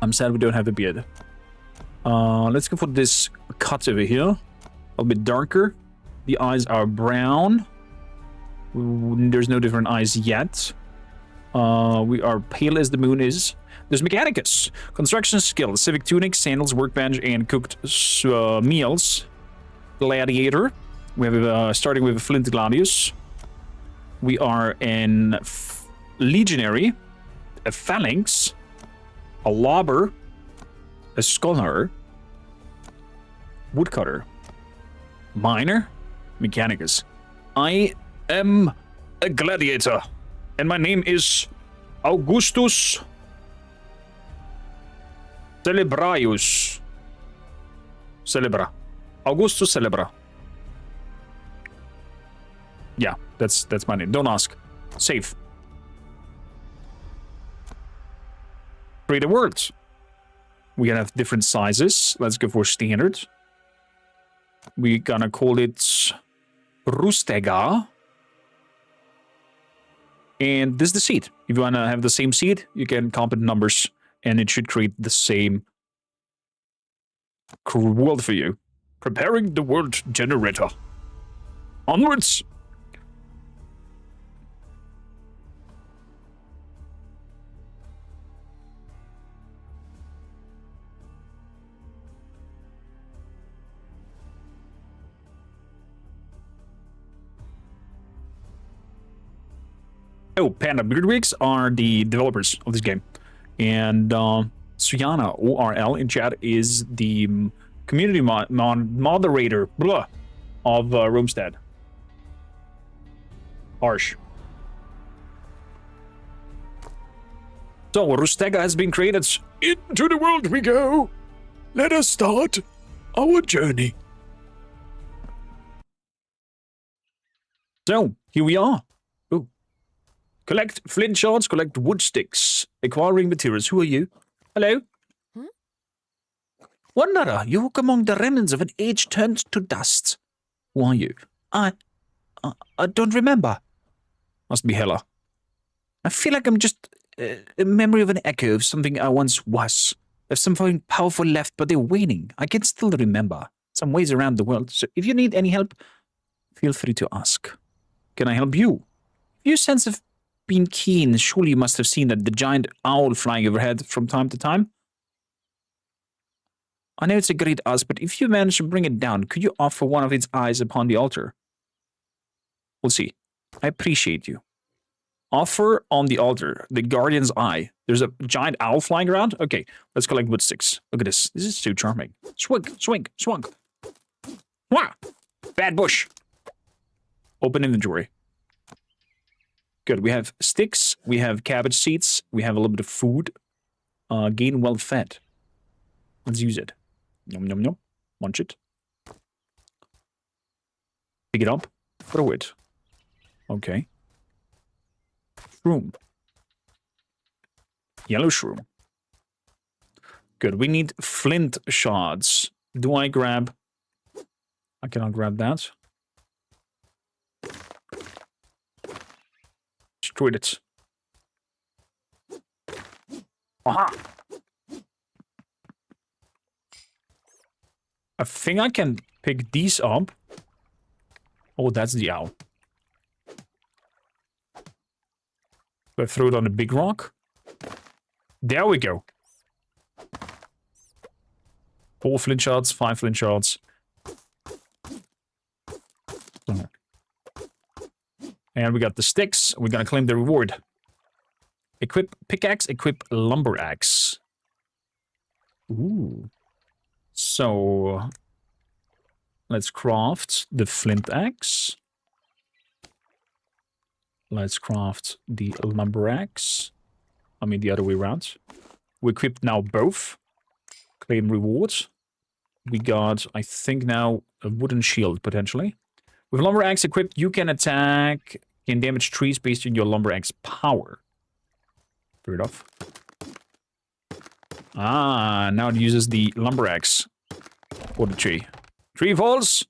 Speaker 1: I'm sad we don't have a beard. Let's go for this cut over here. A little bit darker. The eyes are brown. There's no different eyes yet. We are pale as the moon is. There's Mechanicus. Construction skills. Civic tunic, sandals, workbench, and cooked meals. Gladiator. We have starting with a Flint Gladius. We are in Legionary. A Phalanx. A Lobber. A Scholar. Woodcutter. Miner. Mechanicus. I am a gladiator, and my name is Augustus Celebraius. Celebra. Augustus Celebra. Yeah, that's my name. Don't ask. Save. Create a word. We can have different sizes. Let's go for standard. We're gonna call it Rustega. And this is the seed. If you want to have the same seed, you can comp it numbers and it should create the same world for you. Preparing the world generator. Onwards! Oh, Panda Beardwigs are the developers of this game. And Suyana, ORL in chat, is the community moderator of Roomstead. Harsh. So, Rustega has been created. Into the world we go. Let us start our journey. So, here we are. Ooh. Collect flint shards, collect wood sticks. Acquiring materials. Who are you? Hello? Wanderer, you walk among the remnants of an age turned to dust. Who are you? I don't remember. Must be Hela. I feel like I'm just a memory of an echo of something I once was. There's something powerful left, but they're waning. I can still remember some ways around the world. So if you need any help, feel free to ask. Can I help you? Your sense of being keen, surely you must have seen that the giant owl flying overhead from time to time. I know it's a great ask, but if you manage to bring it down, could you offer one of its eyes upon the altar? We'll see. I appreciate you. Offer on the altar, the guardian's eye. There's a giant owl flying around? Okay, let's collect wood sticks. Look at this. This is so charming. Swing, swing, swung. Wah! Bad bush. Open inventory. Good, we have sticks, we have cabbage seeds, we have a little bit of food. Gain well fed. Let's use it. Yum, yum, yum. Munch it. Pick it up. Throw it. Okay. Shroom. Yellow shroom. Good. We need flint shards. Do I grab... I cannot grab that. Destroyed it. Aha! I think I can pick these up. Oh, that's the owl. Do I throw it on a big rock? There we go. 4 flint shards, 5 flint shards. And we got the sticks. We're gonna claim the reward. Equip pickaxe, equip lumber axe. Ooh. So, let's craft the flint axe. Let's craft the lumber axe. I mean, the other way around. We equipped now both. Claim rewards. We got, I think now, a wooden shield, potentially. With lumber axe equipped, you can attack, can damage trees based on your lumber axe power. Fair enough. Ah, now it uses the lumber axe for the tree. Tree falls.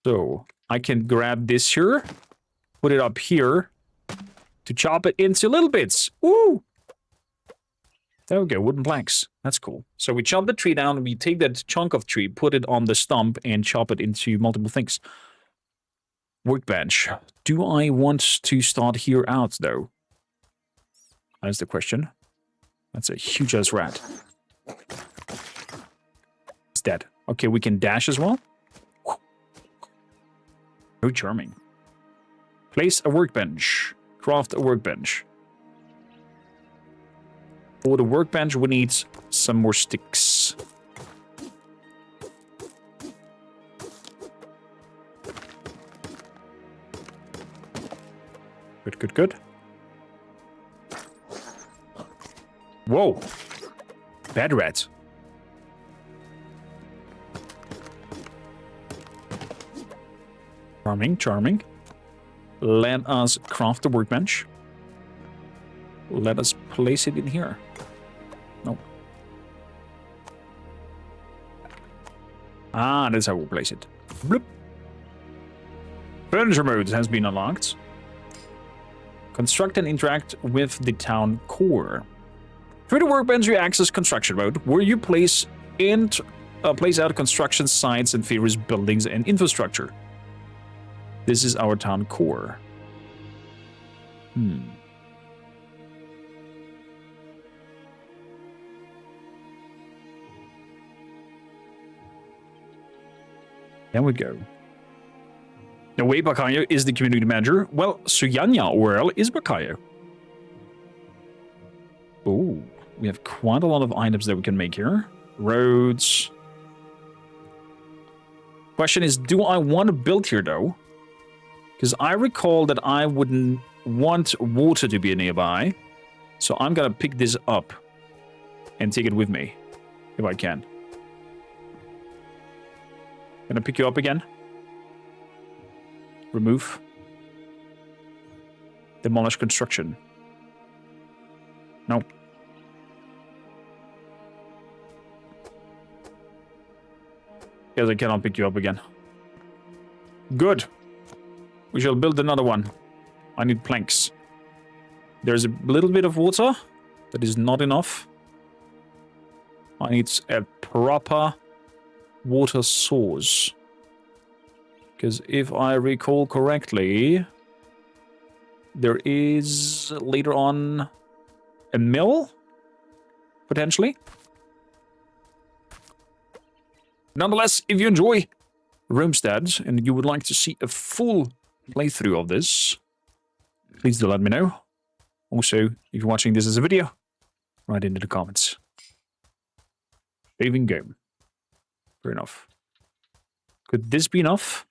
Speaker 1: So, I can grab this here, put it up here, to chop it into little bits. Woo! There we go, wooden planks. That's cool. So we chop the tree down, we take that chunk of tree, put it on the stump, and chop it into multiple things. Workbench. Do I want to start here out, though? That's the question. That's a huge-ass rat. It's dead. Okay, we can dash as well. So charming. Place a workbench. Craft a workbench. For the workbench, we need some more sticks. Good, good, good. Whoa. Bad rat. Charming, charming. Let us craft the workbench. Let us place it in here. No. Ah, that's how we'll place it. Bloop. Furniture mode has been unlocked. Construct and interact with the town core. Through the workbench, you access construction mode, where you place out construction sites and various buildings and infrastructure. This is our town core. There we go. The way Bakayo is the community manager. Well, Suyanya Orel is Bakayo. Ooh, we have quite a lot of items that we can make here. Roads. Question is, do I want to build here though? Because I recall that I wouldn't want water to be nearby. So I'm gonna pick this up and take it with me, if I can. Gonna pick you up again. Remove. Demolish construction. No. Yes, I cannot pick you up again. Good. We shall build another one. I need planks. There's a little bit of water. That is not enough. I need a proper water source. Because if I recall correctly, there is later on a mill, potentially. Nonetheless, if you enjoy Roomstead and you would like to see a full playthrough of this, please do let me know. Also, if you're watching this as a video, write into the comments. Saving game. Fair enough. Could this be enough?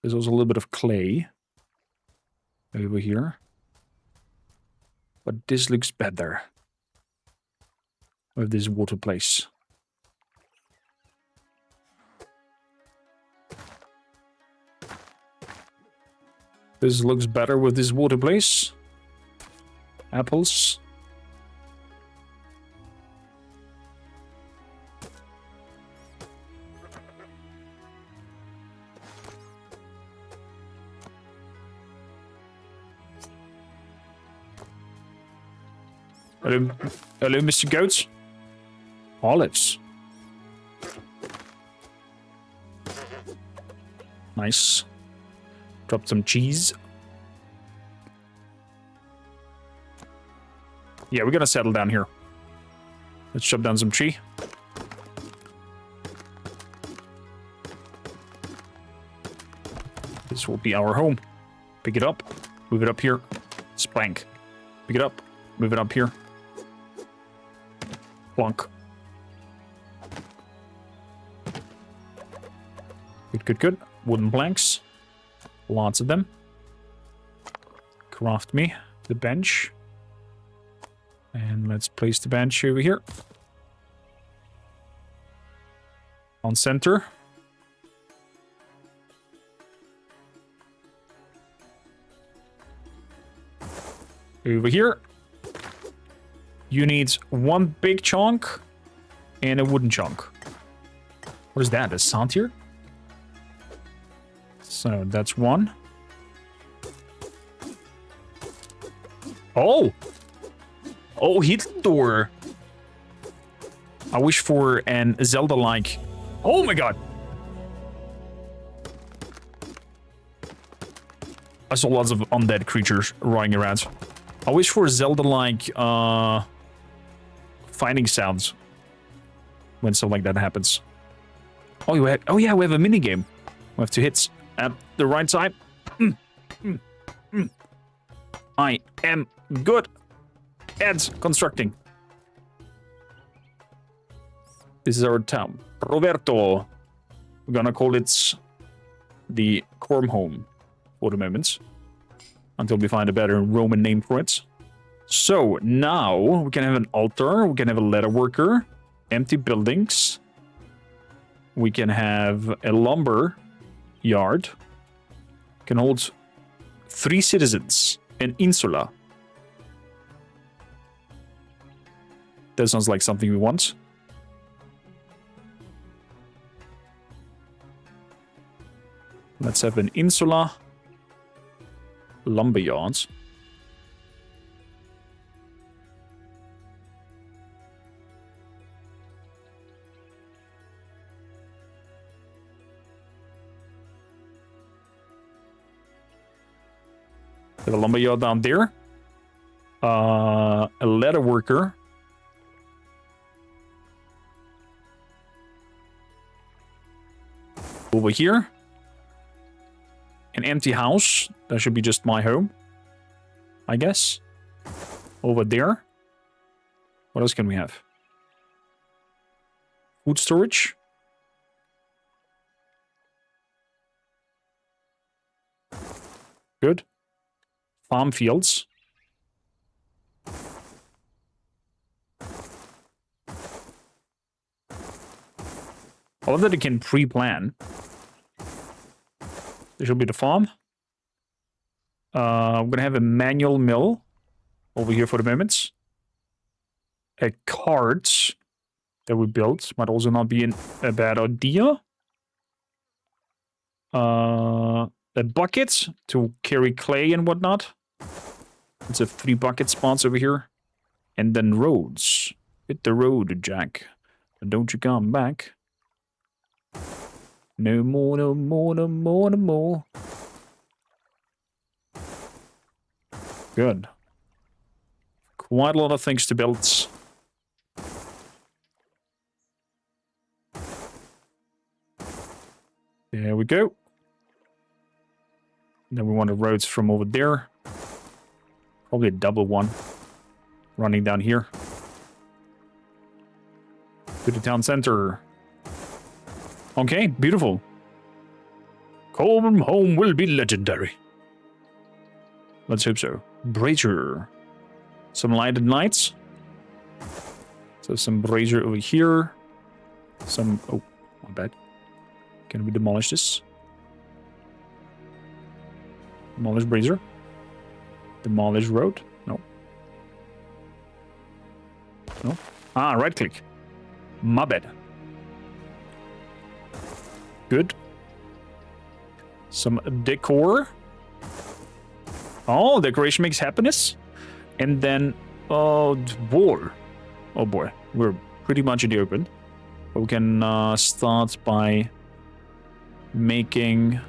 Speaker 1: There's also a little bit of clay over here. But this looks better with this water place. This looks better with this water place. Apples. Hello, hello, Mr. Goats. Olives. Nice. Drop some cheese. Yeah, we're gonna settle down here. Let's chop down some tree. This will be our home. Pick it up, move it up here. Splank. Pick it up, move it up here. Plonk. Good, good, good. Wooden planks. Lots of them. Craft me the bench. And let's place the bench over here. On center. Over here. You need one big chunk and a wooden chunk. What is that? A sound here? So that's one. Oh! Oh, hidden door. I wish for an Zelda-like... Oh my god! I saw lots of undead creatures running around. I wish for Zelda-like, fighting sounds when something like that happens. Oh, yeah, we have a minigame. We have 2 hits at the right side. I am good at constructing. This is our town. Roberto. We're gonna call it the Corm Home for the moment. Until we find a better Roman name for it. So, now we can have an altar. We can have a leather worker. Empty buildings. We can have a lumber yard. Can hold 3 citizens. An insula. That sounds like something we want. Let's have an insula. lumber yards. There's a lumber yard down there. A leather worker. Over here. An empty house. That should be just my home. I guess. Over there. What else can we have? Food storage. Good. Farm fields. I love that it can pre-plan. This will be the farm. I'm gonna have a manual mill over here for the moment. A cart that we built might also not be a bad idea. A bucket to carry clay and whatnot. It's a 3 bucket spots over here. And then roads. Hit the road, Jack. And don't you come back. No more, no more, no more, no more. Good. Quite a lot of things to build. There we go. Then we want the roads from over there. Probably a double one. Running down here. To the town center. Okay, beautiful. Home will be legendary. Let's hope so. Brazier. Some lighted lights. So some brazier over here. Some... Oh, my bad. Can we demolish this? Demolish brazier. Demolish road. No. No. Ah, right click. My bad. Good. Some decor. Oh, decoration makes happiness. And then, wall. Oh boy, we're pretty much in the open. But we can start by making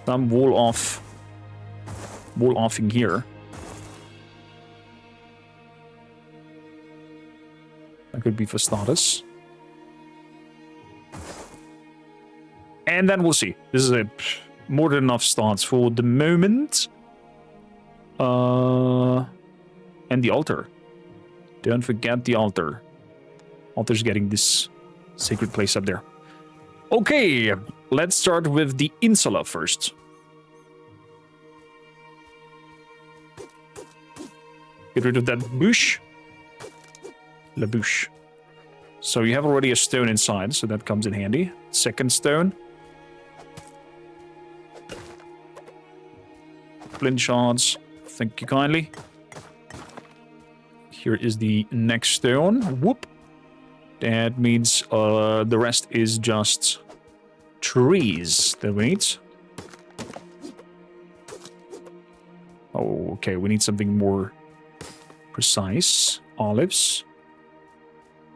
Speaker 1: some wall offing here. That could be for starters. And then we'll see. This is a more than enough starts for the moment. And the altar. Don't forget the altar. Altar's getting this sacred place up there. Okay, let's start with the insula first. Get rid of that bush. La bouche. So you have already a stone inside, so that comes in handy. Second stone. Flint shards. Thank you kindly. Here is the next stone. Whoop. That means the rest is just trees that we need. Oh, okay. We need something more precise. Olives.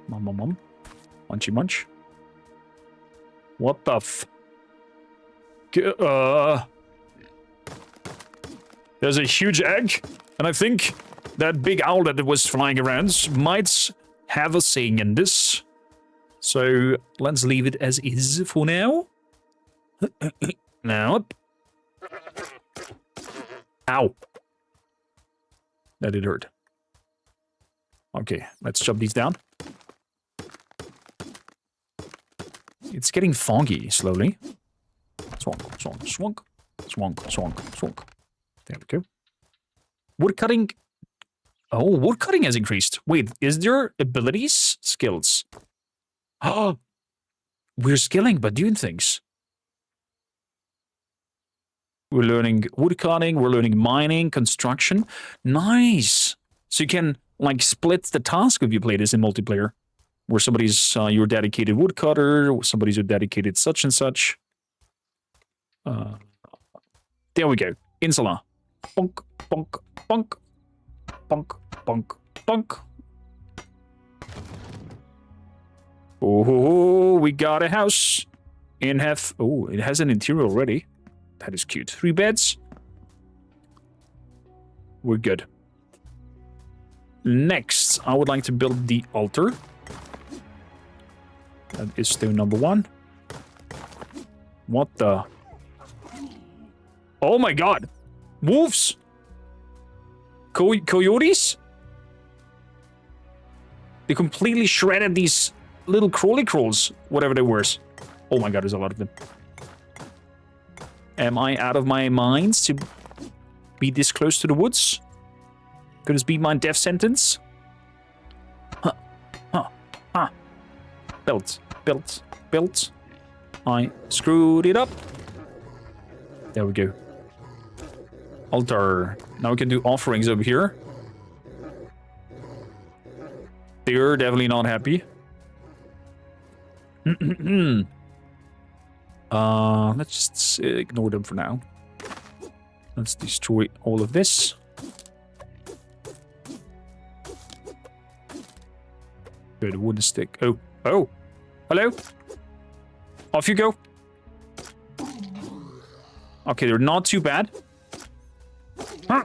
Speaker 1: Mum. Munchy munch. What the f... There's a huge egg, and I think that big owl that was flying around might have a saying in this. So let's leave it as is for now. Now. Ow. That did hurt. Okay, let's chop these down. It's getting foggy slowly. Swonk. There we go. Woodcutting. Oh, woodcutting has increased. Wait, is there abilities? Skills. Oh, we're skilling by doing things. We're learning woodcutting, we're learning mining, construction. Nice. So you can, like, split the task if you play this in multiplayer. Where somebody's your dedicated woodcutter, somebody's your dedicated such and such. There we go. Insula. Bonk, bonk, bonk. Bonk, bonk, bonk. Oh, we got a house. Oh, it has an interior already. That is cute. 3 beds. We're good. Next, I would like to build the altar. That is stone number 1. What the? Oh my god! Wolves! Coyotes? They completely shredded these little crawly crawls, whatever they were. Oh my god, there's a lot of them. Am I out of my mind to be this close to the woods? Could this be my death sentence? Huh. Huh. Huh. Built. Built. Built. I screwed it up. There we go. Altar. Now we can do offerings over here. They're definitely not happy. Let's just ignore them for now. Let's destroy all of this. Good, wooden stick. Oh, oh, hello. Off you go. Okay, they're not too bad. Huh.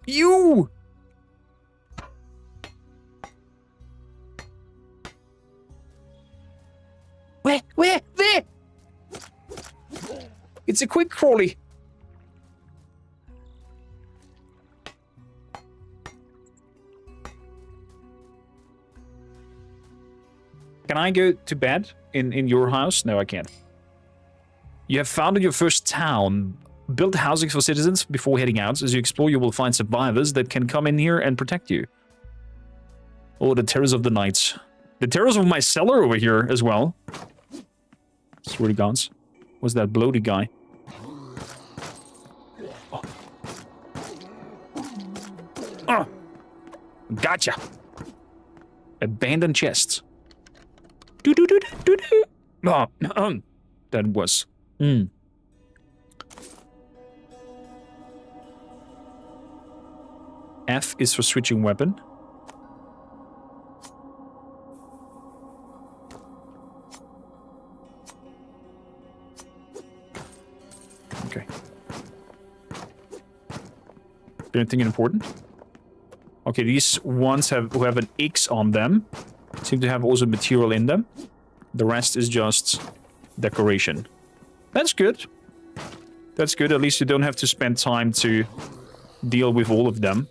Speaker 1: You! Where? There! It's a quick crawly. Can I go to bed in your house? No, I can't. You have founded your first town. Build housing for citizens before heading out. As you explore, you will find survivors that can come in here and protect you. Oh, the terrors of the night. The terrors of my cellar over here as well. Swear to gods. What's that bloated guy? Oh. Oh. Gotcha. Abandoned chests. Oh, that was. F is for switching weapon. Okay. Anything important? Okay, these ones who have an X on them seem to have also material in them. The rest is just decoration. That's good. That's good. At least you don't have to spend time to deal with all of them.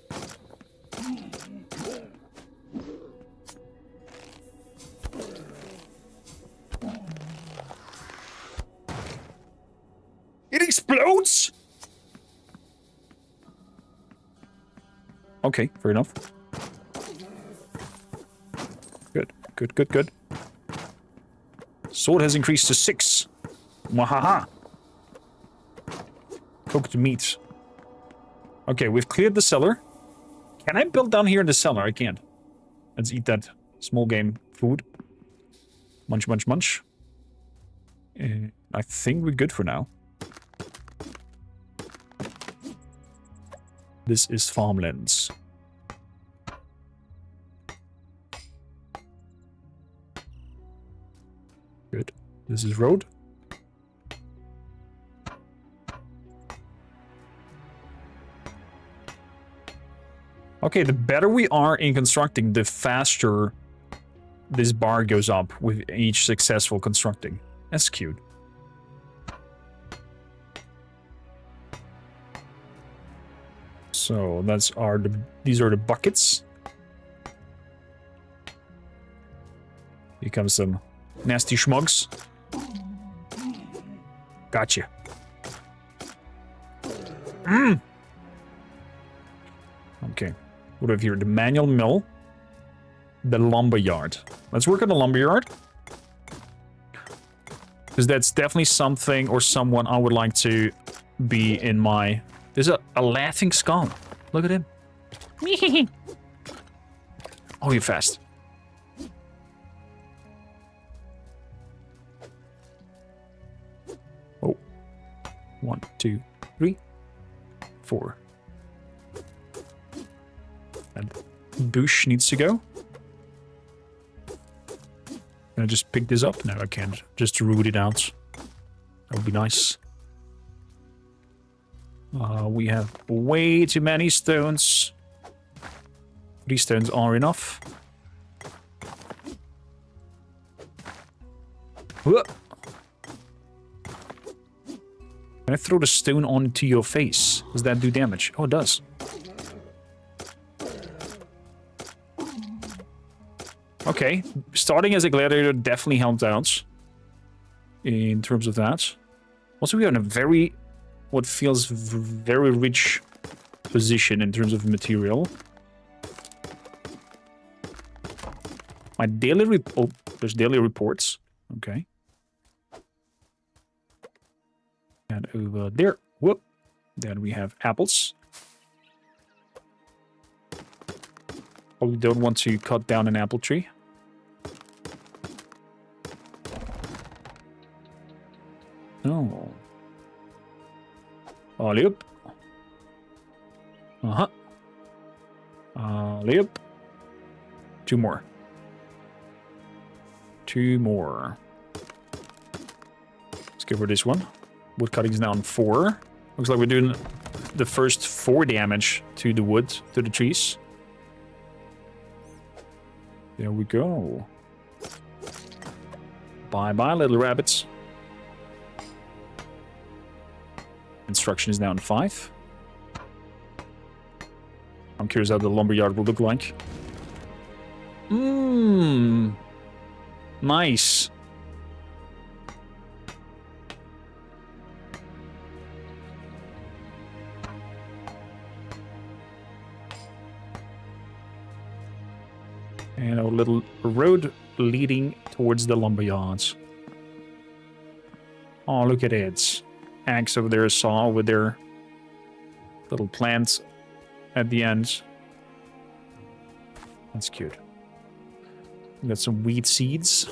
Speaker 1: It explodes! Okay, fair enough. Good, good, good, good. Sword has increased to 6. Wahaha. Cooked meat. Okay, we've cleared the cellar. Can I build down here in the cellar? I can't. Let's eat that small game food. Munch, munch, munch. I think we're good for now. This is farmlands. Good. This is road. Okay, the better we are in constructing, the faster this bar goes up with each successful constructing. That's cute. So these are the buckets. Here comes some nasty schmugs. Gotcha. Okay. What do we have here? The manual mill. The lumber yard. Let's work on the lumber yard. Because that's definitely something or someone I would like to be in my... There's a laughing skull. Look at him. Oh, you're fast. Oh. 1, 2, 3, 4. And bush needs to go. Can I just pick this up? No, I can't. Just root it out. That would be nice. We have way too many stones. 3 stones are enough. Whoa. Can I throw the stone onto your face? Does that do damage? Oh, it does. Okay, starting as a gladiator definitely helped out in terms of that. Also, we are in a very, what feels very rich position in terms of material. My daily oh, there's daily reports. Okay. And over there, whoop. Then we have apples. Probably don't want to cut down an apple tree. No. Alley up. Uh-huh. Alley up. 2 more. 2 more. Let's go for this one. Wood cutting's down 4. Looks like we're doing the first 4 damage to the wood, to the trees. There we go. Bye-bye, little rabbits. Construction is down 5. I'm curious how the lumberyard will look like. Mmm. Nice. And a little road leading towards the lumberyards. Oh, look at it. Axe over there, saw with their little plants at the end. That's cute. We got some wheat seeds.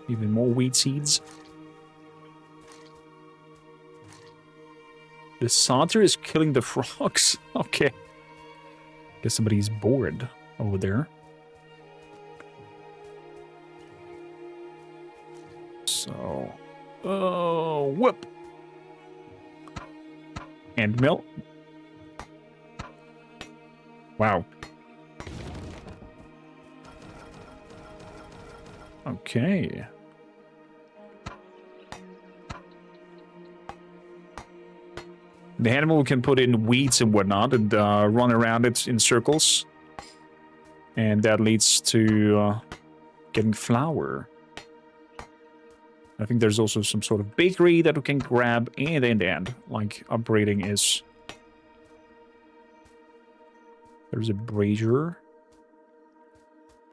Speaker 1: Even more wheat seeds. The sauter is killing the frogs. Okay. Guess somebody's bored over there. So, oh, whoop. And mill. Wow. Okay. The animal can put in weeds and whatnot and run around it in circles. And that leads to getting flour. I think there's also some sort of bakery that we can grab, and like upgrading is. There's a brazier.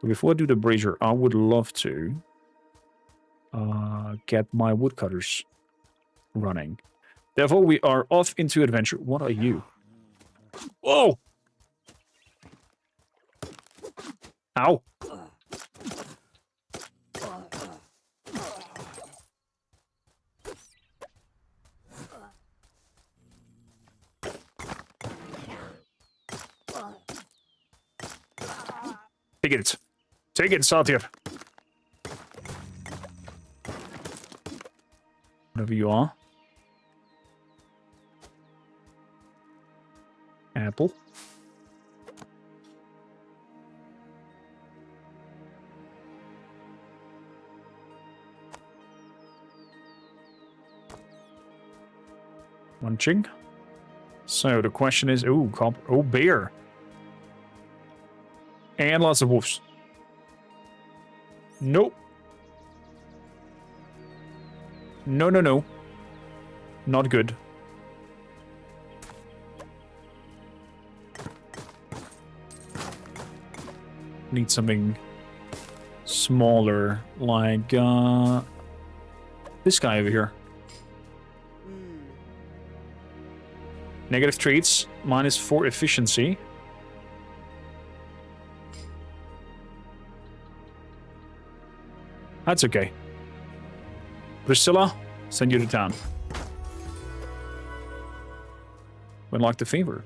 Speaker 1: But before I do the brazier, I would love to get my woodcutters running. Therefore, we are off into adventure. What are you? Whoa! Ow! Take it. Take it, Satyr. Whatever you are. Apple. Munching. So the question is, oh, bear. And lots of wolves. Nope. No, no, no. Not good. Need something smaller, like this guy over here. Negative traits, -4 efficiency. That's okay. Priscilla, send you to town. Unlock the favor.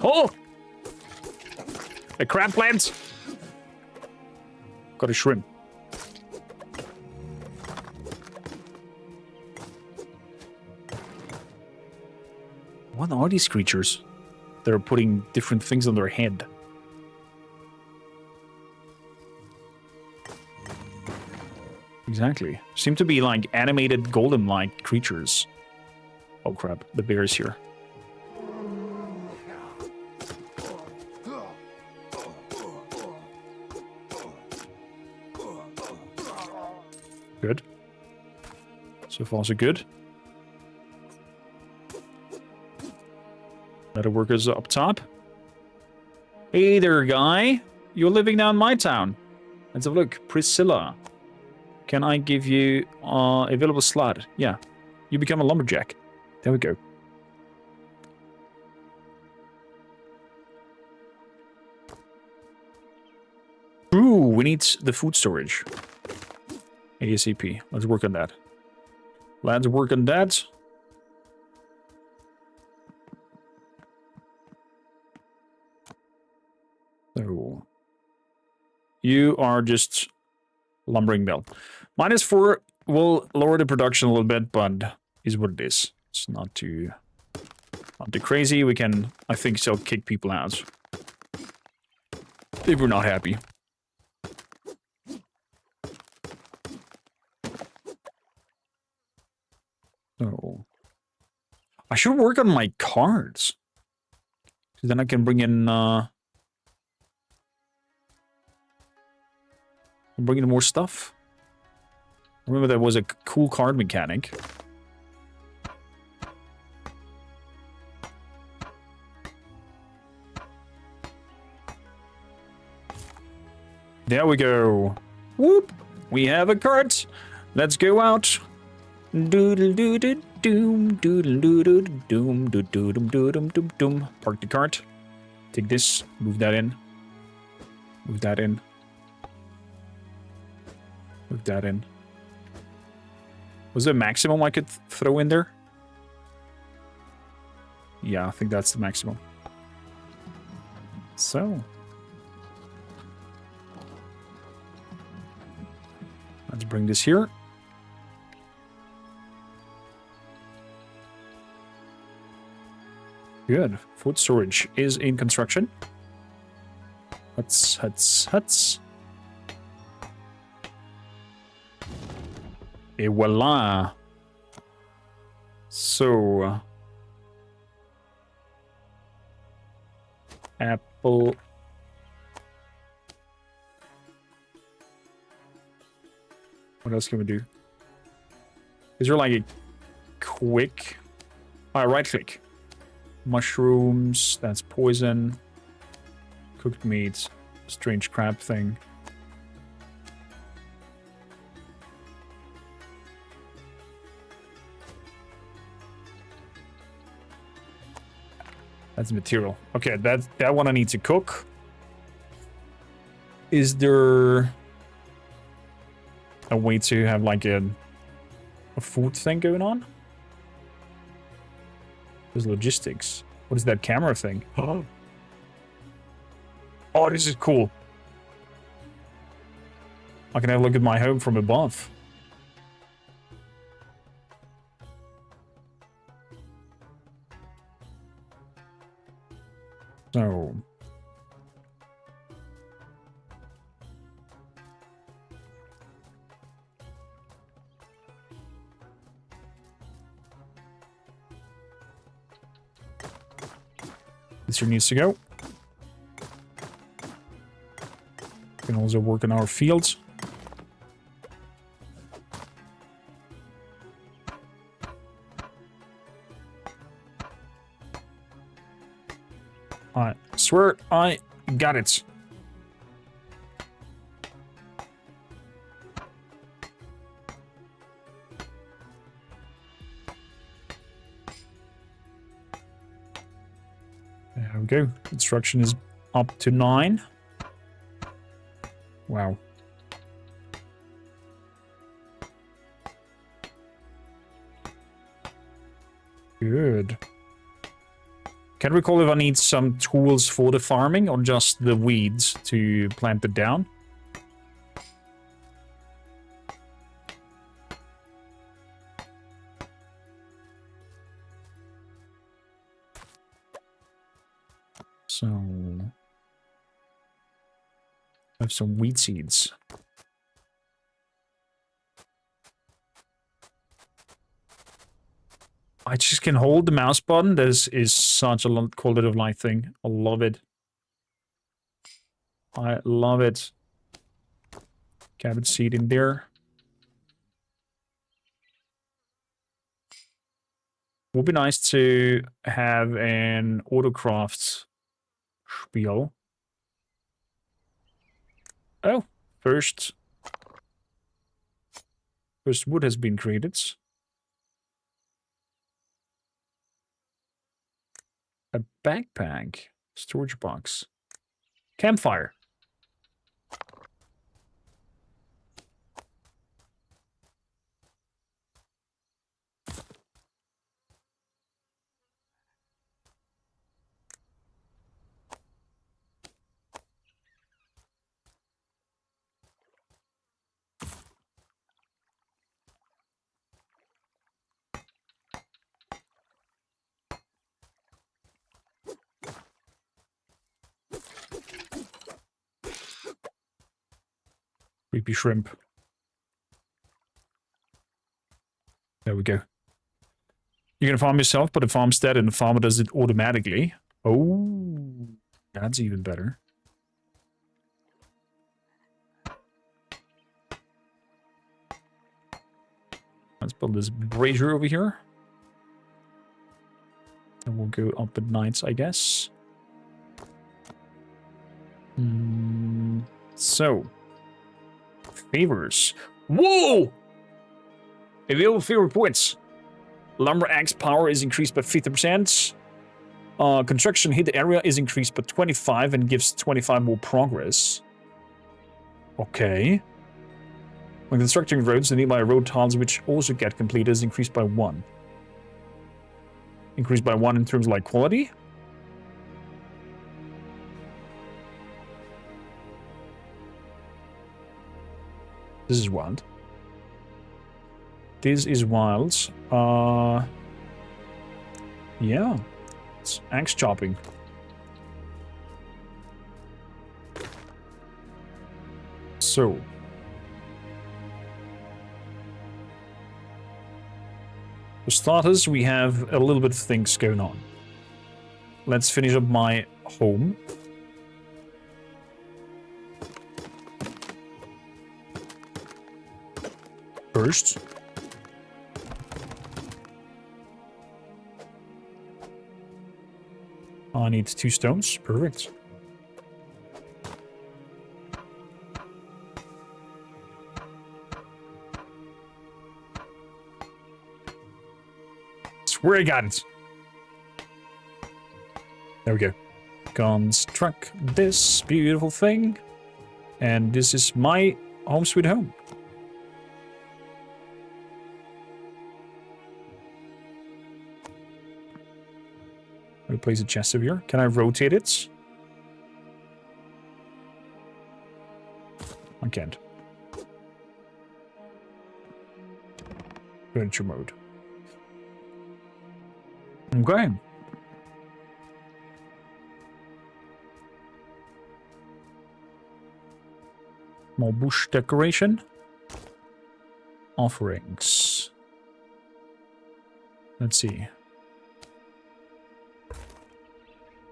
Speaker 1: Oh! A crab plant! Got a shrimp. What are these creatures? They're putting different things on their head. Exactly. Seem to be like animated golem-like creatures. Oh crap, the bear is here. Good. So far so good. Letter workers up top. Hey there, guy. You're living now in my town. Let's have a look. Priscilla. Can I give you available slot? Yeah. You become a lumberjack. There we go. Ooh, we need the food storage. ASAP. Let's work on that. Let's work on that. So, you are just lumbering mill. -4 will lower the production a little bit, but is what it is. It's not too crazy. We can, I think, still kick people out if we're not happy. So, I should work on my cards. So then I can bring in more stuff. Remember that was a cool card mechanic. There we go. Whoop! We have a cart. Let's go out. Doodle doodle doom doodle doodle doom doodle doom doom doom. Park the cart. Take this. Move that in. Move that in. Move that in. Was there a maximum I could throw in there? Yeah, I think that's the maximum. So. Let's bring this here. Good. Food storage is in construction. Huts. Et voila. So. Apple. What else can we do? Is there like a quick... right click. Mushrooms, that's poison. Cooked meat, strange crab thing. That's material. Okay, that one I need to cook. Is there a way to have like a food thing going on? There's logistics. What is that camera thing? Oh, this is cool. I can have a look at my home from above. So. This here needs to go. We can also work on our fields. I swear I got it. There we go. Construction is up to 9. Wow. Good. Can't recall if I need some tools for the farming or just the weeds to plant it down. So, I have some wheat seeds. I just can hold the mouse button. This is such a quality of life thing. I love it. I love it. Cabbage seed in there. Would be nice to have an autocraft spiel. Oh, first wood has been created. A backpack, storage box, campfire. Creepy shrimp. There we go. You can farm yourself, but the farm's dead and the farmer does it automatically. Oh, that's even better. Let's build this brazier over here. And we'll go up at nights, I guess. So. Favors. Whoa! Available favor points. Lumber axe power is increased by 50%. Construction hit area is increased by 25 and gives 25 more progress. Okay. When constructing roads, the nearby road tiles which also get completed is increased by 1. Increased by 1 in terms of like quality. This is wild. This is wild. Yeah. It's axe chopping. So. For starters, we have a little bit of things going on. Let's finish up my home. First. I need 2 stones. Perfect. Swear I got it. There we go. Construct this beautiful thing. And this is my home sweet home. I'll place a chest over here. Can I rotate it? I can't. Furniture mode. Okay. More bush decoration. Offerings. Let's see.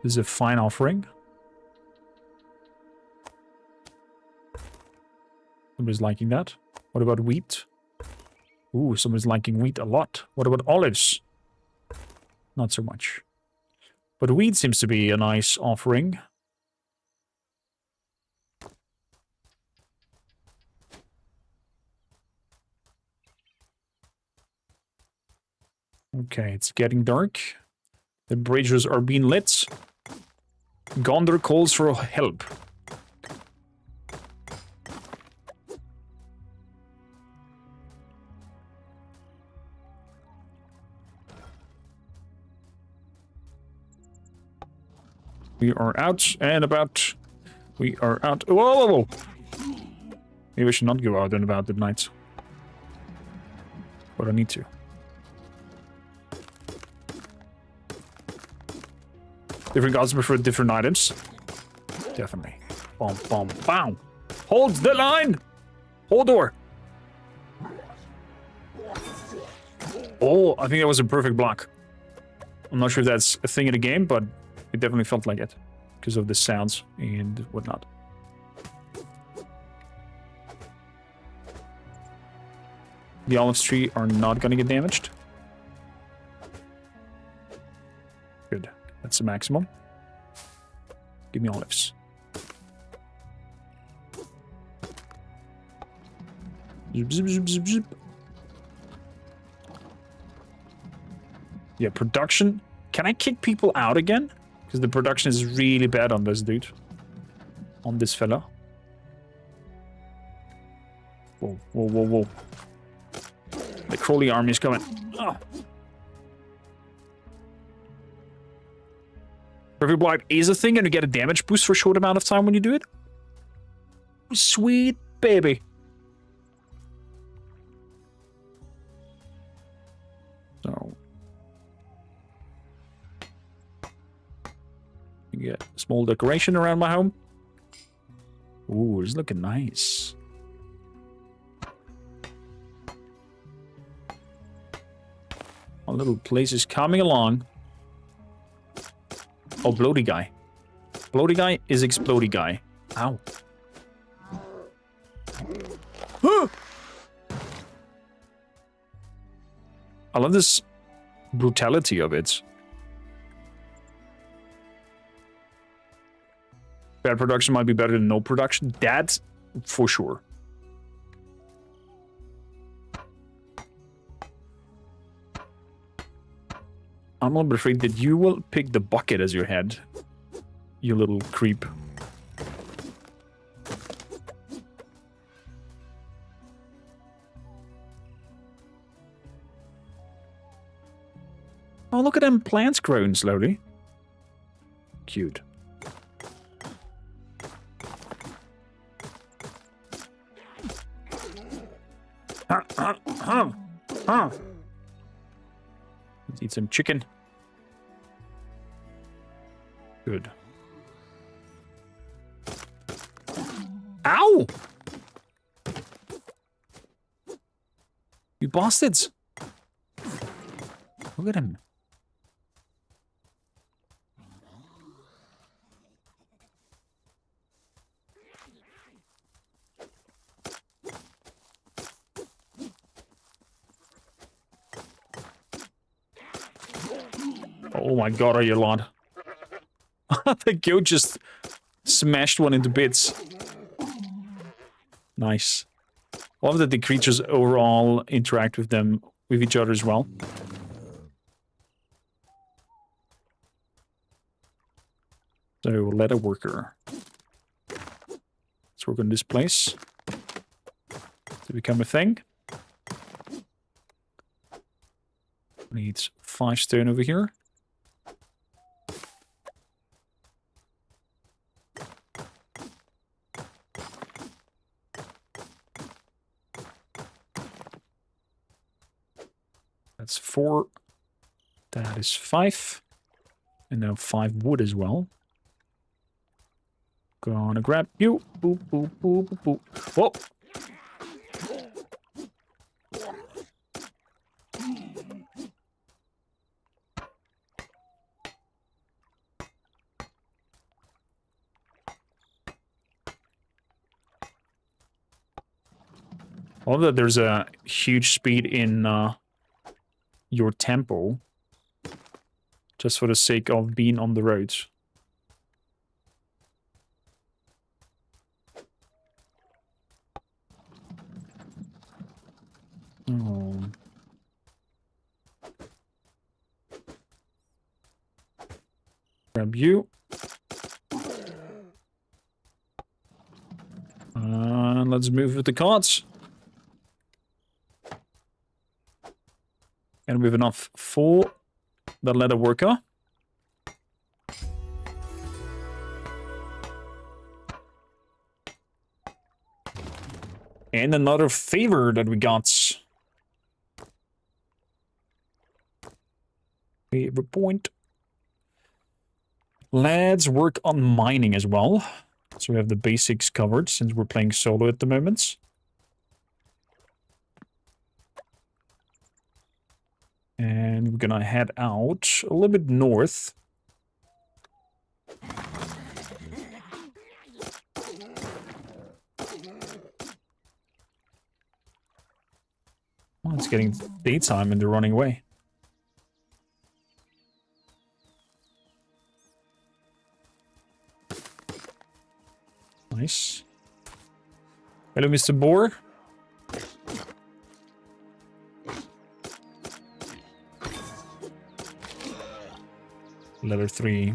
Speaker 1: This is a fine offering. Somebody's liking that. What about wheat? Ooh, somebody's liking wheat a lot. What about olives? Not so much. But wheat seems to be a nice offering. Okay, it's getting dark. The braziers are being lit. Gondor calls for help. We are out and about. We are out. Whoa, whoa, whoa. Maybe I should not go out and about at night. But I need to. Different gods prefer different items. Definitely. Bom, bom, bam. Hold the line! Hold door! Oh, I think that was a perfect block. I'm not sure if that's a thing in the game, but it definitely felt like it. Because of the sounds and whatnot. The olive tree are not gonna get damaged. Good. That's the maximum. Give me olives. Zip, zip, zip, zip, zip. Yeah, production. Can I kick people out again? Because the production is really bad on this dude. On this fella. Whoa, whoa, whoa, whoa. The Crowley army is coming. Oh. Perfect Blight is a thing and you get a damage boost for a short amount of time when you do it. Sweet baby. So. You get a small decoration around my home. Ooh, it's looking nice. A little place is coming along. Oh, Bloody Guy. Bloody Guy is Explody Guy. Ow. I love this brutality of it. Bad production might be better than no production. That, for sure. I'm a little bit afraid that you will pick the bucket as your head. You little creep. Oh, look at them plants growing slowly. Cute. Let's eat some chicken. Good. Ow! You bastards! Look at him. Oh my god, are you lot? The goat just smashed one into bits. Nice. I love that the creatures overall interact with them, with each other as well. So, leather worker. Let's work on this place. To become a thing. Needs 5 stone over here. That's 4. That is 5. And now 5 wood as well. Gonna grab you. Boop, boop, boop, boop, boop. Whoa! I love that there's a huge speed in your tempo, just for the sake of being on the roads. Oh. Grab you. let's move with the carts. And we have enough for the leather worker. And another favor that we got. Favor point. Let's work on mining as well. So we have the basics covered since we're playing solo at the moment. And we're gonna head out a little bit north. Oh, it's getting daytime and they're running away. Nice. Hello, Mr. Boar. Letter 3.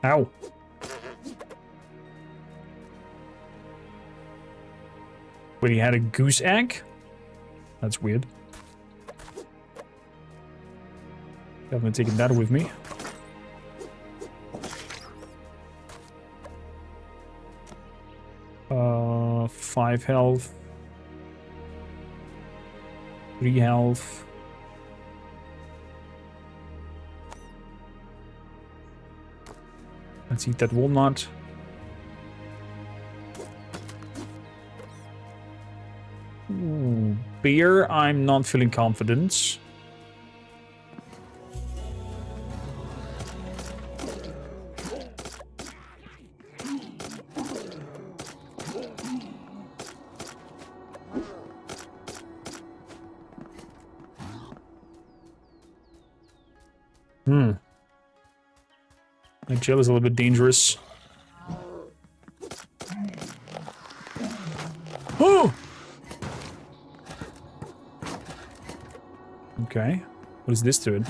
Speaker 1: Ow. Wait, he had a goose egg? That's weird. Definitely taking that with me. Uh, 5 health. 3 health. Let's eat that walnut. Ooh, beer, I'm not feeling confident. That gel is a little bit dangerous. Oh! Okay. What is this to it?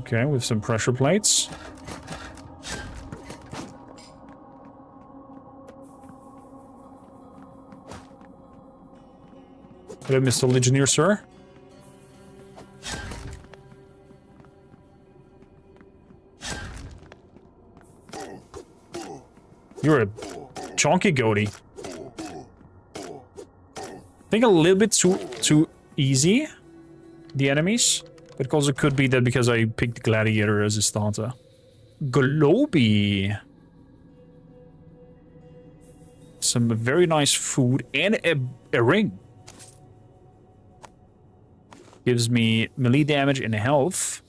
Speaker 1: Okay, with some pressure plates. Hello, Mr. Legionnaire, sir. You're a chonky goatee. I think a little bit too easy, the enemies. But it also could be that because I picked Gladiator as a starter. Globy. Some very nice food and a ring. Gives me melee damage and health.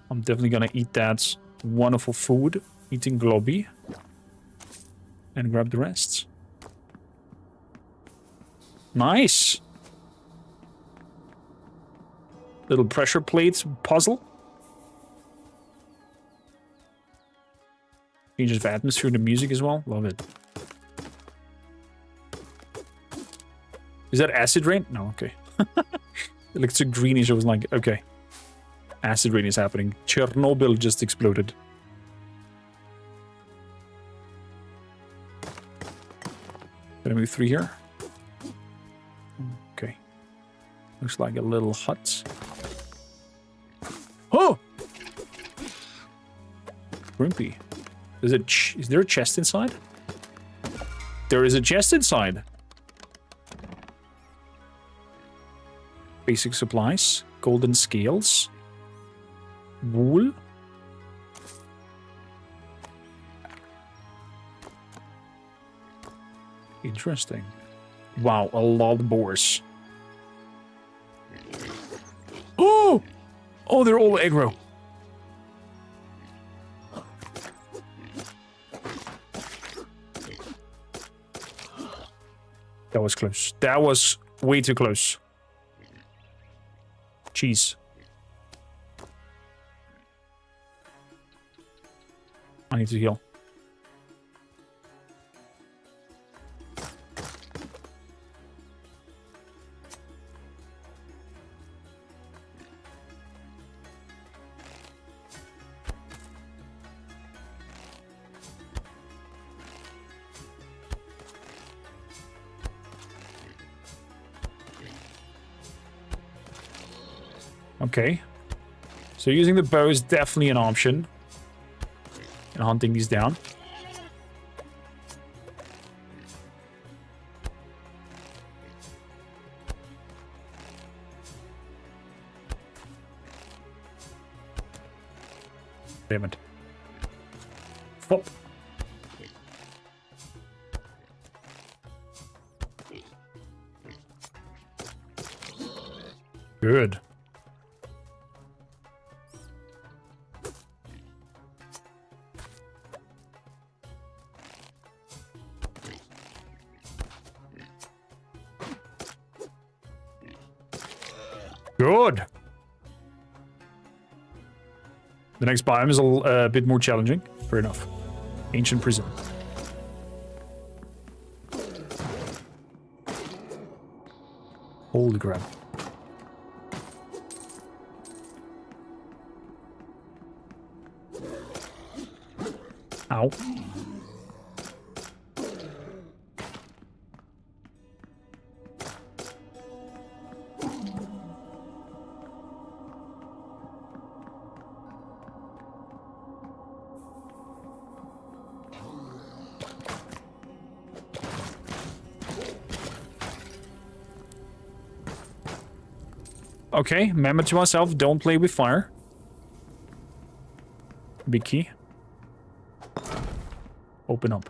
Speaker 1: I'm definitely gonna eat that wonderful food. Eating Globy. And grab the rest. Nice! Little pressure plates puzzle. Changes of atmosphere and the music as well. Love it. Is that acid rain? No, okay. It looked so greenish, I was like, okay. Acid rain is happening. Chernobyl just exploded. Gonna move through here. Okay. Looks like a little hut. Oh! Grumpy. Is there a chest inside? There is a chest inside. Basic supplies. Golden scales. Wool. Interesting. Wow, a lot of boars. Oh! Oh, they're all aggro. That was close. That was way too close. Cheese. I need to heal. Okay. So using the bow is definitely an option. And hunting these down. Damn it. Flop. Good. Good. The next biome is a bit more challenging. Fair enough. Ancient prison. Holy crap. Ow. Okay, remember to myself, don't play with fire. Big key. Open up.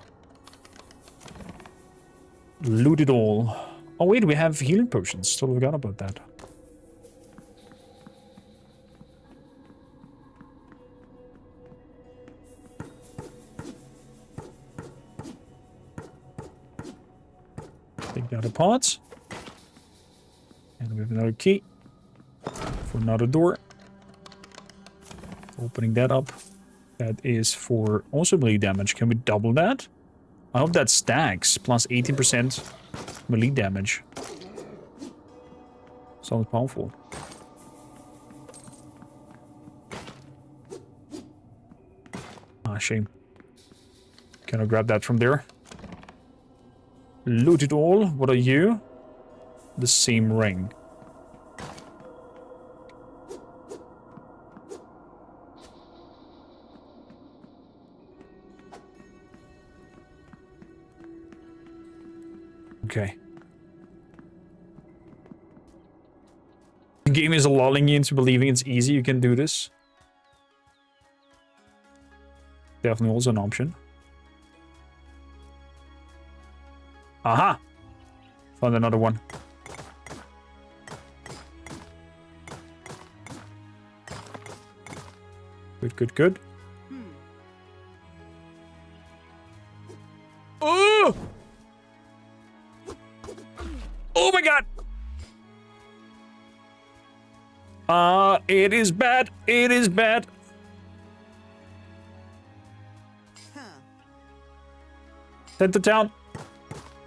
Speaker 1: Loot it all. Oh wait, we have healing potions. Totally forgot about that. Take the other parts. And we have another key. For another door. Opening that up. That is for also melee damage. Can we double that? I hope that stacks. Plus 18% melee damage. Sounds powerful. Ah, shame. Can I grab that from there? Loot it all. What are you? The same ring. Okay. The game is lulling you into believing it's easy. You can do this. Definitely also an option. Aha! Found another one. Good, good, good. Oh! Oh my god! It is bad. It is bad. Head to town.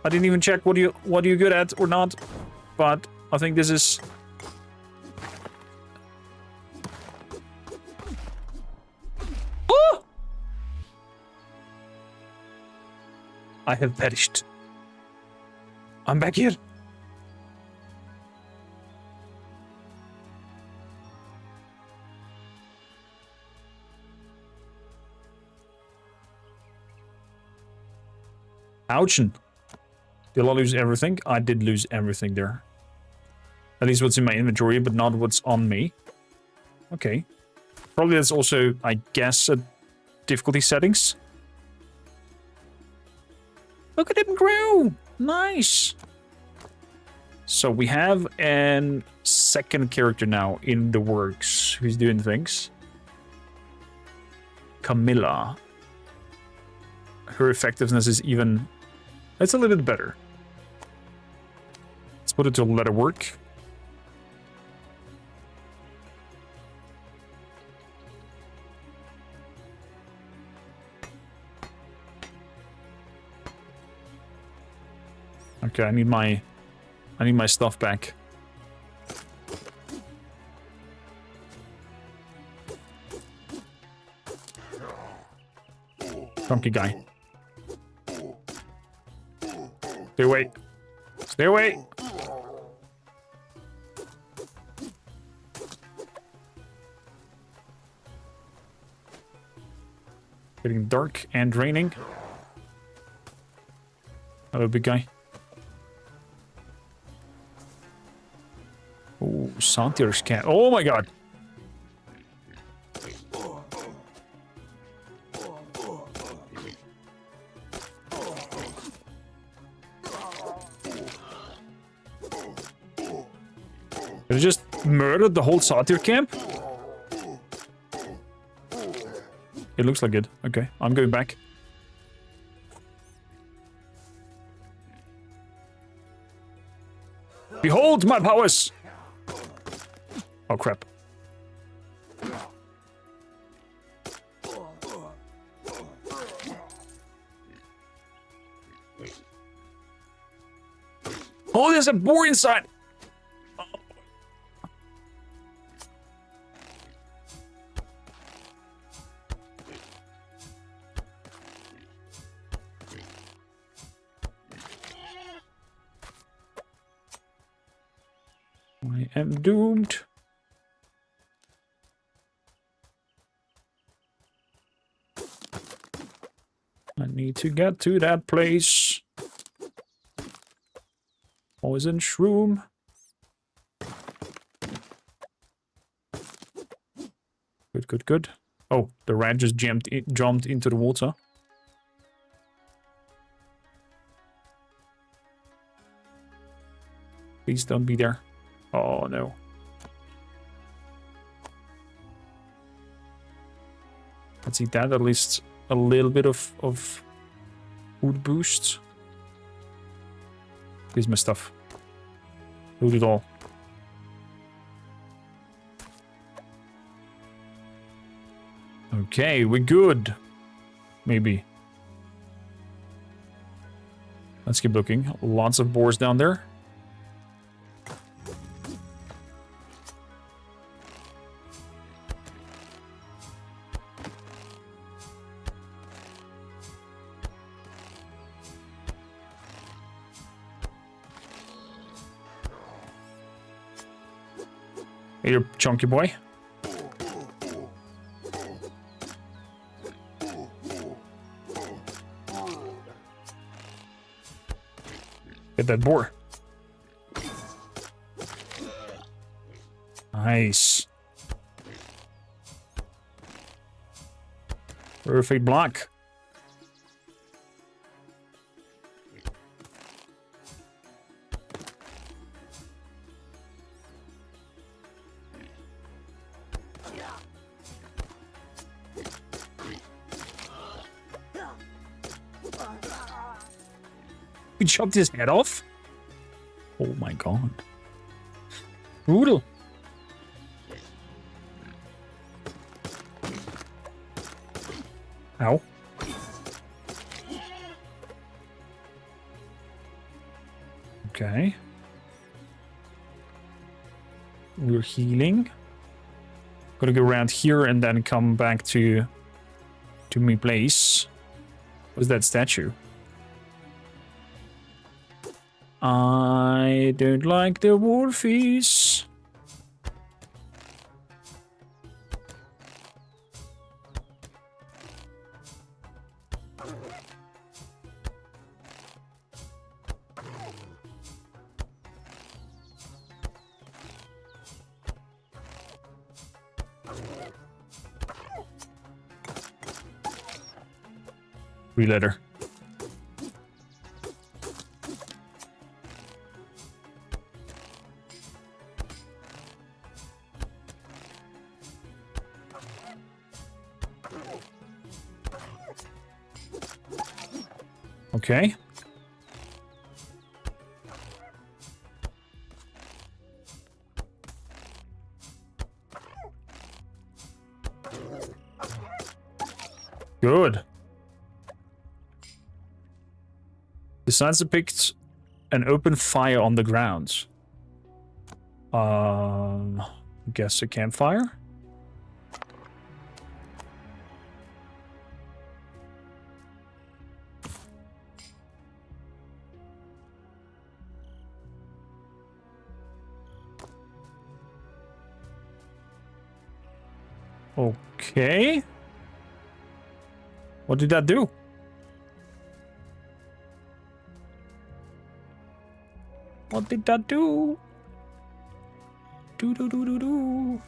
Speaker 1: I didn't even check what you're good at or not, but I think this is. Oh! I have perished. I'm back here. Ouchin. Did I lose everything? I did lose everything there. At least what's in my inventory, but not what's on me. Okay. Probably that's also, I guess, difficulty settings. Look at him grow! Nice! So we have a second character now in the works who's doing things. Camilla. Her effectiveness is even... It's a little bit better. Let's put it to let it work. Okay, I need my stuff back. Chunky guy. Stay away. Stay away. Getting dark and raining. Hello, big guy. Oh, Santier's cat. Oh my god. They just murdered the whole Satyr camp? It looks like it. Okay, I'm going back. Behold my powers! Oh crap. Oh, there's a boar inside! I am doomed. I need to get to that place. Poison shroom. Good, good, good. Oh, the rat just jumped into the water. Please don't be there. Oh no. Let's eat that, at least a little bit of food boost. Here's my stuff. Loot it all. Okay, we're good. Maybe. Let's keep looking. Lots of boars down there. Hey, you chunky boy. Get that boar. Nice. Perfect block. We chopped his head off? Oh my god. Brutal. Ow. Okay. We're healing. Gotta go around here and then come back to my place. What's that statue? I don't like the wolfies. Letter. Okay. Good. Besides the picked and open fire on the ground. Guess a campfire? Okay. What did that do? What did that do? Do do do do do.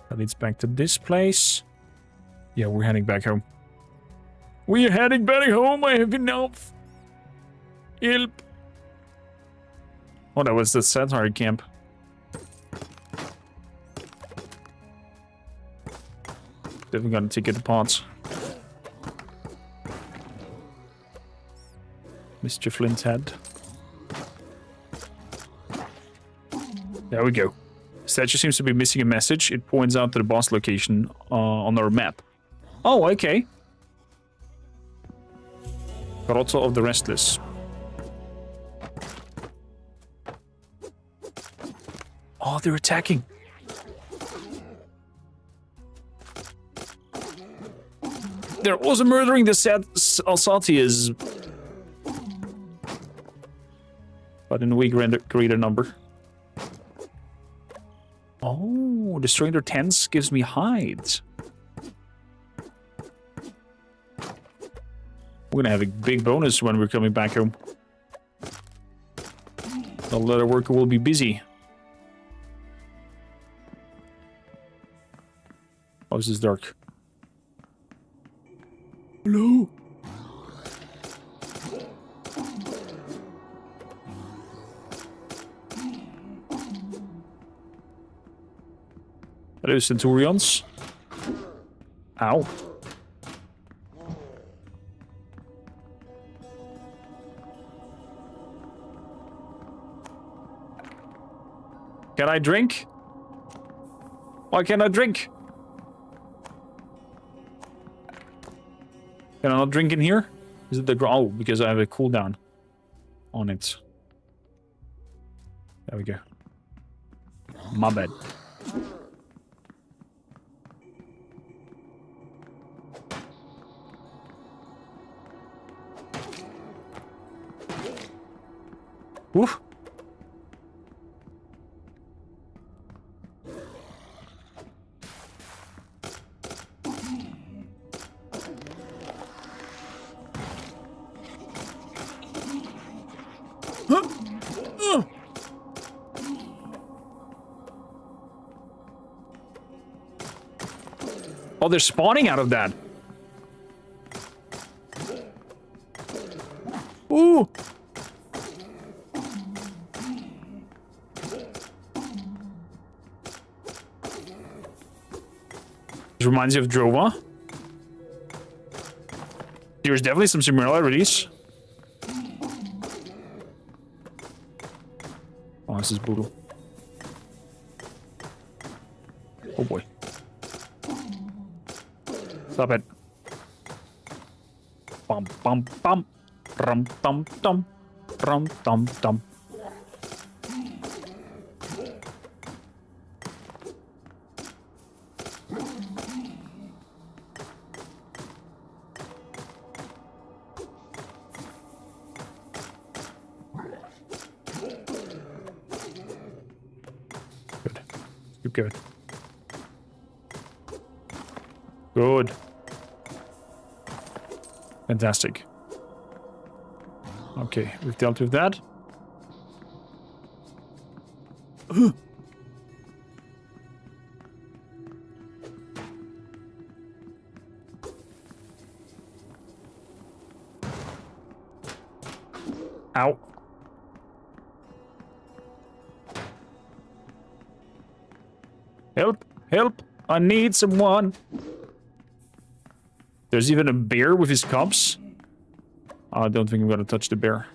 Speaker 1: That leads back to this place. Yeah, we're heading back home. We're heading back home. I have enough. Help. Oh, that was the satire camp. Definitely gonna take it apart. Mr. Flint's head. There we go. Statue seems to be missing a message. It points out to the boss location on our map. Oh, okay. Grotto of the Restless. Oh, they're attacking. They're also murdering the Alsatias. But in a way greater number. Oh, destroying their tents gives me hides. We're gonna have a big bonus when we're coming back home. The leather worker will be busy. Oh, this is dark. Hello? Hello, Centurions. Ow. Can I drink? Why can't I drink? Can I not drink in here? Is it the oh, because I have a cooldown on it. There we go. My bad. Woof. Oh, they're spawning out of that. Ooh. This reminds you of Drova. There's definitely some similarities. Oh, this is brutal. Oh boy. Stop it. Bum bum bum. Rum dum dum. Rum dum dum. Good. Keep going. Good. Fantastic. Okay, we've dealt with that. Ow. Help! Help! I need someone! There's even a bear with his cubs. I don't think I'm gonna touch the bear.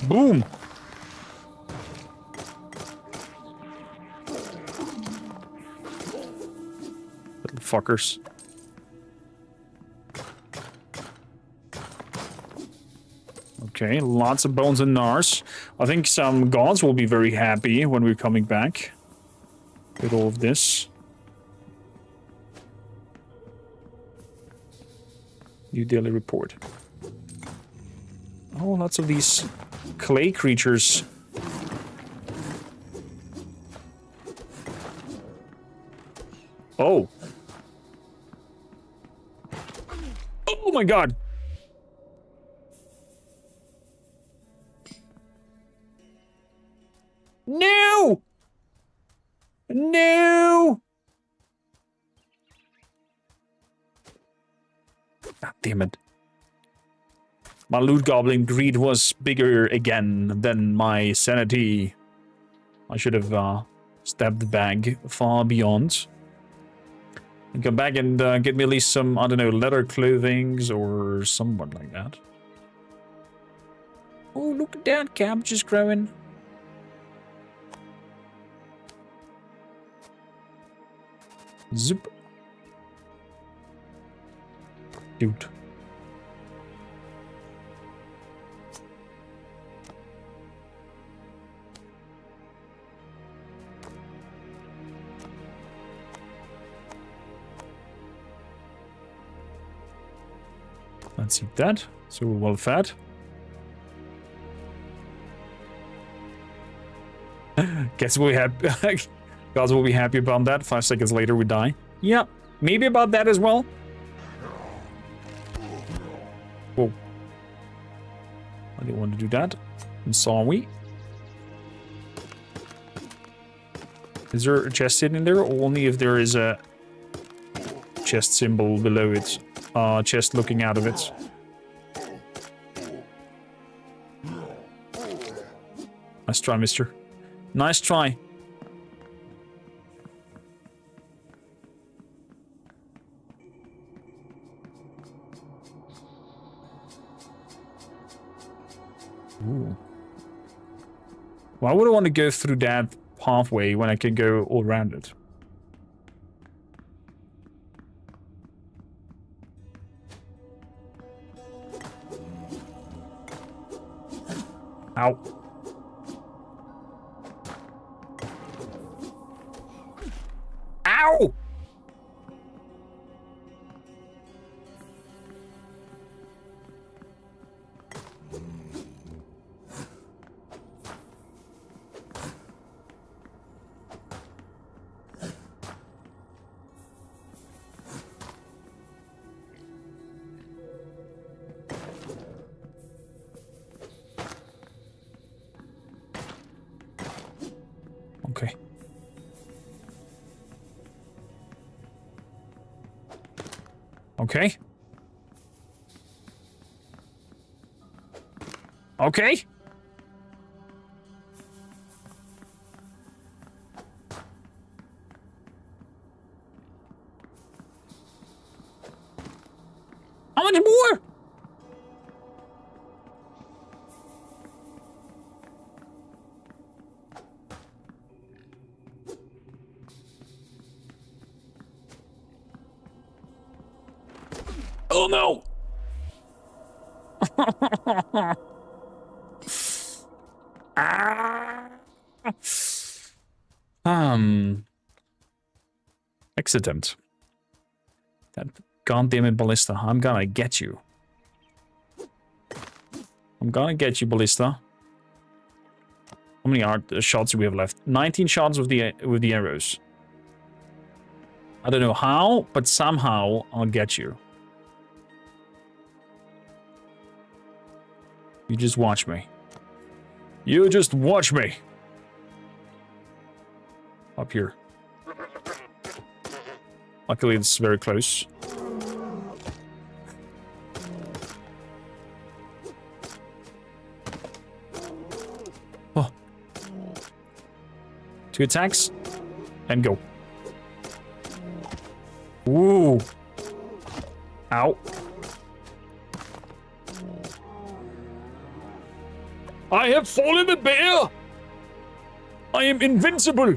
Speaker 1: Boom! Little fuckers. Okay, lots of bones and gnars. I think some gods will be very happy when we're coming back with all of this. New daily report. Oh, lots of these clay creatures. Oh. Oh my god. No! No! God damn it. My loot goblin greed was bigger again than my sanity. I should have stabbed the bag far beyond. And come back and get me at least some, I don't know, leather clothings or somewhat like that. Oh, look at that, cabbage is growing. Zip. Dude. Let's eat that. So we're well fed. Guess we'll have guys will be happy about that. 5 seconds later we die. Yeah, maybe about that as well. Whoa. I didn't want to do that. And sorry. Is there a chest hidden there? Or only if there is a chest symbol below it. Chest looking out of it. Nice try, mister. Nice try. Ooh. Why would I want to go through that pathway when I can go all around it? Ow. Ow! Okay. Okay. Okay. How much more? Oh no! Accident. That goddamn ballista. I'm gonna get you. I'm gonna get you, ballista. How many shots do we have left? 19 shots with the arrows. I don't know how, but somehow I'll get you. You just watch me. You just watch me. Up here. Luckily, it's very close. Oh. 2 attacks. And go. Ooh. Ow. I have fallen a bear! I am invincible!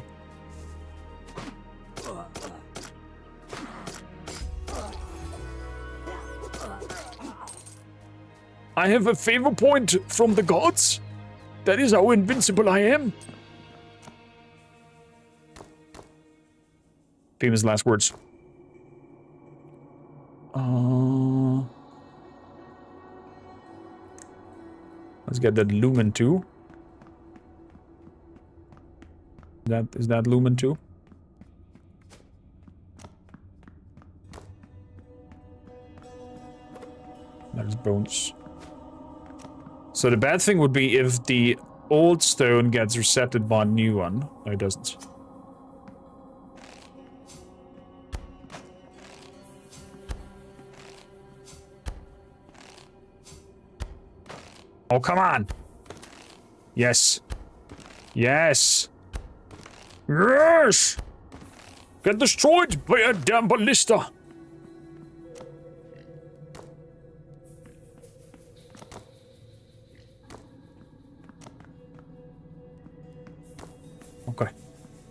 Speaker 1: I have a favor point from the gods. That is how invincible I am. Famous last words. Let's get that lumen too. Is that lumen too? That is bones. So the bad thing would be if the old stone gets resetted by a new one. No, it doesn't. Oh, come on! Yes. Yes! Yes! Get destroyed by a damn ballista! Okay.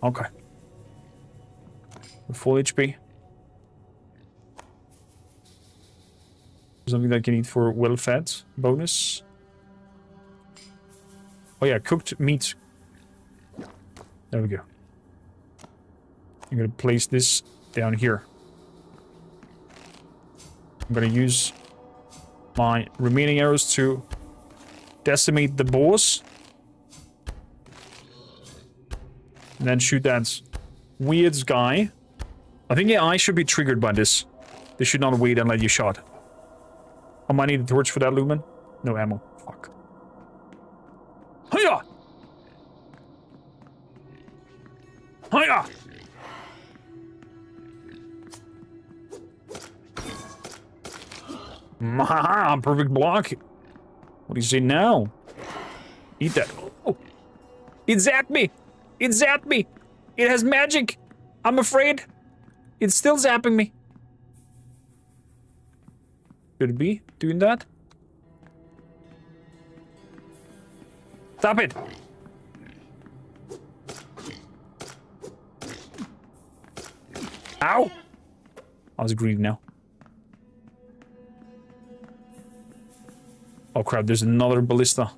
Speaker 1: Okay. With full HP. Something that you need for well-fed bonus. Oh yeah, cooked meat. There we go. I'm gonna place this down here. I'm gonna use my remaining arrows to decimate the boars. And then shoot that weird guy. I think AI should be triggered by this. They should not wait and let you shot. I might need a torch for that lumen. No ammo. Fuck. Hiya! Hiya! Mahaha, perfect block. What do you say now? Eat that. Oh. It zapped me! It zapped me! It has magic! I'm afraid. It's still zapping me. Should it be doing that? Stop it! Ow! I was greedy now. Oh crap, there's another ballista.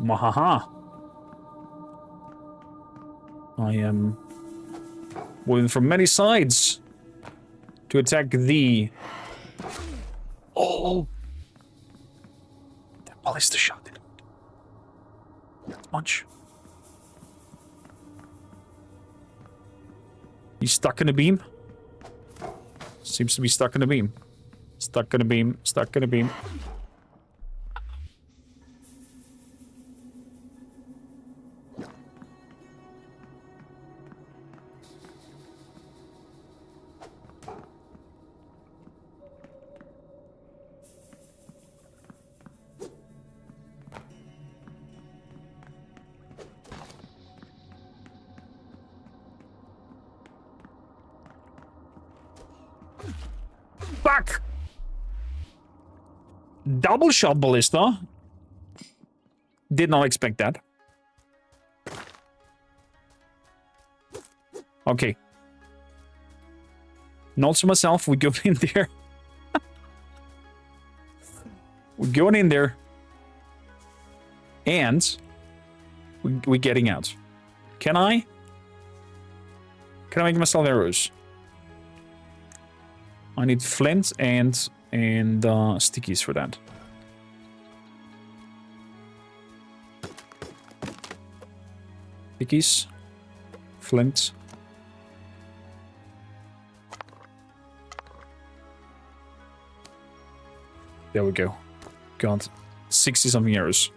Speaker 1: Mahaha. I am moving from many sides to attack thee. Oh! That ballista shot didn't that much. He's stuck in a beam? Seems to be stuck in a beam. Stuck in a beam, stuck in a beam. Back! Double shot ballista. Did not expect that. Okay. Notes to myself, we're going in there. We're going in there. And we're getting out. Can I make myself arrows? I need flint and stickies for that. Stickies, flint. There we go. Got 60-something arrows.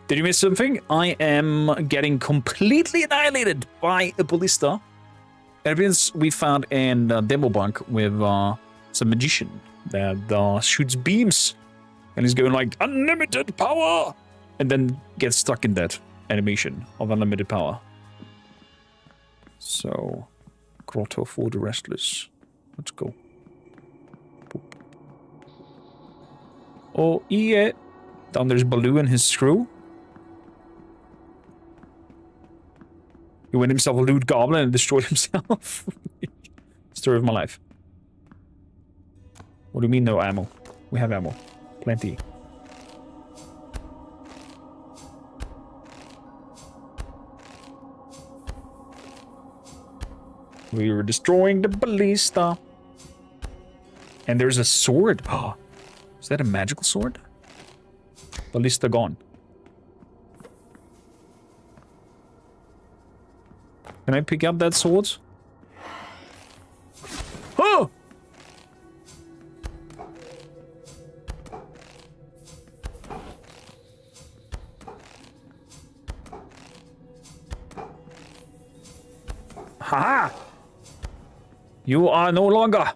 Speaker 1: Did you miss something? I am getting completely annihilated by a ballista. Evidence we found in demo bunk with some magician that shoots beams and is going like unlimited power and then gets stuck in that animation of unlimited power. So, grotto for the restless. Let's go. Oh, yeah. Down there's Baloo and his screw. He went himself a loot goblin and destroyed himself. Story of my life. What do you mean no ammo? We have ammo. Plenty. We were destroying the ballista. And there's a sword. Oh, is that a magical sword? Ballista gone. Can I pick up that sword? Oh! Ha! You are no longer.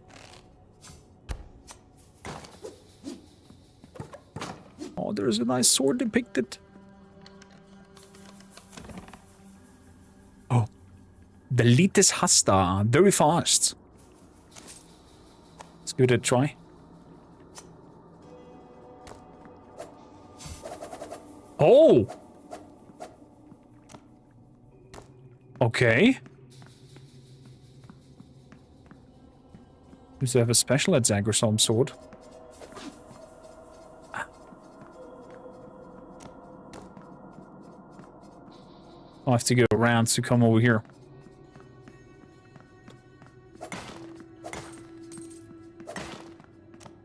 Speaker 1: Oh, there's a nice sword depicted. Oh. The Litis Hasta. Very fast. Let's give it a try. Oh! Okay. Seems to have a special attack or some sort. I'll have to go around to come over here.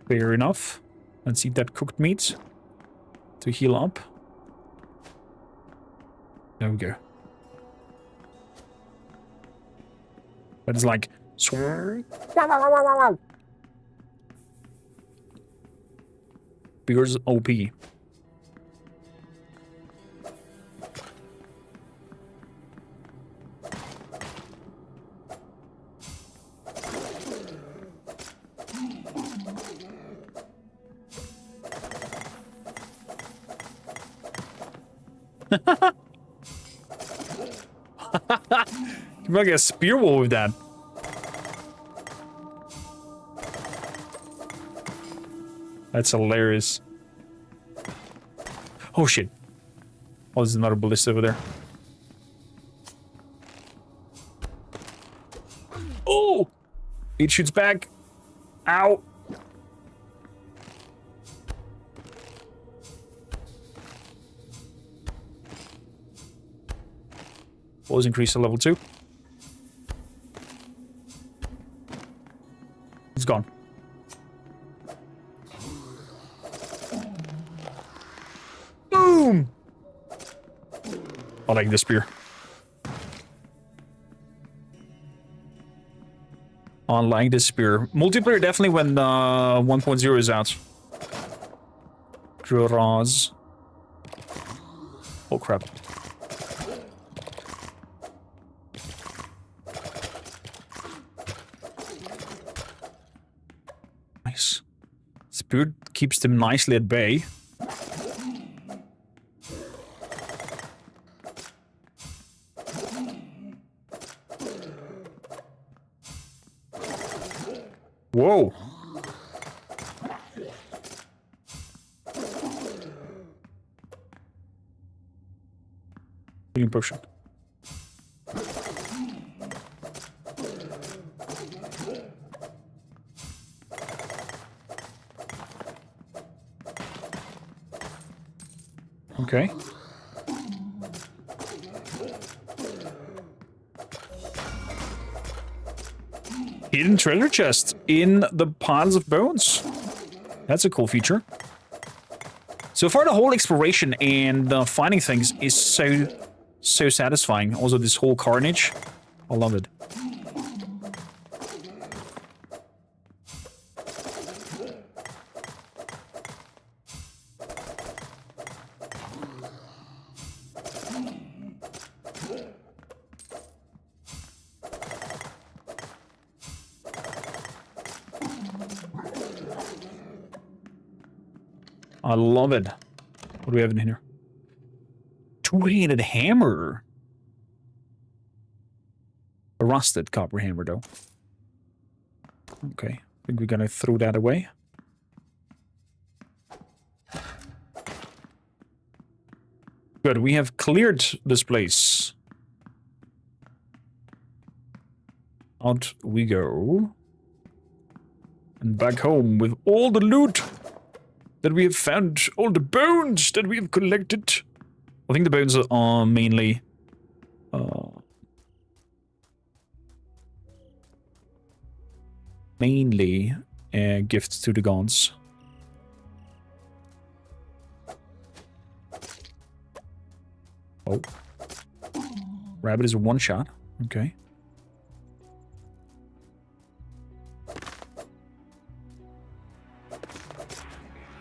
Speaker 1: Fair enough. Let's eat that cooked meat to heal up. There we go. But it's like... Beer's OP. You might get a spear wall with that. That's hilarious. Oh shit. Oh, there's another ballista over there. Oh! It shoots back. Ow! Was increased to level 2. It's gone. Boom! I like the spear. I like the spear. Multiplayer definitely when 1.0 is out. Droraz. Oh crap. Nice. Spear keeps them nicely at bay. Whoa. Healing potion. Okay. Hidden treasure chest in the piles of bones. That's a cool feature. So far, the whole exploration and finding things is so satisfying. Also, this whole carnage. I love it. I love it. What do we have in here? Two-handed hammer. A rusted copper hammer, though. Okay. I think we're gonna throw that away. Good, we have cleared this place. Out we go. And back home with all the loot that we have found. All the bones that we have collected. I think the bones are mainly... gifts to the gods. Oh. Rabbit is a one-shot. Okay.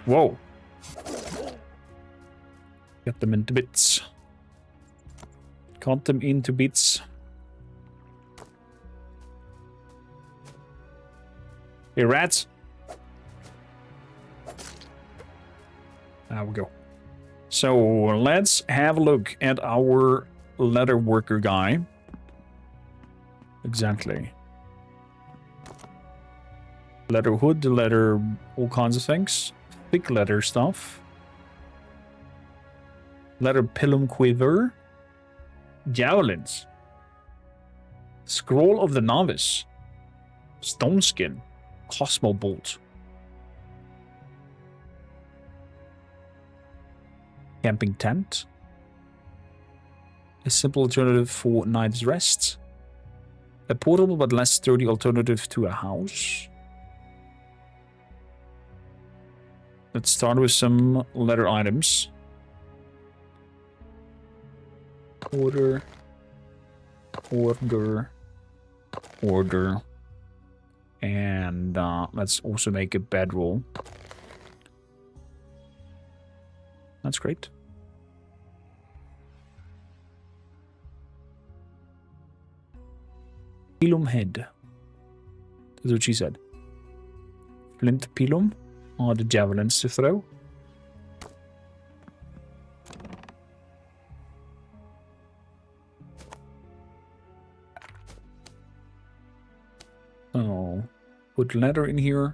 Speaker 1: Whoa. Got them into bits. Cut them into bits. Hey, rats. There we go. So, let's have a look at our leather worker guy. Exactly. Leather hood, leather, all kinds of things. Big leather stuff. Leather pilum quiver. Javelins. Scroll of the Novice. Stone skin. Cosmo bolt. Camping tent. A simple alternative for night's rest. A portable but less sturdy alternative to a house. Let's start with some leather items. Order. And let's also make a bedroll. That's great. Pilum head. That's what she said. Flint pilum are the javelins to throw. Oh, put leather in here.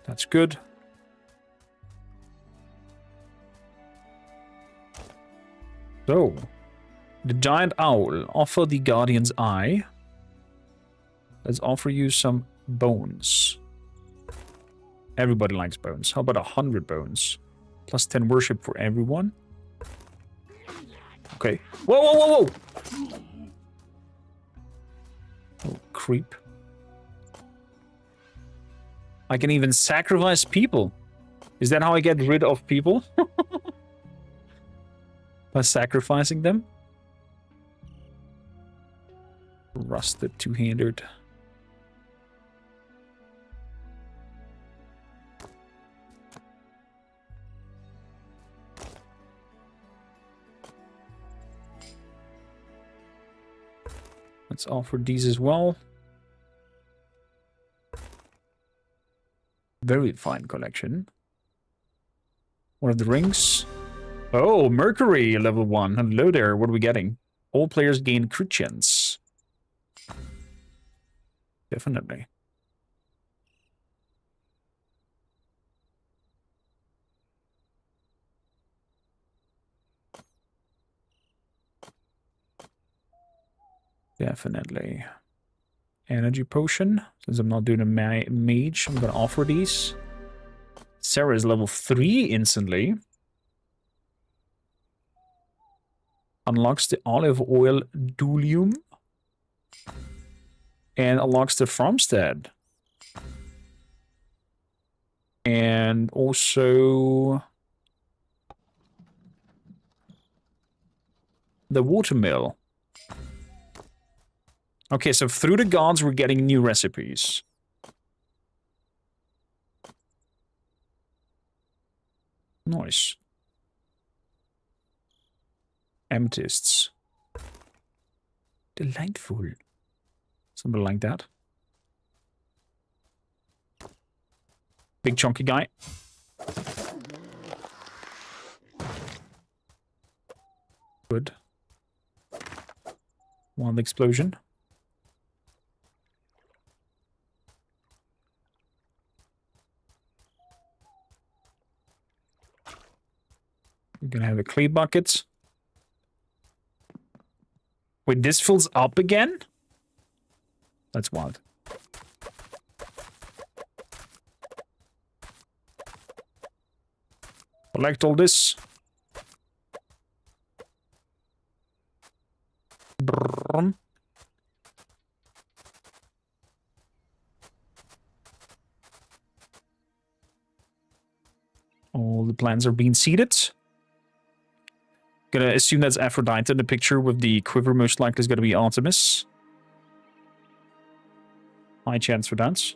Speaker 1: That's good. So, the giant owl. Offer the guardian's eye. Let's offer you some bones. Everybody likes bones. How about 100 bones? Plus 10 worship for everyone. Okay. Whoa, whoa, whoa, whoa! Oh, creep. I can even sacrifice people. Is that how I get rid of people? By sacrificing them? Rusted two-handed. Let's offer these as well. Very fine collection. One of the rings. Oh, Mercury, level 1. Hello there, what are we getting? All players gain crit chance. Definitely. Definitely. Energy potion. Since I'm not doing a mage, I'm going to offer these. Sarah is level 3 instantly. Unlocks the olive oil dulium. And unlocks the farmstead. And also the watermill. Okay, so through the gods we're getting new recipes. Nice. Amethysts. Delightful. Something like that. Big chunky guy. Good. One explosion. We're gonna have a clay bucket. Wait, this fills up again? That's wild. Collect all this. Brrrm. All the plants are being seeded. Gonna assume that's Aphrodite in the picture with the quiver. Most likely is gonna be Artemis. High chance for that.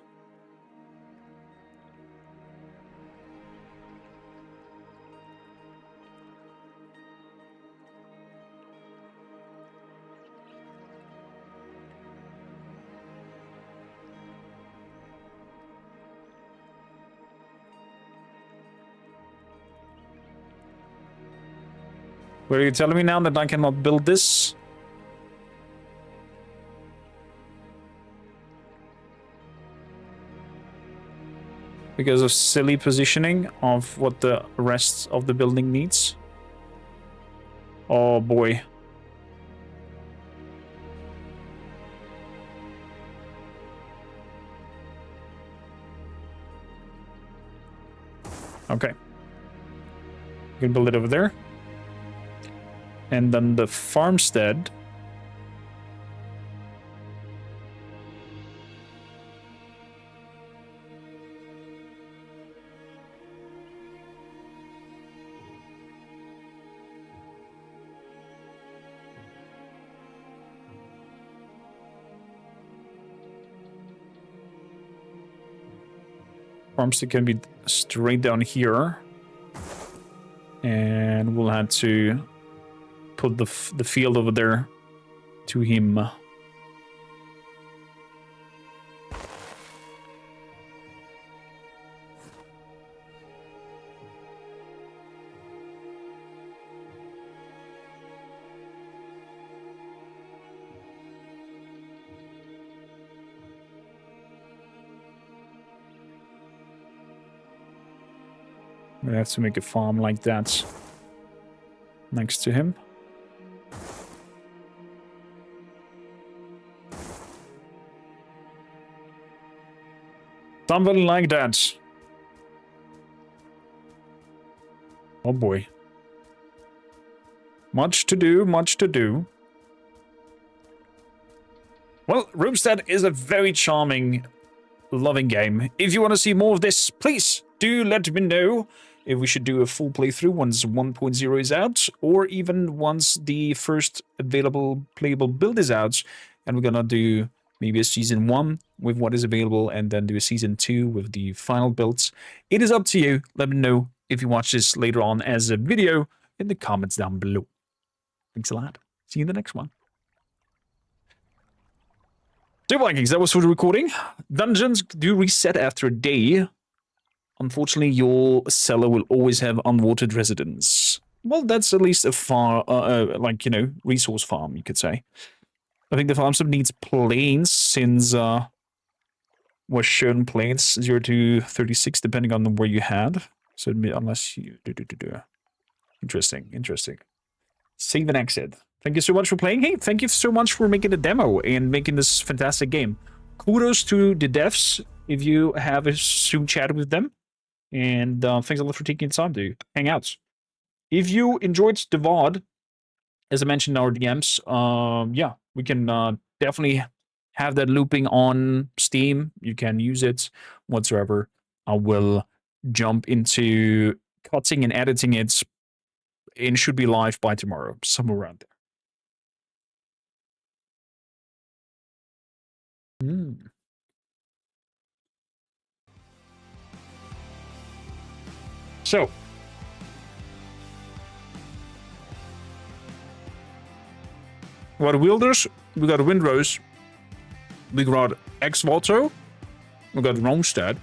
Speaker 1: What are you telling me now that I cannot build this? Because of silly positioning of what the rest of the building needs? Oh boy. Okay. You can build it over there. And then the farmstead. Farmstead can be straight down here. And we'll have to put the field over there to him. I'm gonna have to make a farm like that next to him. Something like that. Oh boy. Much to do, much to do. Well, Roomstead is a very charming, loving game. If you want to see more of this, please do let me know if we should do a full playthrough once 1.0 is out, or even once the first available playable build is out, and we're gonna do maybe a season 1 with what is available, and then do a season 2 with the final builds. It is up to you. Let me know if you watch this later on as a video in the comments down below. Thanks a lot. See you in the next one. So Vikings, that was for the recording. Dungeons do reset after a day. Unfortunately, your cellar will always have unwatered residents. Well, that's at least a resource farm, you could say. I think the farm sub needs plains, since was shown plains 0 to 36, depending on where you had. So unless you do. Interesting. Save and exit. Thank you so much for playing. Hey, thank you so much for making the demo and making this fantastic game. Kudos to the devs if you have a soon chat with them. And thanks a lot for taking the time to hang out. If you enjoyed the VOD, as I mentioned in our DMs, yeah, we can definitely have that looping on Steam. You can use it whatsoever. I will jump into cutting and editing it, and should be live by tomorrow, somewhere around there. So, we got Wielders, we got Windrose, we got Ex-Voto, we got Romstead.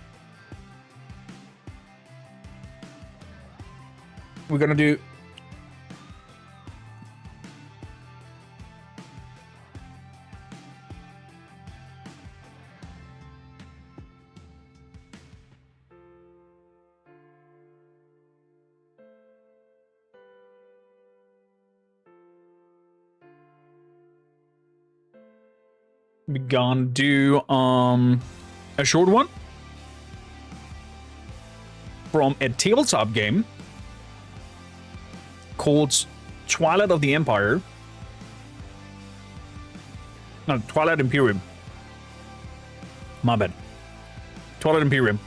Speaker 1: We're gonna do we're gonna do a short one from a tabletop game called Twilight of the Empire. No, Twilight Imperium. My bad. Twilight Imperium.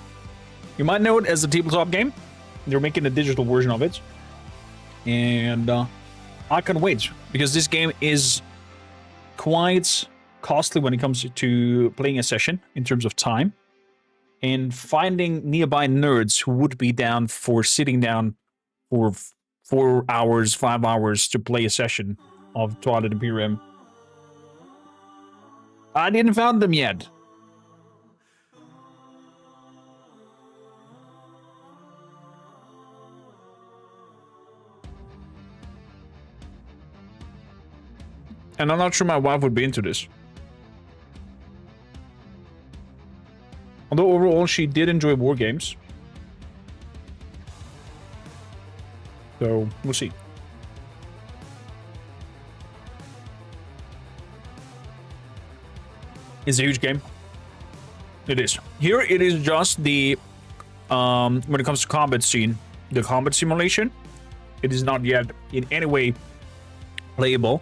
Speaker 1: You might know it as a tabletop game. They're making a digital version of it. And I can't wait, because this game is quite costly when it comes to playing a session in terms of time. And finding nearby nerds who would be down for sitting down for 4 hours, 5 hours to play a session of Twilight Imperium. I didn't found them yet. And I'm not sure my wife would be into this. Although overall she did enjoy war games. So, we'll see. It's a huge game. It is. Here it is just the, when it comes to combat scene, the combat simulation. It is not yet in any way playable.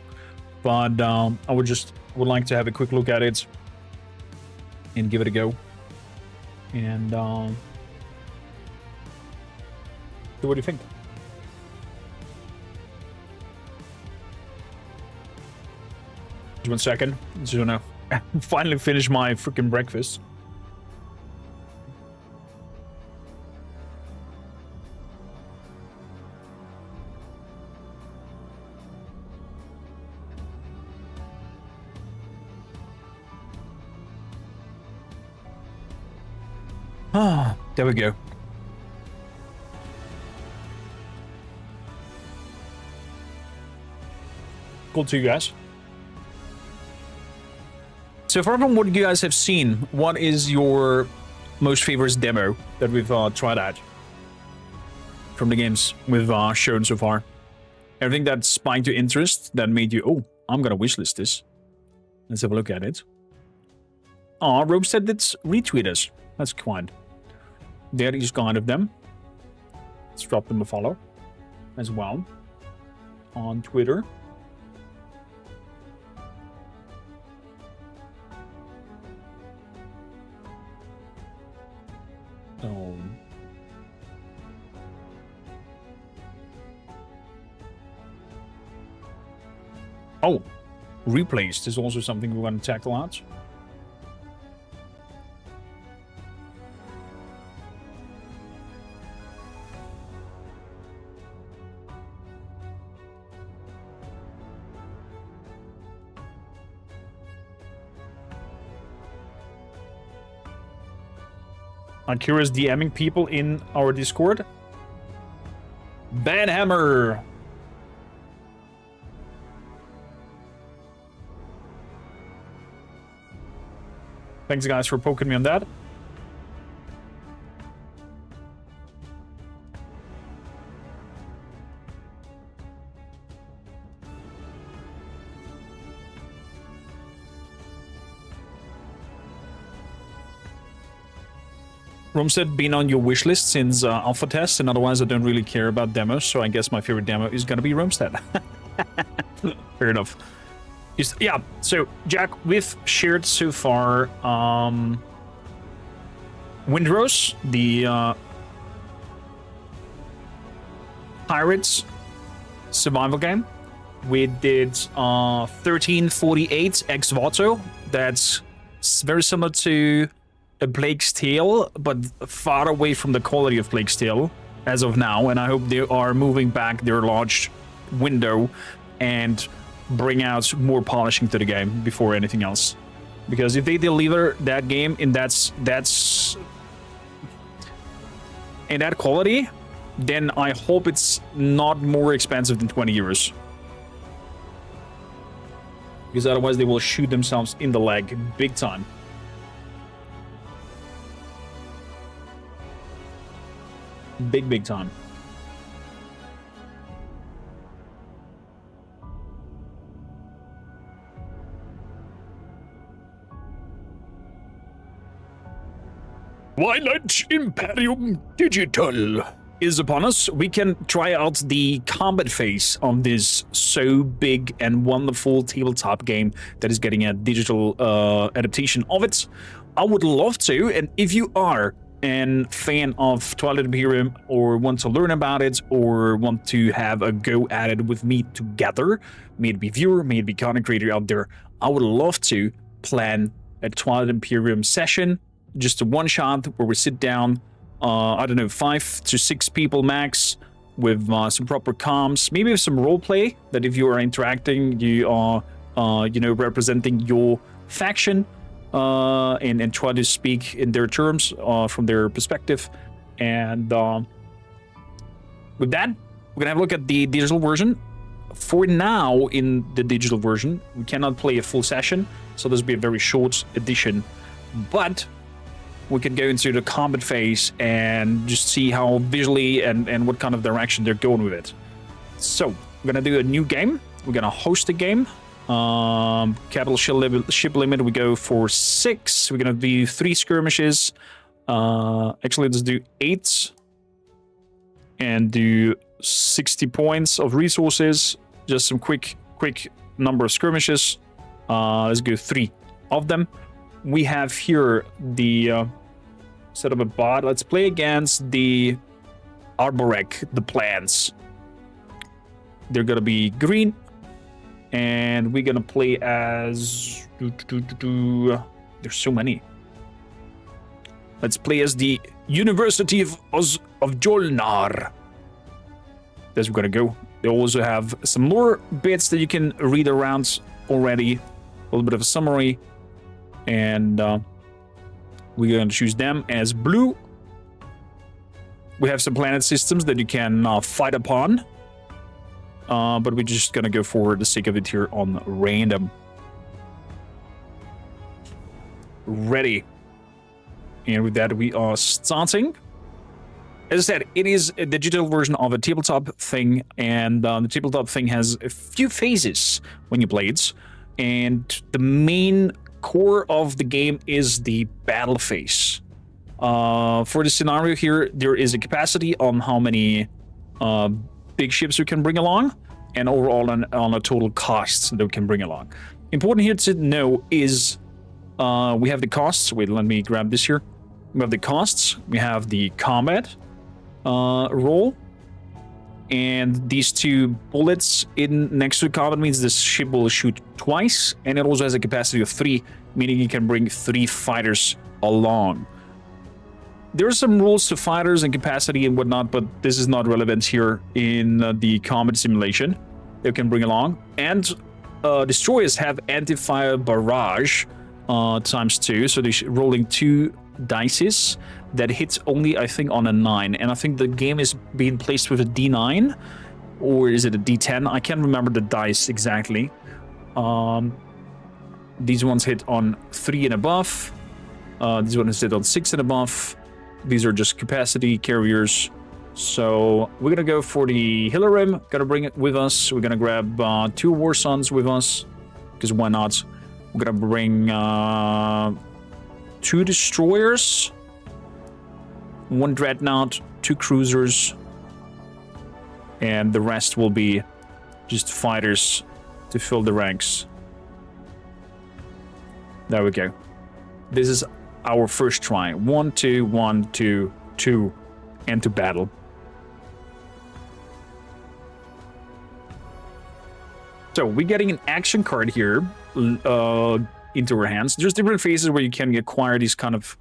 Speaker 1: But I would like to have a quick look at it and give it a go. And so what do you think? Just 1 second. Just gonna finally finish my freaking breakfast. Ah, there we go. Cool to you guys. So far from what you guys have seen, what is your most favorite demo that we've tried out from the games we've shown so far? Everything that spiked your interest, that made you, oh, I'm gonna wishlist this. Let's have a look at it. Aw, Rope said it's retweet us. That's kind. There is kind of them. Let's drop them a follow as well on Twitter. So, oh, replays is also something we want to tackle out. I'm curious, DMing people in our Discord. Banhammer. Thanks, guys, for poking me on that. Rome said, been on your wish list since alpha test, and otherwise I don't really care about demos, so I guess my favorite demo is gonna be Romstead. Fair enough. Yeah, so Jack, we've shared so far Windrose, the Pirates survival game. We did 1348 ex voto. That's very similar to a Plague's Tale, but far away from the quality of Plague's Tale as of now, and I hope they are moving back their large window and bring out more polishing to the game before anything else. Because if they deliver that game in that quality, then I hope it's not more expensive than 20 euros. Because otherwise they will shoot themselves in the leg big time. Big time. Twilight Imperium Digital is upon us. We can try out the combat phase of this so big and wonderful tabletop game that is getting a digital adaptation of it. I would love to, and if you are a fan of Twilight Imperium or want to learn about it or want to have a go at it with me together, may it be viewer, may it be content creator out there, I would love to plan a Twilight Imperium session, just a one-shot where we sit down, I don't know, 5 to 6 people max with some proper comms, maybe some role play that if you are interacting, you are, you know, representing your faction and try to speak in their terms from their perspective. And with that, we're gonna have a look at the digital version. For now, in the digital version, we cannot play a full session, so this will be a very short edition, but we can go into the combat phase and just see how visually and what kind of direction they're going with it. So we're gonna do a new game. We're gonna host a game. Capital ship limit, we go for 6. We're gonna do 3 skirmishes. Actually, let's do 8 and do 60 points of resources. Just some quick number of skirmishes. Let's go 3 of them. We have here the set up a bot. Let's play against the Arborek, the plants. They're gonna be green, and we're gonna play as there's so many. Let's play as the University of Jolnar. That's where we're gonna go. They also have some more bits that you can read around already. A little bit of a summary. And we're going to choose them as blue. We have some planet systems that you can fight upon. But we're just going to go for the sake of it here on random. Ready. And with that, we are starting. As I said, it is a digital version of a tabletop thing, and the tabletop thing has a few phases when you play it, and the main core of the game is the battle phase. For the scenario here, there is a capacity on how many big ships you can bring along, and overall on a total cost that we can bring along. Important here to know is we have the costs. Wait, let me grab this here. We have the costs, we have the combat roll, and these 2 bullets in next to the combat means this ship will shoot twice, and it also has a capacity of 3, meaning you can bring 3 fighters along. There are some rules to fighters and capacity and whatnot, but this is not relevant here in the combat simulation. They can bring along, and destroyers have anti-fire barrage ×2, so they're rolling 2 dices that hits only, I think, on a 9, and I think the game is being placed with a D9, or is it a D10? I can't remember the dice exactly. These ones hit on 3 and above. These ones hit on 6 and above. These are just capacity carriers. So we're gonna go for the Hilarium. Gotta bring it with us. We're gonna grab 2 War Suns with us, because why not? We're gonna bring 2 destroyers, 1 dreadnought, 2 cruisers, and the rest will be just fighters to fill the ranks. There we go. This is our first try. 1, 2, 1, 2, 2, and to battle. So we're getting an action card here into our hands. There's different phases where you can acquire these kind of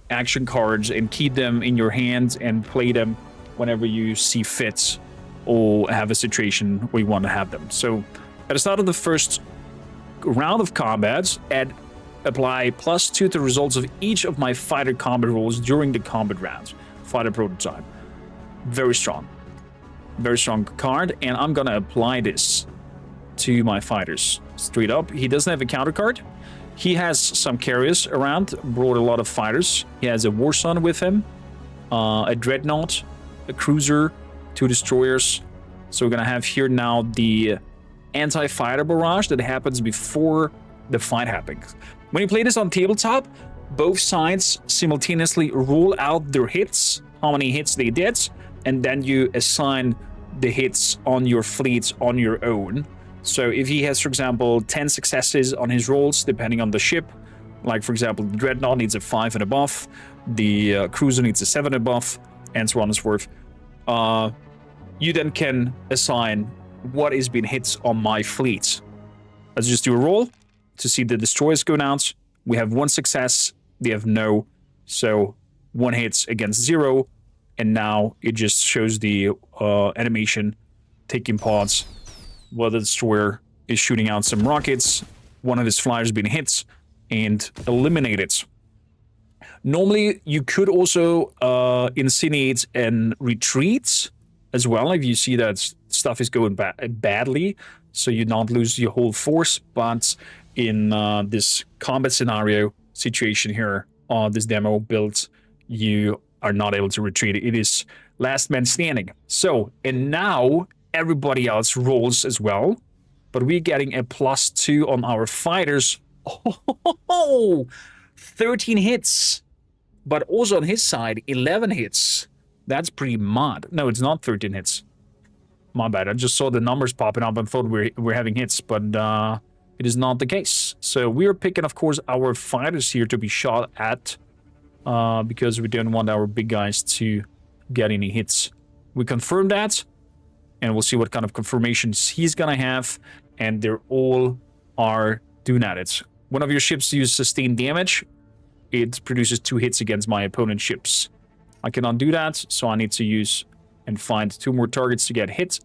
Speaker 1: action cards and keep them in your hands and play them whenever you see fit or have a situation where you want to have them. So at the start of the first round of combat, apply +2 to the results of each of my fighter combat rolls during the combat round. Fighter prototype. Very strong. Very strong card, and I'm gonna apply this to my fighters. Straight up. He doesn't have a counter card. He has some carriers around, brought a lot of fighters. He has a War Sun with him, a Dreadnought, a Cruiser, 2 destroyers. So we're gonna have here now the anti-fighter barrage that happens before the fight happens. When you play this on tabletop, both sides simultaneously roll out their hits, how many hits they did, and then you assign the hits on your fleets on your own. So if he has, for example, 10 successes on his rolls, depending on the ship, like for example, the Dreadnought needs a 5 and above, the Cruiser needs a 7 and above, and so on and so forth, you then can assign what is being hit on my fleet. Let's just do a roll to see the destroyers going out. We have 1 success, they have no, so 1 hits against 0, and now it just shows the animation taking parts while the destroyer is shooting out some rockets, one of his flyers being hit and eliminated. Normally, you could also initiate and retreat as well if you see that stuff is going badly, so you not lose your whole force. But in this combat scenario situation here, this demo build, you are not able to retreat. It is last man standing. So, and now everybody else rolls as well, but we're getting a +2 on our fighters. Oh, 13 hits. But also on his side, 11 hits. That's pretty mad. No, it's not 13 hits. My bad. I just saw the numbers popping up and thought we're having hits, but it is not the case. So we're picking, of course, our fighters here to be shot at because we don't want our big guys to get any hits. We confirm that, and we'll see what kind of confirmations he's gonna have, and they're all are doing at it. One of your ships use sustained damage. It produces 2 hits against my opponent's ships. I cannot do that, so I need to use and find 2 more targets to get hit.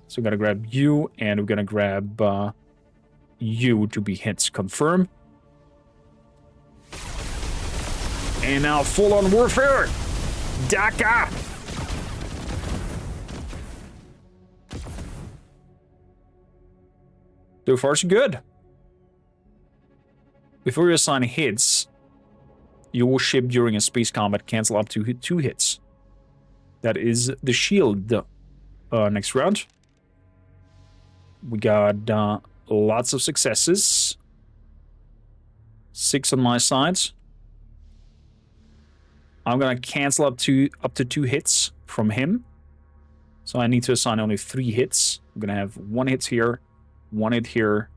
Speaker 1: So I'm gonna grab you, and we're gonna grab you to be hit. Confirm. And now full-on warfare! Daka! So far, so good. Before you assign hits, your ship during a space combat cancel up to 2 hits. That is the shield. Next round. We got lots of successes. 6 on my side. I'm gonna cancel up to 2 hits from him. So I need to assign only 3 hits. I'm gonna have 1 hit here, 1 hit here,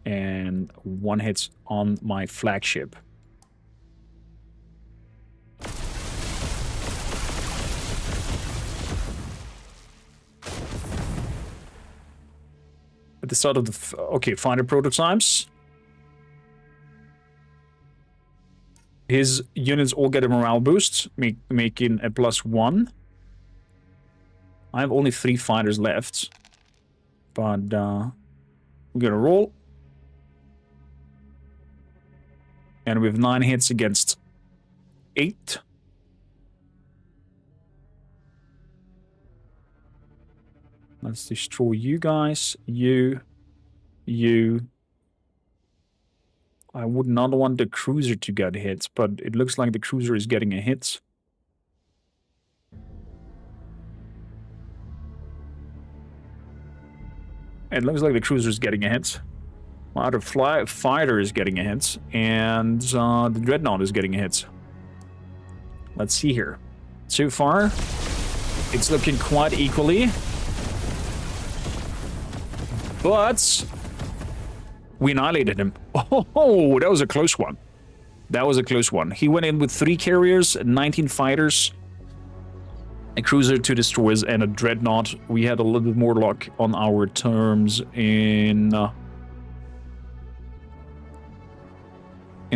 Speaker 1: and 1 hit on my flagship. At the start of the... okay, fighter prototypes. His units all get a morale boost, making a +1. I have only 3 fighters left. But we're gonna roll. And we have 9 hits against 8. Let's destroy you guys. You. I would not want the cruiser to get hit, but it looks like the cruiser is getting a hit. It looks like the cruiser is getting a hit. My other fighter is getting a hit, and the Dreadnought is getting a hit. Let's see here. So far, it's looking quite equally. But we annihilated him. Oh, that was a close one. That was a close one. He went in with 3 carriers, 19 fighters, a cruiser, 2 destroyers, and a Dreadnought. We had a little bit more luck on our terms in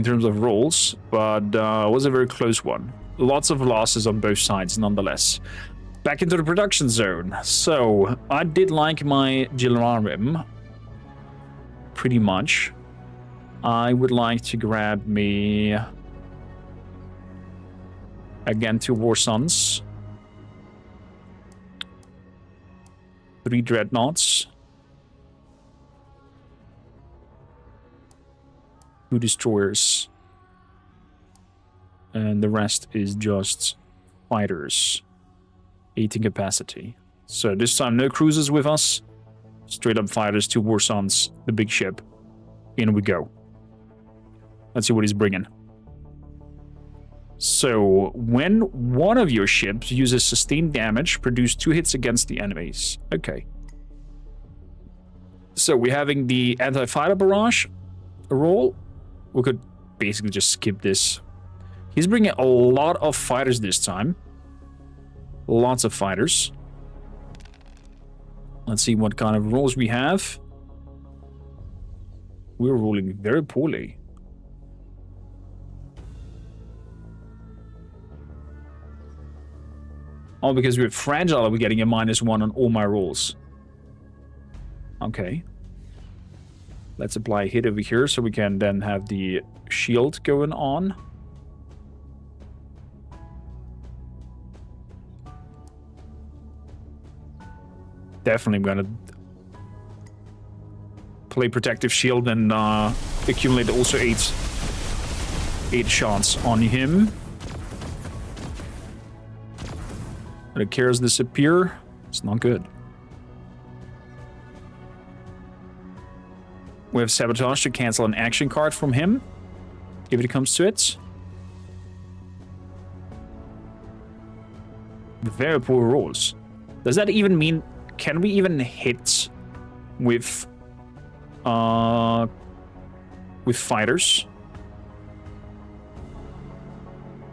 Speaker 1: terms of rolls, but it was a very close one. Lots of losses on both sides, nonetheless. Back into the production zone. So, I did like my Gilrarim pretty much. I would like to grab me again 2 War Suns, 3 Dreadnoughts, 2 Destroyers, and the rest is just fighters. 18 capacity. So this time no cruisers with us. Straight up fighters, 2 War Suns, the big ship. In we go. Let's see what he's bringing. So, when one of your ships uses sustained damage, produce 2 hits against the enemies. Okay. So, we're having the anti-fighter barrage roll. We could basically just skip this. He's bringing a lot of fighters this time. Lots of fighters. Let's see what kind of rolls we have. We're rolling very poorly. Oh, because we're fragile, we're getting a -1 on all my rolls. Okay. Let's apply a hit over here so we can then have the shield going on. Definitely gonna play protective shield and accumulate also 8 shots on him. The cares disappear. It's not good. We have Sabotage to cancel an action card from him, if it comes to it. Very poor rolls. Does that even mean... Can we even hit with fighters?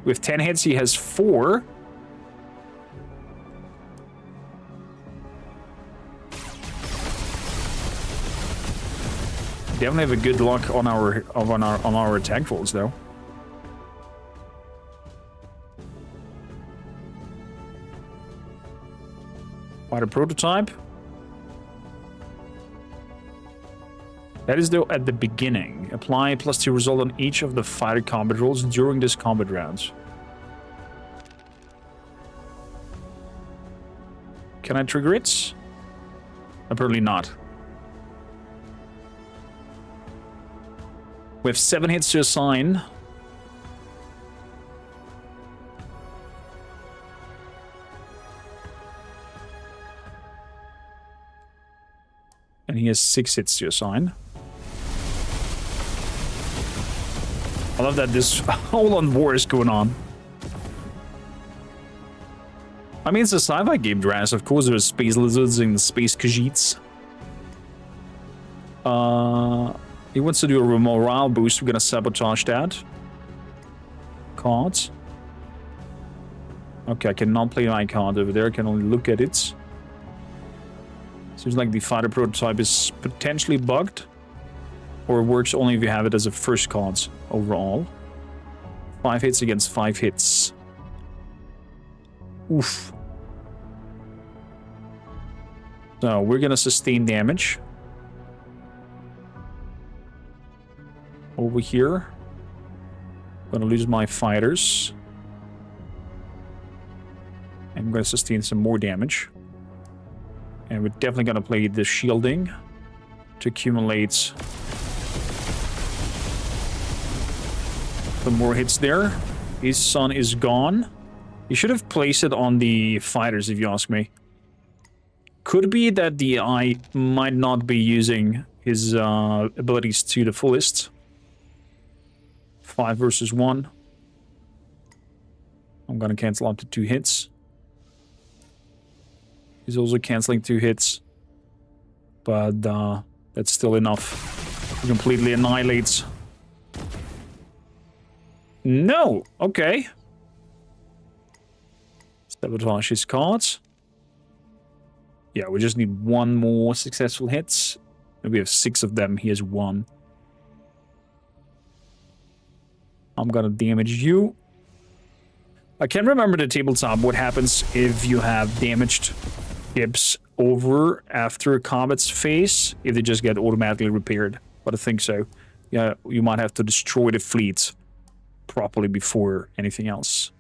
Speaker 1: With 10 hits, he has 4. Definitely have a good luck on our attack rolls though. Fighter prototype. That is though at the beginning. Apply +2 result on each of the fighter combat rolls during this combat round. Can I trigger it? Apparently not. We have 7 hits to assign. And he has 6 hits to assign. I love that this whole on war is going on. I mean, it's a sci-fi game, Dras. Of course, there's space lizards and space Khajiits. He wants to do a morale boost. We're gonna sabotage that. Cards. Okay, I cannot play my card over there. I can only look at it. Seems like the fighter prototype is potentially bugged. Or works only if you have it as a first card overall. 5 hits against 5 hits. Oof. So, we're gonna sustain damage. Over here. Gonna lose my fighters. I'm gonna sustain some more damage. And we're definitely gonna play the shielding to accumulate some more hits there. His son is gone. You should have placed it on the fighters, if you ask me. Could be that the AI might not be using his abilities to the fullest. 5 versus 1. I'm gonna cancel up to 2 hits. He's also canceling 2 hits. But that's still enough to completely annihilate. No! Okay. Sabotage his cards. Yeah, we just need 1 more successful hits. And we have 6 of them. He has 1. I'm gonna damage you. I can't remember the tabletop what happens if you have damaged ships over after a combat's phase, if they just get automatically repaired. But I think so. Yeah, you might have to destroy the fleet properly before anything else.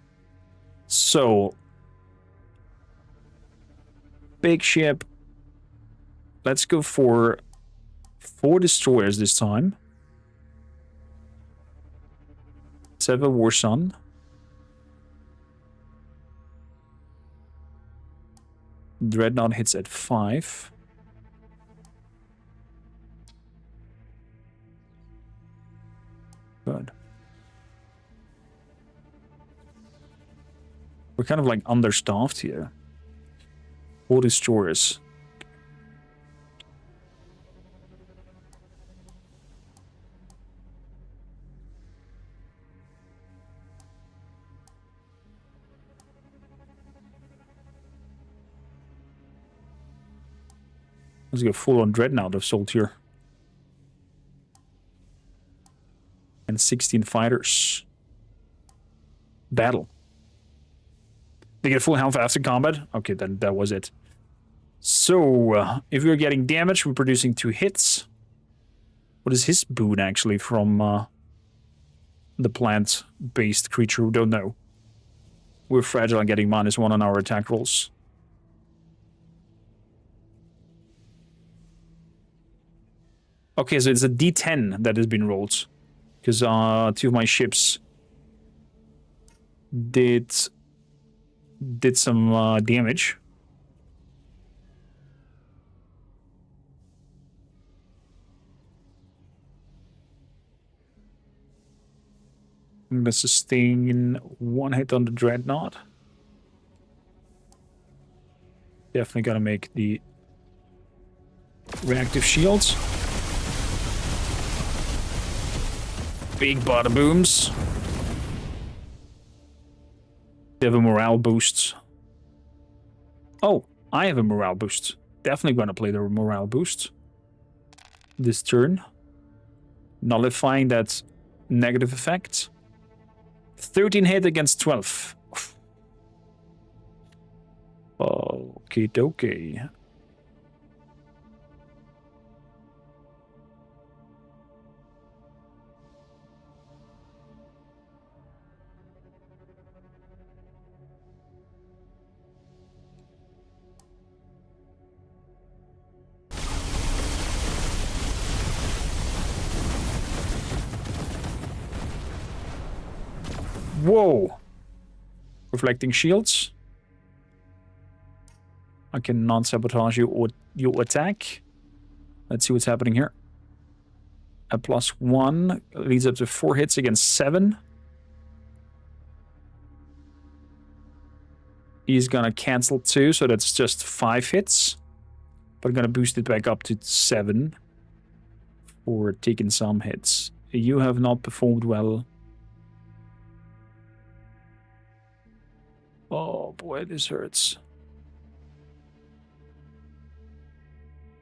Speaker 1: So, big ship. Let's go for 4 destroyers this time. Let's have a War Sun. Dreadnought hits at 5. Good. We're kind of like understaffed here. All destroyers. Let's go full on Dreadnought assault here. And 16 fighters. Battle. They get full health after combat? Okay, then that was it. So, if we're getting damage, we're producing 2 hits. What is his boon, actually, from the plant-based creature? We don't know. We're fragile and getting -1 on our attack rolls. Okay, so it's a D10 that has been rolled. Because 2 of my ships did some damage. I'm gonna sustain 1 hit on the Dreadnought. Definitely gonna make the reactive shields. Big bada booms. They have a morale boost. Oh, I have a morale boost. Definitely gonna play the morale boost this turn. Nullifying that negative effect. 13 hit against 12. Okie dokie. Whoa! Reflecting shields. I can non-sabotage your attack. Let's see what's happening here. A +1 leads up to 4 hits against 7. He's gonna cancel 2, so that's just 5 hits. But I'm gonna boost it back up to 7 for taking some hits. You have not performed well. Oh boy, this hurts.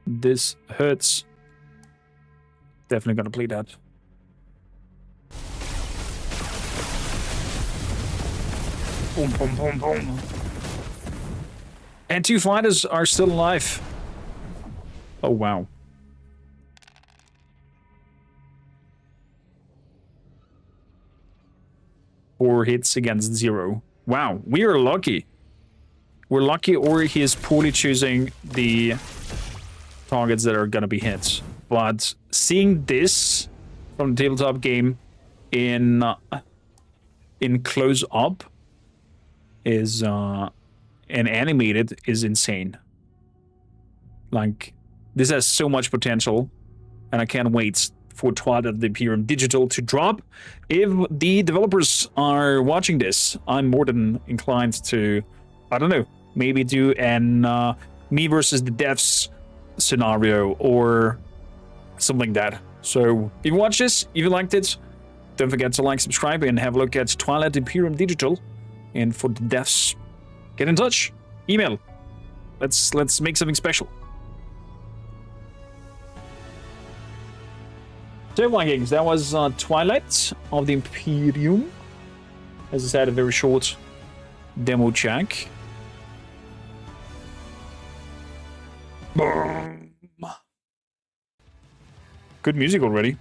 Speaker 1: This hurts. Definitely gonna play that. Boom, boom, boom, boom. And 2 fighters are still alive. Oh wow. Four hits against 0. Wow, we are lucky. We're lucky, or he is poorly choosing the targets that are gonna be hit. But seeing this from the tabletop game in close up is and animated is insane. Like, this has so much potential, and I can't wait for Twilight of the Imperium Digital to drop. If the developers are watching this, I'm more than inclined to, I don't know, maybe do an me versus the devs scenario or something like that. So if you watch this, if you liked it, don't forget to like, subscribe, and have a look at Twilight Imperium Digital. And for the devs, get in touch, email. Let's make something special. So Vikings, that was Twilight of the Imperium. As I said, a very short demo check. Boom. Good music already.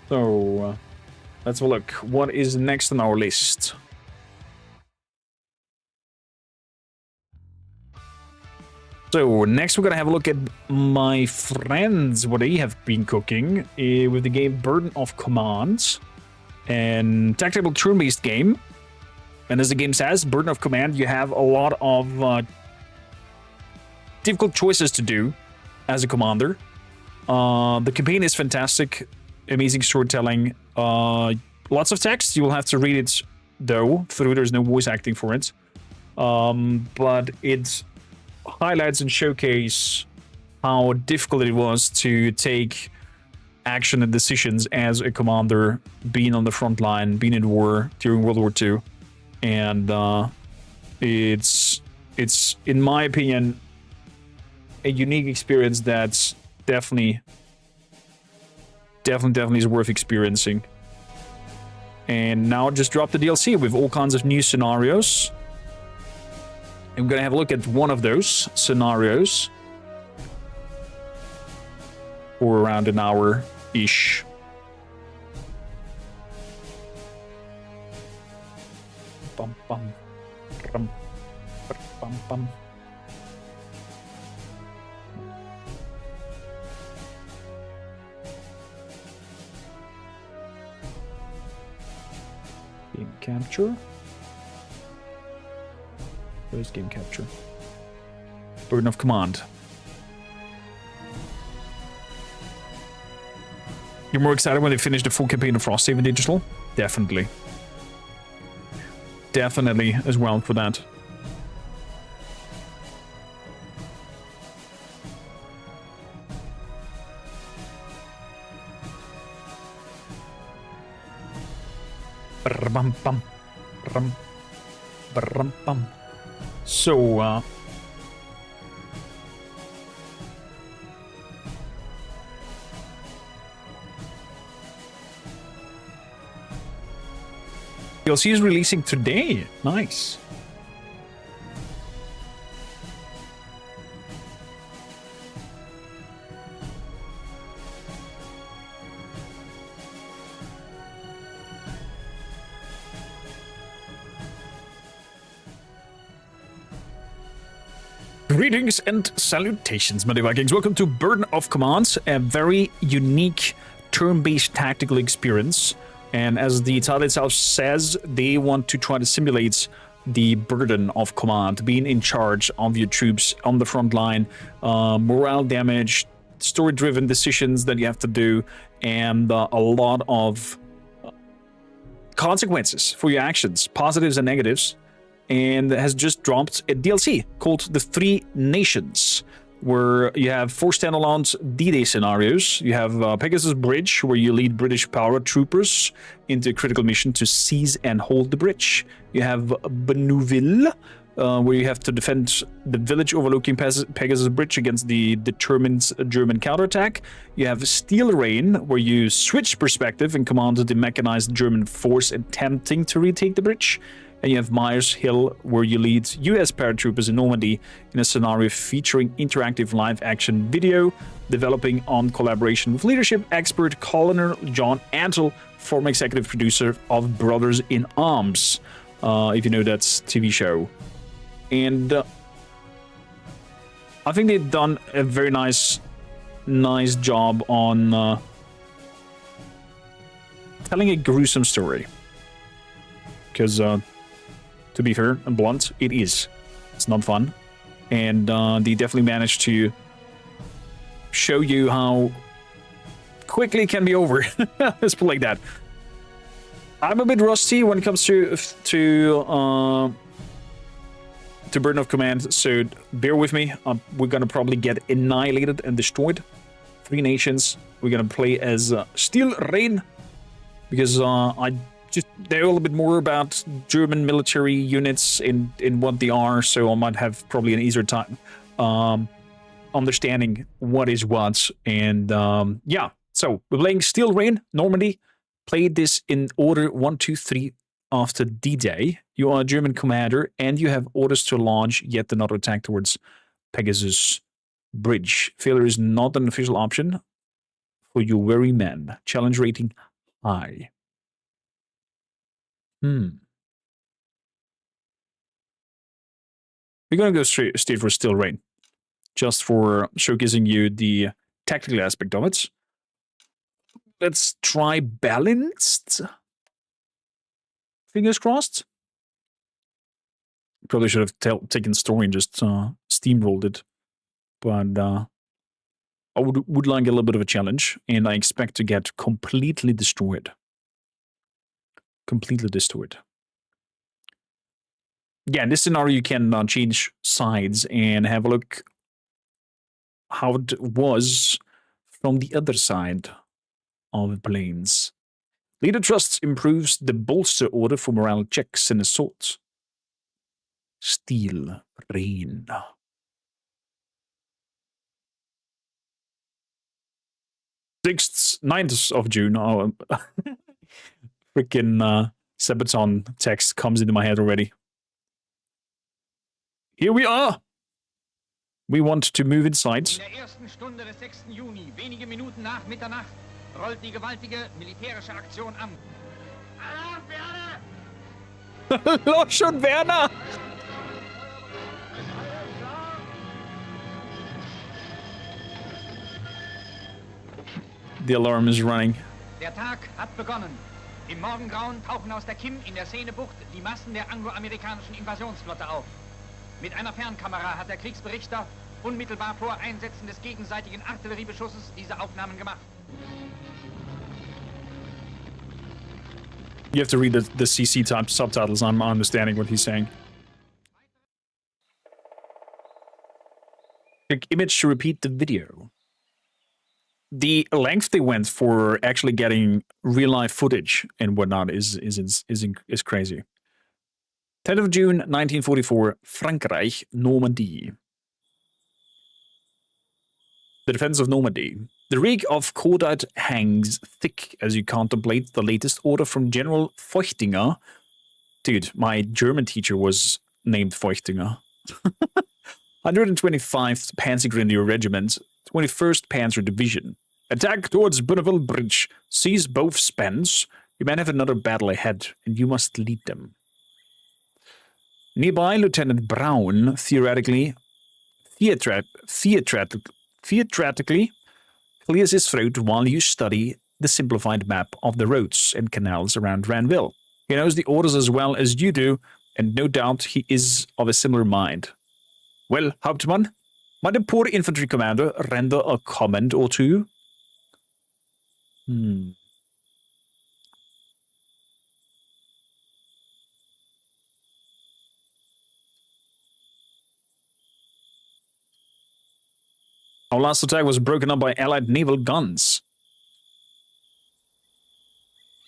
Speaker 1: So, let's have a look. What is next on our list? So, next we're gonna have a look at my friends, what they have been cooking with the game Burden of Command. And tactical turn-based game. And as the game says, Burden of Command, you have a lot of difficult choices to do as a commander. The campaign is fantastic, amazing storytelling, lots of text. You will have to read it though through. There's no voice acting for it. But it highlights and showcase how difficult it was to take action and decisions as a commander, being on the front line, being in war during World War II. And it's in my opinion a unique experience that's definitely is worth experiencing. And now just drop the DLC with all kinds of new scenarios. I'm gonna have a look at one of those scenarios for around an hour-ish. Bum, bum, bum, bum, bum. Game capture. Where's game capture? Burden of command. You're more excited when they finish the full campaign of Frosthaven Digital? Definitely. Definitely as well for that. Brum-bum. Brum-bum. So, DLC is releasing today. Nice. Greetings and salutations, Mighty Vikings. Welcome to Burden of Commands, a very unique turn-based tactical experience. And as the title itself says, they want to try to simulate the burden of command, being in charge of your troops on the front line, morale damage, story-driven decisions that you have to do, and a lot of consequences for your actions, positives and negatives. And has just dropped a DLC called The Three Nations, where you have 4 standalone D-Day scenarios. You have Pegasus Bridge, where you lead British paratroopers into a critical mission to seize and hold the bridge. You have Benouville, where you have to defend the village overlooking Pegasus Bridge against the determined German counterattack. You have Steel Rain, where you switch perspective and command the mechanized German force attempting to retake the bridge. And you have Myers Hill, where you lead US paratroopers in Normandy in a scenario featuring interactive live-action video, developing on collaboration with leadership expert Colonel John Antle, former executive producer of Brothers in Arms, if you know that TV show. And I think they've done a very nice job on telling a gruesome story. Because to be fair and blunt, it is. It's not fun. And they definitely managed to show you how quickly it can be over. Let's put it like that. I'm a bit rusty when it comes to Burden of Command, so bear with me. We're gonna probably get annihilated and destroyed. 3 Nations. We're gonna play as Steel Rain, because I just know a little bit more about German military units in what they are, so I might have probably an easier time understanding what is what. And yeah, so we're playing Steel Rain, Normandy. Played this in order 1, 2, 3 after D-Day. You are a German commander, and you have orders to launch yet another attack towards Pegasus Bridge. Failure is not an official option for your weary men. Challenge rating high. We're going to go straight for Steel Rain, just for showcasing you the tactical aspect of it. Let's try balanced. Fingers crossed. Probably should have taken story and just steamrolled it. But I would like a little bit of a challenge, and I expect to get completely destroyed. completely destroyed. Yeah, in this scenario, you can change sides and have a look how it was from the other side of the plains. Leader Trust improves the bolster order for morale checks and assault. Steel Rain. 9th of June. Oh, freaking Sabaton text comes into my head already. Here we are. We want to move inside.
Speaker 7: In der ersten Stunde des 6. Juni, wenige Minuten nach Mitternacht, rollt die gewaltige militärische Aktion an. Alarm für alle!
Speaker 1: Los schon, Werner! The alarm is running.
Speaker 7: Der Tag hat begonnen. Im Morgengrauen tauchen aus der Kim in der Seenebucht die Massen der angloamerikanischen Invasionsflotte auf. Mit einer Fernkamera hat der Kriegsberichter unmittelbar vor Einsetzen des gegenseitigen Artilleriebeschusses diese Aufnahmen gemacht.
Speaker 1: You have to read the CC type subtitles. I'm understanding what he's saying. Click image to repeat the video. The length they went for actually getting real life footage and whatnot is crazy. 10th of June 1944, Frankreich, Normandy. The defense of Normandy. The rig of cordite hangs thick as you contemplate the latest order from General Feuchtinger. Dude, my German teacher was named Feuchtinger. 125th Panzergrenadier Regiment, 21st Panzer Division. Attack towards Bonneville Bridge. Seize both spans. You men have another battle ahead, and you must lead them. Nearby, Lieutenant Brown theatrically clears his throat while you study the simplified map of the roads and canals around Ranville. He knows the orders as well as you do, and no doubt he is of a similar mind. Well, Hauptmann, might a poor infantry commander render a comment or two? Our last attack was broken up by Allied naval guns.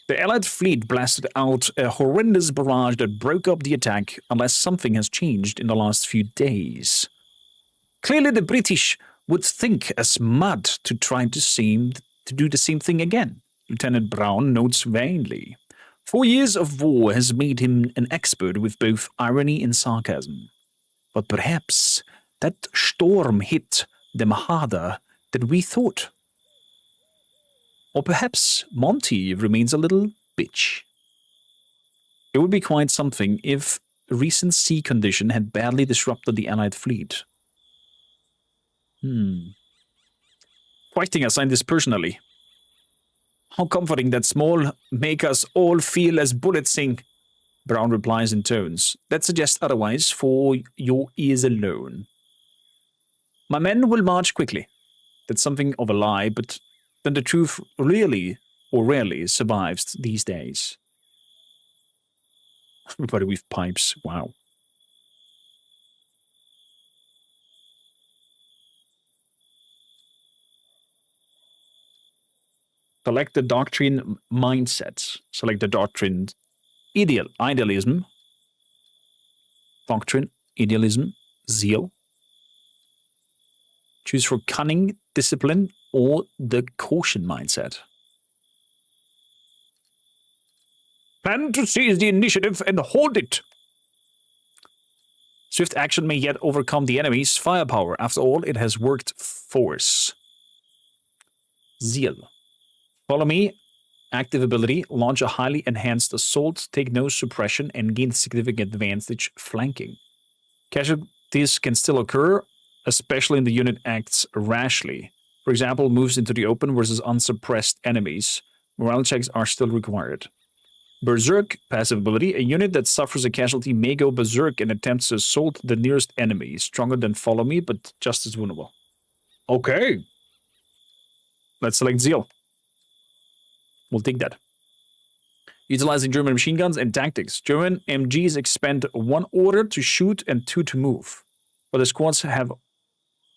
Speaker 1: The Allied fleet blasted out a horrendous barrage that broke up the attack unless something has changed in the last few days. Clearly the British would think us mad to try to do the same thing again, Lieutenant Brown notes vainly. 4 years of war has made him an expert with both irony and sarcasm. But perhaps that storm hit them harder than we thought. Or perhaps Monty remains a little bitch. It would be quite something if a recent sea condition had badly disrupted the Allied fleet. Fighting assigned this personally. How comforting that small make us all feel as bullets sing. Brown replies in tones that suggest otherwise for your ears alone. My men will march quickly. That's something of a lie, but then the truth really or rarely survives these days. Everybody with pipes, wow. Select the doctrine mindset. Select the doctrine idealism. Doctrine, idealism, zeal. Choose for cunning, discipline, or the caution mindset. Plan to seize the initiative and hold it. Swift action may yet overcome the enemy's firepower. After all, it has worked for us. Zeal. Follow me. Active ability. Launch a highly enhanced assault. Take no suppression and gain significant advantage flanking. Casualties can still occur, especially in the unit acts rashly. For example, moves into the open versus unsuppressed enemies. Morale checks are still required. Berserk, passive ability. A unit that suffers a casualty may go berserk and attempt to assault the nearest enemy. Stronger than Follow Me, but just as vulnerable. Okay. Let's select Zeal. We'll take that. Utilizing German machine guns and tactics. German MGs expend 1 order to shoot and 2 to move. But the squads have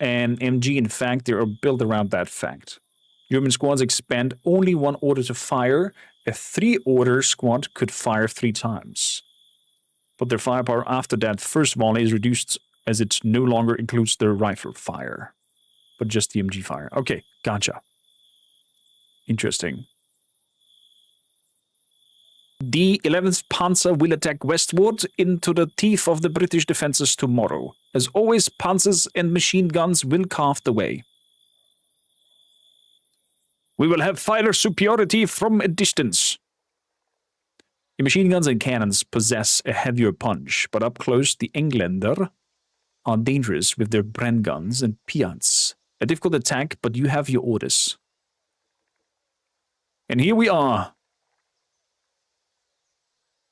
Speaker 1: an MG. In fact, they are built around that fact. German squads expend only 1 order to fire. A 3-order squad could fire 3 times. But their firepower after that first volley is reduced as it no longer includes their rifle fire. But just the MG fire. Okay, gotcha. Interesting. The 11th Panzer will attack westward into the teeth of the British defenses tomorrow. As always, panzers and machine guns will carve the way. We will have fire superiority from a distance. The machine guns and cannons possess a heavier punch, but up close the Engländer are dangerous with their Bren guns and Piats. A difficult attack, but you have your orders. And here we are.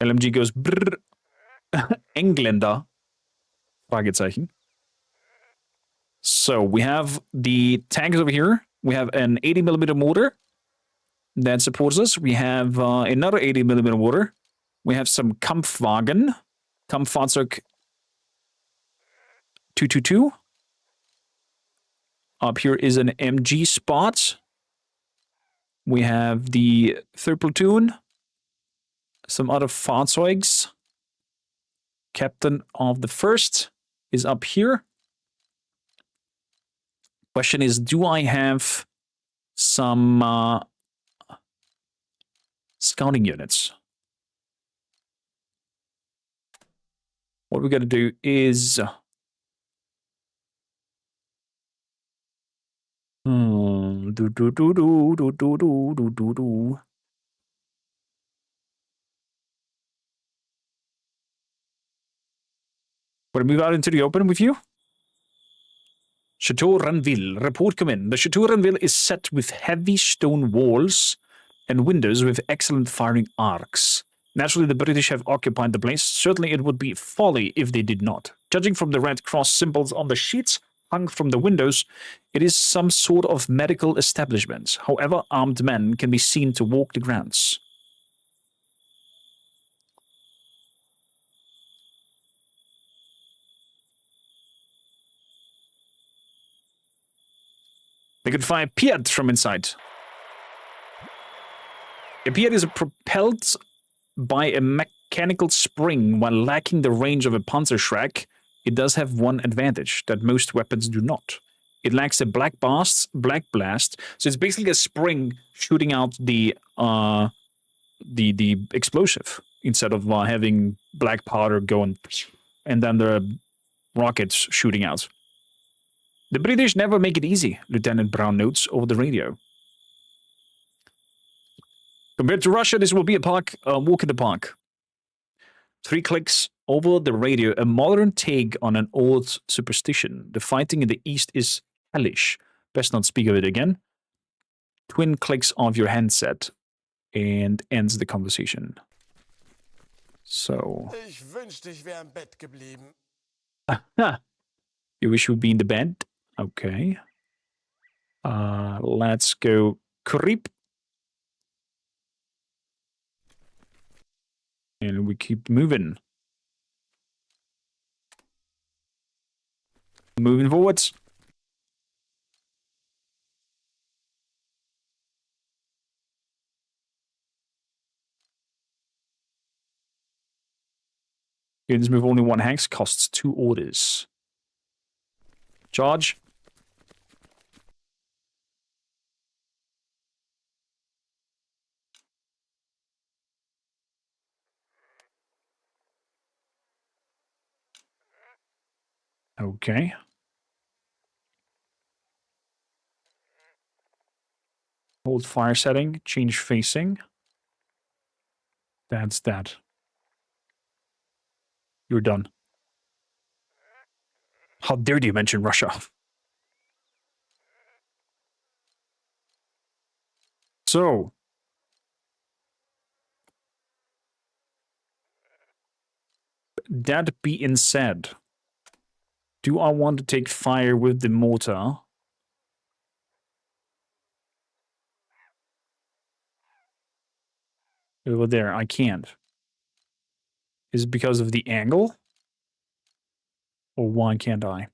Speaker 1: LMG goes brrr. Engländer. Fragezeichen. So we have the tanks over here. We have an 80mm mortar that supports us. We have another 80mm mortar. We have some Kampfwagen. Kampffahrzeug 222. Up here is an MG spot. We have the 3rd platoon. Some other Fahrzeugs. Captain of the 1st is up here. Question is, do I have some scouting units? What we're going to do is... Want to move out into the open with you? Chateau Ranville. Report come in. The Chateau Ranville is set with heavy stone walls and windows with excellent firing arcs. Naturally, the British have occupied the place. Certainly, it would be folly if they did not. Judging from the Red Cross symbols on the sheets hung from the windows, it is some sort of medical establishment. However, armed men can be seen to walk the grounds. They could fire Piat from inside. A Piat is propelled by a mechanical spring. While lacking the range of a Panzerschreck, it does have one advantage that most weapons do not. It lacks a black blast, so it's basically a spring shooting out the explosive instead of having black powder going and then the rockets shooting out. The British never make it easy, Lieutenant Brown notes over the radio. Compared to Russia, this will be a walk in the park. 3 clicks over the radio, a modern take on an old superstition. The fighting in the East is hellish. Best not speak of it again. Twin clicks of your handset and ends the conversation. So.
Speaker 8: Ich wünschte, ich wäre im Bett geblieben.
Speaker 1: You wish you would be in the bed? Okay. Let's go creep. And we keep moving. Moving forwards. Units move only 1 hex, costs 2 orders. Charge. Okay. Hold fire setting, change facing. That's that. You're done. How dare you mention Russia? So. That being said, do I want to take fire with the mortar? Over there, I can't. Is it because of the angle? Or why can't I?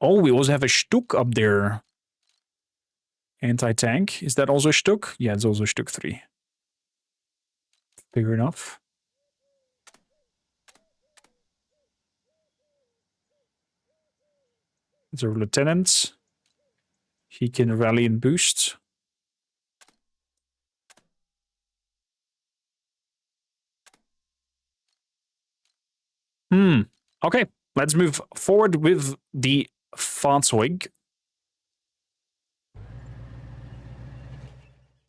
Speaker 1: Oh, we also have a Stuk up there. Anti-tank. Is that also a Stuk? Yeah, it's also Stuk 3. Fair enough. It's our lieutenant. He can rally and boost. Okay, let's move forward with the Fahrzeug.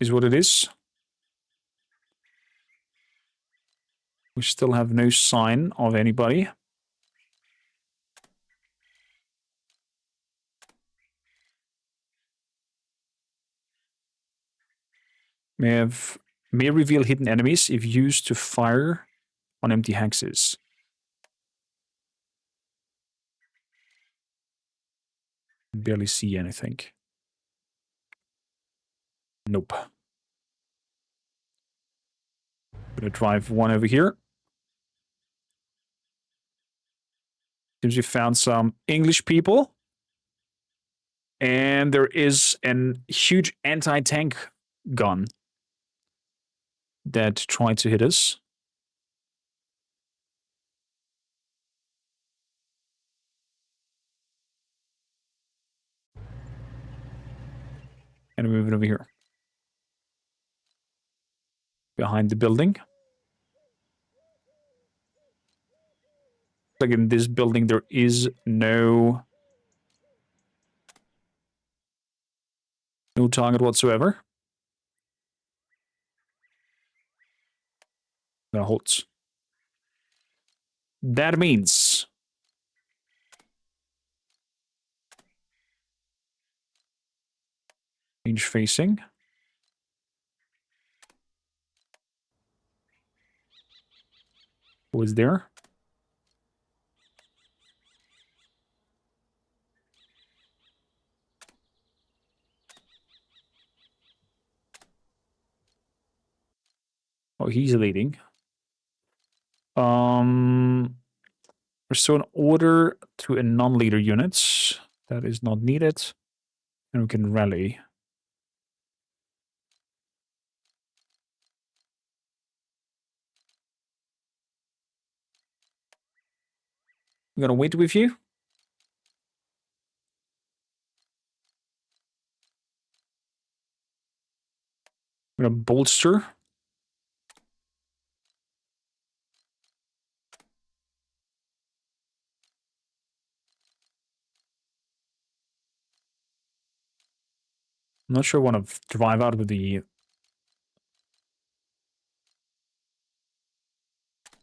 Speaker 1: Is what it is. We still have no sign of anybody. May reveal hidden enemies if used to fire on empty hexes. Barely see anything. Nope. Gonna drive one over here. Seems we found some English people. And there is an huge anti-tank gun that tried to hit us. And move it over here. Behind the building. Like in this building, there is no target whatsoever. No holds. That means change facing. Who is there? Oh, he's leading. Restore an order to a non-leader unit. That is not needed. And we can rally. I'm gonna wait with you. I'm gonna bolster. I'm not sure I want to drive out with the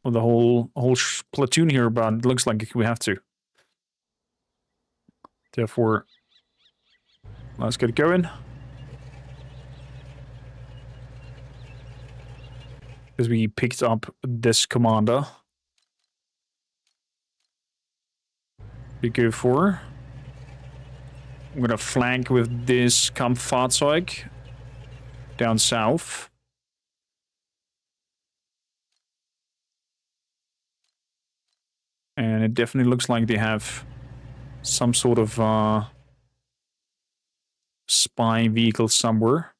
Speaker 1: whole platoon here, but it looks like we have to. Therefore, let's get going. Because we picked up this commander. We go for. I'm gonna flank with this Kampffahrzeug down south. And it definitely looks like they have some sort of spy vehicle somewhere.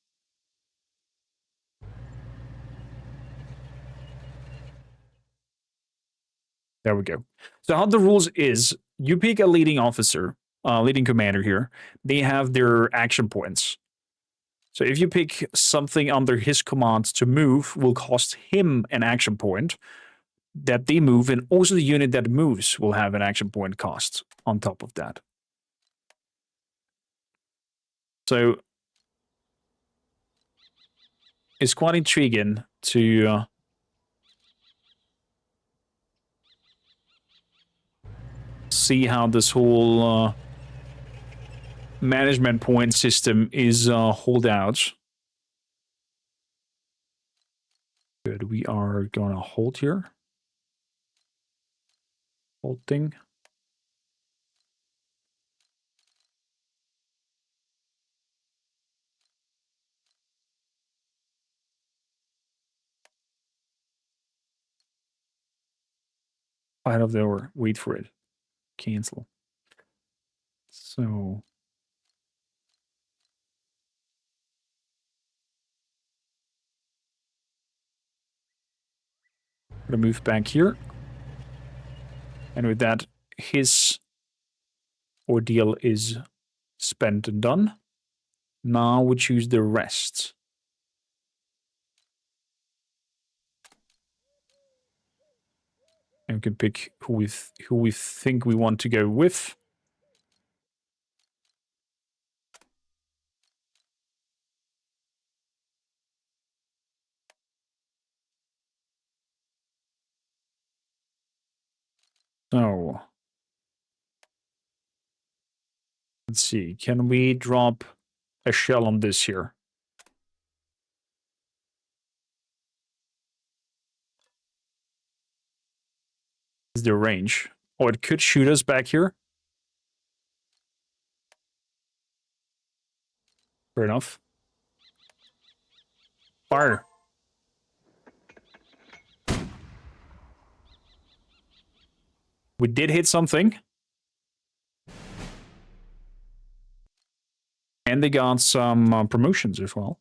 Speaker 1: There we go. So how the rules is, you pick a leading officer, leading commander here. They have their action points. So if you pick something under his command to move, will cost him an action point that they move, and also the unit that moves will have an action point cost on top of that. So it's quite intriguing to see how this whole management point system is hold out. Good, we are gonna hold here. Holding. Fight of the or wait for it. Cancel. So gonna move back here. And with that, his ordeal is spent and done. Now we choose the rest. And we can pick who we think we want to go with. So let's see. Can we drop a shell on this here? Is the range? Oh, it could shoot us back here. Fair enough. Fire. We did hit something. And they got some promotions as well.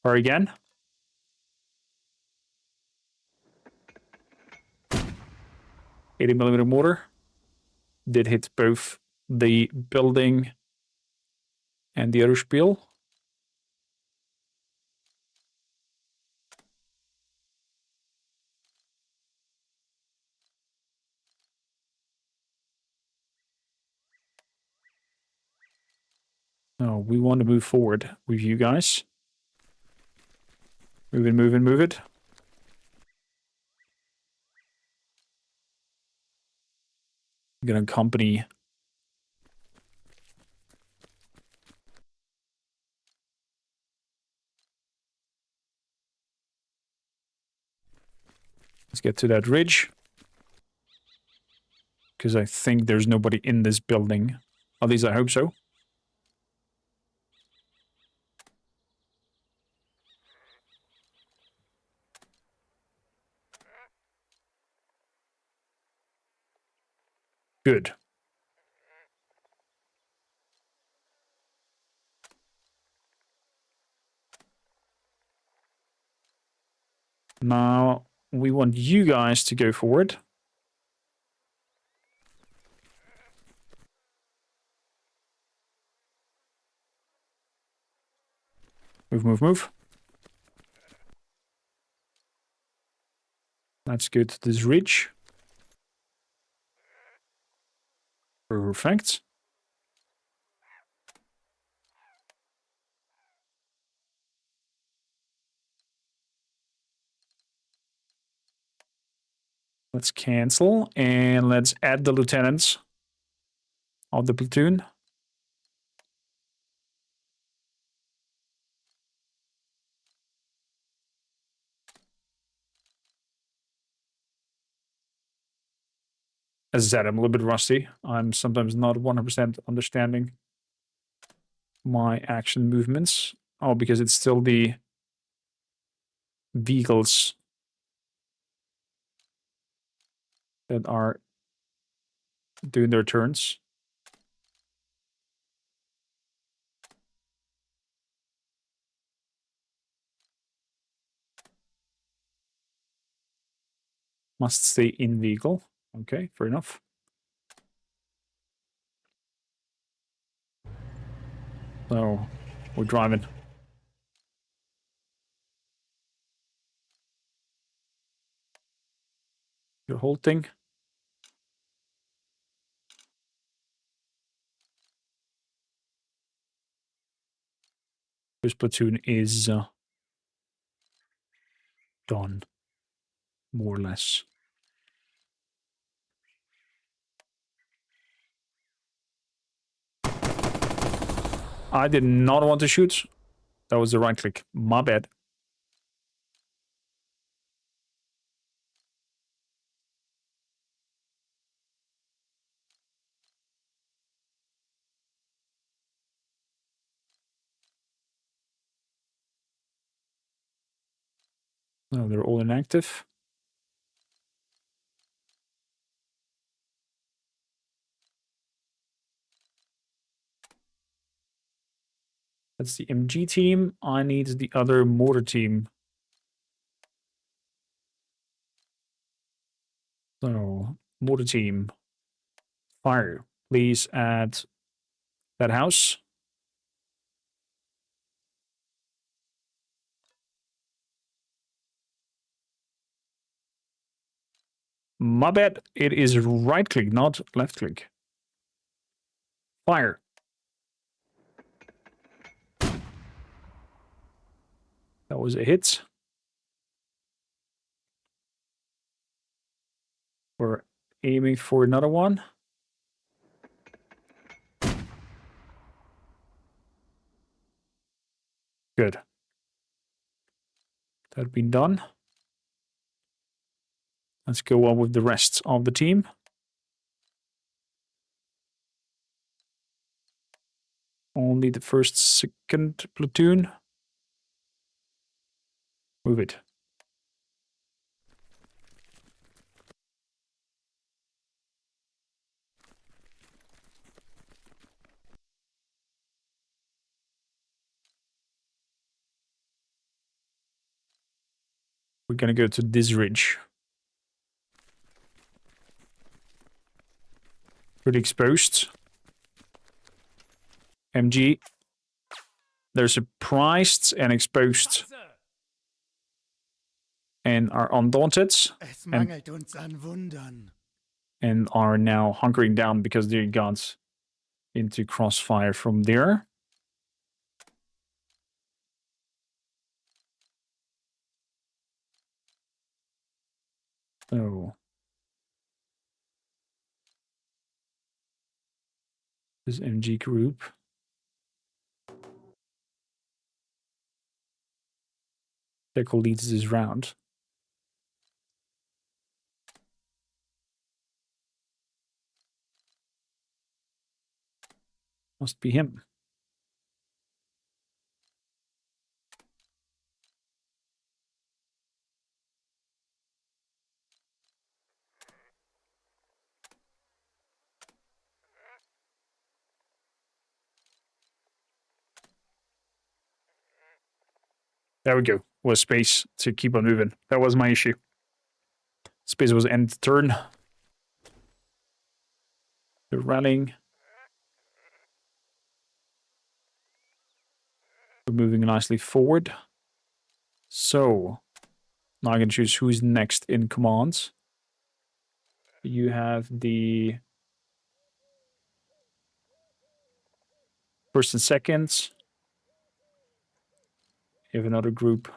Speaker 1: Fire again. $80mm mortar. Did hit both the building and the other spiel. No, we want to move forward with you guys. Move it, move it, move it. I'm gonna accompany. Let's get to that ridge. Because I think there's nobody in this building. At least I hope so. Good. Now, we want you guys to go forward. Move, move, move. Let's go to this ridge. Perfect. Let's cancel and let's add the lieutenants of the platoon. As I said, I'm a little bit rusty. I'm sometimes not 100% understanding my action movements. Oh, because it's still the vehicles that are doing their turns. Must stay in vehicle. Okay, fair enough. So, we're driving. You're halting. This platoon is done, more or less. I did not want to shoot. That was the right click. My bad. No, they're all inactive. That's the MG team. I need the other mortar team. So, mortar team. Fire. Please add that house. My bad. It is right click, not left click. Fire. That was a hit. We're aiming for another one. Good. That been done. Let's go on with the rest of the team. Only the second platoon. Move it. We're gonna go to this ridge. Pretty exposed. MG. They're surprised and exposed. And are undaunted.
Speaker 8: Es mangelt uns an Wundern.
Speaker 1: And are now hunkering down because they got into crossfire from there. Oh. This MG group. Deco leads this round. Must be him. There we go. Was space to keep on moving. That was my issue. Space was end turn. They're rallying. We're moving nicely forward. So, now I can choose who's next in command. You have the first and second. You have another group.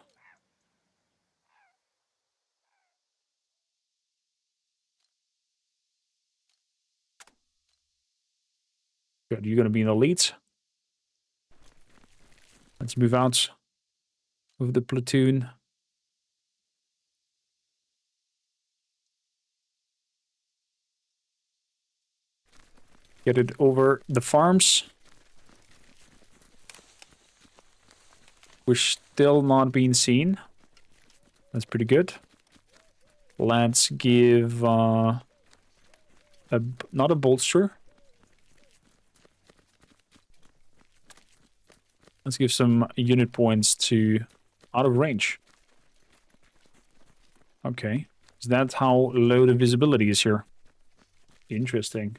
Speaker 1: Good, you're going to be in the lead. Let's move out with the platoon. Get it over the farms. We're still not being seen. That's pretty good. Let's give not a bolster. Let's give some unit points to out of range. Okay. Is that how low the visibility is here? Interesting.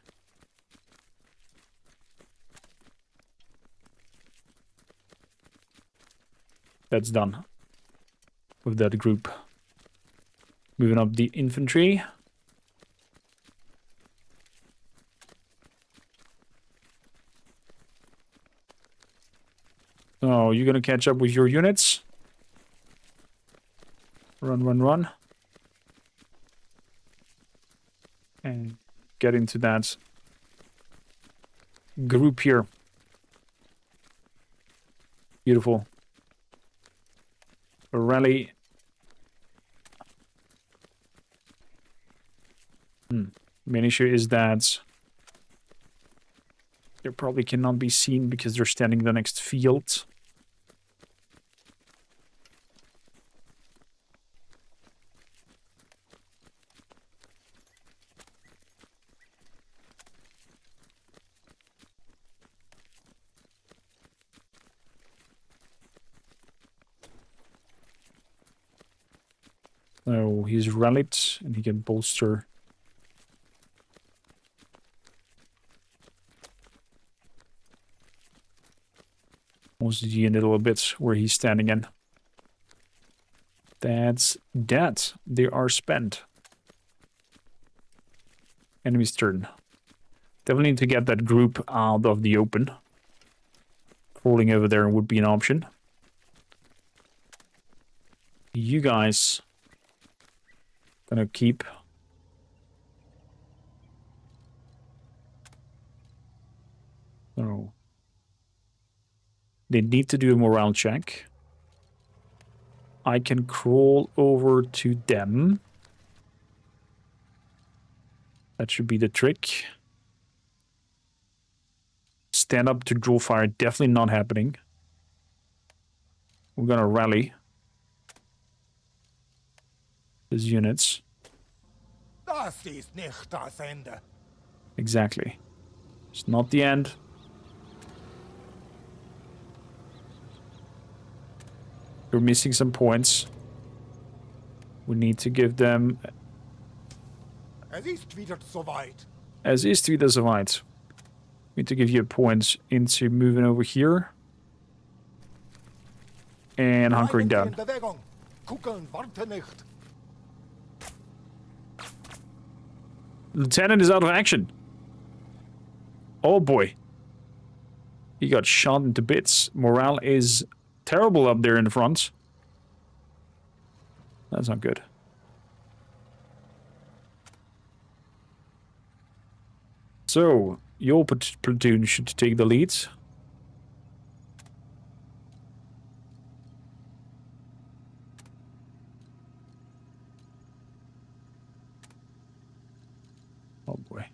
Speaker 1: That's done with that group. Moving up the infantry. So you're gonna catch up with your units. Run, run, run. And get into that group here. Beautiful. A rally. Main issue is that they probably cannot be seen because they're standing in the next field. So he's rallied and he can bolster. Most of the unit a little bit where he's standing in. That's that. They are spent. Enemy's turn. Definitely need to get that group out of the open. Crawling over there would be an option. You guys gonna keep. Oh. They need to do a morale check. I can crawl over to them. That should be the trick. Stand up to draw fire. Definitely not happening. We're gonna rally these units.
Speaker 2: Das ist nicht das Ende.
Speaker 1: Exactly. It's not the end. We're missing some points. We need to give them...
Speaker 2: Es ist wieder soweit.
Speaker 1: Es ist wieder soweit. We need to give you points into moving over here. And hunkering down.
Speaker 2: In Bewegung. Kugeln, warte nicht.
Speaker 1: Lieutenant is out of action. Oh boy. He got shot into bits. Morale is terrible up there in the front. That's not good. So, your platoon should take the lead. Oh boy.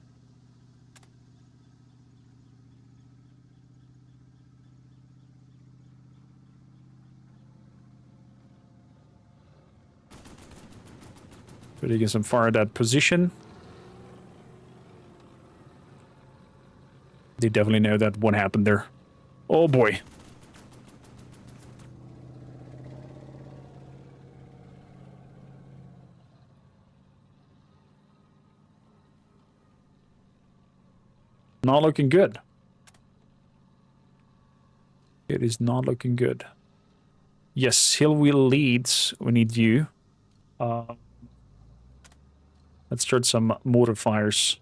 Speaker 1: Better get some fire at that position. They definitely know that what happened there. Oh boy. Not looking good. It is not looking good. Yes, Hill Wheel leads. We need you. Let's start some mortar fires.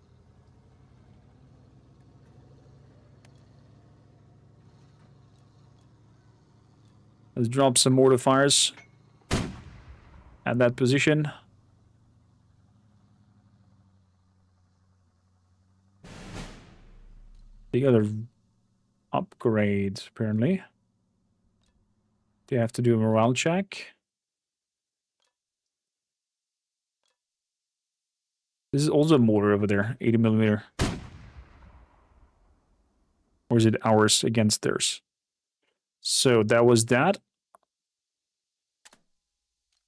Speaker 1: Let's drop some mortar fires at that position. The other upgrades, apparently. They have to do a morale check. This is also a mortar over there, 80mm. Or is it ours against theirs? So that was that.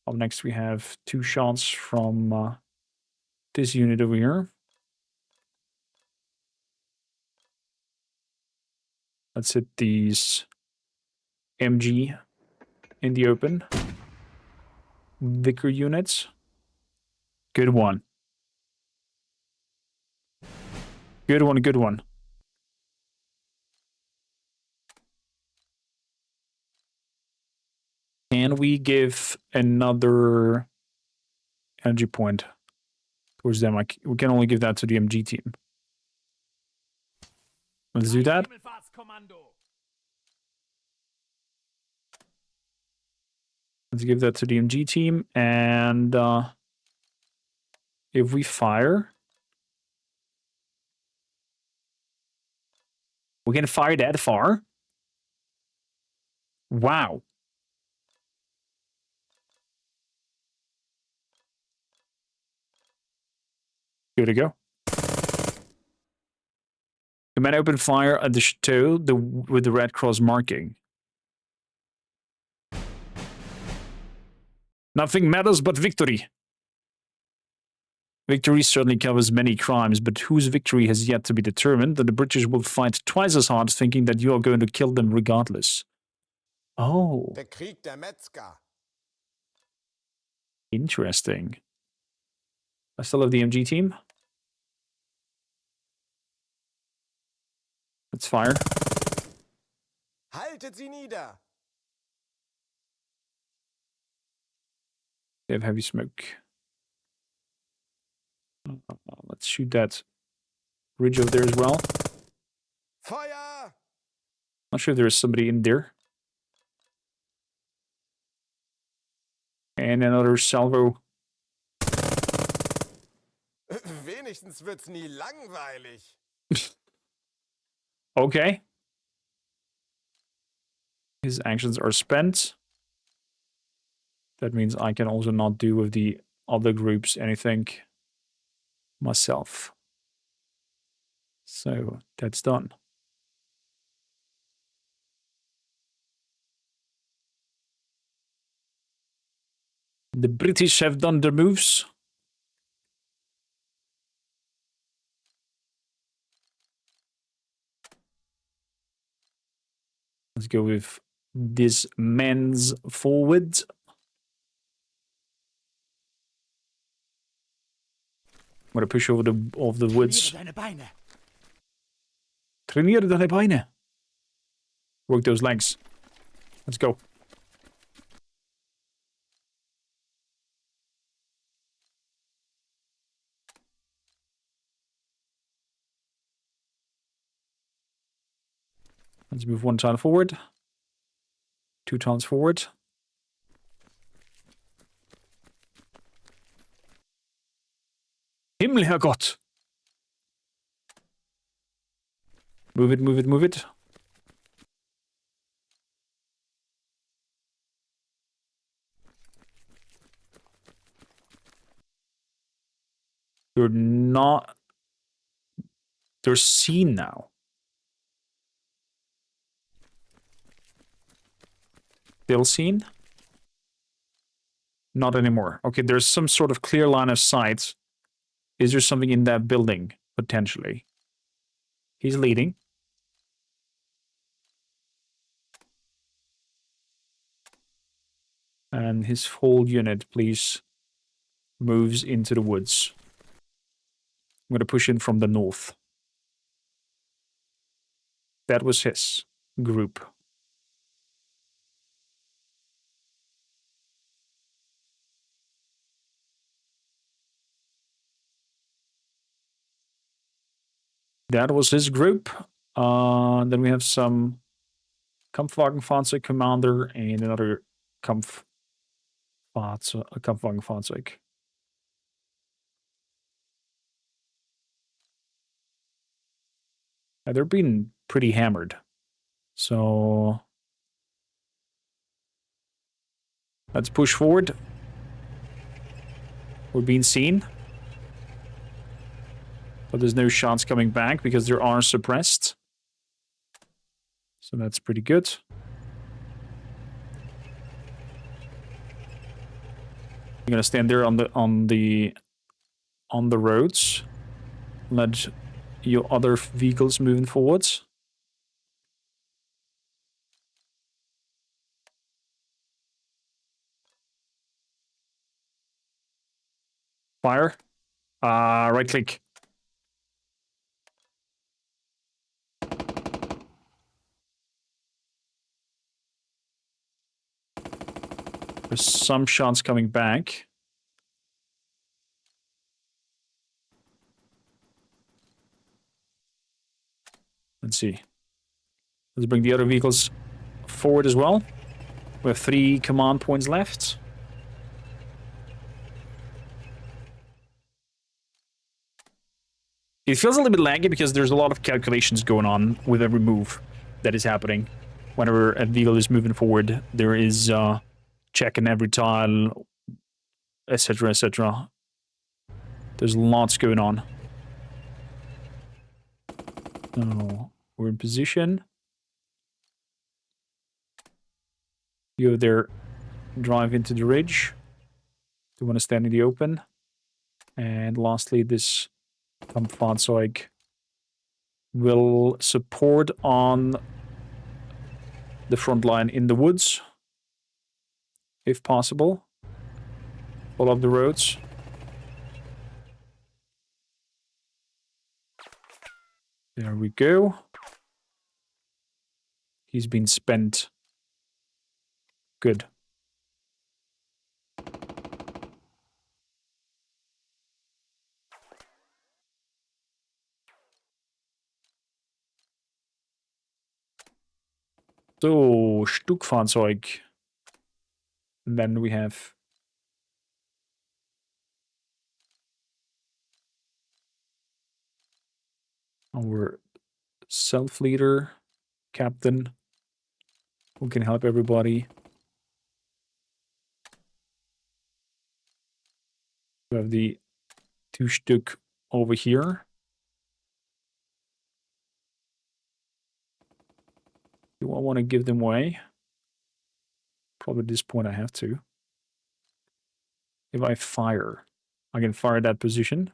Speaker 1: Up next we have 2 shots from this unit over here. Let's hit these MG in the open. Vicar units. Good one. Good one, good one. Can we give another energy point towards them? We can only give that to the MG team. Let's do that. Let's give that to the MG team. And if we fire... We can fire that far? Wow. Good to go. Command open fire at the chateau with the red cross marking. Nothing matters but victory. Victory certainly covers many crimes, but whose victory has yet to be determined, and the British will fight twice as hard thinking that you are going to kill them regardless. Oh.
Speaker 2: Der Krieg der Metzger.
Speaker 1: Interesting. I still have the MG team. Let's fire.
Speaker 9: Haltet sie nieder!
Speaker 1: They have heavy smoke. Let's shoot that ridge over there as well.
Speaker 9: Feuer!
Speaker 1: Not sure if there is somebody in there. And another salvo.
Speaker 9: Wenigstens wird's nie langweilig.
Speaker 1: Okay. His actions are spent. That means I can also not do with the other groups anything myself. So that's done. The British have done their moves. Let's go with this man's forward. I'm gonna push over the woods.
Speaker 8: Trainiere deine Beine.
Speaker 1: Trainiere deine Beine. Work those legs. Let's go. Let's move 1 tile forward. 2 tiles forward. Himmel, Herrgott! Move it, move it, move it. You're not... They're seen now. Still seen? Not anymore. Okay, there's some sort of clear line of sight. Is there something in that building, potentially? He's leading. And his whole unit, please, moves into the woods. I'm going to push in from the north. That was his group. That was his group. Then we have some Kampfwagenfahrzeug commander and another Kampfwagenfahrzeug. They're being pretty hammered. So let's push forward. We're being seen. But there's no shots coming back because they are suppressed. So that's pretty good. You're gonna stand there on the roads. Let your other vehicles moving forwards. Fire. Right click. There's some shots coming back. Let's see. Let's bring the other vehicles forward as well. We have 3 command points left. It feels a little bit laggy because there's a lot of calculations going on with every move that is happening. Whenever a vehicle is moving forward, there is checking every tile, etc., etc. There's lots going on. So we're in position. You there, drive into the ridge. You want to stand in the open. And lastly, this Kampffahrzeug will support on the front line in the woods, if possible. Follow up the roads. There we go. He's been spent. Good. So, Stückfahrzeug. And then we have our self-leader, captain, who can help everybody. We have the 2 Stück over here. Do I want to give them away? Probably at this point I have to. If I fire, I can fire that position.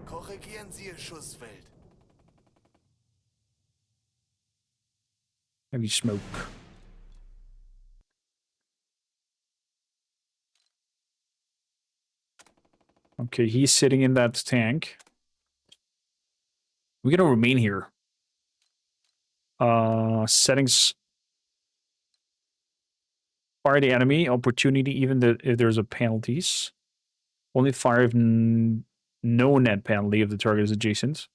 Speaker 9: Korrigieren Sie Ihr Schussfeld.
Speaker 1: Heavy smoke. Okay, he's sitting in that tank. We're gonna remain here. Settings. Fire the enemy. Opportunity, even if there's a penalties. Only fire if no net penalty if the target is adjacent.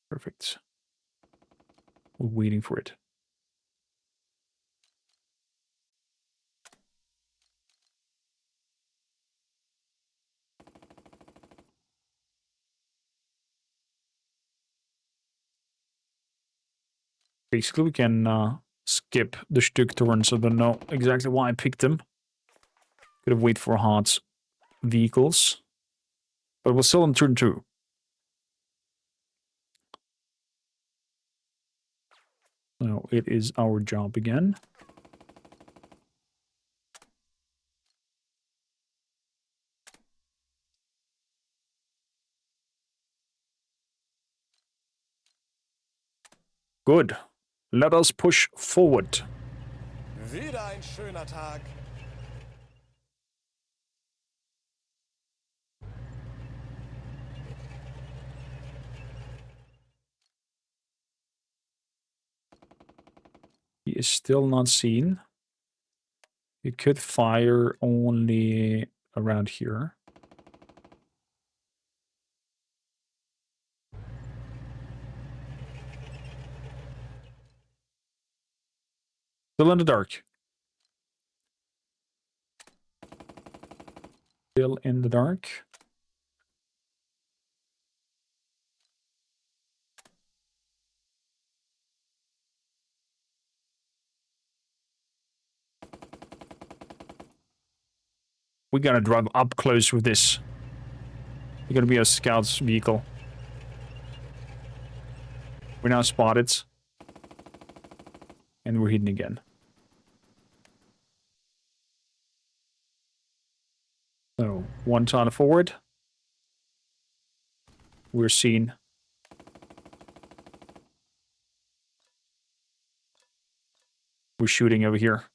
Speaker 1: Perfect. We're waiting for it. Basically, we can skip the Stück turns. I don't know exactly why I picked them. Could have waited for hard vehicles. But we're still on turn 2. So it is our job again. Good. Let us push forward.
Speaker 9: Wieder ein schöner Tag.
Speaker 1: He is still not seen. He could fire only around here. Still in the dark. Still in the dark. We gotta drive up close with this. It's gonna be a scout's vehicle. We're now spotted. And we're hidden again. So, 1 ton forward. We're seen. We're shooting over here.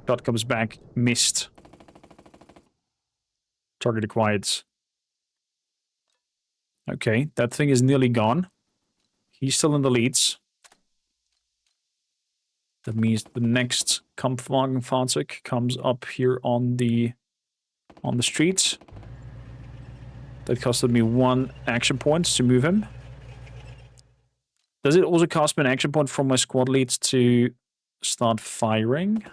Speaker 1: Shot comes back. Missed. Target acquired. Okay, that thing is nearly gone. He's still in the leads. That means the next Kampfwagenfahrzeug comes up here on the streets. That costed me 1 action point to move him. Does it also cost me an action point from my squad leads to start firing?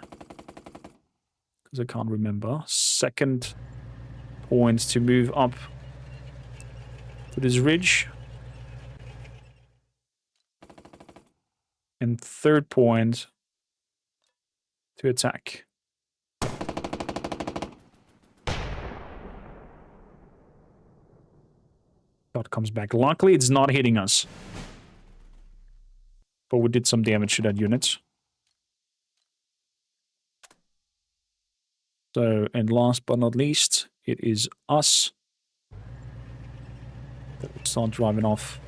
Speaker 1: Because I can't remember. 2nd point to move up to this ridge. And 3rd point to attack. Shot comes back. Luckily, it's not hitting us. But we did some damage to that unit. So, and last but not least, it is us that will start driving off.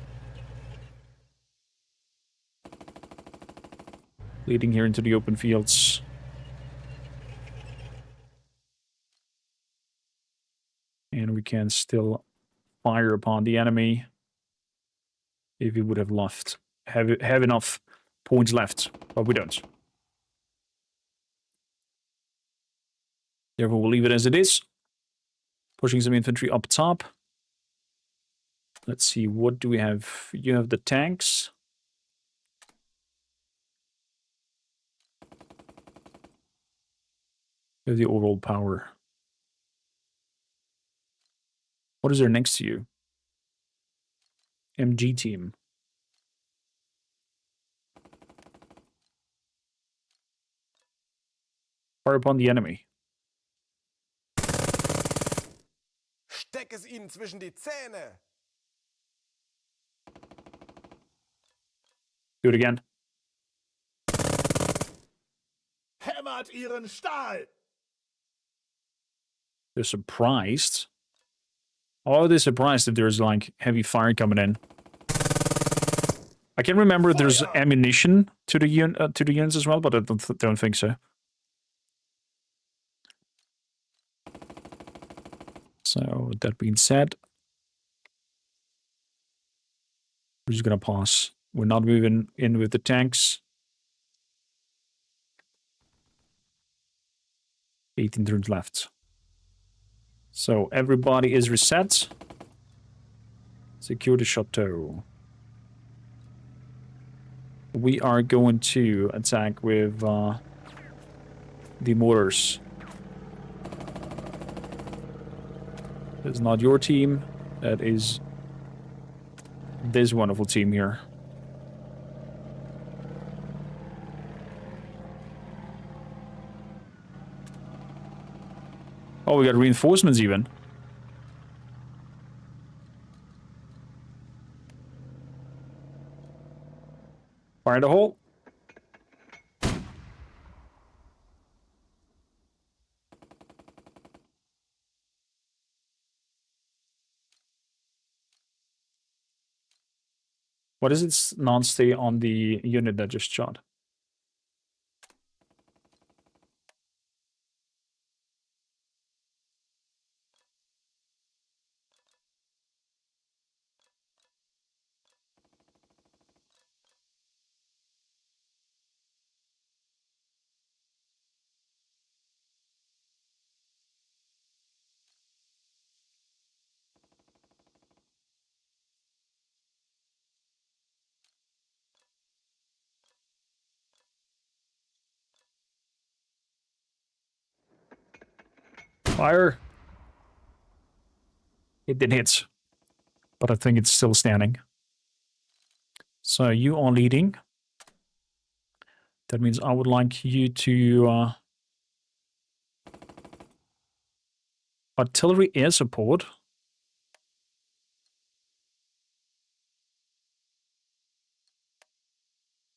Speaker 1: Leading here into the open fields. And we can still fire upon the enemy if we would have have enough points left, but we don't. Therefore, we'll leave it as it is. Pushing some infantry up top. Let's see, what do we have? You have the tanks. You have the overall power. What is there next to you? MG team. Fire upon the enemy.
Speaker 9: Steck es ihnen zwischen die Zähne!
Speaker 1: Do it again.
Speaker 9: Hämmert ihren Stahl!
Speaker 1: They're surprised. Oh, they're surprised that there's like heavy fire coming in. I can remember there's ammunition to the units as well, but I don't think so. So, with that being said, we're just gonna pause. We're not moving in with the tanks. 18 turns left. So, everybody is reset. Secure the chateau. We are going to attack with the mortars. That's not your team. That is this wonderful team here. Oh, we got reinforcements even. Fire the hole. What is its non-stay on the unit that just shot? Fire. It did hit, but I think it's still standing. So you are leading. That means I would like you to artillery air support.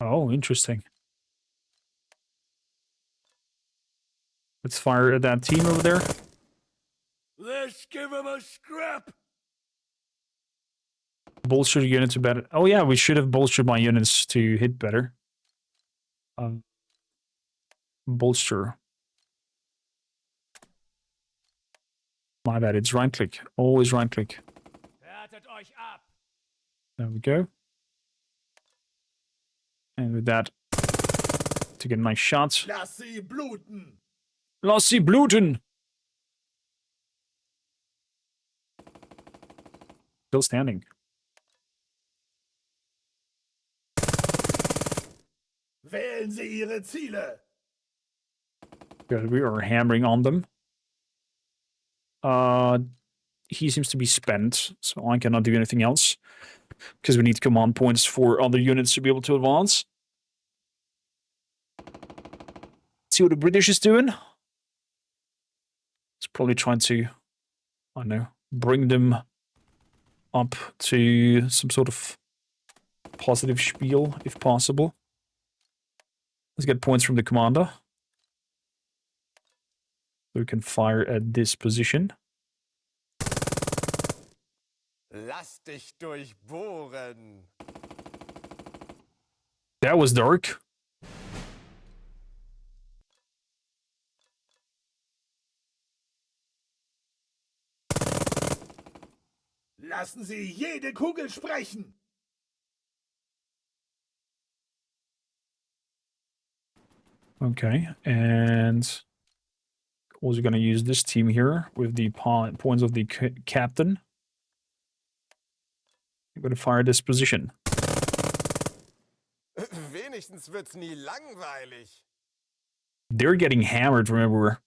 Speaker 1: Oh, interesting. Let's fire at that team over there.
Speaker 2: Let's give him a scrap!
Speaker 1: Bolster units are better. Oh yeah, we should have bolstered my units to hit better. Bolster. My bad, it's right click. Always right click. There we go. And with that, to get my shots.
Speaker 2: Lass sie bluten!
Speaker 1: Lass sie bluten! Still standing.
Speaker 2: Wählen Sie Ihre Ziele!
Speaker 1: Good, we are hammering on them. He seems to be spent, so I cannot do anything else. Because we need command points for other units to be able to advance. See what the British is doing. It's probably trying to, I don't know, bring them up to some sort of positive spiel, if possible. Let's get points from the commander. We can fire at this position.
Speaker 9: Lass dich durchbohren.
Speaker 1: That was dark.
Speaker 8: Lassen Sie jede Kugel sprechen.
Speaker 1: Okay, and also going to use this team here with the points of the captain. I'm going to fire this position.
Speaker 9: Wenigstens wird's nie langweilig.
Speaker 1: They're getting hammered, remember.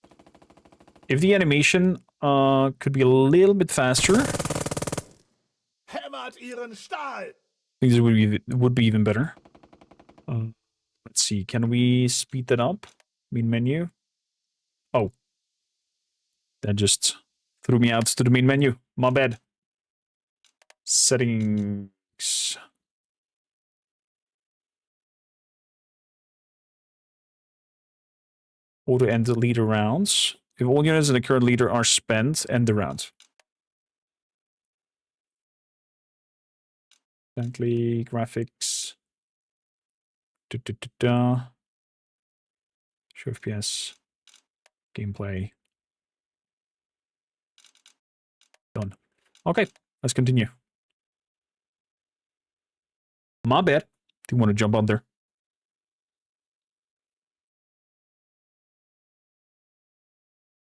Speaker 1: If the animation could be a little bit faster,
Speaker 8: Hämmert Ihren Stahl.
Speaker 1: things would be even better. Let's see, can we speed that up? Main menu. Oh. That just threw me out to the main menu. My bad. Settings. Auto end the leader rounds. If all units in the current leader are spent, end the round. Exactly, graphics. Show FPS. Gameplay. Done. Okay, let's continue. My bad. Do you want to jump on there?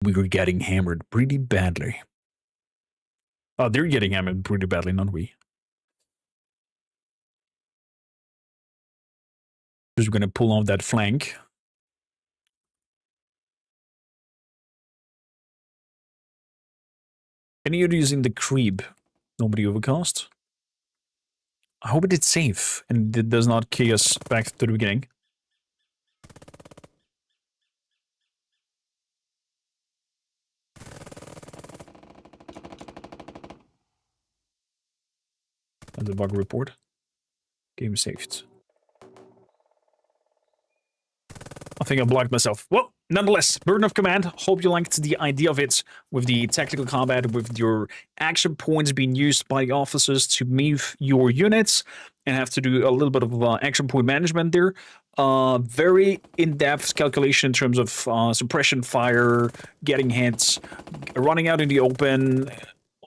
Speaker 1: We were getting hammered pretty badly. Oh, they're getting hammered pretty badly, not we. Just gonna pull off that flank. Any other using the creep? Nobody overcast. I hope it did save and it does not key us back to the beginning. And the bug report. Game saved. I think I blocked myself. Well, nonetheless, Burden of Command. Hope you liked the idea of it with the tactical combat, with your action points being used by the officers to move your units and have to do a little bit of action point management there. Very in-depth calculation in terms of suppression fire, getting hits, running out in the open,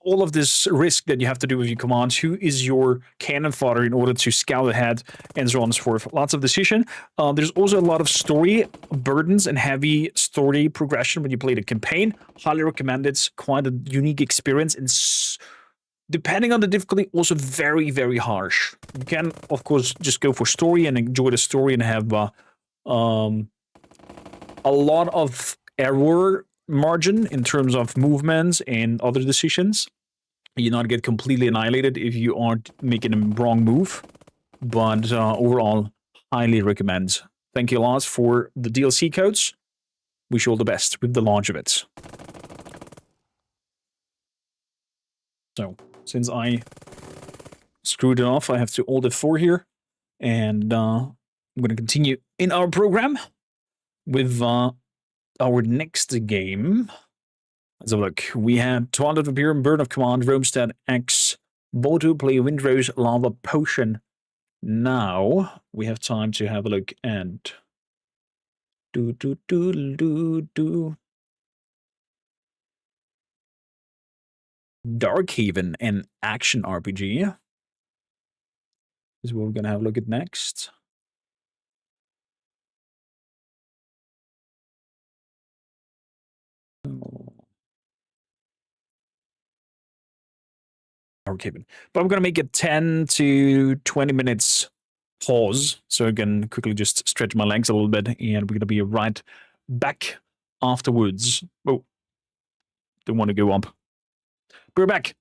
Speaker 1: all of this risk that you have to do with your commands. Who is your cannon fodder in order to scout ahead, and so on and so forth. Lots of decision. There's also a lot of story burdens and heavy story progression when you play the campaign. Highly recommend it. It's quite a unique experience, and depending on the difficulty, also very, very harsh. You can, of course, just go for story and enjoy the story and have a lot of error margin in terms of movements and other decisions. You not get completely annihilated if you aren't making a wrong move, but overall, highly recommend. Thank you a lot for the DLC codes. Wish you all the best with the launch of it. So, since I screwed it off, I have to Alt F4 here, and I'm going to continue in our program with our next game. Let's have a look. We had Twilight Vampire and Burden of Command, Romestead X, Boto play Windrose Lava Potion. Now we have time to have a look at Darkhaven, an action RPG. This is what we're gonna have a look at next. Darkhaven. But I'm going to make a 10 to 20 minutes pause so I can quickly just stretch my legs a little bit, and we're going to be right back afterwards. Oh, don't want to go up. We're back.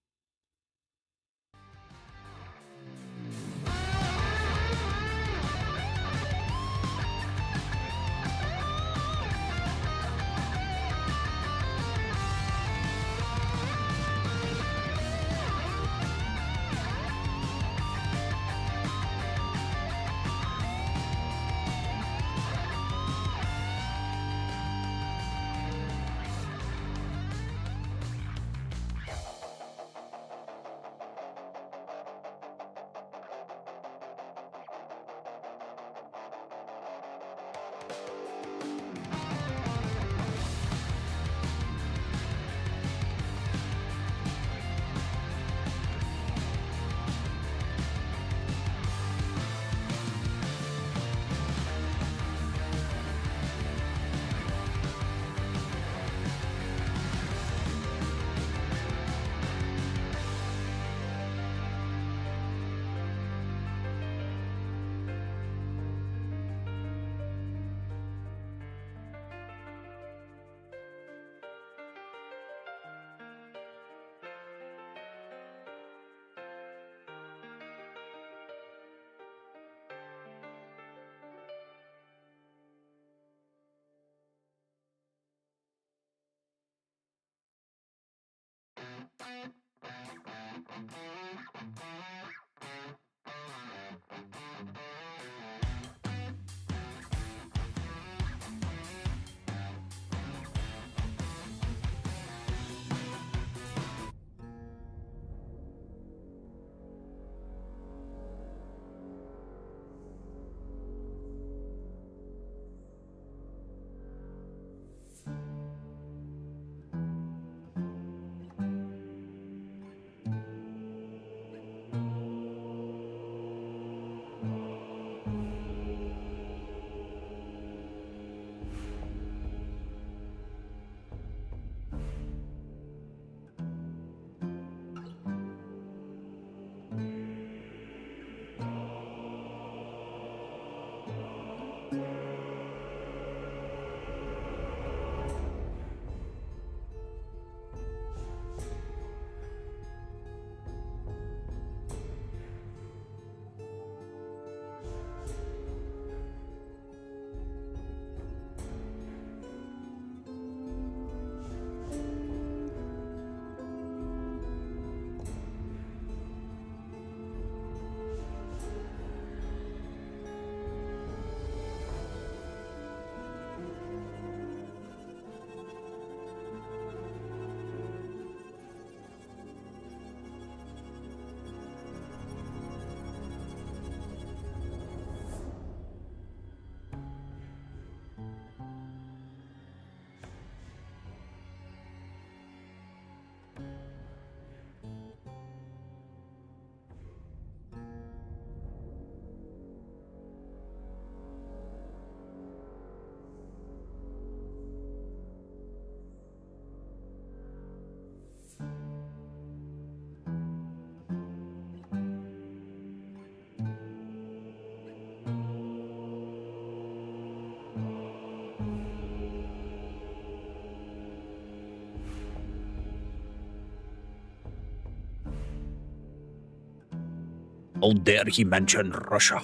Speaker 1: How dare he mention Russia?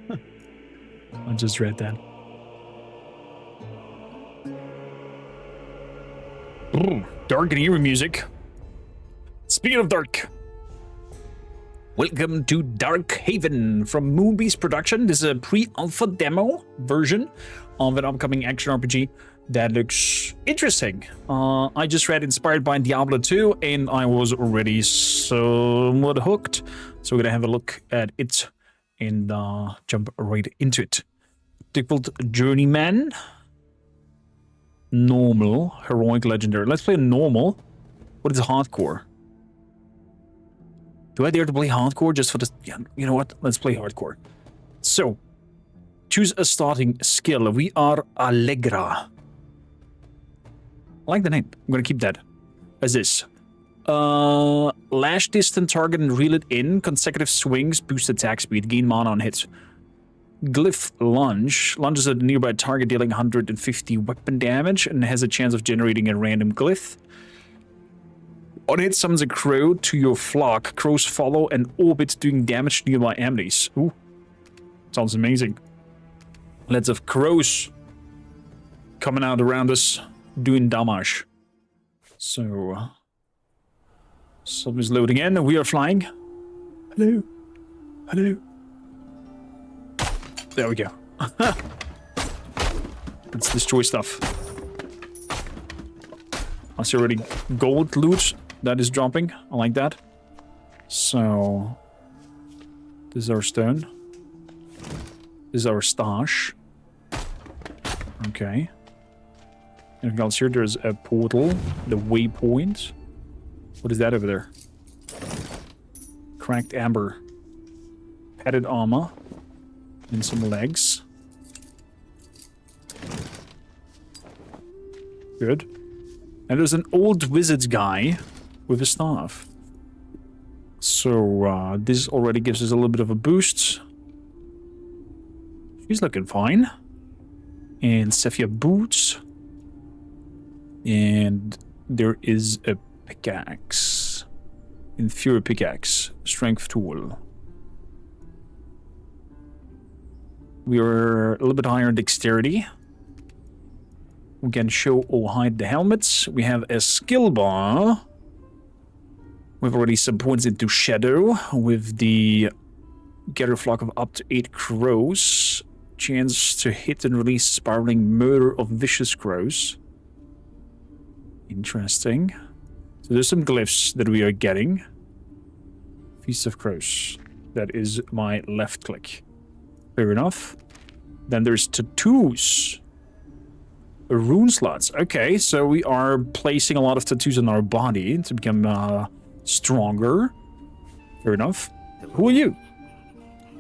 Speaker 1: I just read that. Dark and eerie music. Speaking of dark, welcome to Dark Haven from Moonbeast Production. This is a pre-alpha demo version of an upcoming action RPG that looks interesting. I just read inspired by Diablo 2 and I was already somewhat hooked. So we're gonna have a look at it and jump right into it. Difficult Journeyman. Normal, heroic, legendary. Let's play normal. What is hardcore? Do I dare to play hardcore just for this? Yeah, you know what? Let's play hardcore. So, choose a starting skill. We are Allegra. I like the name. I'm gonna keep that as this. Lash distant target and reel it in. Consecutive swings, boost attack speed, gain mana on hits. Glyph Lunge. Lunges at a nearby target, dealing 150 weapon damage and has a chance of generating a random glyph. On hit, summons a crow to your flock. Crows follow and orbit, doing damage to nearby enemies. Ooh, sounds amazing. Lots of crows coming out around us, doing damage. So, something's loading in, and we are flying. Hello, hello. There we go. Let's destroy stuff. I see already gold loot that is dropping. I like that. So, this is our stone. This is our stash. Okay. Anything else here? There's a portal. The waypoint. What is that over there? Cracked amber. Padded armor. And some legs. Good. And there's an old wizard guy with a staff. So, this already gives us a little bit of a boost. She's looking fine. And Sephia boots. And there is a pickaxe. Inferior pickaxe. Strength tool. We are a little bit higher in dexterity. We can show or hide the helmets. We have a skill bar. We've already some points into shadow with the gather flock of up to 8 crows. Chance to hit and release spiraling murder of vicious crows. Interesting. So there's some glyphs that we are getting. Feast of Crows. That is my left click. Fair enough. Then there's tattoos. Rune slots. Okay, so we are placing a lot of tattoos on our body to become stronger. Fair enough. Who are you?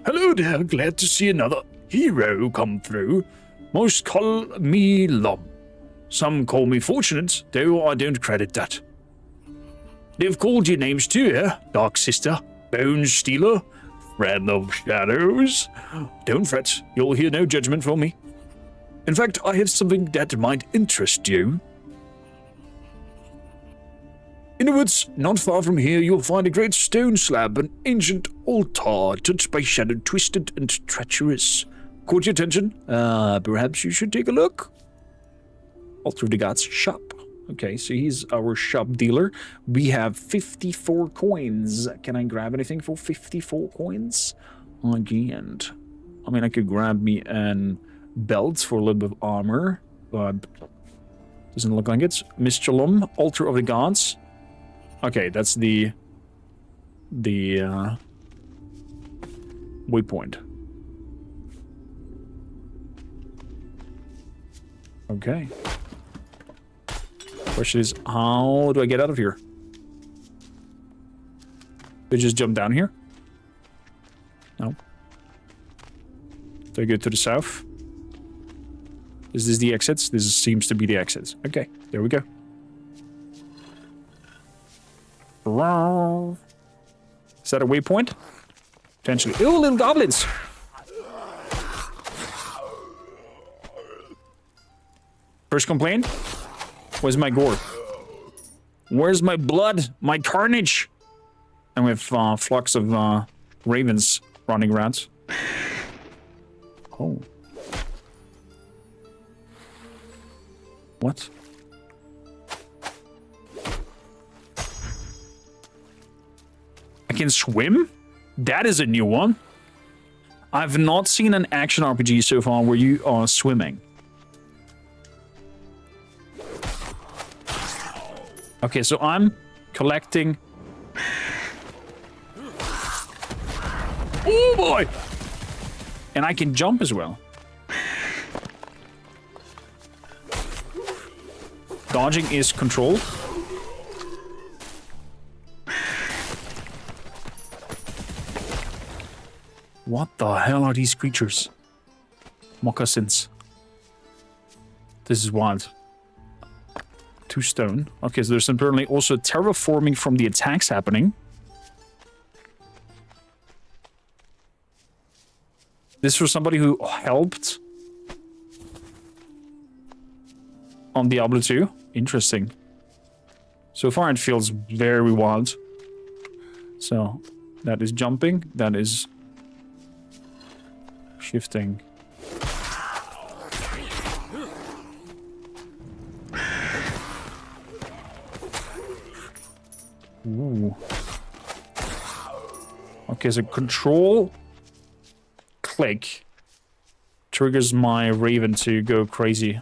Speaker 8: Hello there, glad to see another hero come through. Most call me Lom. Some call me fortunate, though I don't credit that. They've called you names too, eh? Dark Sister, Bone Stealer, Friend of Shadows. Don't fret, you'll hear no judgment from me. In fact, I have something that might interest you. In the woods, not far from here, you'll find a great stone slab, an ancient altar, touched by shadow, twisted and treacherous. Caught your attention? Perhaps you should take a look. Altar of the Gods shop. Okay, so he's our shop dealer. We have 54 coins. Can I grab anything for 54 coins? I can't. I mean, I could grab me an belt for a little bit of armor, but doesn't look like it. Misthalom, Altar of the Gods. Okay, that's the waypoint. Okay. Question is, how do I get out of here? Do I just jump down here? No. Do I go to the south? Is this the exits? This seems to be the exits. Okay, there we go. Is that a waypoint? Potentially. Oh, little goblins! First complaint? Where's my gore? Where's my blood? My carnage? And we have flocks of ravens running around. Oh. What? I can swim? That is a new one. I've not seen an action RPG so far where you are swimming. Okay, so I'm collecting... Oh boy! And I can jump as well. Dodging is controlled. What the hell are these creatures? Moccasins. This is wild. 2 stone. Okay, so there's apparently also terraforming from the attacks happening. This for somebody who helped on Diablo 2. Interesting. So far it feels very wild. So, that is jumping. That is shifting. Ooh. Okay, so control click triggers my raven to go crazy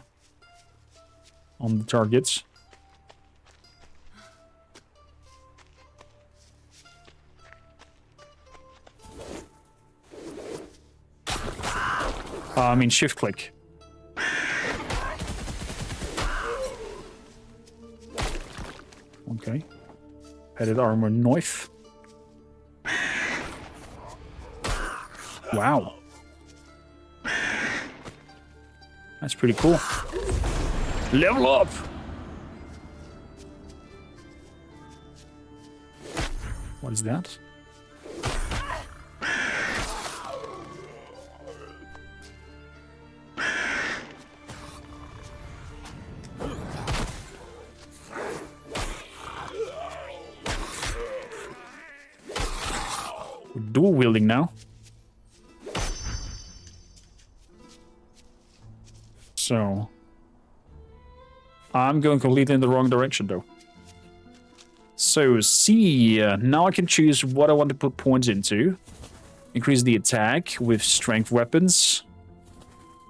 Speaker 8: on the targets. I mean shift click.
Speaker 1: Okay. Padded armor knife. Wow. That's pretty cool. Level up! What is that? We're dual wielding now. So, I'm going completely in the wrong direction, though. So, C. Now I can choose what I want to put points into. Increase the attack with strength weapons.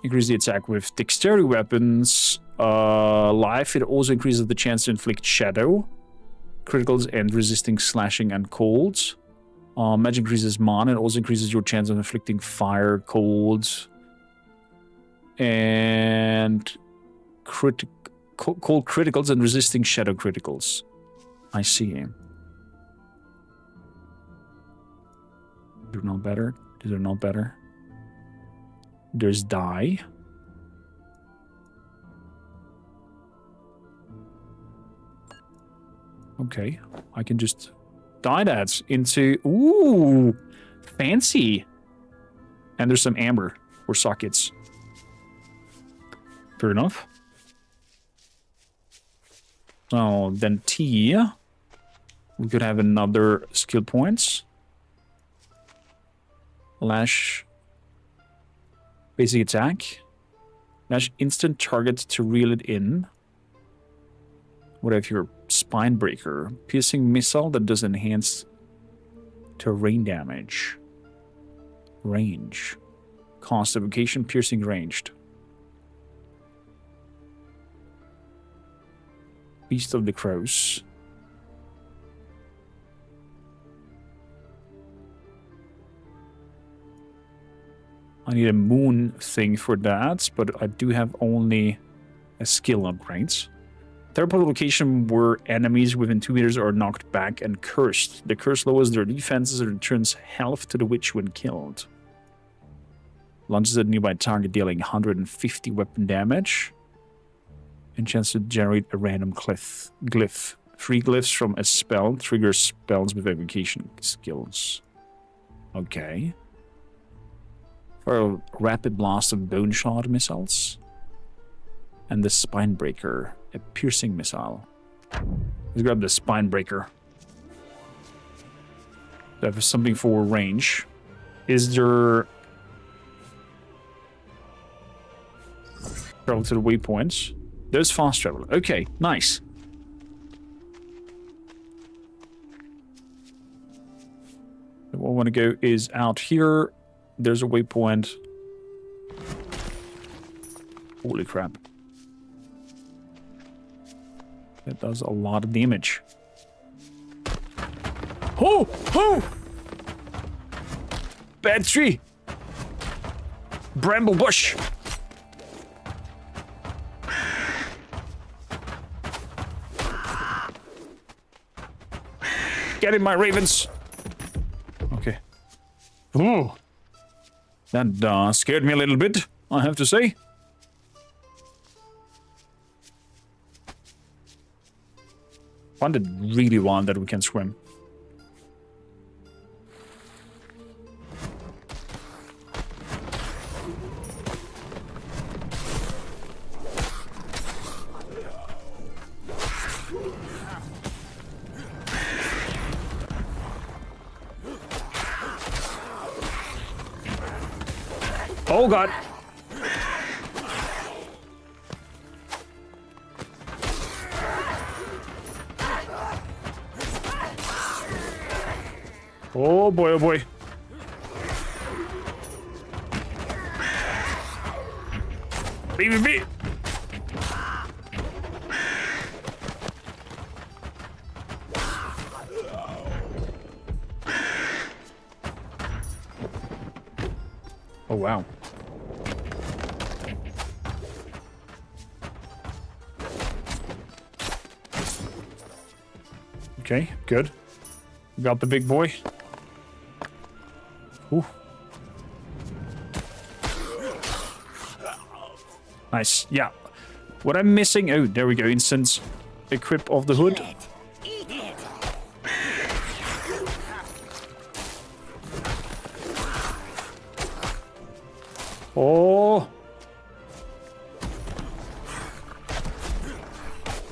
Speaker 1: Increase the attack with dexterity weapons. Life, it also increases the chance to inflict shadow. Criticals and resisting slashing and cold. Magic increases mana. It also increases your chance of inflicting fire, cold, and cold criticals and resisting shadow criticals. I see him. They're not better. They're not better. There's die. Okay, I can just die that into... Ooh, fancy. And there's some amber or sockets. Fair enough. So then T, we could have another skill points. Lash, basic attack. Lash instant target to reel it in. What if your spine breaker? Piercing missile that does enhanced terrain damage. Range. Cost evocation, piercing ranged. Beast of the Crows. I need a moon thing for that, but I do have only a skill upgrades. Teleport location where enemies within 2 meters are knocked back and cursed. The curse lowers their defenses and returns health to the witch when killed. Launches at a nearby target, dealing 150 weapon damage. And chance to generate a random glyph. 3 glyphs from a spell triggers spells with evocation skills. Okay. For a rapid blast of bone shard missiles. And the spine breaker, a piercing missile. Let's grab the spine breaker. That was something for range. Is there... Travel to the waypoints. There's fast travel. Okay, nice. What I want to go is out here. There's a waypoint. Holy crap. That does a lot of damage. Oh! Oh! Bad tree! Bramble bush! Get in, my ravens! Okay. Ooh. That scared me a little bit, I have to say. I really want that we can swim. Oh god. Oh boy, oh boy. Leave me. Oh wow. Okay, good. Got the big boy. Ooh. Nice. Yeah. What I'm missing... Oh, there we go. Instant equip of the hood. Oh.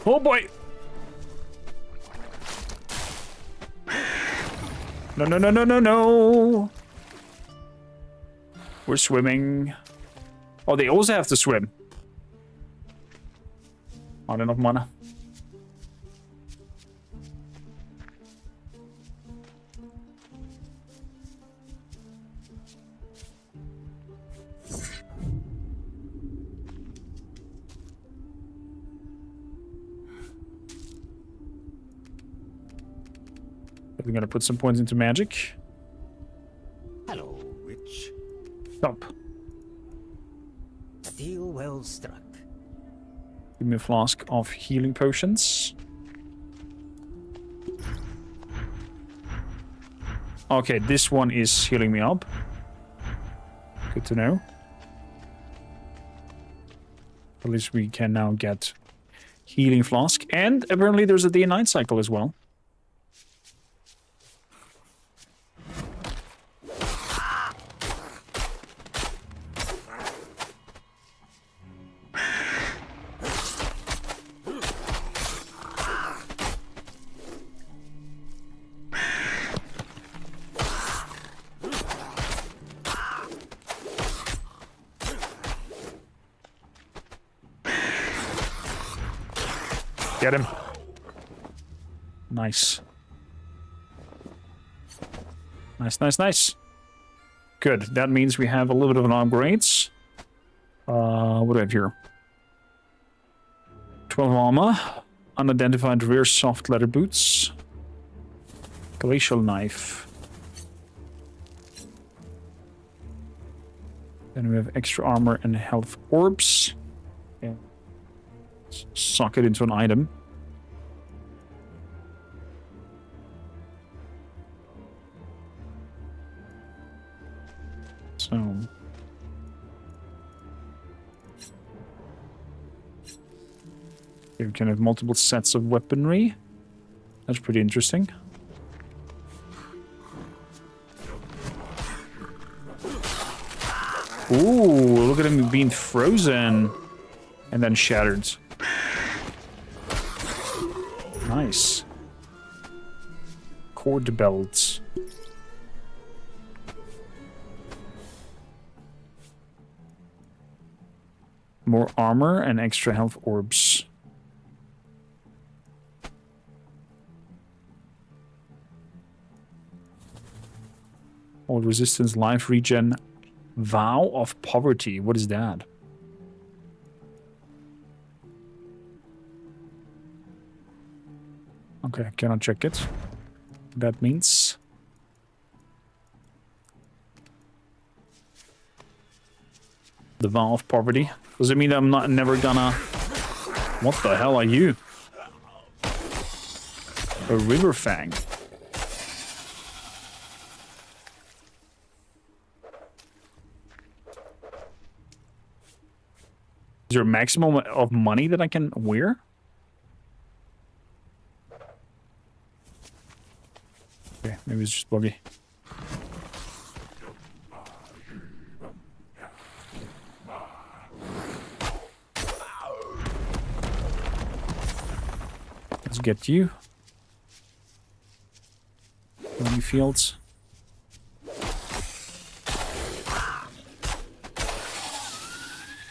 Speaker 1: Oh boy. No, no, no, no, no, no. We're swimming. Oh, they also have to swim. Not enough mana. We're gonna put some points into magic.
Speaker 10: Hello, witch.
Speaker 1: Stop.
Speaker 10: Steel well struck.
Speaker 1: Give me a flask of healing potions. Okay, this one is healing me up. Good to know. At least we can now get healing flask. And apparently there's a day and night cycle as well. Get him. Nice. Nice, nice, nice. Good. That means we have a little bit of an upgrades. What do I have here? 12 armor. Unidentified rear soft leather boots. Glacial knife. Then we have extra armor and health orbs. Yeah. Sock it into an item. So we can have multiple sets of weaponry. That's pretty interesting. Ooh, look at him being frozen and then shattered. Nice. Cord belts. More armor and extra health orbs. Old resistance, life regen, vow of poverty. What is that? Okay, cannot check it. That means the vow of poverty. Does it mean I'm never gonna... What the hell are you? A river fang. Is there a maximum of money that I can wear? Okay, maybe it's just buggy. Let's get you. Money fields.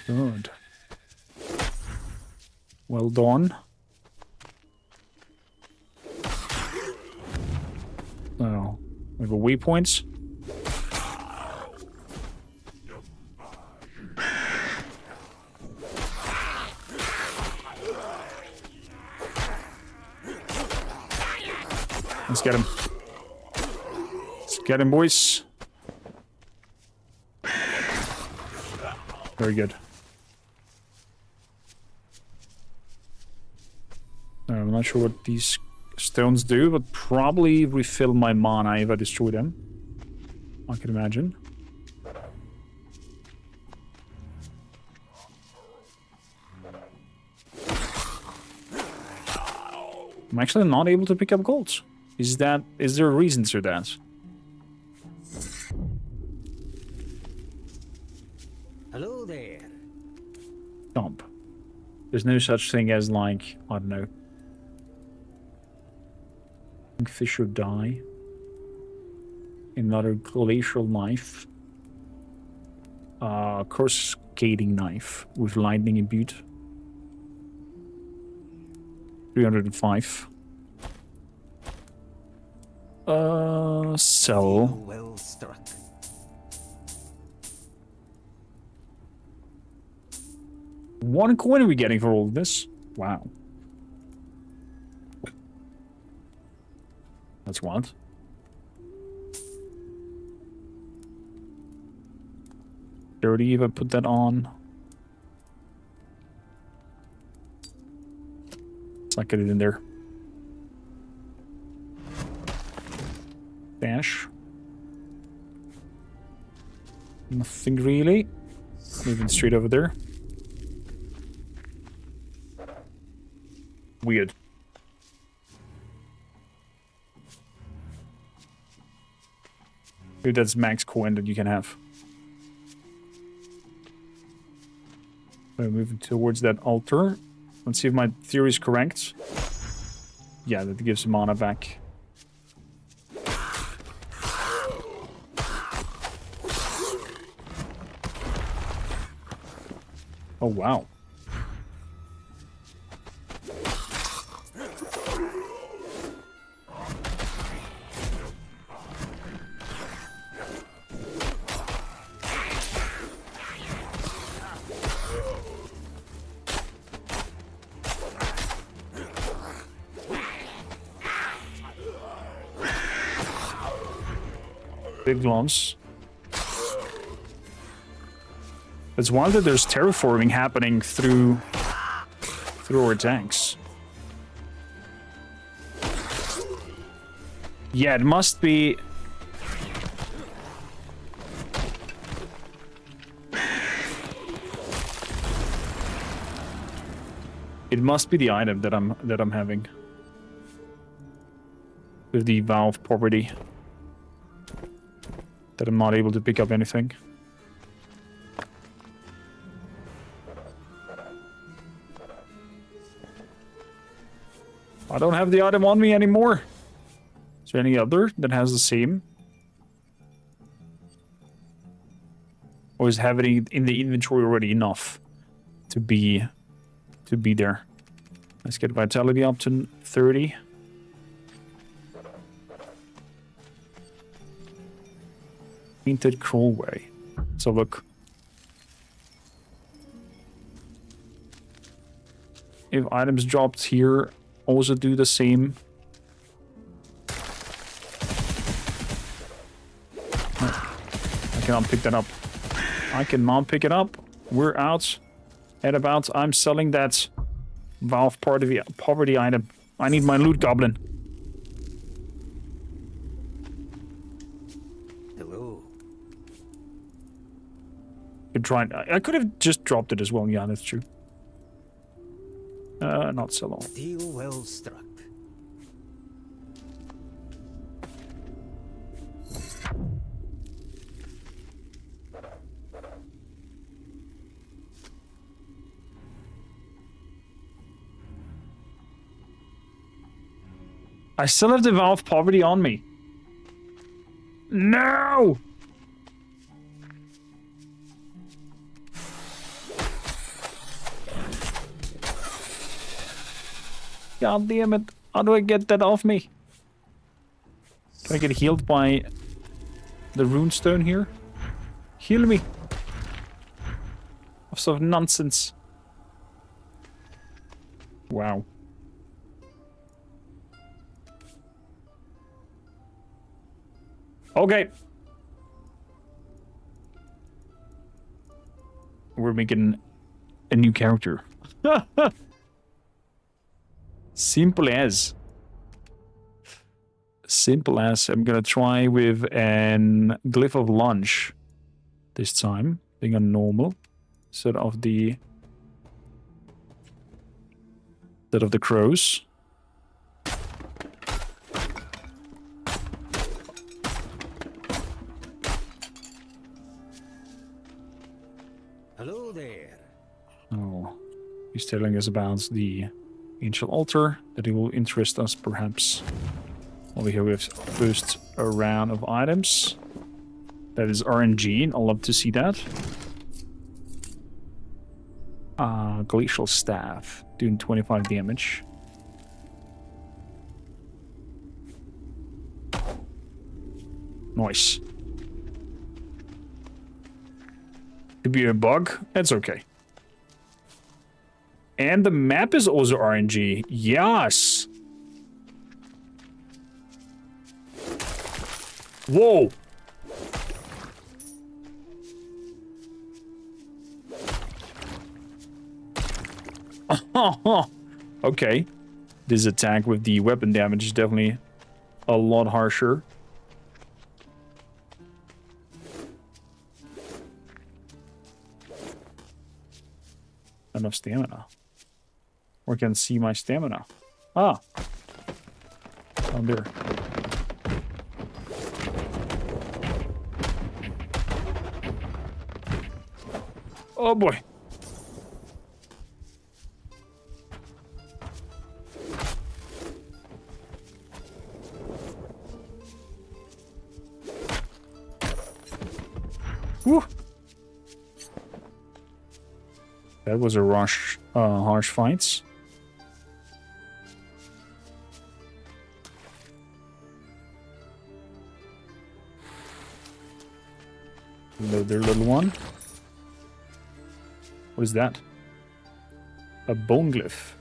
Speaker 1: Good. Well done. Oh, we have a waypoint. Let's get him. Let's get him, boys. Very good. I'm not sure what these stones do, but probably refill my mana if I destroy them. I can imagine. I'm actually not able to pick up gold. Is there a reason to that?
Speaker 10: Hello there.
Speaker 1: Dump. There's no such thing as, like, I don't know. Fisher die. Another glacial knife. Coruscating knife with lightning imbued. 305. Sell.
Speaker 10: Well struck.
Speaker 1: One coin are we getting for all of this? Wow. That's wild. $30 if I put that on. Let's not get it in there. Dash. Nothing really. Moving straight over there. Weird. Dude, that's max coin that you can have. We're moving towards that altar. Let's see if my theory is correct. Yeah, that gives mana back. Oh, wow. Big glance. It's wild that there's terraforming happening through our tanks. Yeah, it must be. It must be the item that I'm having. With the valve property. That I'm not able to pick up anything. I don't have the item on me anymore. Is there any other that has the same? Or is having it in the inventory already enough to be there? Let's get vitality up to 30. Painted crawlway. So look. If items dropped here also do the same. I cannot pick that up. I cannot pick it up. We're out. Head about. I'm selling that valve poverty item. I need my loot goblin. I could have just dropped it as well. Yeah, that's true. Not so long.
Speaker 10: Deal well struck.
Speaker 1: I still have the valve poverty on me. No! God damn it. How do I get that off me? Can I get healed by the runestone here? Heal me. What sort of nonsense. Wow. Okay. We're making a new character. Simple as. simple as I'm gonna try with an glyph of lunge this time, being on normal instead of the crows.
Speaker 10: Hello there.
Speaker 1: Oh, he's telling us about the ancient altar, that it will interest us perhaps. Over here we have first a round of items. That is RNG, I'll love to see that. Glacial staff, doing 25 damage. Nice. Could be a bug, that's okay. And the map is also RNG. Yes. Whoa. Okay. This attack with the weapon damage is definitely a lot harsher. Enough stamina. Or can see my stamina. Ah. Down there. Oh boy. Whew. That was a harsh fight. Another little one. What is that? A bone glyph.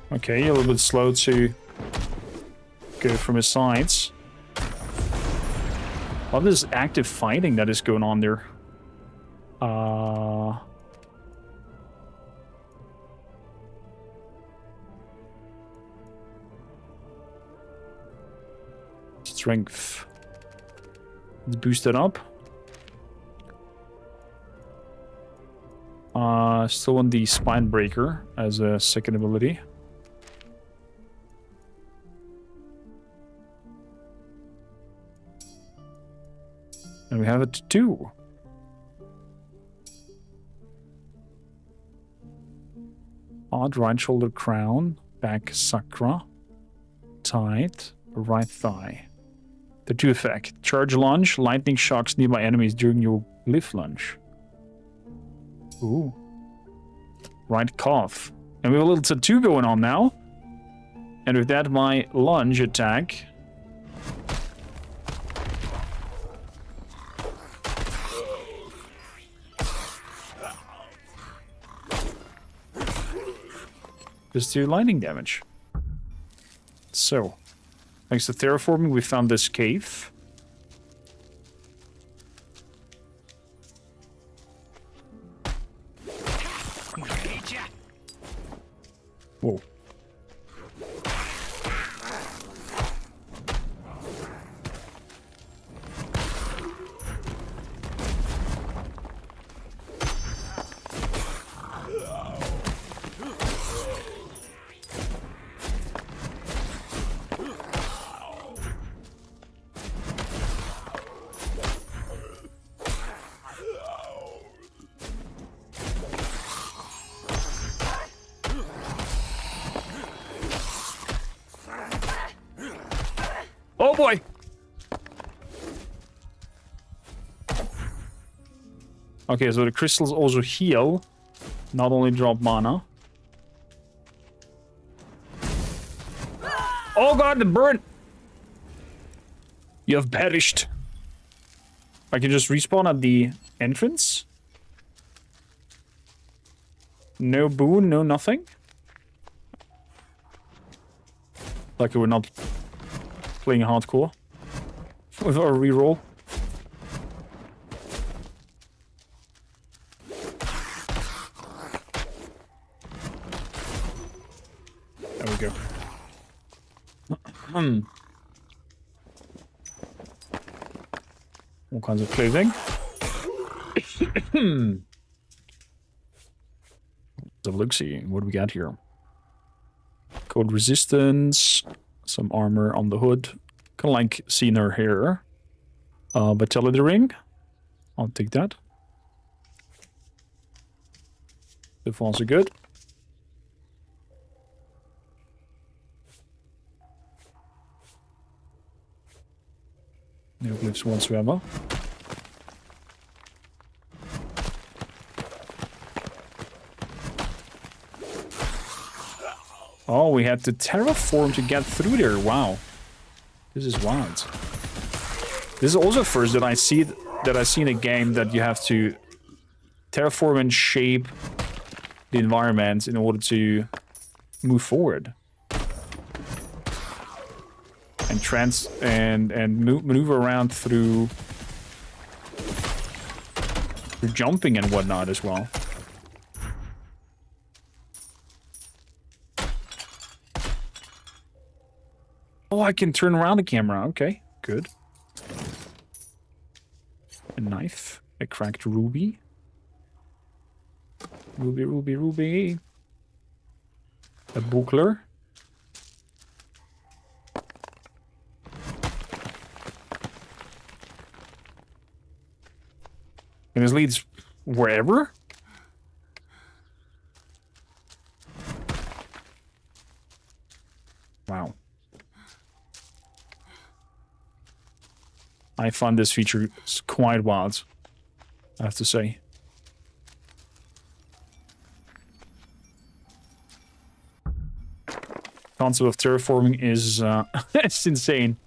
Speaker 1: Okay, a little bit slow to go from his sides. All this active fighting that is going on there. Strength. Let's boost that up. Still on the Spine Breaker as a second ability. And we have it too. Odd right shoulder crown, back sacra, tight, right thigh. The two effect. Charge lunge, lightning shocks nearby enemies during your glyph lunge. Ooh. Right calf. And we have a little tattoo going on now. And with that, my lunge attack. Just do lightning damage. So, thanks to terraforming, we found this cave. Whoa. Oh boy! Okay, so the crystals also heal, not only drop mana. Oh god, the burn! You have perished. I can just respawn at the entrance. No boon, no nothing. Like we're not playing hardcore with our reroll. There we go. All kinds of clothing. Let's have a look, see what do we got here. Cold resistance, some armor on the hood. Kind of like seeing her hair. Vitality ring. I'll take that. The falls are good. No glyphs whatsoever. Oh, we had to terraform to get through there. Wow. This is wild. This is also first that I see in a game that you have to terraform and shape the environment in order to move forward. And maneuver around through jumping and whatnot as well. Oh, I can turn around the camera. Okay, good. A knife, a cracked ruby. Ruby. A buckler. And this leads wherever? Wow. I find this feature quite wild, I have to say. Concept of terraforming is it's insane.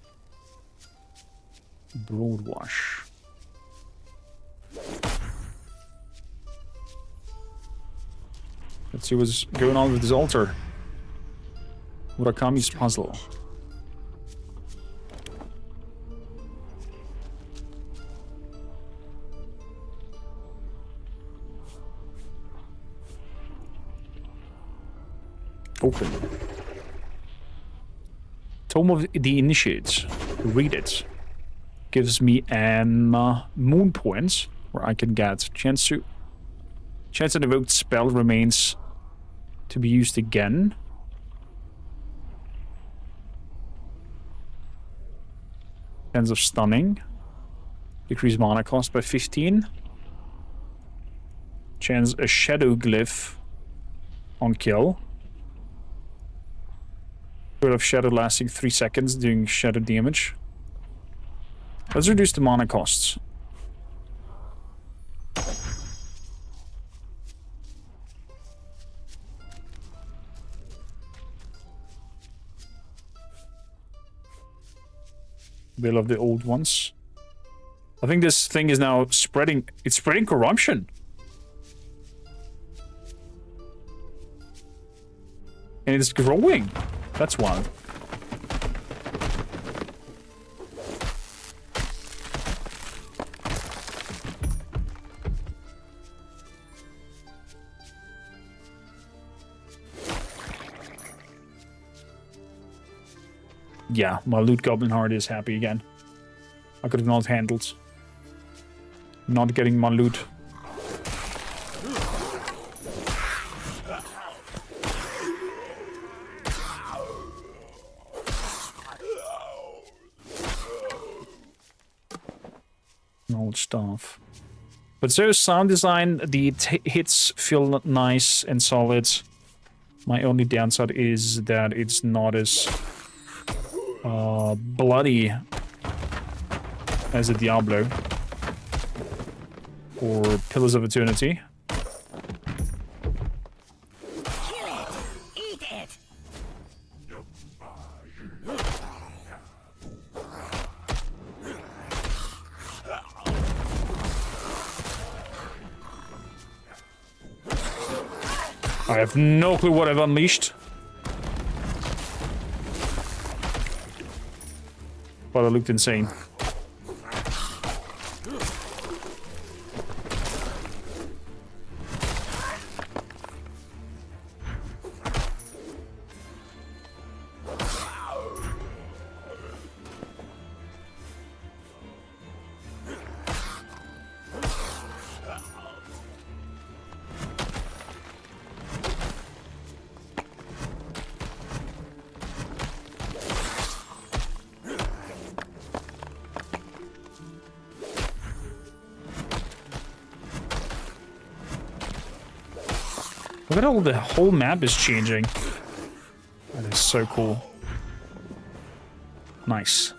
Speaker 1: Broadwash. Let's see what's going on with this altar. Murakami's puzzle. Open. Tome of the Initiates. Read it. Gives me an moon points where I can get chance an evoked spell remains to be used again. Chance of stunning. Decrease mana cost by 15. Chance a shadow glyph on kill. Period of shadow lasting 3 seconds, doing shadow damage. Let's reduce the mana costs. Bill of the old ones. I think this thing is now spreading. It's spreading corruption. And it's growing. That's wild. Yeah, my loot goblin heart is happy again. I could have not handled not getting my loot. Old stuff. But so sound design, the hits feel nice and solid. My only downside is that it's not as bloody as a Diablo or Pillars of Eternity.
Speaker 10: Kill it! Eat it!
Speaker 1: I have no clue what I've unleashed. But it looked insane. Look at all the whole map is changing. That is so cool. Nice.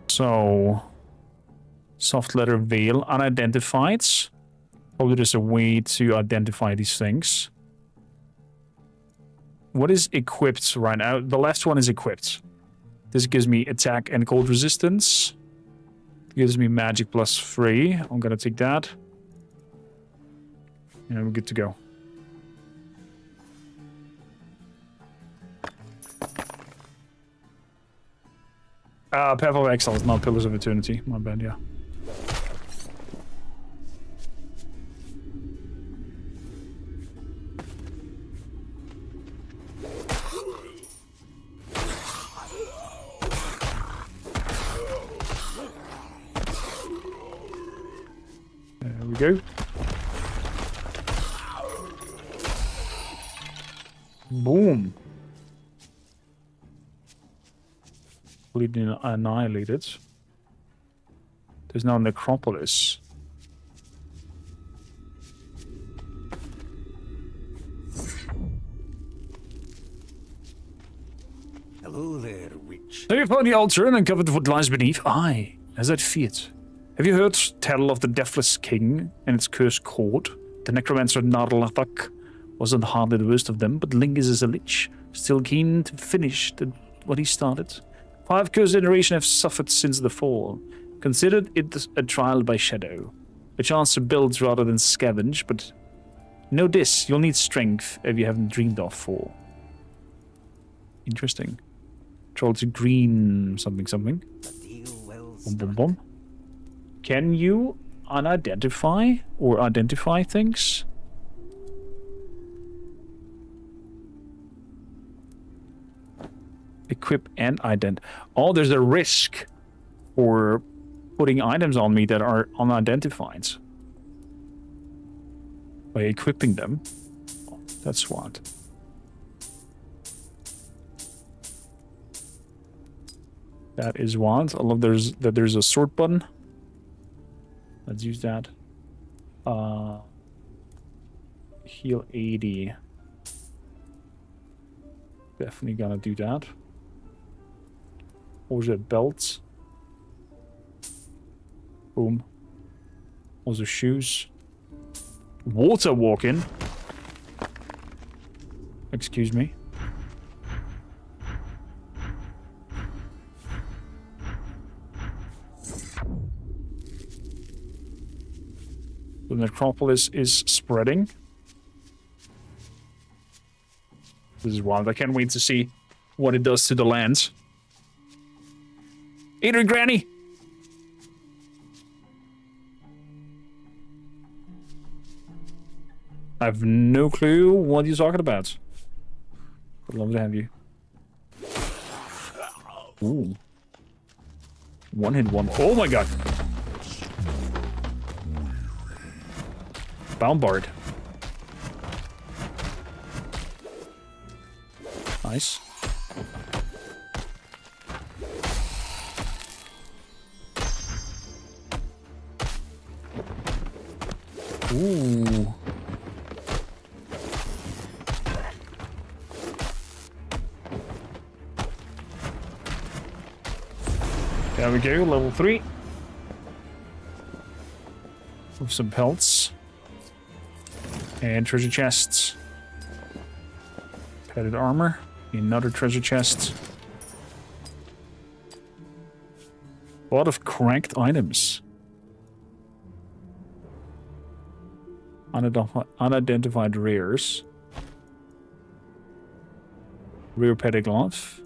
Speaker 1: So, soft letter veil, unidentified. Probably there's a way to identify these things. What is equipped right now? The left one is equipped. This gives me attack and cold resistance. Gives me magic +3. I'm gonna take that. And we're good to go. Path of Exile is not Pillars of Eternity. My bad, yeah. There we go. Boom. Completely annihilated. There's now necropolis.
Speaker 9: Hello there, witch.
Speaker 8: Have you found the altar and uncovered what lies beneath? Aye, as I'd feared. Have you heard tell of the Deathless King and its cursed court? The necromancer Narlathak wasn't hardly the worst of them, but lingers as a lich, still keen to finish what he started. 5 cursed generations have suffered since the fall. Considered it a trial by shadow. A chance to build rather than scavenge, but know this, you'll need strength if you haven't dreamed of for. Interesting. Troll to green something something. Boom, boom, boom. Can you unidentify or identify things? Equip and ident. Oh, there's a risk for putting items on me that are unidentified. By equipping them. Oh, that's smart. That is what. I love that there's a sort button. Let's use that. Heal 80. Definitely gonna do that. Or is it belts? Boom. Also shoes. Water walking. Excuse me. The necropolis is spreading. This is wild. I can't wait to see what it does to the lands. Adrian Granny! I have no clue what you're talking about. I'd love to have you. Ooh. One hit one. Oh my god! Bombard. Nice. Ooh. There we go, level 3. With some pelts. And treasure chests. Padded armor. Another treasure chest. A lot of cracked items. Unidentified rares. Rear pediglove.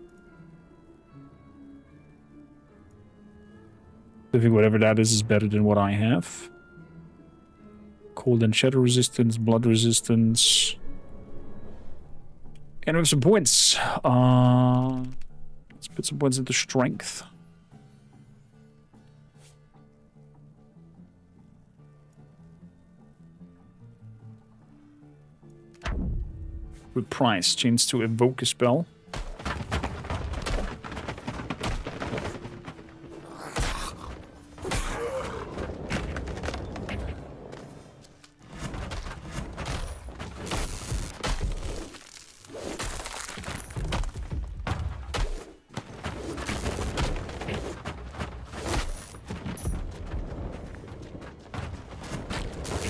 Speaker 8: I think whatever that is better than what I have. Cold and shadow resistance, blood resistance. And we have some points. Let's put some points into strength. Good price. Chance to evoke a spell.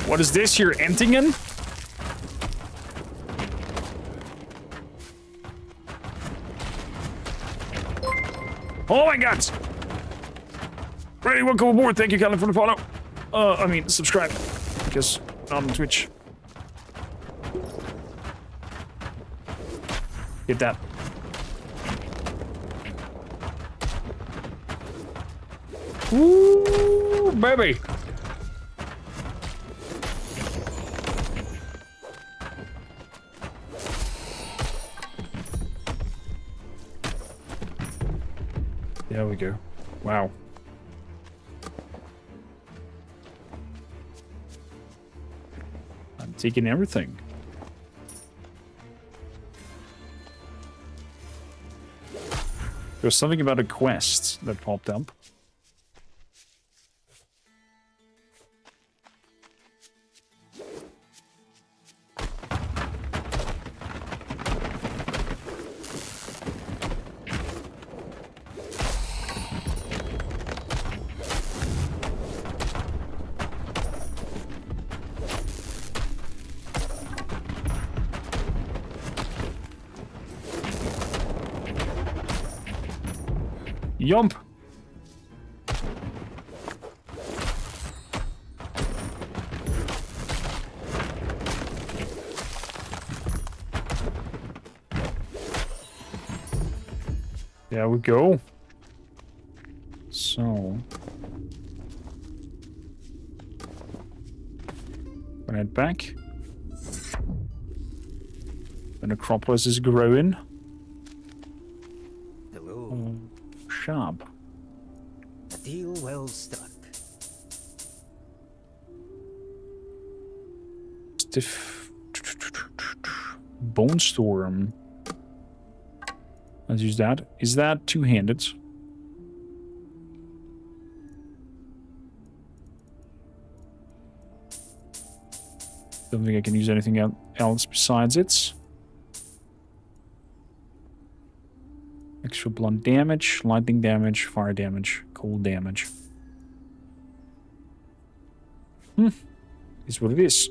Speaker 8: What is this here, Entingen? Oh my god! Ready, welcome aboard. Thank you, Callan, for the follow. I mean, subscribe. Because not on Twitch. Get that. Ooh, baby! There we go. Wow. I'm taking everything. There's something about a quest that popped up. Yump. There we go. So, gonna head back. The necropolis is growing.
Speaker 10: Hello.
Speaker 8: Sharp.
Speaker 10: A deal well struck.
Speaker 8: Stiff. Bone Storm. Let's use that. Is that two-handed? Don't think I can use anything else besides it. Extra blunt damage, lightning damage, fire damage, cold damage. Is what it is.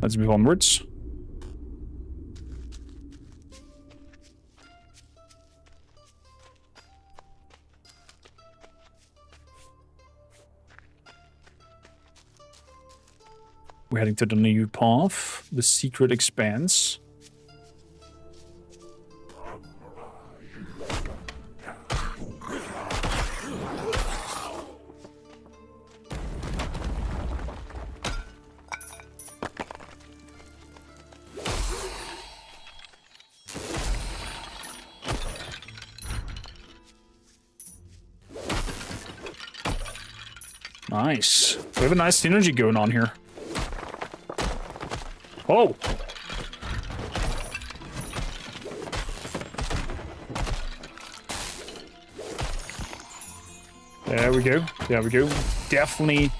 Speaker 8: Let's move onwards. We're heading to the new path, the Secret Expanse. Nice. We have a nice synergy going on here. Oh! There we go. There we go. Definitely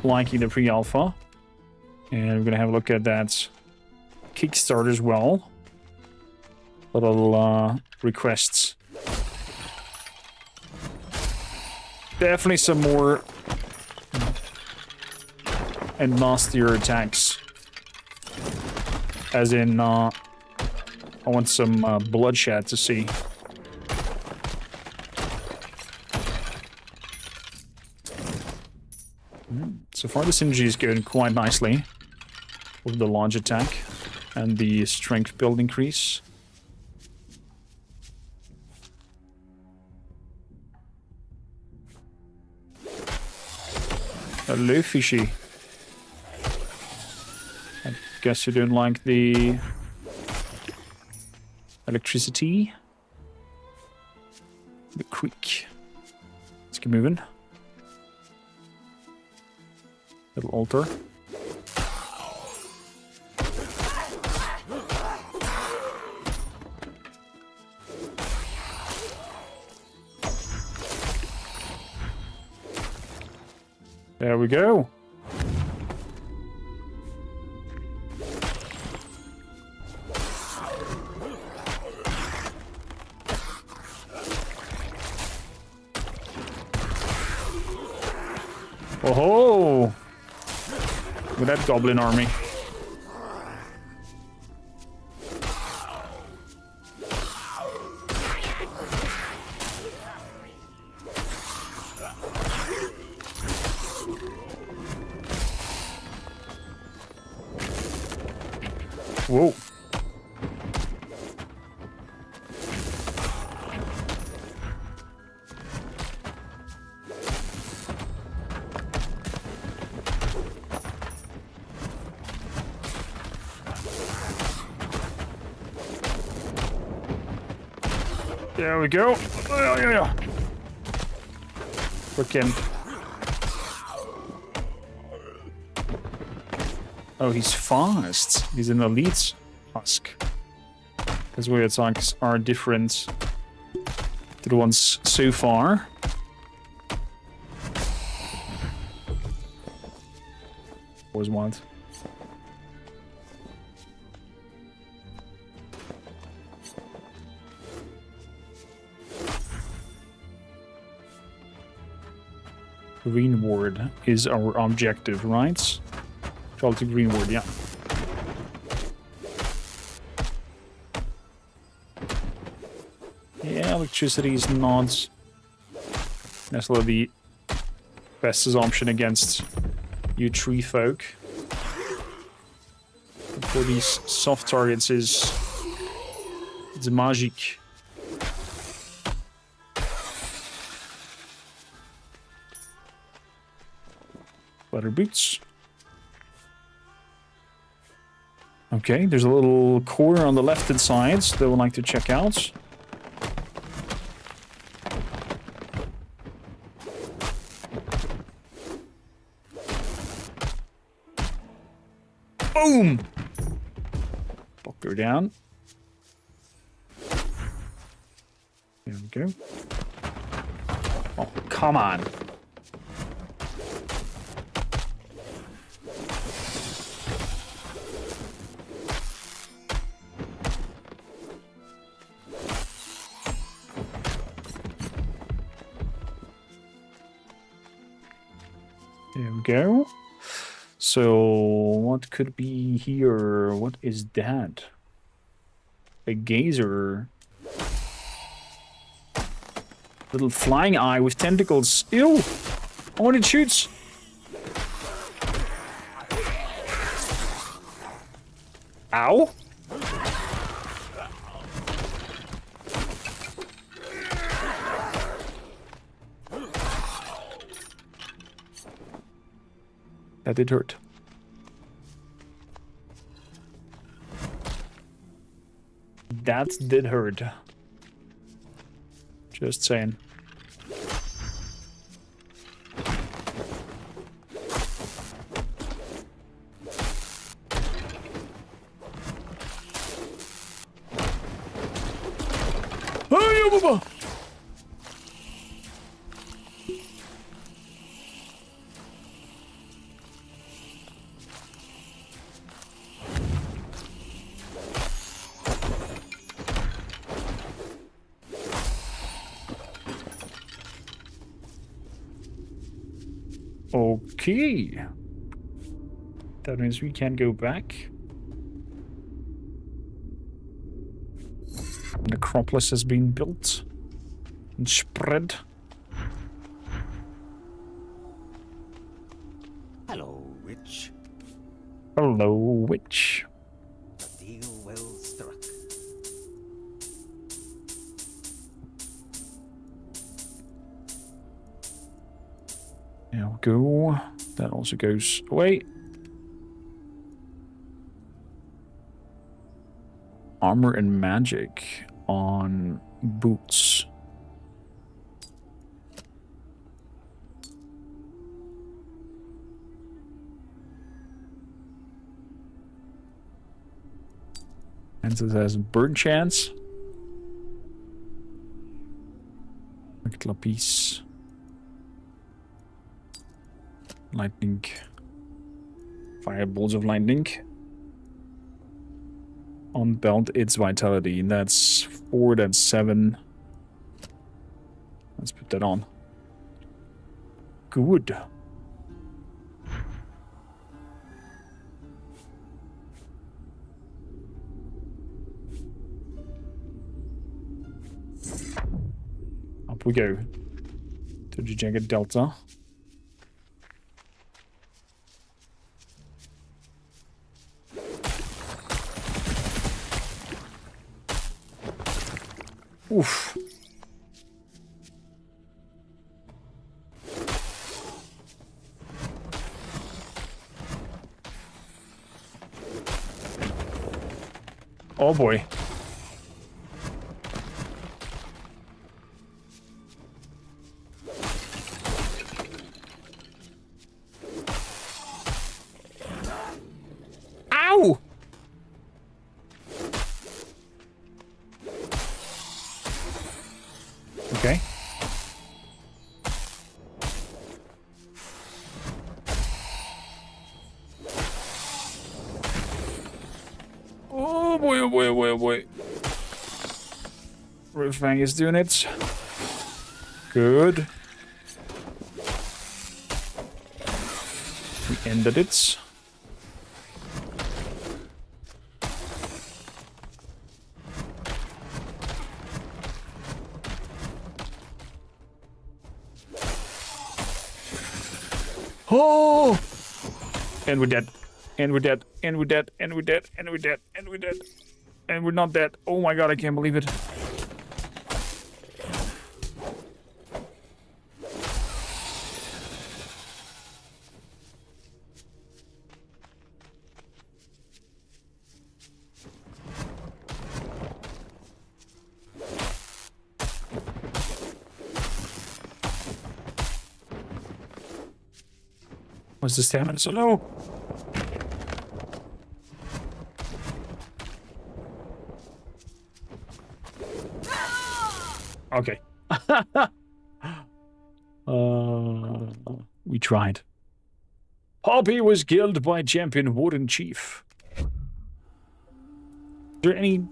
Speaker 8: liking the pre-alpha. And we're gonna have a look at that Kickstarter as well. Little requests. Definitely some more and nastier attacks. As in, I want some bloodshed to see.
Speaker 1: So far the synergy is going quite nicely with the large attack and the strength build increase. Hello, fishy. I guess you don't like the electricity. The creek. Let's keep moving. Little altar. There we go. Oh-ho! With that goblin army. Whoa. There we go. Frickin'. Oh, he's fast. He's an elite husk. His weird attacks are different to the ones so far. Always want. Green ward is our objective, right? Try to green ward, yeah. Yeah, electricity is not necessarily the best assumption against you tree folk. But for these soft targets it's magic. Leather boots. Okay, there's a little core on the left-hand side that I would like to check out. Boom! Pop her down. There we go. Oh, come on. There we go. So, what could be here? What is that? A gazer. Little flying eye with tentacles. Ew! Oh, when it shoots! Ow! That did hurt. That did hurt. Just saying. Oh, okay. That means we can go back. Necropolis has been built and spread.
Speaker 10: Hello, witch.
Speaker 1: Hello, witch.
Speaker 10: A deal well struck.
Speaker 1: There we go. That also goes away. Armor and magic on boots. And it has burn chance. Lapis. Lightning. Fireballs of lightning. On belt, its vitality. That's 4, that's 7. Let's put that on. Good. Up we go. To the Jagged Delta. Oof. Oh boy. Ow! Okay. Oh boy, oh boy, oh boy, oh boy. Riftfang is doing it. Good. We ended it. Oh! And we're dead. And we're dead. And we're dead. And we're dead. And we're dead. And we're dead. And we're not dead. Oh my god, I can't believe it. Was the stamina so low? Okay. We tried. Poppy was killed by champion Warden Chief. Is there any,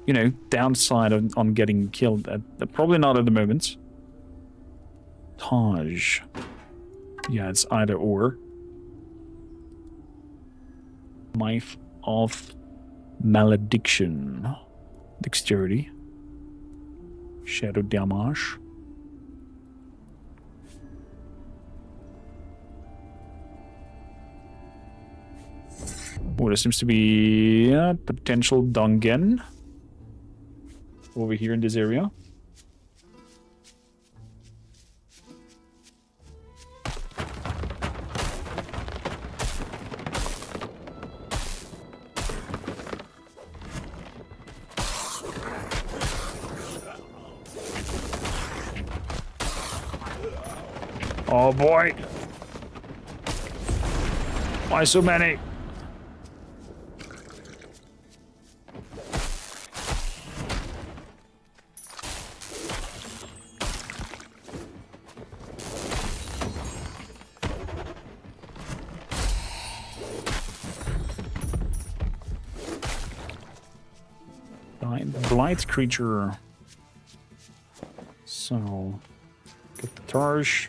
Speaker 1: you know, downside on getting killed? Probably not at the moment. Taj. Yeah, it's either or. Knife of Malediction. Dexterity. Shadow damage. Oh, there seems to be potential dungeon over here in this area. Oh boy. Why so many? Blight creature. So, get the Tarsh.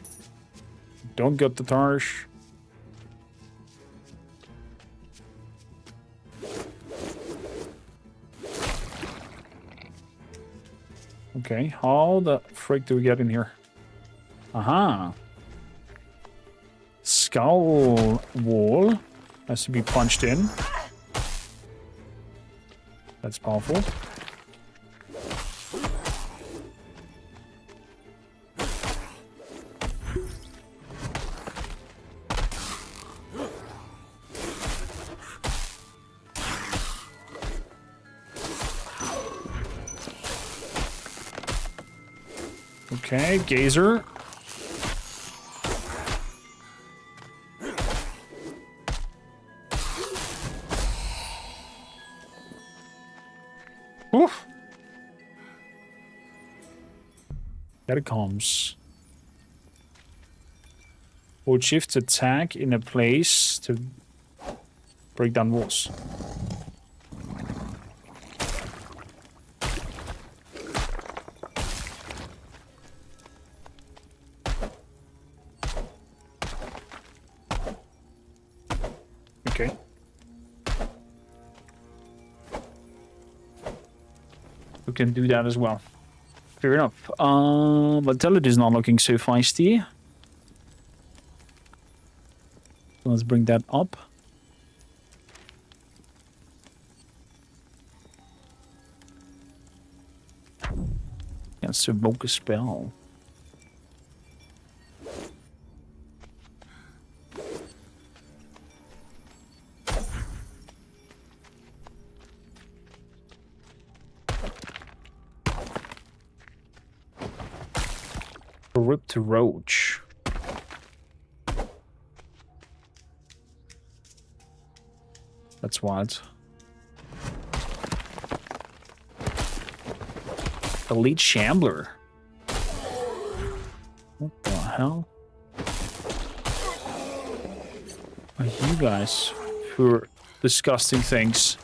Speaker 1: Don't get the Tarsh. Okay, how the frick do we get in here? Aha! Skal wall has to be punched in. That's powerful. Okay, gazer. Oof. Catacombs. Hold shift to attack in a place to break down walls. Okay. We can do that as well. Fair enough. Vitality is not looking so feisty. Let's bring that up. Let's evoke a spell. Ripped roach. That's wild. Elite Shambler. What the hell? Are you guys for disgusting things?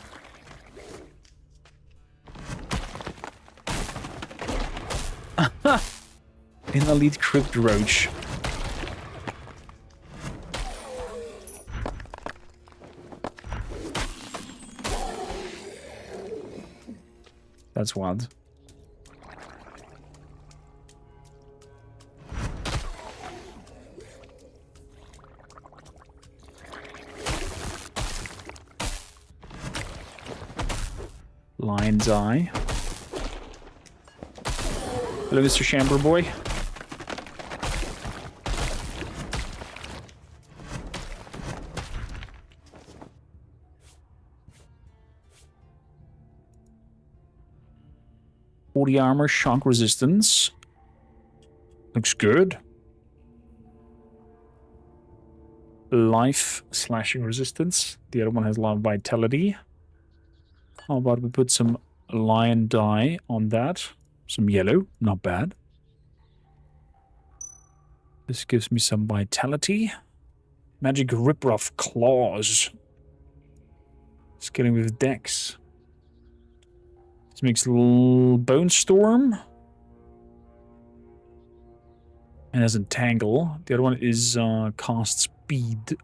Speaker 1: An elite crypt roach. That's wild. Lion's Eye. Hello, Mr. Shambler boy. Body armor, shock resistance. Looks good. Life slashing resistance. The other one has a lot of vitality. How about we put some lion dye on that? Some yellow, not bad. This gives me some vitality. Magic Riproff Claws. Scaling with Dex. This makes a little Bone Storm. And has Entangle. The other one is Cast Speed.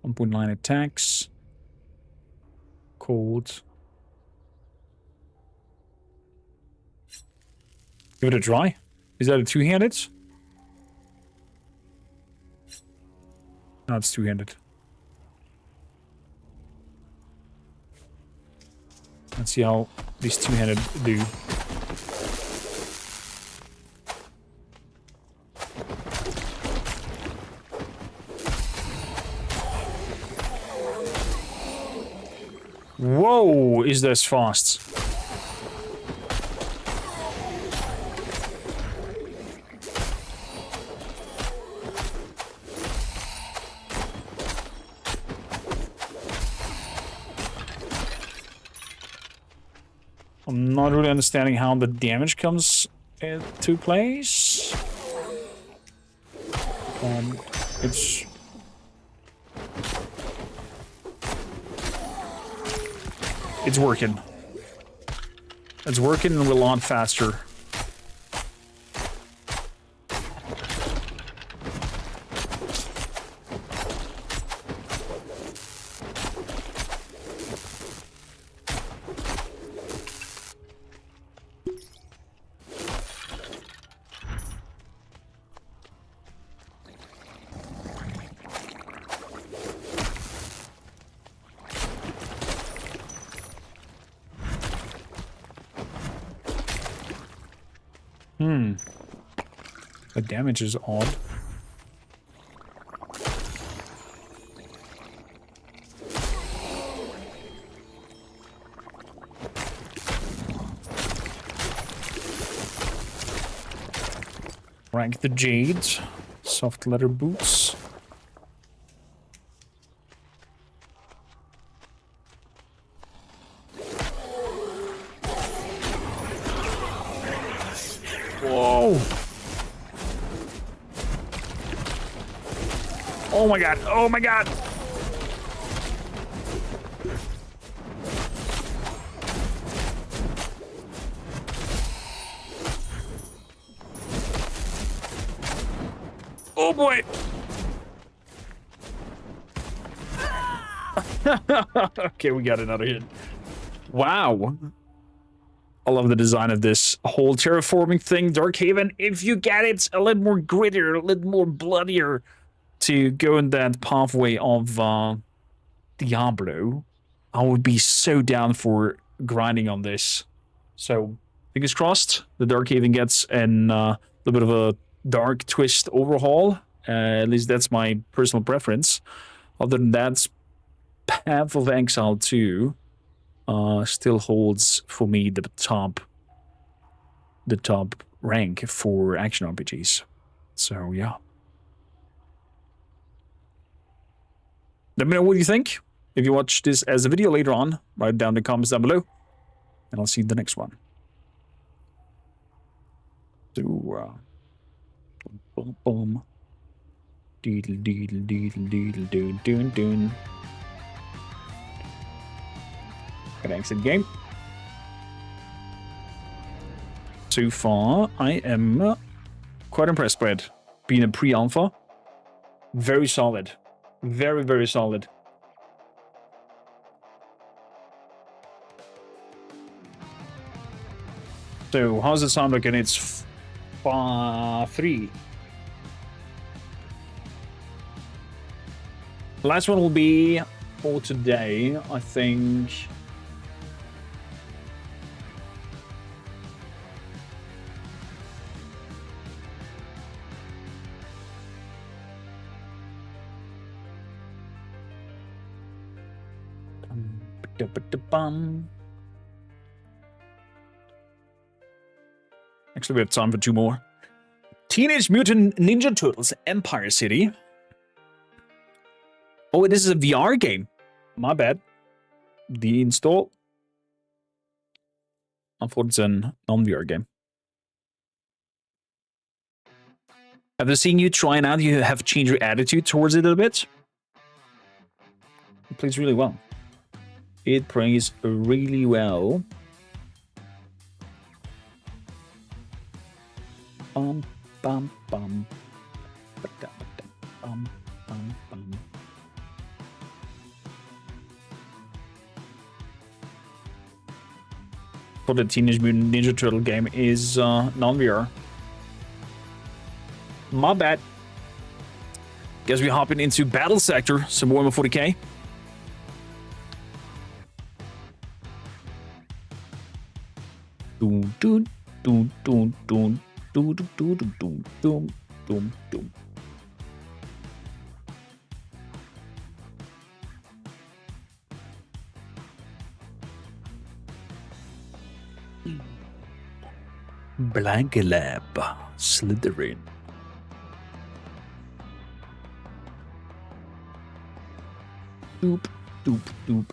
Speaker 1: 1.9 attacks. Cold. Give it a try. Is that a two-handed? No, it's two-handed. Let's see how these two-handed do. Whoa, is this fast? I'm not really understanding how the damage comes into place. It's working. It's working a lot faster.
Speaker 8: The damage is odd. Rank the Jades. Soft leather boots. Whoa! Oh my god! Oh my god! Oh boy! Okay, we got another hit. Wow. I love the design of this whole terraforming thing. Darkhaven, if you get it a little more grittier, a little more bloodier to go in that pathway of Diablo, I would be so down for grinding on this. So, fingers crossed, the Darkhaven gets a little bit of a dark twist overhaul. At least that's my personal preference. Other than that, Path of Exile 2 still holds for me the top rank for action RPGs. So yeah. Let me know what you think. If you watch this as a video later on, write it down in the comments down below. And I'll see you in the next one. So, boom, boom. Deedle, deedle, deedle, deedle, doon, doon, doon. Got to exit game. So far, I am quite impressed by it. Being a pre-alpha, very solid. Very, very solid. So, how's it sound like in its 3? The last one will be for today, I think. Actually, we have time for 2 more. Teenage Mutant Ninja Turtles Empire City. Oh, this is a VR game. My bad. Deinstall. I thought it's a non-VR game. After seeing you trying out, you have changed your attitude towards it a bit. It plays really well. It plays really well. Bum, bum, bum. Bum, bum, bum. For the Teenage Mutant Ninja Turtle game is non-VR. My bad. Guess we're hopping into Battle Sector, some Warhammer 40k. Doom, doom, doom, doom, doom, doom, doom, doom, doom, doom, doom. Blankelab, Slytherin. Doop, doop, doop.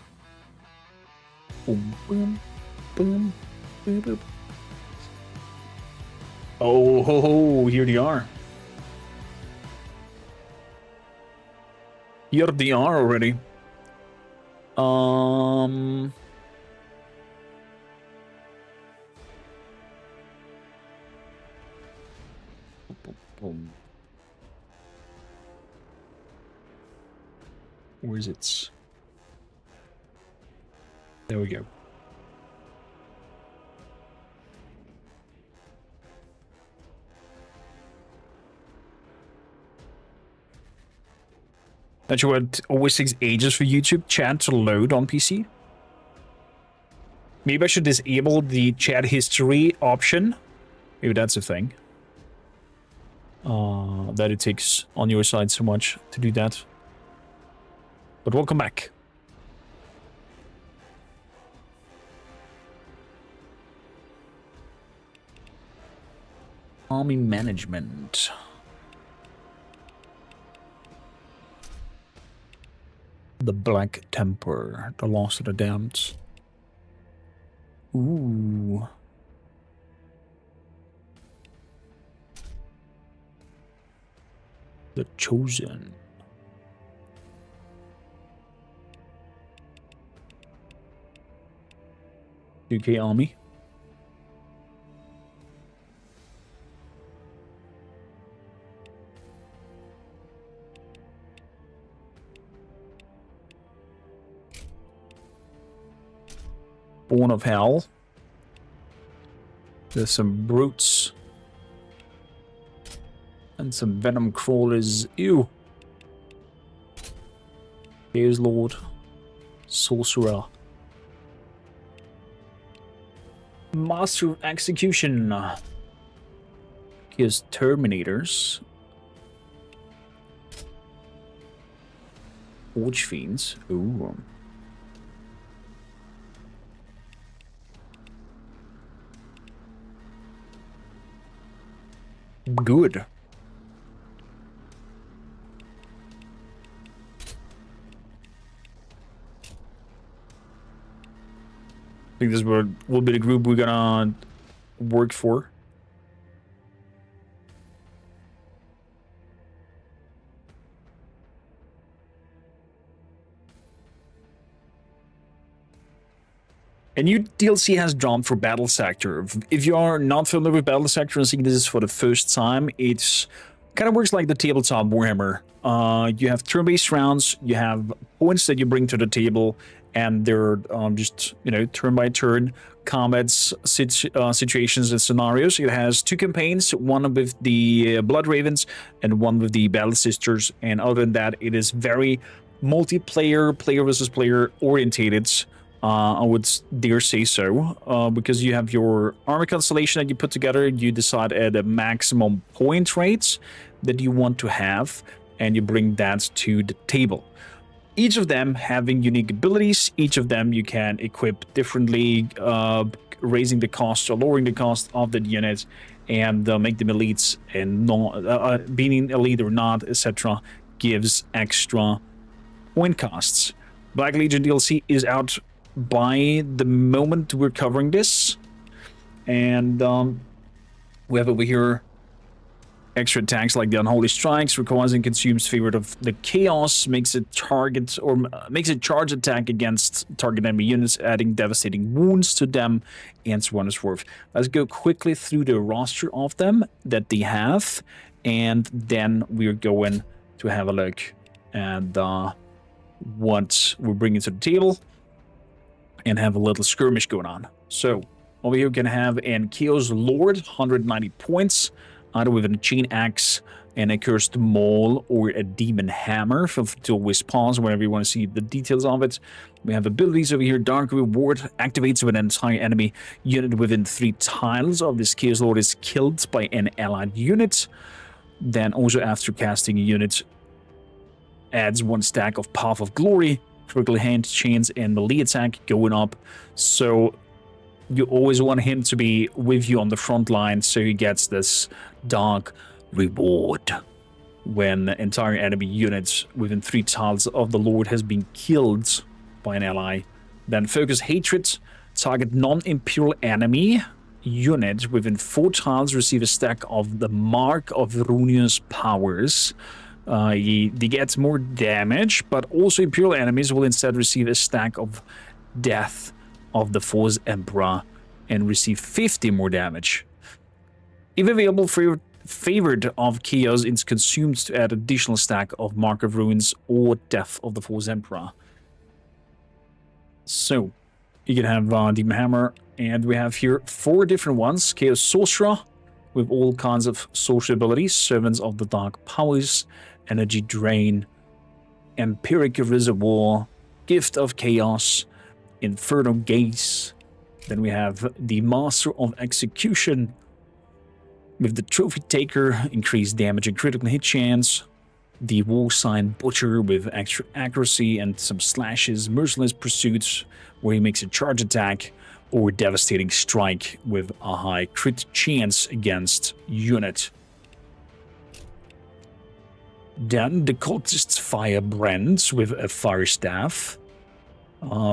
Speaker 8: Boom, boom, boom, boom, boom. Oh, ho, ho, here they are. Here they are already. Where is it? There we go. Not sure what always takes ages for YouTube chat to load on PC. Maybe I should disable the chat history option Maybe that's a thing. That it takes on your side so much to do that. But welcome back. Army management. The Black Temper, the Last of the Damned. Ooh. The Chosen. UK Army. Born of Hell. There's some brutes. And some venom crawlers. Ew. Here's Lord. Sorcerer. Master of Execution. Here's Terminators. Archfiends. Ooh. Good. I think this will be the group we're gonna work for. A new DLC has dropped for Battle Sector. If you are not familiar with Battle Sector and seeing this for the first time, it's kind of works like the tabletop Warhammer. You have turn-based rounds, you have points that you bring to the table, and they're just, you know, turn-by-turn combats, situations and scenarios. It has 2 campaigns, one with the Blood Ravens and one with the Battle Sisters. And other than that, it is very multiplayer, player versus player orientated. I would dare say so, because you have your army constellation that you put together, you decide at a maximum point rates that you want to have, and you bring that to the table. Each of them having unique abilities, each of them you can equip differently, raising the cost or lowering the cost of the unit, and make them elites, and not, being elite or not, etc. gives extra point costs. Black Legion DLC is out by the moment we're covering this, and we have over here extra attacks like the Unholy Strikes, requires and consumes favorite of the Chaos, makes it target or makes a charge attack against target enemy units, adding devastating wounds to them, and so on and so forth. Let's go quickly through the roster of them that they have, and then we're going to have a look at what we're bringing to the table and have a little skirmish going on. So over here we can have an Chaos Lord, 190 points, either with a chain axe and a cursed maul or a demon hammer. Feel free to always pause whenever you want to see the details of it. We have abilities over here. Dark Reward activates when an entire enemy unit within 3 tiles of this Chaos Lord is killed by an allied unit. Then also after casting a unit, adds 1 stack of Path of Glory, critical hand, chains, and melee attack going up. So you always want him to be with you on the front line, so he gets this Dark Reward when entire enemy units within 3 tiles of the Lord has been killed by an ally. Then Focus Hatred, target non-imperial enemy unit within 4 tiles receive a stack of the Mark of Rune's powers. They get more damage, but also Imperial enemies will instead receive a stack of Death of the Force Emperor and receive 50 more damage. If available, favored of Chaos is consumed to add additional stack of Mark of Ruins or Death of the Force Emperor. So, you can have Demon Hammer, and we have here 4 different ones. Chaos Sorcerer, with all kinds of sorcery abilities, Servants of the Dark Powers, Energy Drain, Empiric Reservoir, Gift of Chaos, Inferno Gaze. Then we have the Master of Execution, With the Trophy Taker, increased damage and critical hit chance. The Wall Sign Butcher with extra accuracy and some slashes. Merciless Pursuit, where he makes a charge attack. Or Devastating Strike with a high crit chance against unit. Then the Cultist's Firebrand with a Fire Staff.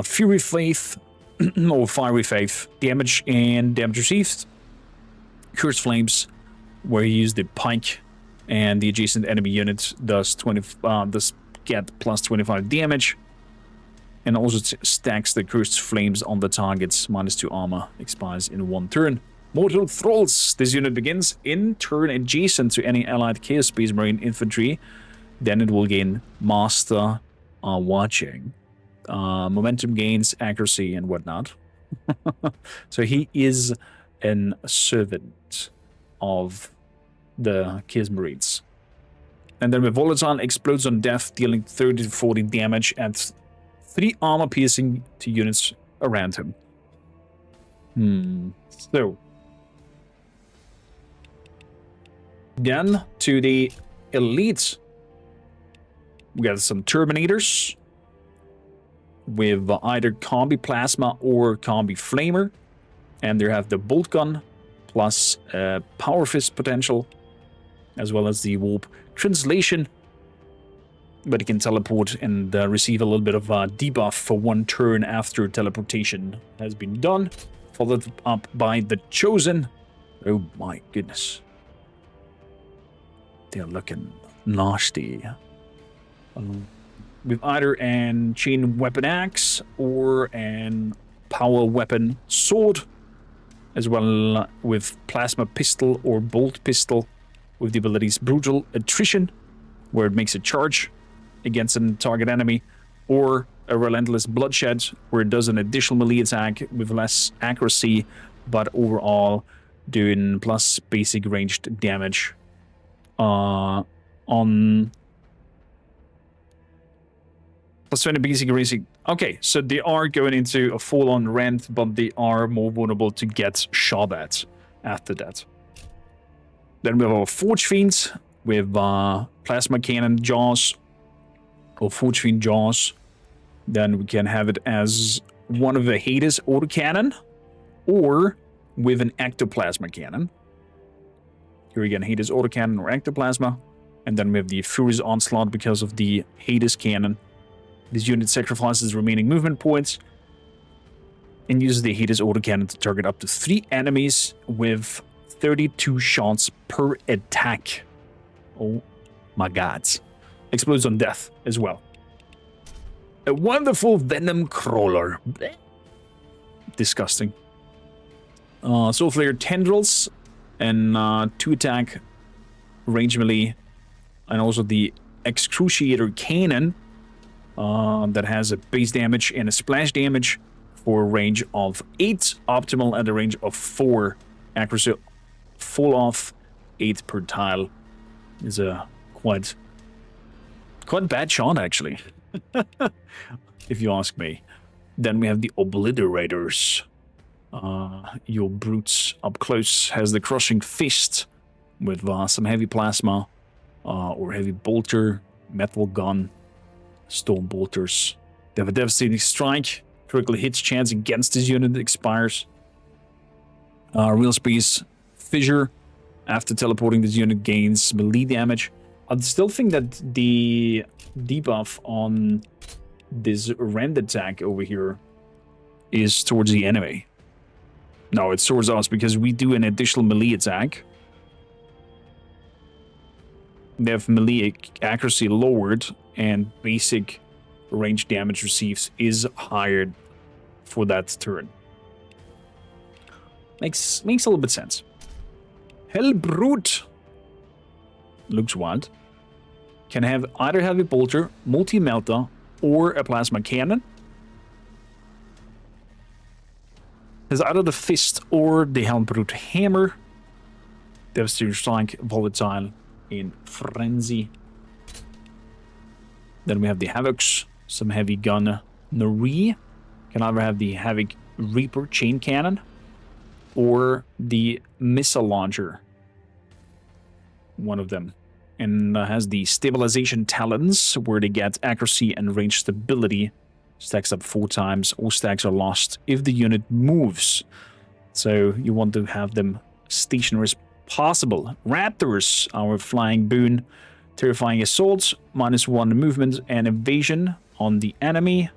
Speaker 8: Fury Faith, or Fiery Faith, damage and damage received. Cursed Flames, where you use the pike and the adjacent enemy unit does get plus 25 damage. And also stacks the Cursed Flames on the target's -2 armor, expires in 1 turn. Mortal Thralls, this unit begins in turn adjacent to any allied Chaos Space Marine infantry. Then it will gain Master Watching. Momentum gains, accuracy, and whatnot. So he is a servant of the Chaos Marines. And then with Volatile, explodes on death, dealing 30 to 40 damage at 3 armor piercing to units around him. So. Then to the elite. We got some Terminators. With either Combi Plasma or Combi Flamer. And they have the Bolt Gun plus Power Fist potential. As well as the Warp Translation. But he can teleport and receive a little bit of debuff for 1 turn after teleportation has been done. Followed up by the Chosen. Oh my goodness. They're looking nasty. With either an Chain Weapon Axe or an Power Weapon Sword. As well with Plasma Pistol or Bolt Pistol. With the abilities Brutal Attrition, where it makes a charge against a target enemy, or a Relentless Bloodshed, where it does an additional melee attack with less accuracy, but overall doing plus basic ranged damage on plus 20 basic racing. Okay, so they are going into a full-on rent, but they are more vulnerable to get shot at after that. Then we have our Forge Fiends with Plasma Cannon Jaws, or Forge Fiend Jaws. Then we can have it as one of the Hades Autocannon, or with an Ectoplasma Cannon. Here again, Hades Autocannon or Ectoplasma. And then we have the Furious Onslaught because of the Hades Cannon. This unit sacrifices remaining movement points and uses the Hades Autocannon to target up to 3 enemies with 32 shots per attack. Oh my gods. Explodes on death as well. A wonderful Venom Crawler. Blech. Disgusting. Soulflare Tendrils and 2 attack range melee. And also the Excruciator Cannon that has a base damage and a splash damage for a range of 8, optimal at a range of 4. Accuracy full off 8 per tile is a quite bad shot actually. If you ask me. Then we have the Obliterators. Your brutes up close has the Crushing Fist with some heavy plasma or heavy bolter, metal gun, storm bolters. They have a devastating strike. Critical hits chance against this unit expires. Real space fissure. After teleporting, this unit gains melee damage. I still think that the debuff on this rend attack over here is towards the enemy. No, it's towards us because we do an additional melee attack. They have melee accuracy lowered and basic range damage received is higher for that turn. Makes a little bit sense. Hellbrute looks wild. Can have either heavy bolter, multi-melta, or a plasma cannon. Has either the fist or the Hellbrute hammer. Devastating strike, volatile in frenzy. Then we have the Havocs, some heavy gun Nari. Can either have the Havoc Reaper chain cannon or the missile launcher one of them. And has the stabilization talents, where they get accuracy and range stability. Stacks up 4 times. All stacks are lost if the unit moves. So you want to have them stationary as possible. Raptors, our flying boon. Terrifying assaults, -1 movement and evasion on the enemy.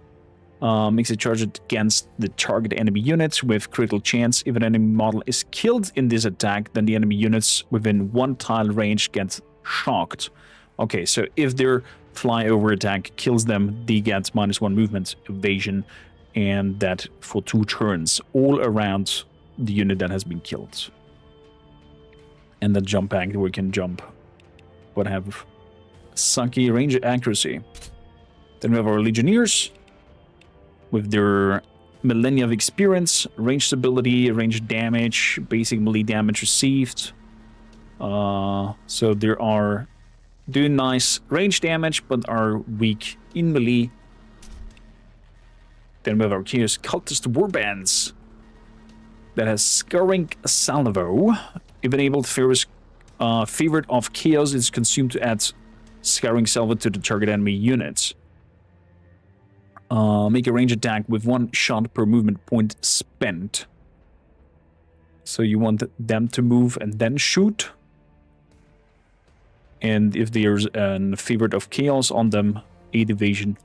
Speaker 8: Makes a charge against the target enemy units with critical chance. If an enemy model is killed in this attack, then the enemy units within 1 tile range get shocked. Okay, so if their flyover attack kills them, they get -1 movement, evasion, and that for 2 turns, all around the unit that has been killed. And the jump pack, we can jump, but have sucky range accuracy. Then we have our Legionnaires with their millennia of experience, range stability, range damage, basic melee damage received. So they are doing nice range damage, but are weak in melee. Then we have our Chaos Cultist Warbands that has Scarring Salvo. If enabled, favorite of Chaos is consumed to add Scarring Salvo to the target enemy units. Make a range attack with 1 shot per movement point spent. So you want them to move and then shoot. And if there's a favorite of Chaos on them, 8 evasion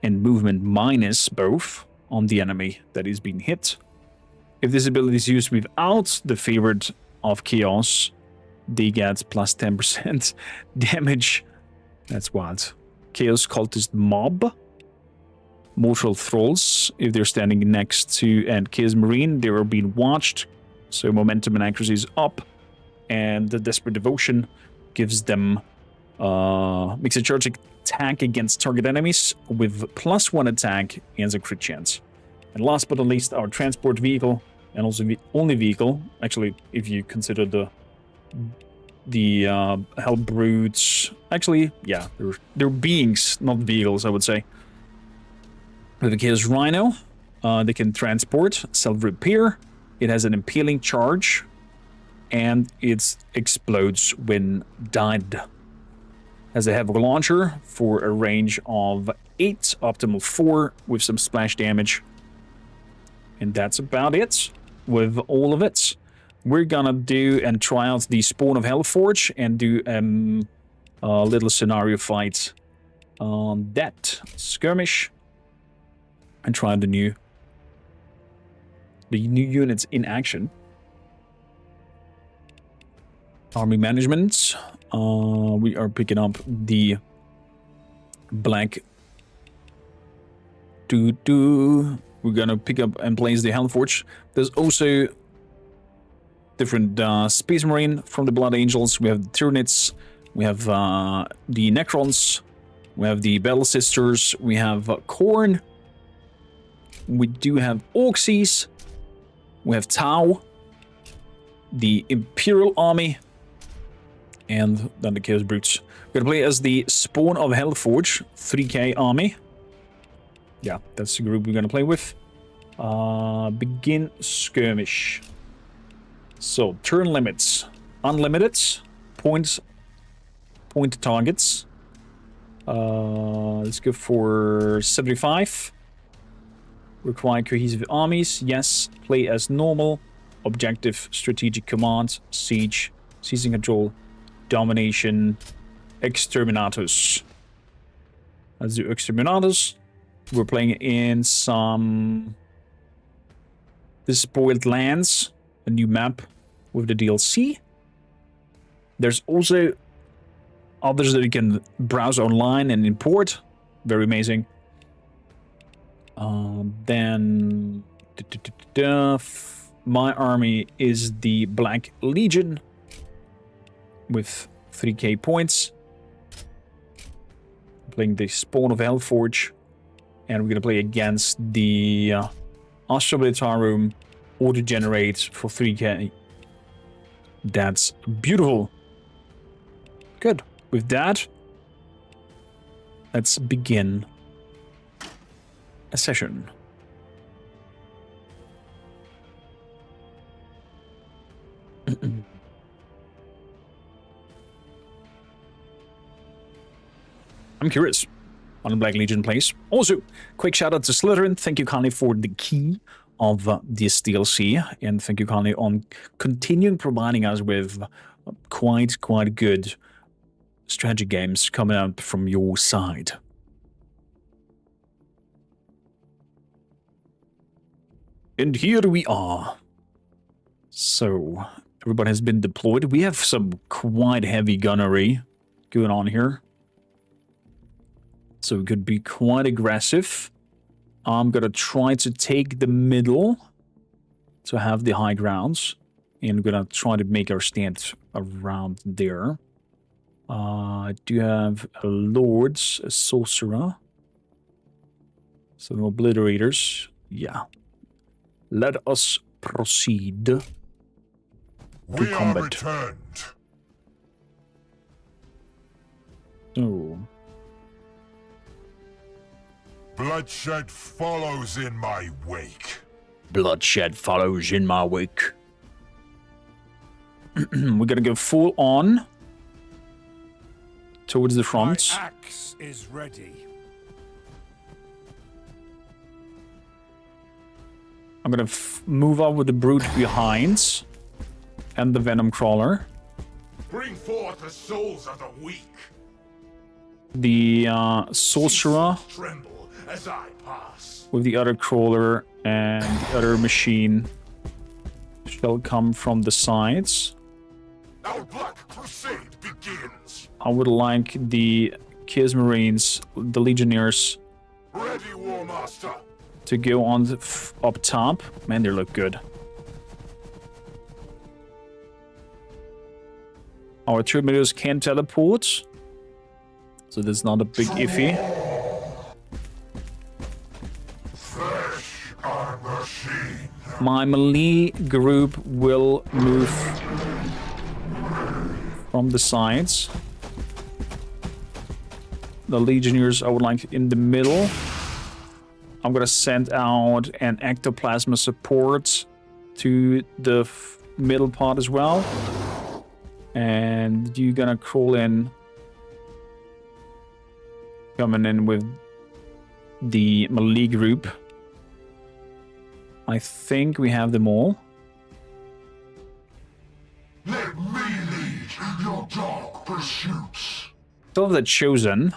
Speaker 8: and movement minus both on the enemy that is being hit. If this ability is used without the favorite of Chaos, they get plus 10% damage. That's wild. Chaos Cultist Mob. Mortal Thralls, if they're standing next to and Chaos Marine, they are being watched. So momentum and accuracy is up. And the Desperate Devotion gives them makes a charge attack against target enemies with +1 attack and a crit chance. And last but not least, our transport vehicle, and also the only vehicle, actually, if you consider the Hell Brutes. Actually, yeah, they're beings, not vehicles, I would say. With the Chaos Rhino, they can transport, self-repair. It has an impaling charge, and it explodes when died. Has a Havoc Launcher for a range of 8, optimal 4, with some splash damage. And that's about it with all of it. We're gonna do and try out the Spawn of Hellforge and do a little scenario fight on that skirmish. And try the new units in action. Army management. We are picking up the black. We're gonna pick up and place the Hellforge. There's also different Space Marine from the Blood Angels. We have the Tyranids. We have the Necrons. We have the Battle Sisters. We have Khorne. We do have Orcsies. We have Tau. The Imperial Army. And then the Chaos Brutes. We're gonna play as the Spawn of Hellforge, 3k army. Yeah, that's the group we're gonna play with. Begin skirmish. So, turn limits. Unlimited. Point targets. Let's go for 75. Require cohesive armies. Yes. Play as normal. Objective, strategic command, siege, seizing control, domination, exterminatus. Let's do exterminatus. We're playing in some Despoiled Lands, a new map with the DLC. There's also others that you can browse online and import. Very amazing. Then my army is the Black Legion with 3k points. Playing the Spawn of Hellforge, and we're gonna play against the Astra Militarum auto-generate for 3k. That's beautiful. Good. With that, let's begin a session. I'm curious. On the Black Legion place. Also, quick shout out to Slytherin. Thank you kindly for the key of this DLC, and thank you kindly on continuing providing us with quite good strategy games coming out from your side. And here we are. So, everybody has been deployed. We have some quite heavy gunnery going on here. So it could be quite aggressive. I'm gonna try to take the middle to have the high grounds. And we're gonna try to make our stand around there. I do have a Lords, a Sorcerer. Some Obliterators. Yeah. Let us proceed to combat.
Speaker 11: Returned.
Speaker 8: So...
Speaker 11: Bloodshed follows in my wake.
Speaker 8: Bloodshed follows in my wake. We're gonna go full on towards the front.
Speaker 11: My axe is ready.
Speaker 8: I'm gonna move up with the brute behind and the venom crawler.
Speaker 11: Bring forth the souls of the weak.
Speaker 8: The sorcerer
Speaker 11: Tremble as I pass.
Speaker 8: with the other crawler and the other machine shall come from the sides.
Speaker 11: Our Black Crusade begins.
Speaker 8: I would like the Chaos Marines, the Legionnaires,
Speaker 11: Ready, War Master.
Speaker 8: to go on up top. Man, they look good. Our Terminators can teleport, so that's not a big iffy.
Speaker 11: Fresh armor machine.
Speaker 8: My melee group will move from the sides. The Legionnaires I would like in the middle. I'm gonna send out an ectoplasma support to the middle part as well. And you're gonna crawl in. Coming in with the melee group. I think we have them all.
Speaker 11: Let me lead your dark pursuits.
Speaker 8: Still have the Chosen.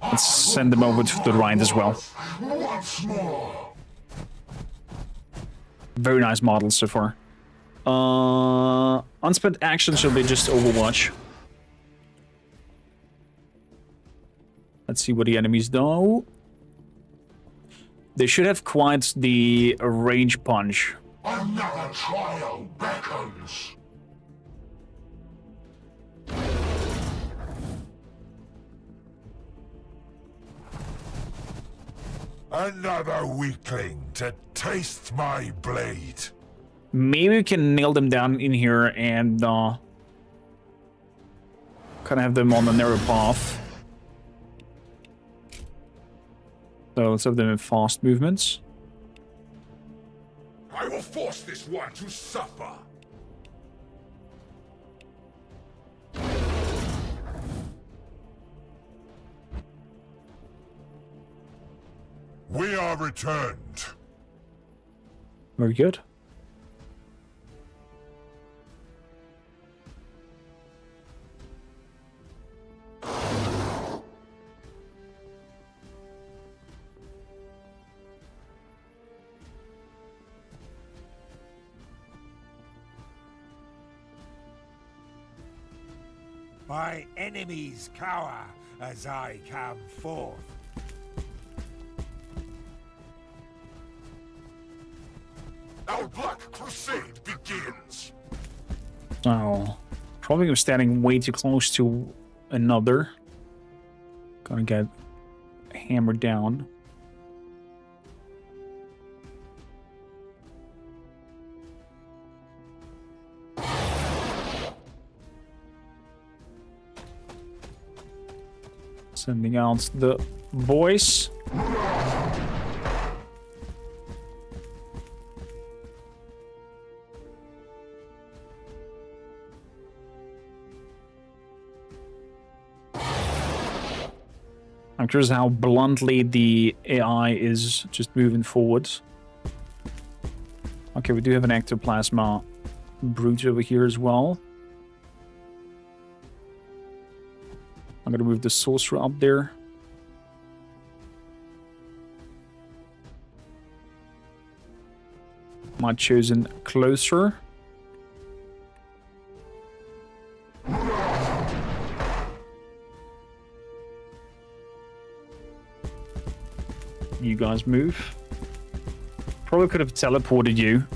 Speaker 8: Let's send them over to the right as well.
Speaker 11: Once more.
Speaker 8: Very nice models so far. Unspent action should be just Overwatch. Let's see what the enemies do. They should have quite the range punch.
Speaker 11: Another trial beckons. Another weakling to taste my blade.
Speaker 8: Maybe we can nail them down in here and kind of have them on a narrow path. So let's have them in fast movements.
Speaker 11: I will force this one to suffer. We are returned.
Speaker 8: Very good.
Speaker 11: My enemies cower as I come forth. Our Black Crusade begins.
Speaker 8: So, probably I'm standing way too close to another. Gonna get hammered down. Sending out the boys.
Speaker 1: I'm curious how bluntly the AI is just moving forward. Okay, we do have an ectoplasma brute over here as well. I'm gonna move the sorcerer up there. My chosen closer. You guys move. Probably could have teleported you.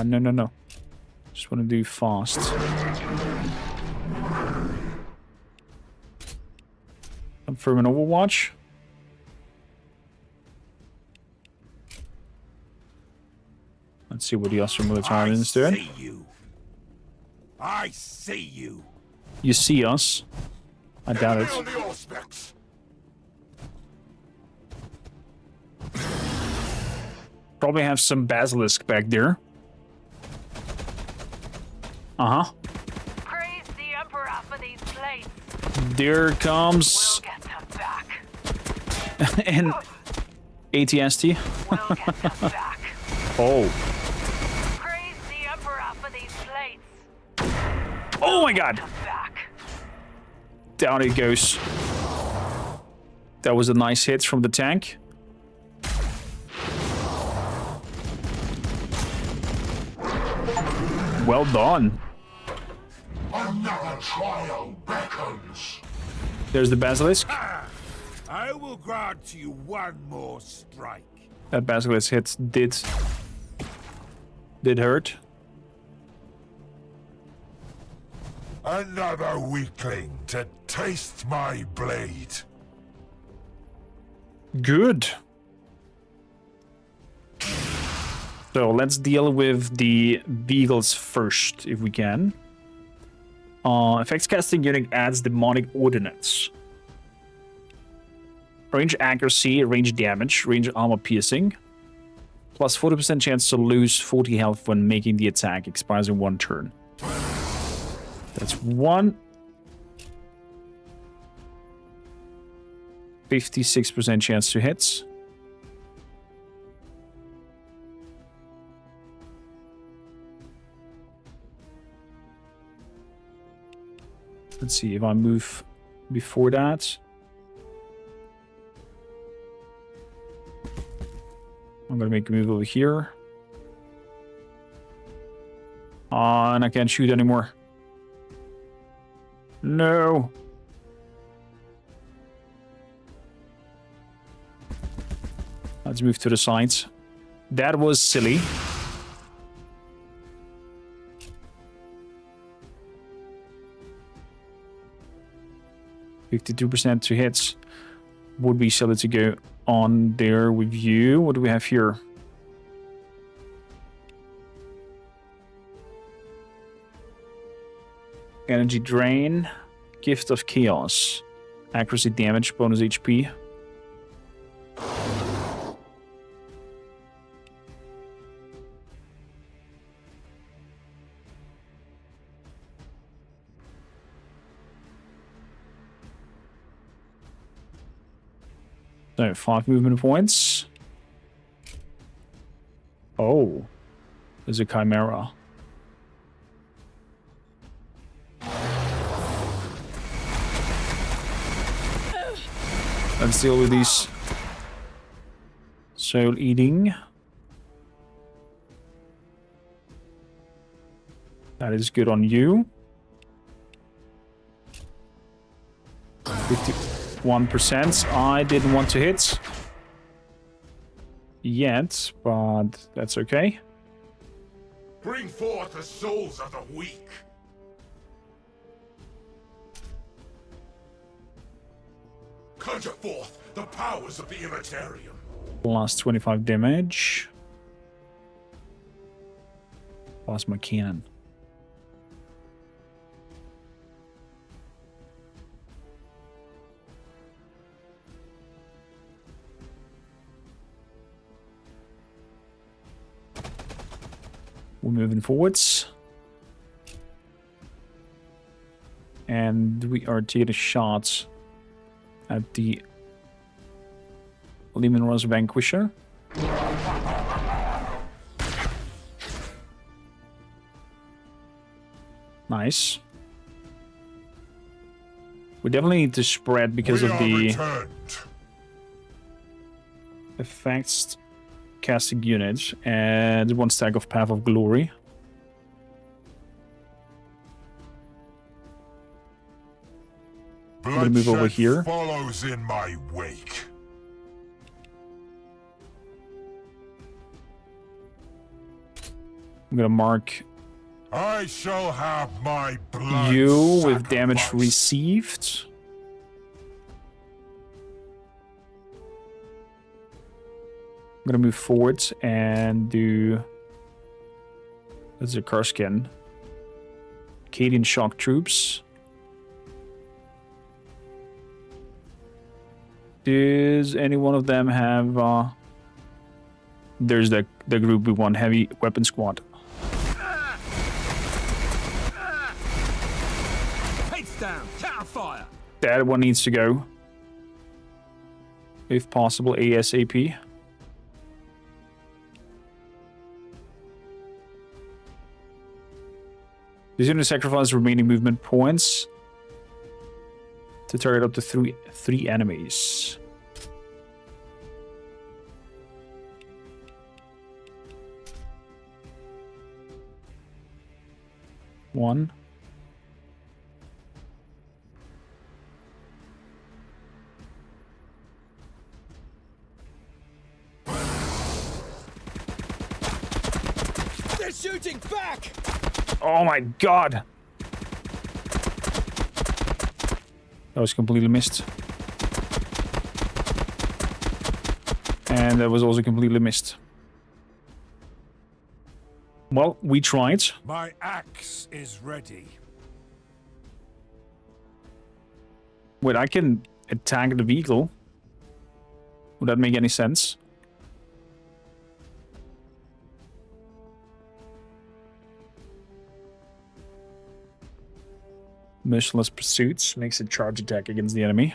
Speaker 1: No. Just want to do fast. Confirm an Overwatch. Let's see what the Astro Military is doing.
Speaker 11: I see you.
Speaker 1: You see us? I doubt it. Probably have some basilisk back there. Uh-huh.
Speaker 4: Praise the Emperor for these plates.
Speaker 1: There comes...
Speaker 4: We'll get them back.
Speaker 1: and ATST.
Speaker 4: We'll get them back.
Speaker 1: Oh.
Speaker 4: Praise the Emperor for these plates.
Speaker 1: Oh my god.
Speaker 4: Back.
Speaker 1: Down it goes. That was a nice hit from the tank. Well done.
Speaker 11: Another trial beckons.
Speaker 1: There's the basilisk.
Speaker 11: I will grant to you one more strike.
Speaker 1: That basilisk hit did hurt.
Speaker 11: Another weakling to taste my blade.
Speaker 1: Good. So let's deal with the beagles first, if we can. Effects casting unit adds demonic ordnance. Range accuracy, range damage, range armor piercing. Plus 40% chance to lose 40 health when making the attack. Expires in 1 turn. That's 1. 56% chance to hit. Let's see if I move before that. I'm gonna make a move over here. And I can't shoot anymore. No. Let's move to the sides. That was silly. %52% to hits. Would be silly to go on there with you. What do we have here? Energy drain. Gift of chaos. Accuracy damage. Bonus HP. So 5 movement points. Oh, there's a chimera. Let's deal with these soul eating. That is good on you. 51%. I didn't want to hit yet, but that's okay.
Speaker 11: Bring forth the souls of the weak. Conjure forth the powers of the Immaterium.
Speaker 1: Plus 25 damage. Plasma cannon. We're moving forwards. And we are taking a shot at the Windrose Vanquisher. Nice. We definitely need to spread because of the effects casting units and 1 stack of Path of Glory. I'm gonna move over here.
Speaker 11: Follows in my wake.
Speaker 1: I'm gonna mark
Speaker 11: I shall have my blood
Speaker 1: you with damage
Speaker 11: sacrificed.
Speaker 1: received. I'm gonna move forward and do. That's a Karskin. Cadian shock troops. Does any one of them have? There's the group we want, heavy weapon squad.
Speaker 2: Heads down, counterfire.
Speaker 1: That one needs to go. If possible, ASAP. These units sacrifice remaining movement points to target up to three enemies. One.
Speaker 2: They're shooting back!
Speaker 1: Oh my god! That was completely missed. And that was also completely missed. Well, we tried.
Speaker 11: My axe is ready.
Speaker 1: Wait, I can attack the vehicle. Would that make any sense? Merciless Pursuits makes a charge attack against the enemy.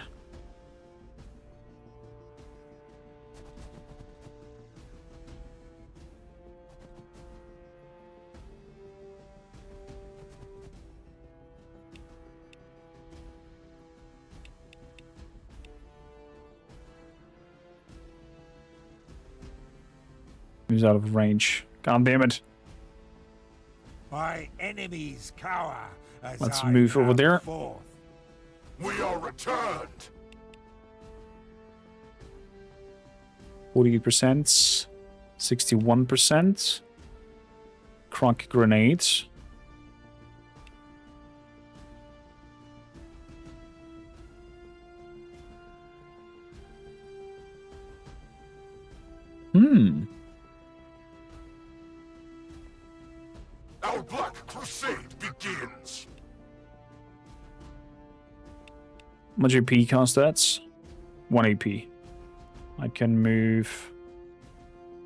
Speaker 1: He's out of range. God damn it.
Speaker 11: My enemies cower as
Speaker 1: Let's
Speaker 11: I
Speaker 1: move over
Speaker 11: come
Speaker 1: there.
Speaker 11: forth. We are returned.
Speaker 1: 48%, 61%. Croc grenades.
Speaker 11: Our Black Crusade begins.
Speaker 1: How much AP cost that? 1 AP. I can move.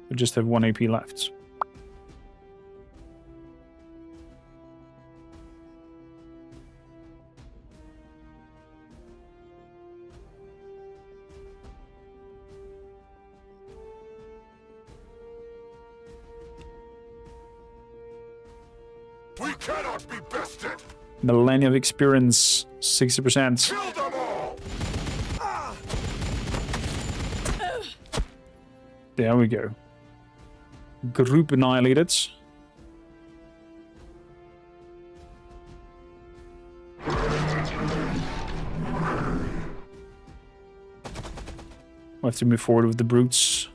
Speaker 1: I just have 1 AP left.
Speaker 11: We cannot be bested.
Speaker 1: Millennia of experience, 60%.
Speaker 11: Kill them all.
Speaker 1: There we go. Group annihilated. We'll have to move forward with the brutes.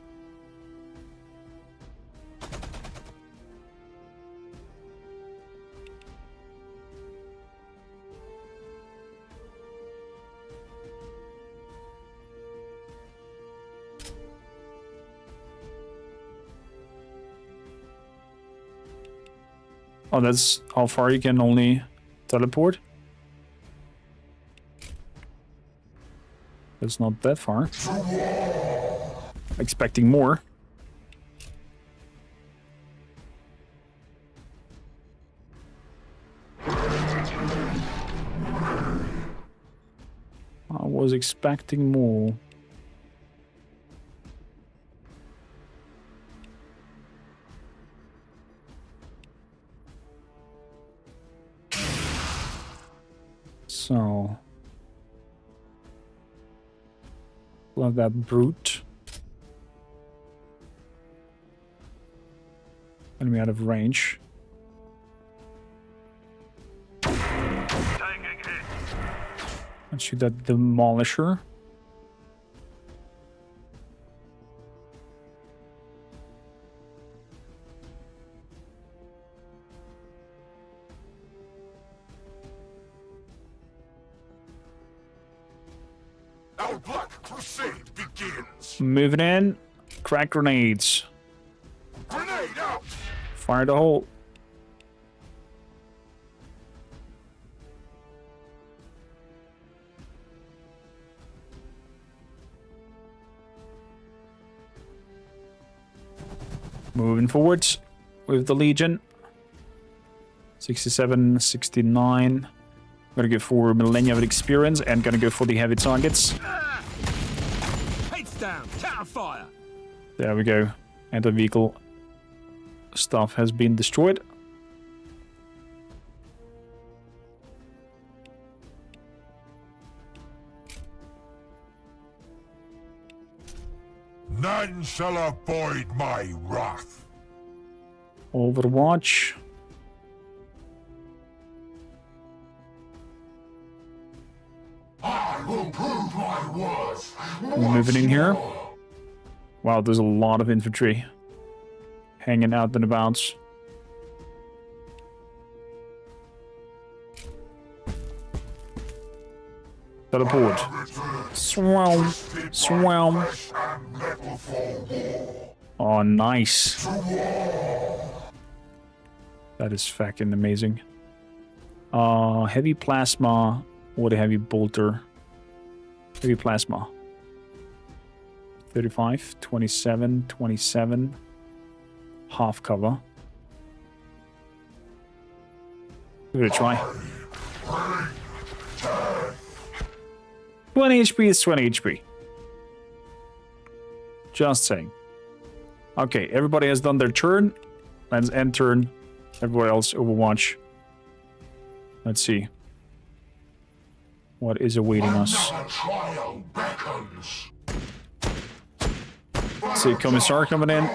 Speaker 1: Oh, that's how far you can only teleport? That's not that far. Expecting more.
Speaker 8: was expecting more. So, love that brute. Enemy out of range. Let's shoot that demolisher.
Speaker 11: Our Black Crusade begins.
Speaker 8: Moving in. Crack grenades.
Speaker 11: Grenade out.
Speaker 8: Fire the hole. Moving forwards with the Legion. 67, 69. Gonna go for Millennia of Experience and gonna go for the heavy targets.
Speaker 2: Heads down, counterfire.
Speaker 8: There we go. Anti-vehicle stuff has been destroyed.
Speaker 11: None shall avoid my wrath.
Speaker 8: Overwatch.
Speaker 11: I will prove my worth.
Speaker 8: Moving in here. Wow, there's a lot of infantry hanging out and about. Teleport. Swam. Swam. Oh, nice. That is fucking amazing. Heavy plasma or the heavy bolter. Heavy plasma. 35, 27, 27. Half cover. Give it a try. 20 HP is 20 HP. Just saying. Okay, everybody has done their turn. Let's end turn. Everybody else Overwatch. Let's see. What is awaiting us? See, Commissar coming in.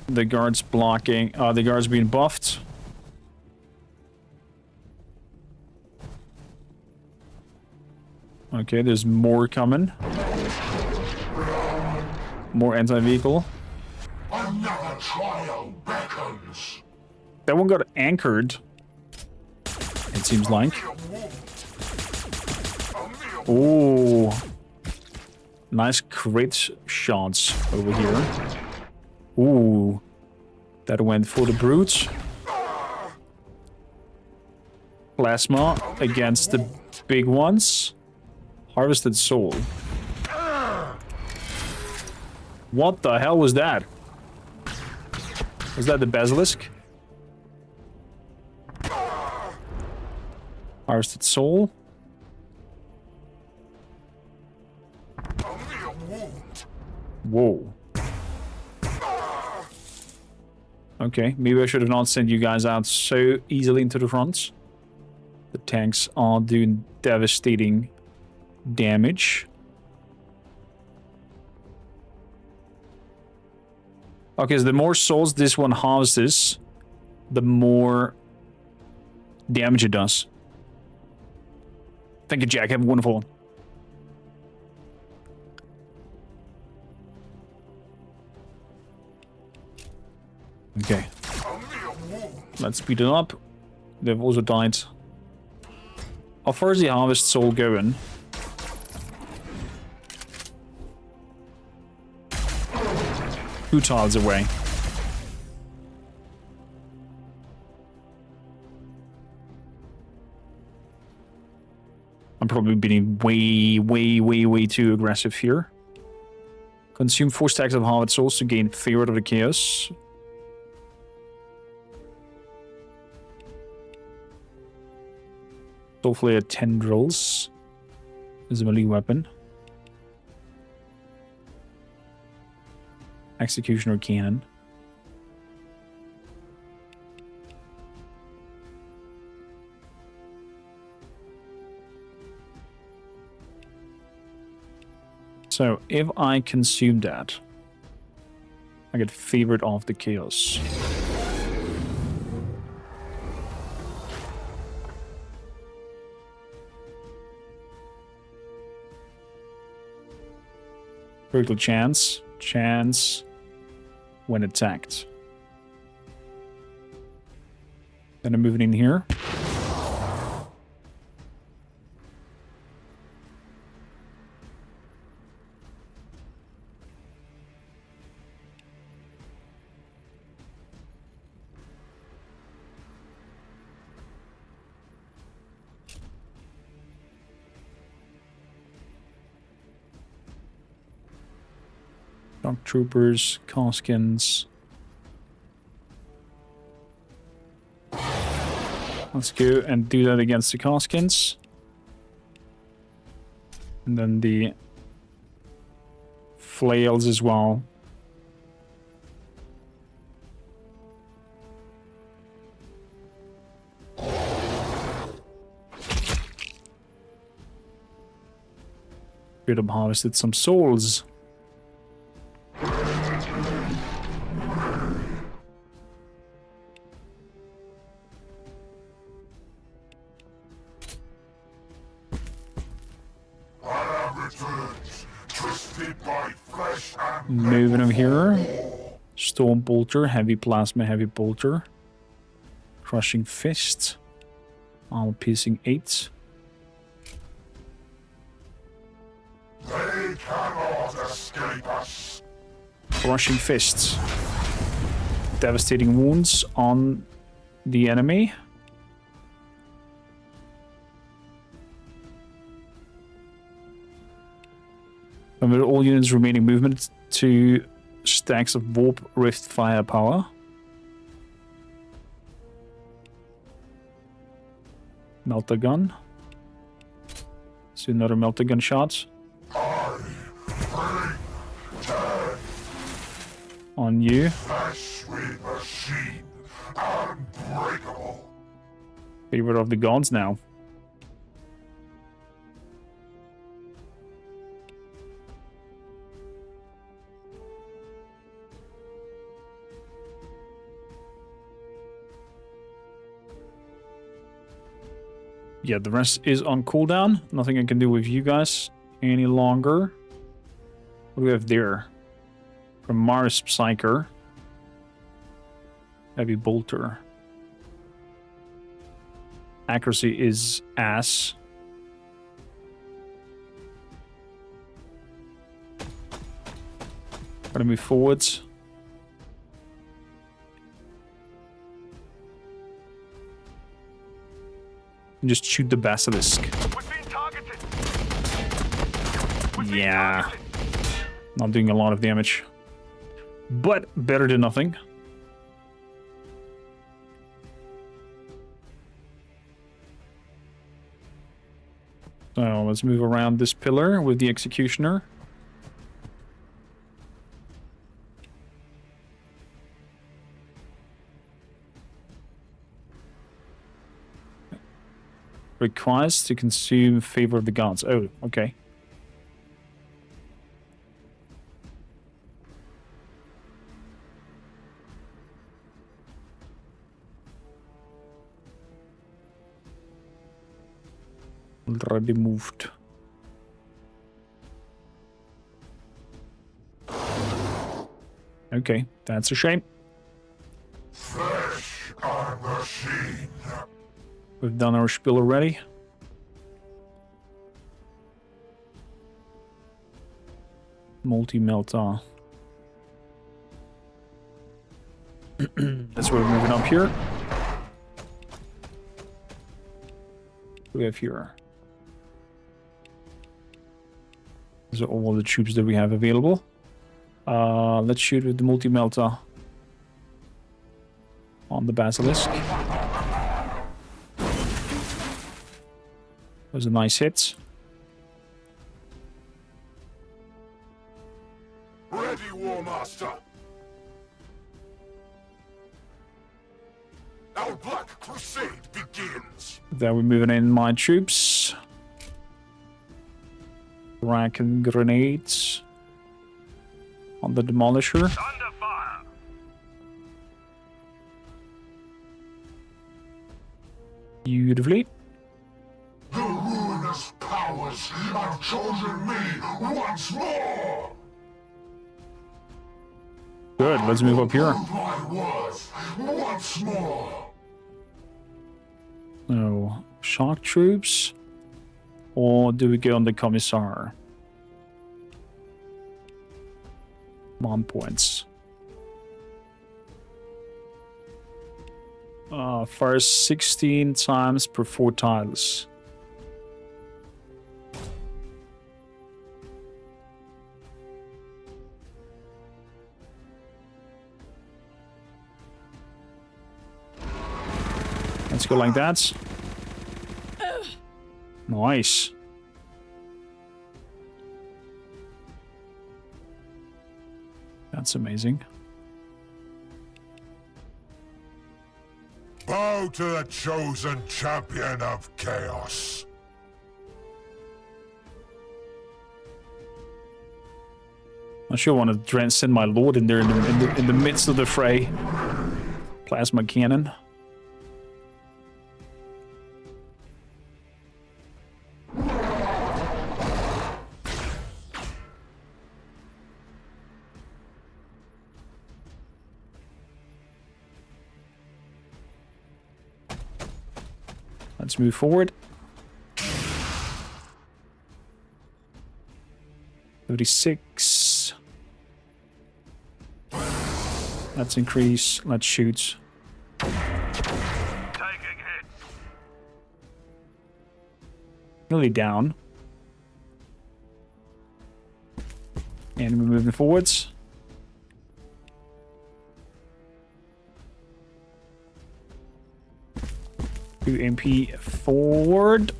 Speaker 8: The guards blocking. The guards being buffed. Okay, there's more coming. More anti-vehicle.
Speaker 11: Another trial beckons.
Speaker 8: That one got anchored. It seems like. Ooh. Nice crit shots over here. Ooh. That went for the brutes. Plasma against the big ones. Harvested soul. What the hell was that? Was that the basilisk? Harvested soul. Whoa. Okay, maybe I should have not sent you guys out so easily into the front. The tanks are doing devastating damage. Okay, so the more souls this one harvests, the more damage it does. Thank you, Jack. Have a wonderful one. Okay. Let's speed it up. They've also died. How far is the harvest soul going? Two tiles away. I'm probably being way too aggressive here. Consume 4 stacks of harvest souls to gain favor of the chaos. Soulflare Tendrils is a melee weapon. Executioner Cannon. So, if I consume that, I get favored of the chaos. Critical chance. Chance when attacked. Then I'm moving in here. Shock troopers, Koskins. Let's go and do that against the Koskins. And then the flails as well. Could have harvested some souls. Moving him here. Storm Bolter, Heavy Plasma, Heavy Bolter. Crushing Fist. Armor Piercing 8.
Speaker 11: They cannot escape us.
Speaker 8: Crushing Fists. Devastating wounds on the enemy. Convert all units remaining movement to stacks of Warp Rift firepower. Melter gun. So another melter gun shot. On you.
Speaker 11: Machine, unbreakable.
Speaker 8: Favorite of the gods now. Yeah, the rest is on cooldown. Nothing I can do with you guys any longer. What do we have there? From Mars Psyker. Heavy Bolter. Accuracy is ass. Gotta move forwards. And just shoot the basilisk. Yeah. Not doing a lot of damage. But better than nothing. So let's move around this pillar with the executioner. Requires to consume favor of the gods. Oh, okay. Already moved. Okay, that's a shame.
Speaker 11: Flesh our machine.
Speaker 8: We've done our spiel already. Multi-melter. That's where we're moving up here. What do we have here? These are all the troops that we have available. Let's shoot with the multi-melter on the basilisk. Was a nice hit.
Speaker 11: Ready, War Master. Our Black Crusade begins.
Speaker 8: Then we're moving in my troops. Rack and grenades on the demolisher.
Speaker 11: Under fire.
Speaker 8: Beautifully.
Speaker 11: The ruinous powers have chosen me once more.
Speaker 8: Good, let's move up here.
Speaker 11: My worth once more.
Speaker 8: No, shock troops. Or do we go on the commissar? 1 points. First 16 times per 4 tiles. Let's go like that. Nice. That's amazing.
Speaker 11: Bow to the chosen champion of chaos.
Speaker 8: I sure want to send my lord in there in the midst of the fray. Plasma cannon. Let's move forward. 36. Let's increase. Let's shoot.
Speaker 11: Taking hits.
Speaker 8: Nearly down. And we're moving forwards. Do MP forward.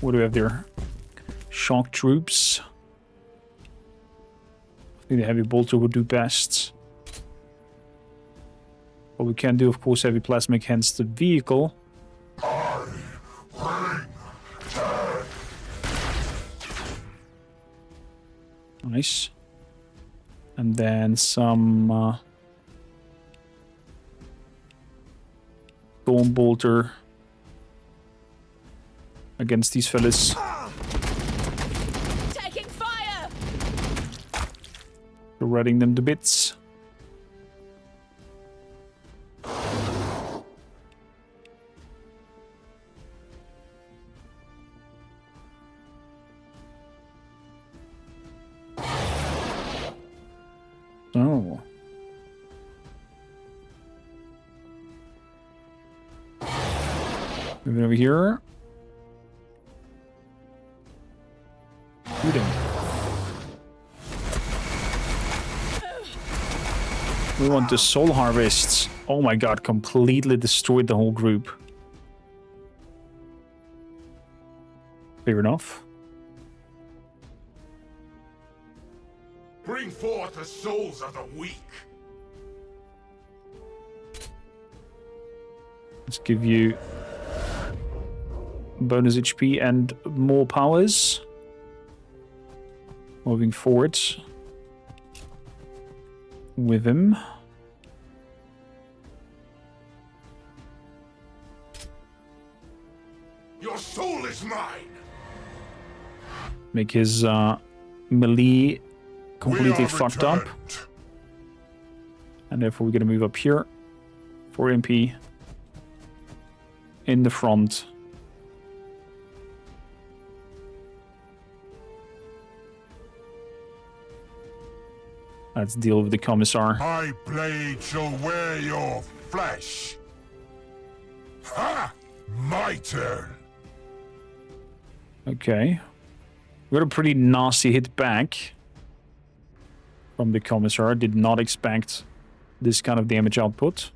Speaker 8: What do we have there? Shock troops. I think the heavy bolter would do best. What we can do, of course, heavy plasma against the vehicle. Nice. And then some Storm bolter against these fellas.
Speaker 6: Taking fire!
Speaker 8: Shredding them to bits. Oh. Moving over here. Shooting. We want the soul harvests. Oh my god, completely destroyed the whole group. Fair enough.
Speaker 11: Bring forth the souls of the weak.
Speaker 8: Let's give you bonus HP and more powers. Moving forward with him.
Speaker 11: Your soul is mine.
Speaker 8: Make his melee completely fucked up. And therefore we're gonna move up here for MP in the front. Let's deal with the commissar.
Speaker 11: My blade shall wear your flesh. Ha! My turn.
Speaker 8: Okay. We got a pretty nasty hit back from the commissar. Did not expect this kind of damage output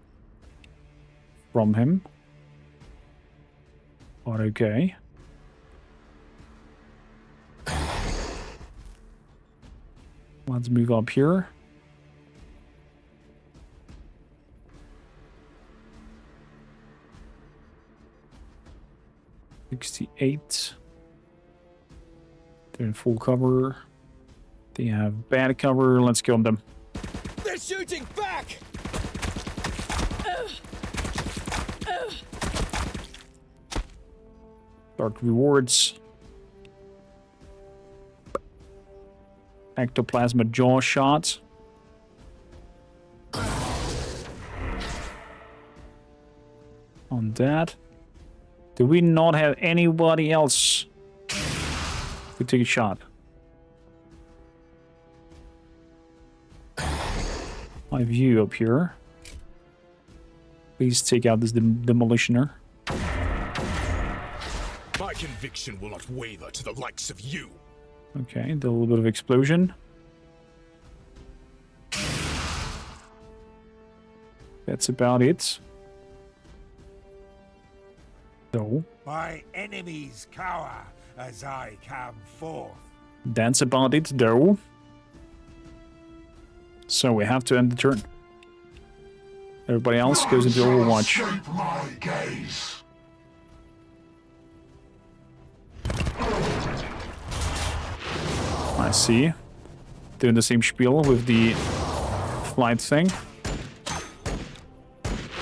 Speaker 8: from him. But okay.
Speaker 1: Let's move up here. $68. They're in full cover. They have bad cover. Let's kill them.
Speaker 9: They're shooting back!
Speaker 1: Dark rewards. Ectoplasma jaw shot. On that. Do we not have anybody else who take a shot? My view up here. Please take out this demolitioner.
Speaker 2: My conviction will not waver to the likes of you.
Speaker 1: Okay, a little bit of explosion. That's about it. So,
Speaker 11: My enemies cower as I come forth.
Speaker 1: that's about it, though. So we have to end the turn. Everybody else goes into Overwatch. I see. Doing the same spiel with the flight thing.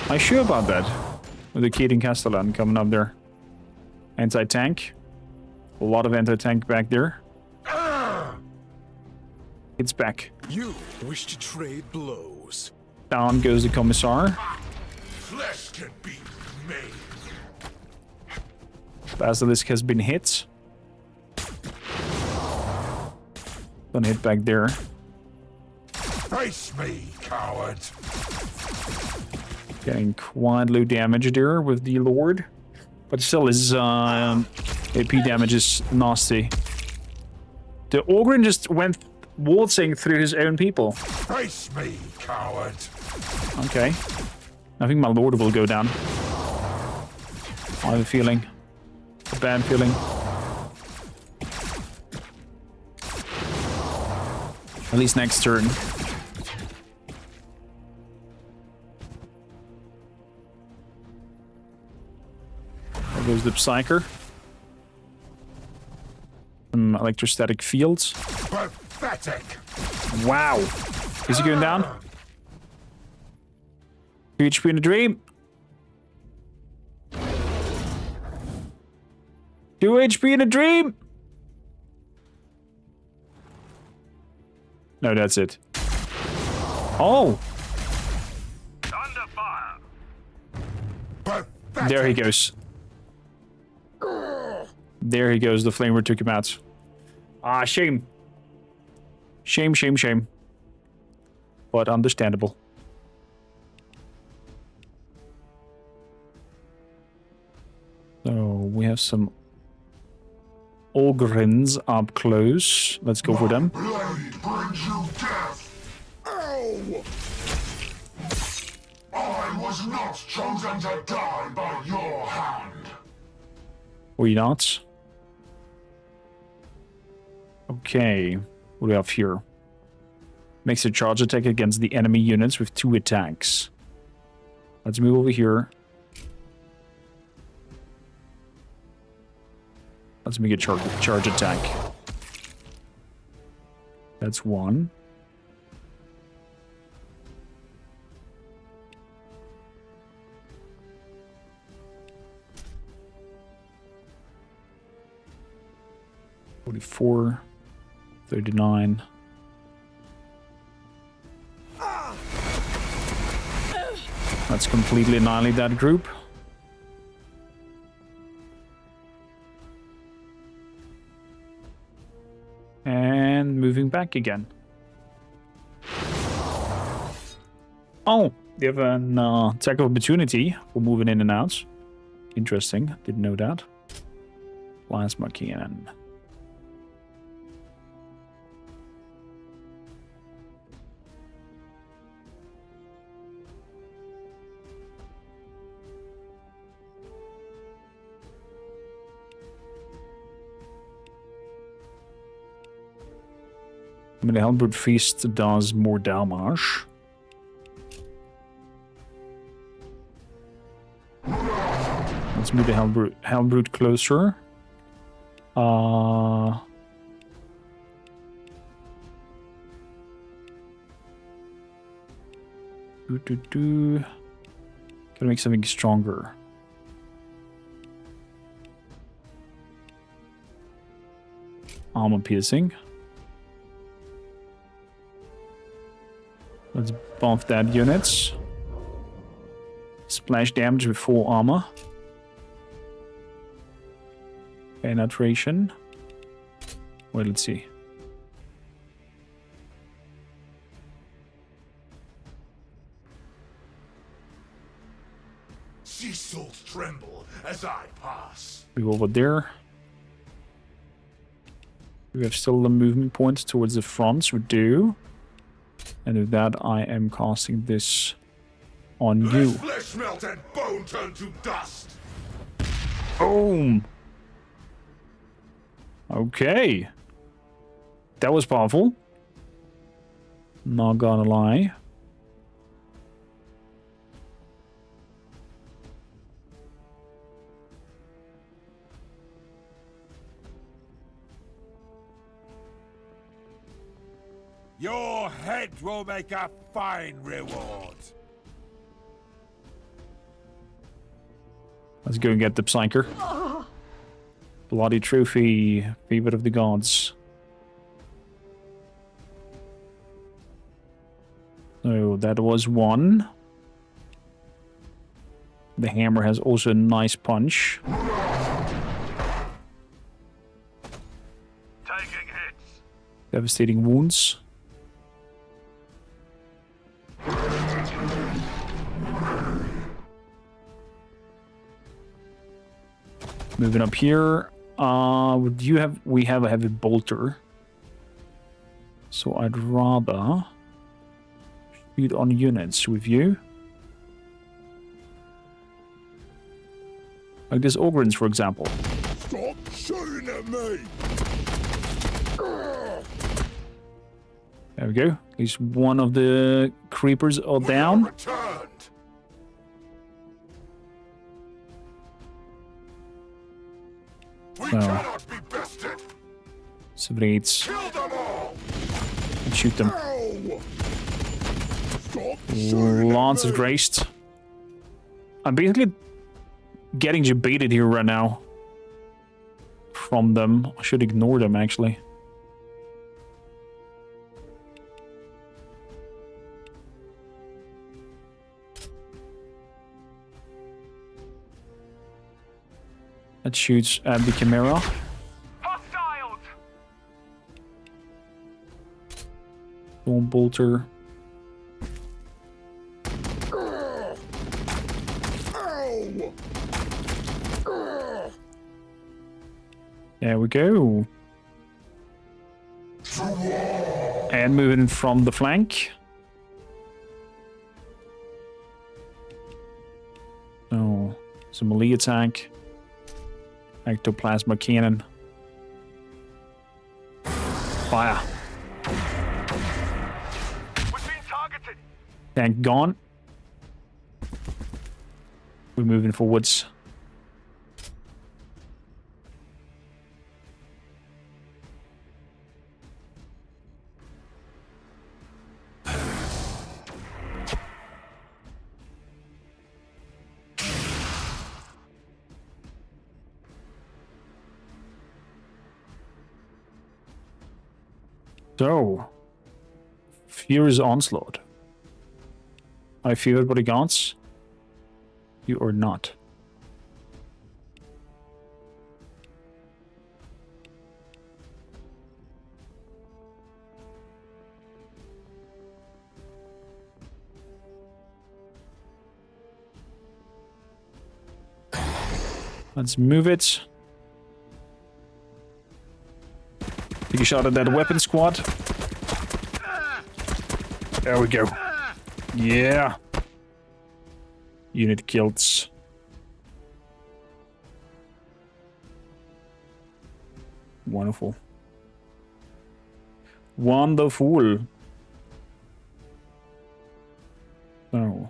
Speaker 1: I'm sure about that. With the Keating Castellan coming up there. Anti-tank. A lot of anti-tank back there. It's back.
Speaker 2: You wish to trade blows.
Speaker 1: Down goes the Commissar.
Speaker 2: Flesh can be made.
Speaker 1: Basilisk has been hit. Don't hit back there.
Speaker 11: Face me, coward.
Speaker 1: Getting quite low damage there with the Lord. But still, his AP damage is nasty. The Ogren just went waltzing through his own people.
Speaker 11: Face me, coward.
Speaker 1: Okay. I think my Lord will go down. I have a feeling. A bad feeling. At least next turn. There goes the Psyker. Some electrostatic fields.
Speaker 11: Pathetic.
Speaker 1: Wow. Is he going down? 2 HP in a dream. 2 HP in a dream. No, that's it. Oh.
Speaker 2: Under fire.
Speaker 11: Pathetic.
Speaker 1: There he goes. There he goes. The flamer took him out. Ah, shame. Shame, shame, shame. But understandable. So, we have some Ogrins up close. Let's go for them.
Speaker 8: Blade brings you death.
Speaker 11: Ow!
Speaker 8: I was not chosen to die by your hand.
Speaker 1: Were you not? Okay. What do we have here? Makes a charge attack against the enemy units with 2 attacks. Let's move over here. Let's make a charge attack. That's 1. $44, $39. Let's completely annihilate that group. And moving back again. Oh, they have an attack of opportunity for moving in and out. Interesting, didn't know that. Plasma cannon.
Speaker 8: I mean, the Helmbrute Feast does more damage. Let's move the Helmbrute closer. Gotta make something stronger. Armor piercing. Let's buff that units. Splash damage with full armor. Penetration. Well, let's see.
Speaker 11: Sea salts tremble as I pass.
Speaker 8: We go over there. We have still the movement points towards the front. We do. And with that, I am casting this on you.
Speaker 11: Let flesh melt and bone turn to dust.
Speaker 8: Boom. Okay. That was powerful. Not gonna lie.
Speaker 11: Your head will make a fine reward.
Speaker 8: Let's go and get the Psyker. Bloody trophy, favorite of the gods. So that was one. The hammer has also a nice punch.
Speaker 11: Taking hits.
Speaker 8: Devastating wounds. Moving up here. We have a heavy bolter. So I'd rather shoot on units with you. Like this Ogrins, for example.
Speaker 11: Stop shooting at me.
Speaker 8: There we go. At least one of the creepers are down.
Speaker 11: Returned. We cannot be bested.
Speaker 8: 78.
Speaker 11: Kill them all.
Speaker 8: Shoot them.
Speaker 11: Ow. Stop shooting
Speaker 8: Lance
Speaker 11: at
Speaker 8: is
Speaker 11: me.
Speaker 8: graced. I'm basically getting debated here right now. From them. I should ignore them, actually. That shoots at the Chimera.
Speaker 11: Hostiles.
Speaker 8: Storm Bolter. There we go. And moving from the flank. Oh, some melee attack. Ectoplasma cannon. Fire.
Speaker 11: We've been targeted.
Speaker 8: Tank gone. We're moving forwards. So, Furious Onslaught. I feared bodyguards. You are not. Let's move it. Take a shot at that weapon squad. There we go. Yeah. Unit killed. Wonderful. Wonderful. So,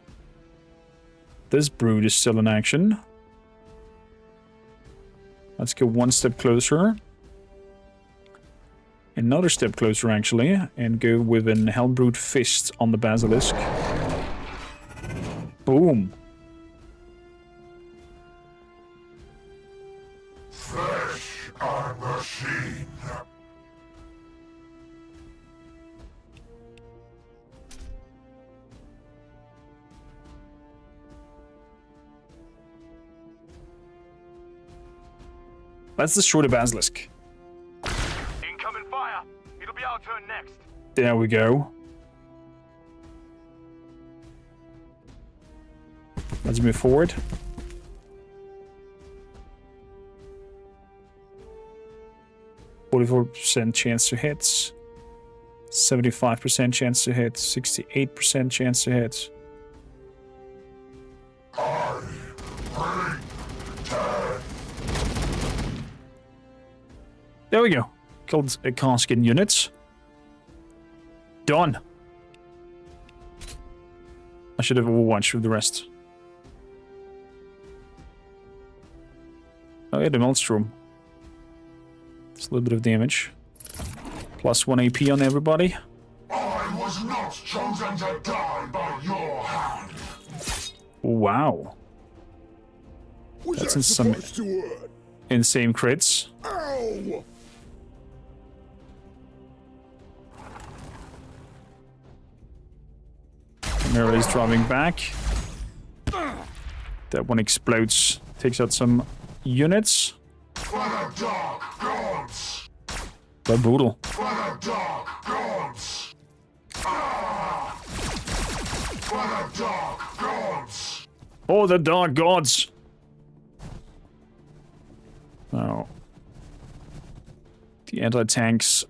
Speaker 8: this brood is still in action. Let's go one step closer. Another step closer, actually, and go with an Hellbrood Fist on the Basilisk. Boom.
Speaker 11: Flesh and machine.
Speaker 8: Let's destroy the Basilisk.
Speaker 2: Incoming fire. It'll be our turn next.
Speaker 8: There we go. Let's move forward. %, chance to hit. 75% chance to hit. 68% chance to hit. There we go. Killed a casket units. Done. I should have overwatched with the rest. Oh yeah, the Maelstrom. It's a little bit of damage. Plus 1 AP on everybody.
Speaker 11: I was not chosen to die by your hand.
Speaker 8: Wow. That's some insane crits.
Speaker 11: Ow!
Speaker 8: Merrill's driving back. That one explodes. Takes out some units.
Speaker 11: For the dark gods!
Speaker 8: But brutal.
Speaker 11: For the dark gods! Ah! For the dark gods!
Speaker 8: Oh, the dark gods! Oh. The anti-tanks...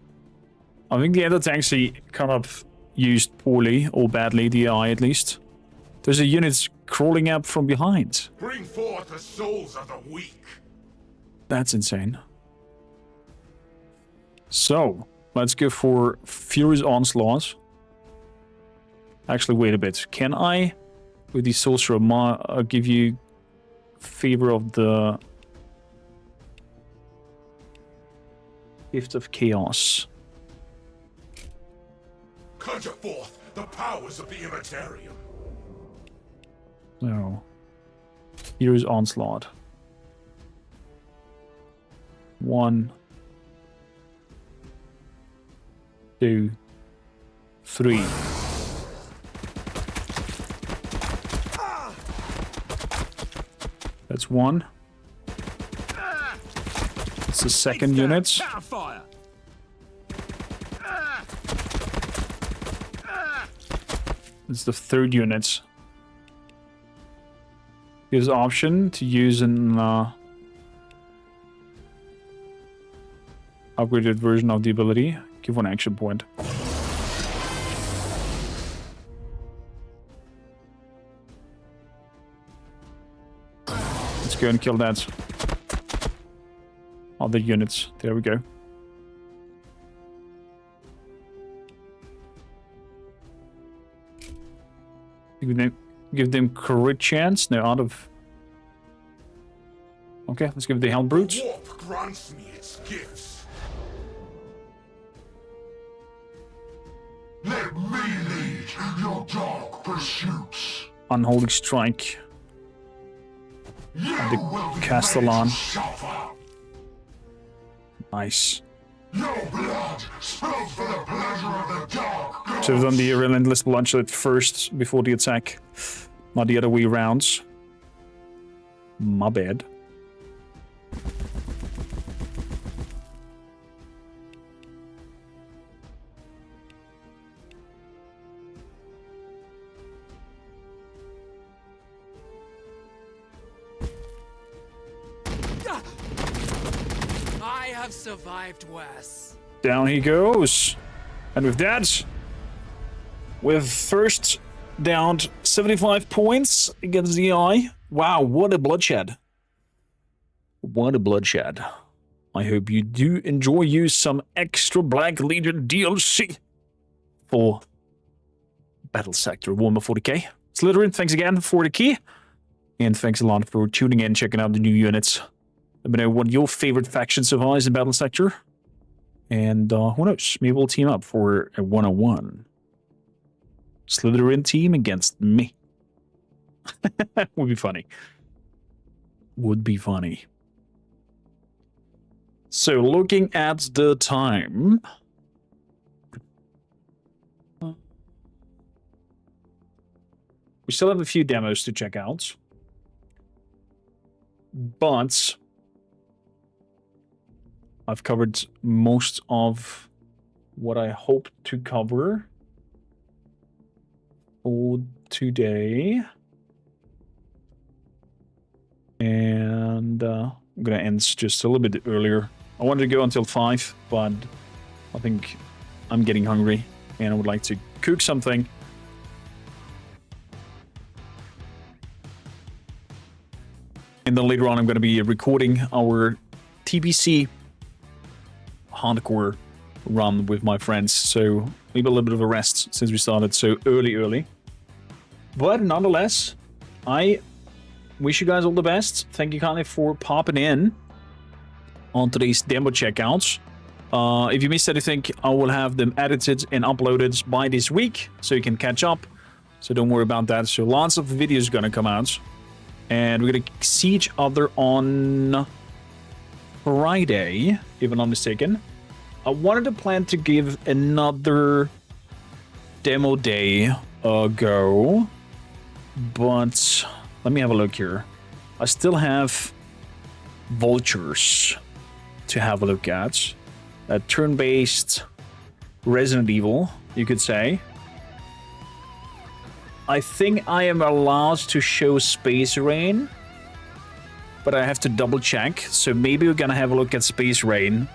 Speaker 8: I think the anti-tanks are kind of used poorly, or badly, the AI at least. There's a unit crawling up from behind.
Speaker 11: Bring forth the souls of the weak!
Speaker 8: That's insane. So, let's go for Furious Onslaught. Actually, wait a bit. Can I, with the Sorcerer, give you favor of the Gift of Chaos?
Speaker 11: Conjure forth the powers of the Immaterium.
Speaker 8: No. Furious Onslaught. 1, 2, 3. That's 1. It's the second unit.
Speaker 2: Fire.
Speaker 8: It's the third unit. Gives option to use an upgraded version of the ability. Give 1 action point. Let's go and kill that. Other units. There we go. Give them crit chance. No, out of... Okay, let's give the Hellbrutes.
Speaker 11: The warp grants me its gifts. Let me lead your dark pursuits.
Speaker 8: Unholy Strike. The Castellan. Nice.
Speaker 11: Your blood spills for the pleasure of the dark gods.
Speaker 8: Should have done the Relentless Bloodshed first before the attack. Not the other way rounds. My bad.
Speaker 6: I have survived worse.
Speaker 8: Down he goes. And with that, we've first downed 75 points against the AI. Wow, what a bloodshed. What a bloodshed. I hope you do enjoy some extra Black Legion DLC for Battle Sector Warhammer 40k. Slytherin, thanks again for the key. And thanks a lot for tuning in, checking out the new units. Let me know what your favorite faction so far is in Battle Sector. And who knows, maybe we'll team up for a 1-on-1. Slytherin team against me. Would be funny. Would be funny. So, looking at the time... We still have a few demos to check out. But... I've covered most of what I hope to cover for today. And I'm going to end just a little bit earlier. I wanted to go until 5, but I think I'm getting hungry and I would like to cook something. And then later on I'm going to be recording our TBC hardcore run with my friends, so maybe a little bit of a rest since we started so early. But nonetheless, I wish you guys all the best. Thank you kindly for popping in on today's demo checkouts. If you missed anything, I will have them edited and uploaded by this week, so you can catch up. So don't worry about that. So lots of videos gonna come out. And we're gonna see each other on Friday, if I'm not mistaken. I wanted to plan to give another demo day a go, but let me have a look here. I still have Vultures to have a look at. A turn-based Resident Evil, you could say. I think I am allowed to show Space Rain, but I have to double check. So maybe we're gonna have a look at Space Rain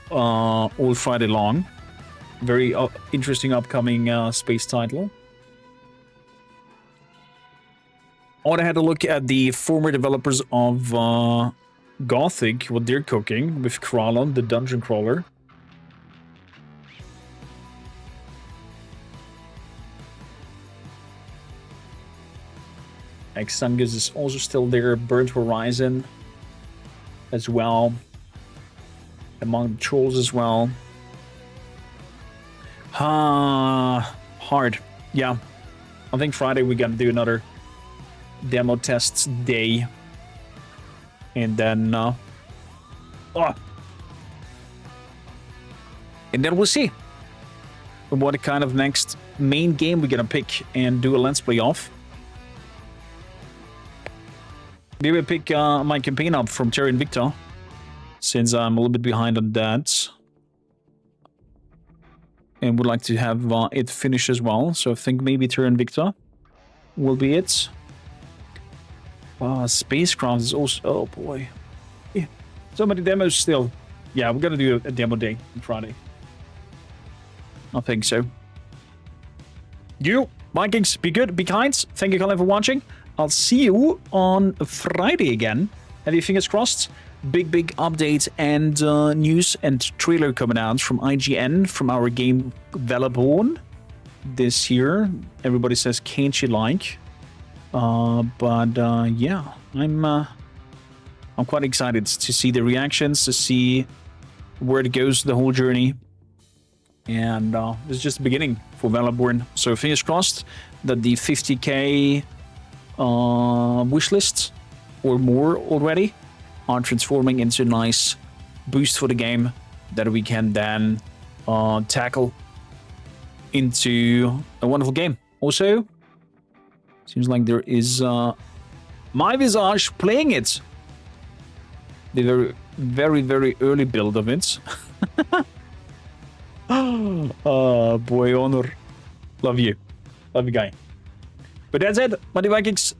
Speaker 8: all Friday long. Very interesting upcoming space title. I want to have a look at the former developers of Gothic, what they're cooking with Kralon, the dungeon crawler. Xangus is also still there. Burnt Horizon as well. Among the trolls as well. Hard. Yeah. I think Friday we're gonna do another demo tests day. And then and then we'll see what kind of next main game we're gonna pick and do a Let's Play off. Maybe I pick my campaign up from Terry and Victor, since I'm a little bit behind on that. And would like to have it finished as well. So I think maybe Terry and Victor will be it. Spacecraft is also... Oh boy. Yeah. So many demos still. Yeah, we're gonna do a demo day on Friday. I think so. You, Vikings, be good, be kind. Thank you, Colin, for watching. I'll see you on Friday again. Have your fingers crossed. Big update and news and trailer coming out from IGN from our game Velaborn this year. Everybody says, can't you like? Yeah, I'm quite excited to see the reactions, to see where it goes, the whole journey. And this is just the beginning for Velaborn. So fingers crossed that the 50k wishlist or more already are transforming into a nice boost for the game that we can then tackle into a wonderful game. Also, seems like there is my Visage playing it. The very early build of it. Oh boy, Honor. Love you, guy. But that's it, Mighty Vikings.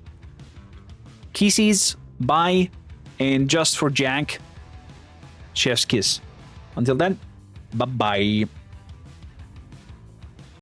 Speaker 8: Kisses, bye, and just for Jack, chef's kiss. Until then, bye-bye.